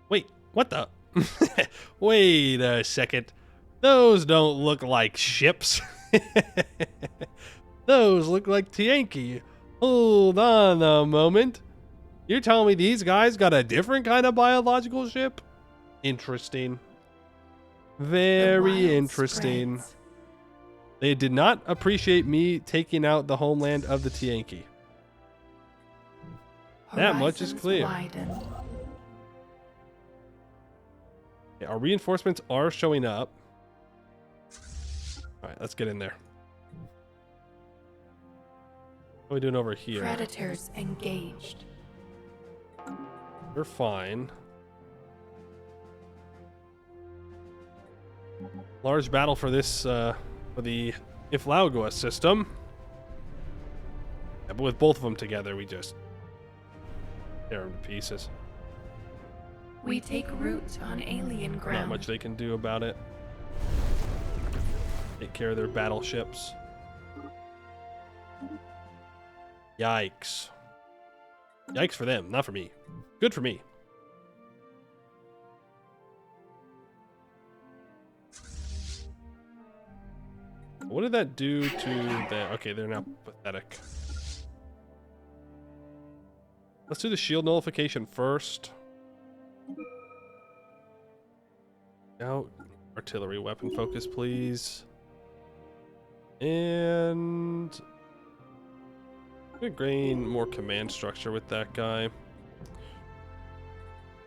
Wait, what the? Wait a second. Those don't look like ships. Those look like Tianki. Hold on a moment. You're telling me these guys got a different kind of biological ship? Interesting. The Very wild interesting. spreads. They did not appreciate me taking out the homeland of the Tianki. That much is Horizons clear. widened. Okay, our reinforcements are showing up. All right, let's get in there. What are we doing over here? Predators engaged. We're fine. Large battle for this, for the Iflaugua system. Yeah, but with both of them together, we just tear them to pieces. We take root on alien Not ground. much they can do about it. Take care of their battleships. Yikes. Yikes for them, not for me. Good for me. What did that do to them? Okay, they're now pathetic. Let's do the shield nullification first. Now, artillery weapon focus, please. And I'm gonna gain more command structure with that guy.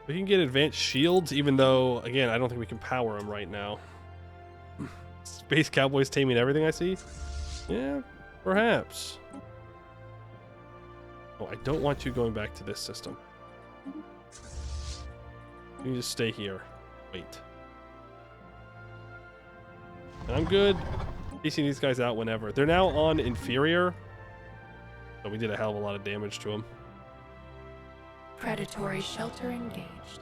We can get advanced shields, even though, again, I don't think we can power them right now. Space Cowboys taming everything I see? Yeah, perhaps. Oh, I don't want you going back to this system. You can just stay here. Wait. And I'm good piecing these guys out whenever. They're now on inferior. So we did a hell of a lot of damage to them. Predatory shelter engaged.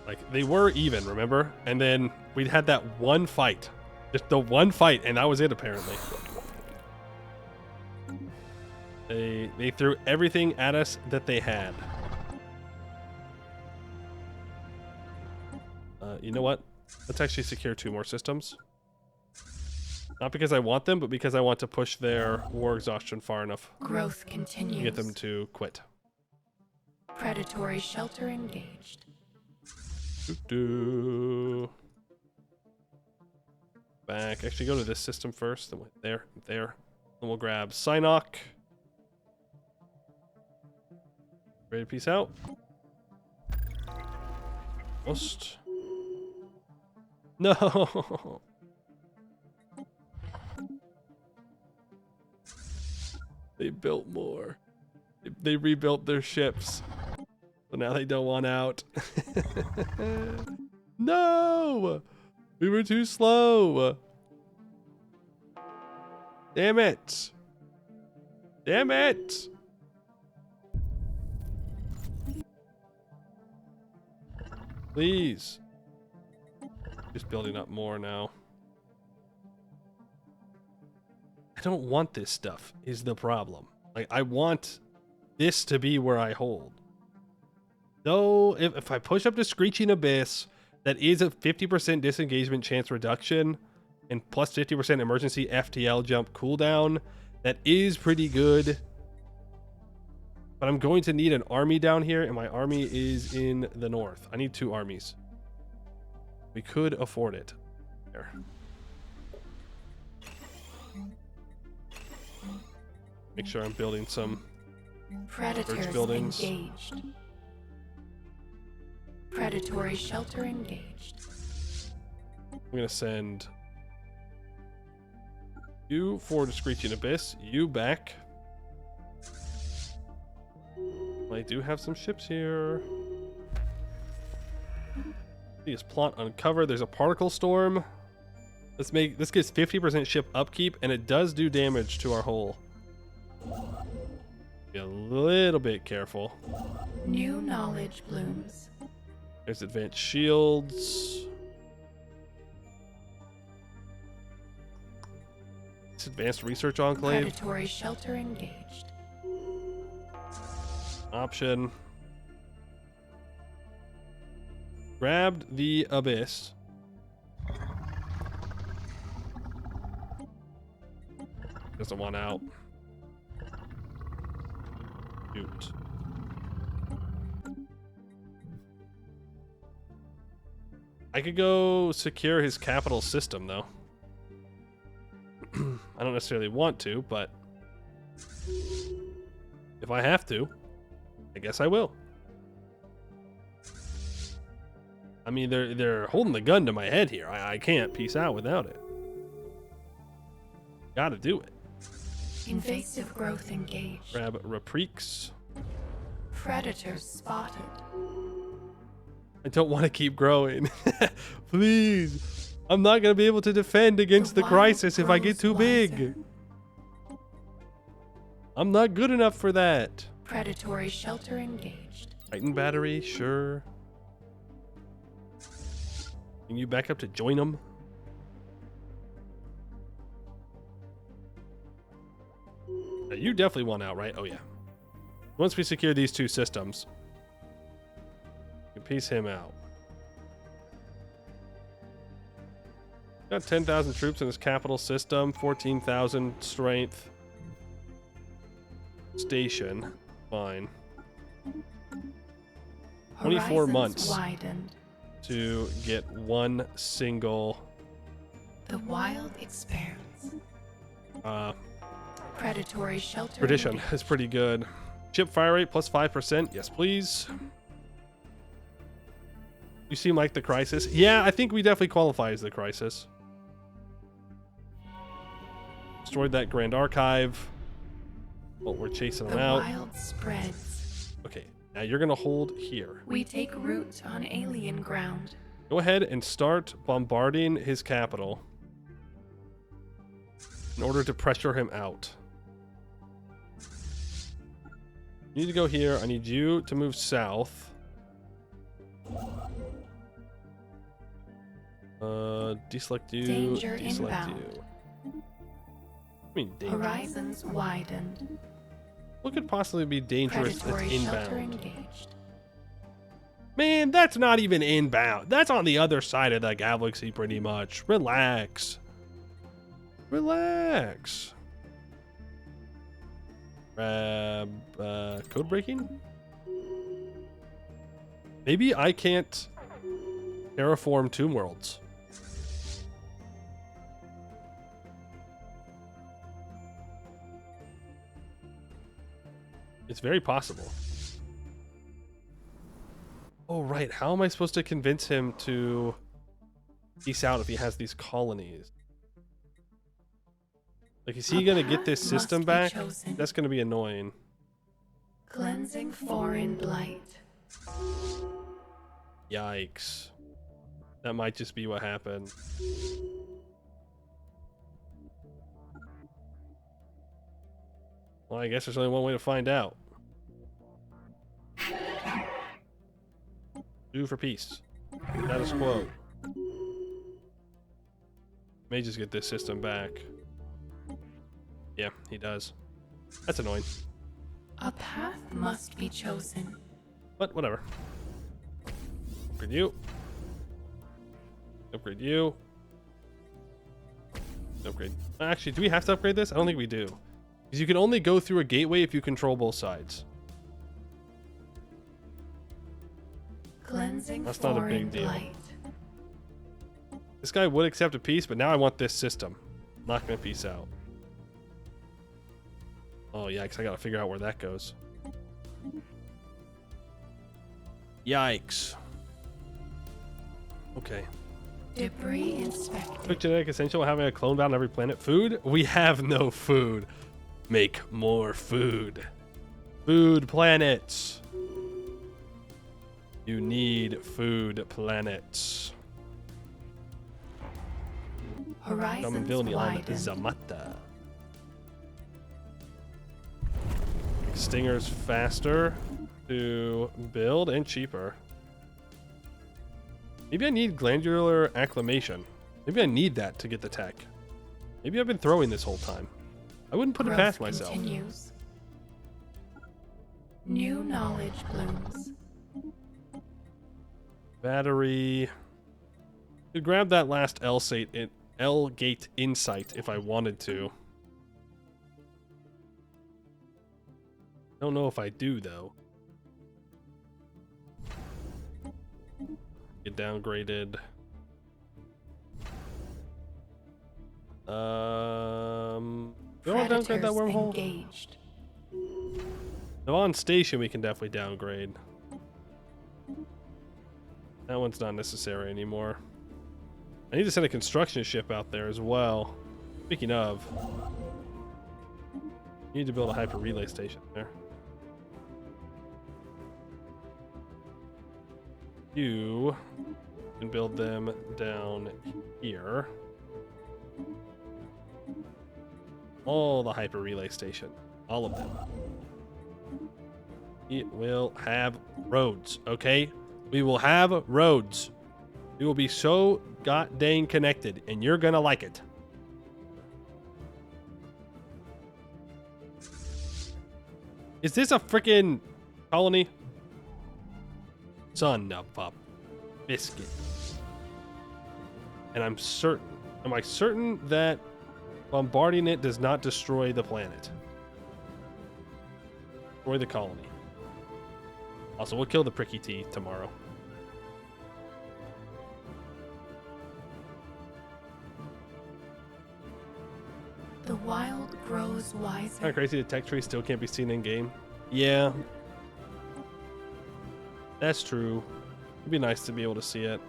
Like, they were even, remember? And then we had that one fight. Just the one fight, and that was it, apparently. They threw everything at us that they had. You know what? Let's actually secure 2 more systems. Not because I want them, but because I want to push their war exhaustion far enough. Growth continues. To get them to quit. Predatory shelter engaged. Back. Actually, go to this system first. Then there. Then we'll grab Synok. Ready to peace out? Almost. No. They built more. They rebuilt their ships. So now they don't want out. No! We were too slow. Damn it. Damn it. Please. Just building up more now. I don't want this stuff, is the problem. Like, I want this to be where I hold. Though, if I push up to Screeching Abyss, that is a 50% disengagement chance reduction and plus 50% emergency FTL jump cooldown. That is pretty good. But I'm going to need an army down here, and my army is in the north. I need 2 armies. We could afford it. There. Make sure I'm building some Predators buildings. engaged. Predatory shelter engaged. I'm gonna send you forward to Screeching Abyss, you back. I do have some ships here. Just plot uncover. There's a particle storm. This gives 50% ship upkeep, and it does do damage to our hull. Be a little bit careful. New knowledge blooms. There's advanced shields. It's advanced research enclave. Predatory shelter engaged. Option. Grabbed the abyss. Doesn't want out. Shoot. I could go secure his capital system, though. I don't necessarily want to, but if I have to, I guess I will. I mean, they're holding the gun to my head here. I can't peace out without it. Gotta do it. Invasive growth engaged. Grab Repreeks. Predators spotted. I don't want to keep growing. Please. I'm not going to be able to defend against the crisis if I get too big. I'm not good enough for that. Predatory shelter engaged. Titan battery, sure. Can you back up to join them? Now, you definitely want out, right? Oh, yeah. Once we secure these 2 systems, we can piece him out. Got 10,000 troops in his capital system, 14,000 strength. Station. Fine. 24 Horizons months widened. to get 1 single The wild expands. Predatory shelter tradition engaged. is pretty good. Ship fire rate plus 5%. Yes, please. You seem like the crisis. Yeah, I think we definitely qualify as the crisis. Destroyed that Grand Archive. Well, we're chasing them The out. wild spreads. Okay, now you're gonna hold here. We take root on alien ground. Go ahead and start bombarding his capital in order to pressure him out. You need to go here. I need you to move south. Deselect you. Danger Deselect inbound. you. I mean, danger. Horizons widened. What could possibly be dangerous Predatory that's shelter inbound? engaged. Man, that's not even inbound. That's on the other side of the galaxy, pretty much. Relax. Relax. Code breaking? Maybe I can't terraform Tomb Worlds. It's very possible. Oh, right. How am I supposed to convince him to peace out if he has these colonies? Like, is he going to get this system back? That's going to be annoying. Cleansing foreign blight. Yikes. That might just be what happened. Well, I guess there's only one way to find out. Do for peace. Status quo. May just get this system back. Yeah, he does. That's annoying. A path must be chosen. But whatever. Upgrade you. Upgrade you. Upgrade. Actually, do we have to upgrade this? I don't think we do. Because you can only go through a gateway if you control both sides. Cleansing That's not a foreign big deal. blight. This guy would accept a peace, but now I want this system. I'm not going to peace out. Oh, yeah, because I got to figure out where that goes. Yikes. Okay. Debris inspected. Quick genetic essential having a clone bound on every planet. Food? We have no food. Make more food. Food planets. You need food planets. Horizons Villainy on widened. Zamata. Stinger's faster to build and cheaper. Maybe I need glandular acclimation. Maybe I need that to get the tech. Maybe I've been throwing this whole time. I wouldn't put it Growth past myself. continues. New knowledge blooms. Battery. Could grab that last L gate insight if I wanted to. Don't know if I do though. Get downgraded. Do I want to downgrade that Predators wormhole? engaged. No, on station we can definitely downgrade. That one's not necessary anymore. I need to send a construction ship out there as well. Speaking of, you need to build a hyper relay station there. You can build them down here. All the hyper relay station. All of them. It will have roads, okay? We will have roads. We will be so god dang connected, and you're gonna like it. Is this a freaking colony? Son of a biscuit. And I'm certain. Am I certain that bombarding it does not destroy the planet? Destroy the colony. Also, we'll kill the pricky T tomorrow. The wild grows wiser. Kind of crazy the tech tree still can't be seen in game. Yeah. That's true. It'd be nice to be able to see it.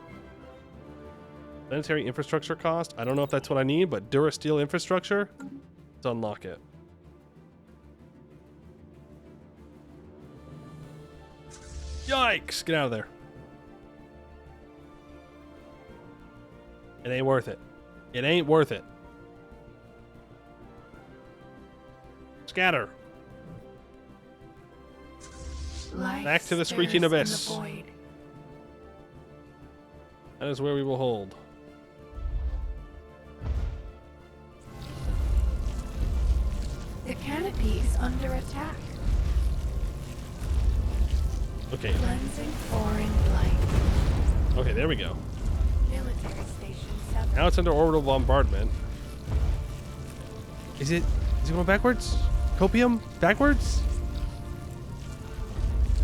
Planetary infrastructure cost. I don't know if that's what I need, but Durasteel infrastructure. Let's unlock it. Yikes! Get out of there. It ain't worth it. It ain't worth it. Scatter. Life Back to the stirs screeching in the abyss. void. That is where we will hold. The canopy is under attack. Okay. Cleansing foreign light. Okay, there we go. Military station 7. Now it's under orbital bombardment. Is it going backwards? Copium? Backwards?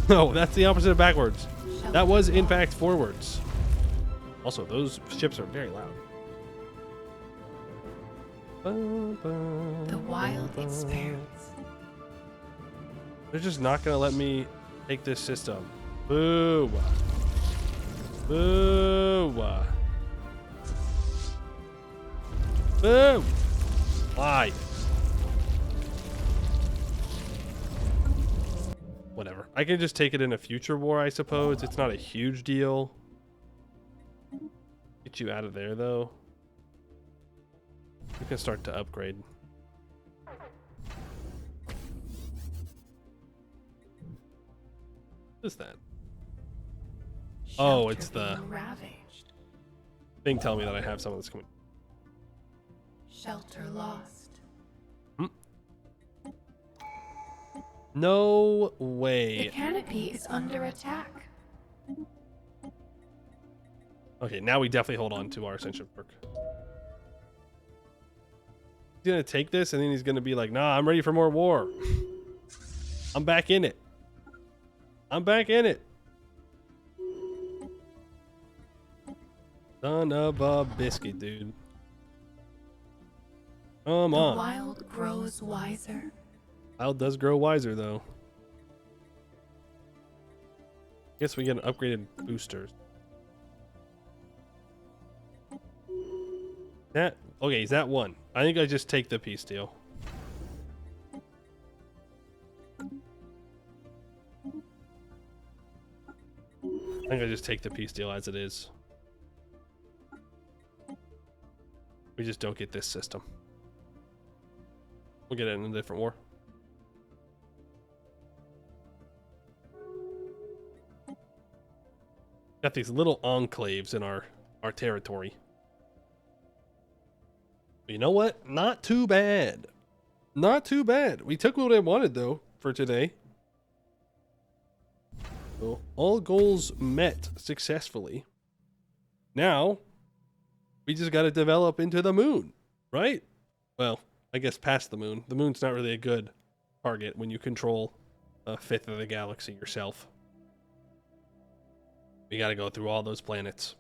No, that's the opposite of backwards. That was, in fact, forwards. Also, those ships are very loud. The wild experience. They're just not going to let me take this system. Boo. Boo. Boo. Why? Whatever. I can just take it in a future war, I suppose. It's not a huge deal. Get you out of there, though. We can start to upgrade. What is that? Oh, it's the ravaged. thing telling me that I have someone that's coming. Shelter lost. No The way. canopy is under attack. Okay, now we definitely hold on to our ascension perk. He's gonna take this and then he's gonna be like, nah, I'm ready for more war. I'm back in it. I'm back in it. Son of a biscuit, dude. Come The on. wild grows wiser. Wild does grow wiser, though. Guess we get upgraded boosters. That okay? Is that one? I think I just take the peace deal. I think I just take the peace deal as it is. We just don't get this system. We'll get it in a different war. Got these little enclaves in our territory. But you know what? Not too bad. Not too bad. We took what I wanted, though, for today. So, all goals met successfully. Now, we just got to develop into the moon, right? Well, I guess past the moon. The moon's not really a good target when you control a fifth of the galaxy yourself. We got to go through all those planets.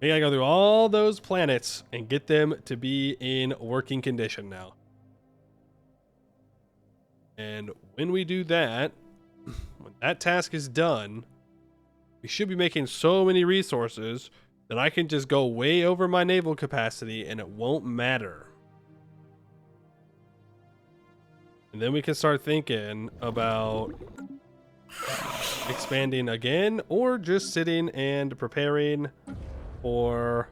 We got to go through all those planets and get them to be in working condition now. And when we do that, when that task is done, we should be making so many resources that I can just go way over my naval capacity and it won't matter. And then we can start thinking about expanding again or just sitting and preparing for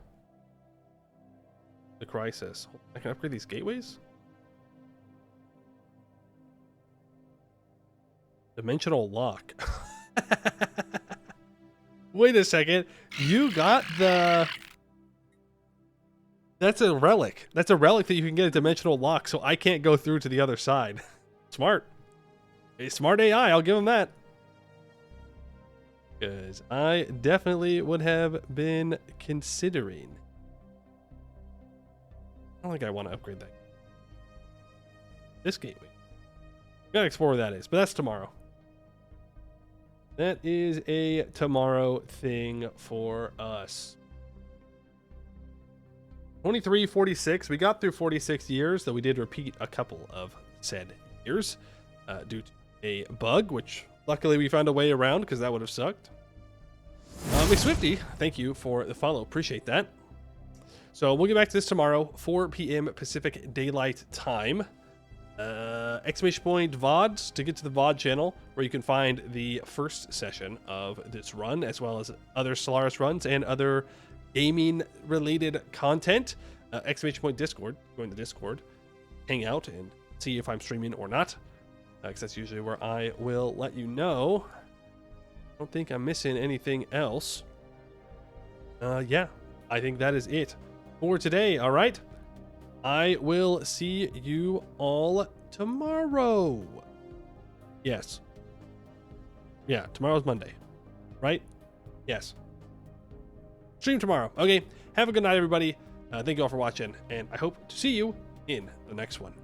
the crisis. I can upgrade these gateways? Dimensional lock. Wait a second. You got the... That's a relic. That's a relic that you can get a dimensional lock, so I can't go through to the other side. Smart. A smart AI, I'll give him that. Because I definitely would have been considering. I don't think I want to upgrade that. This gateway. Gotta explore where that is, but that's tomorrow. That is a tomorrow thing for us. 2346. We got through 46 years, though we did repeat a couple of said years due to a bug, which luckily we found a way around because that would have sucked. McSwifty, thank you for the follow. Appreciate that. So we'll get back to this tomorrow, 4 p.m. Pacific Daylight Time. Exclamation point VODs to get to the VOD channel, where you can find the first session of this run, as well as other Stellaris runs and other gaming-related content. Exclamation point Discord, go into Discord, hang out, and see if I'm streaming or not, because that's usually where I will let you know. I don't think I'm missing anything else. Yeah, I think that is it for today. All right, I will see you all tomorrow. Yes. Yeah, tomorrow's Monday, right? Yes. Stream tomorrow. Okay, have a good night, everybody. Thank you all for watching, and I hope to see you in the next one.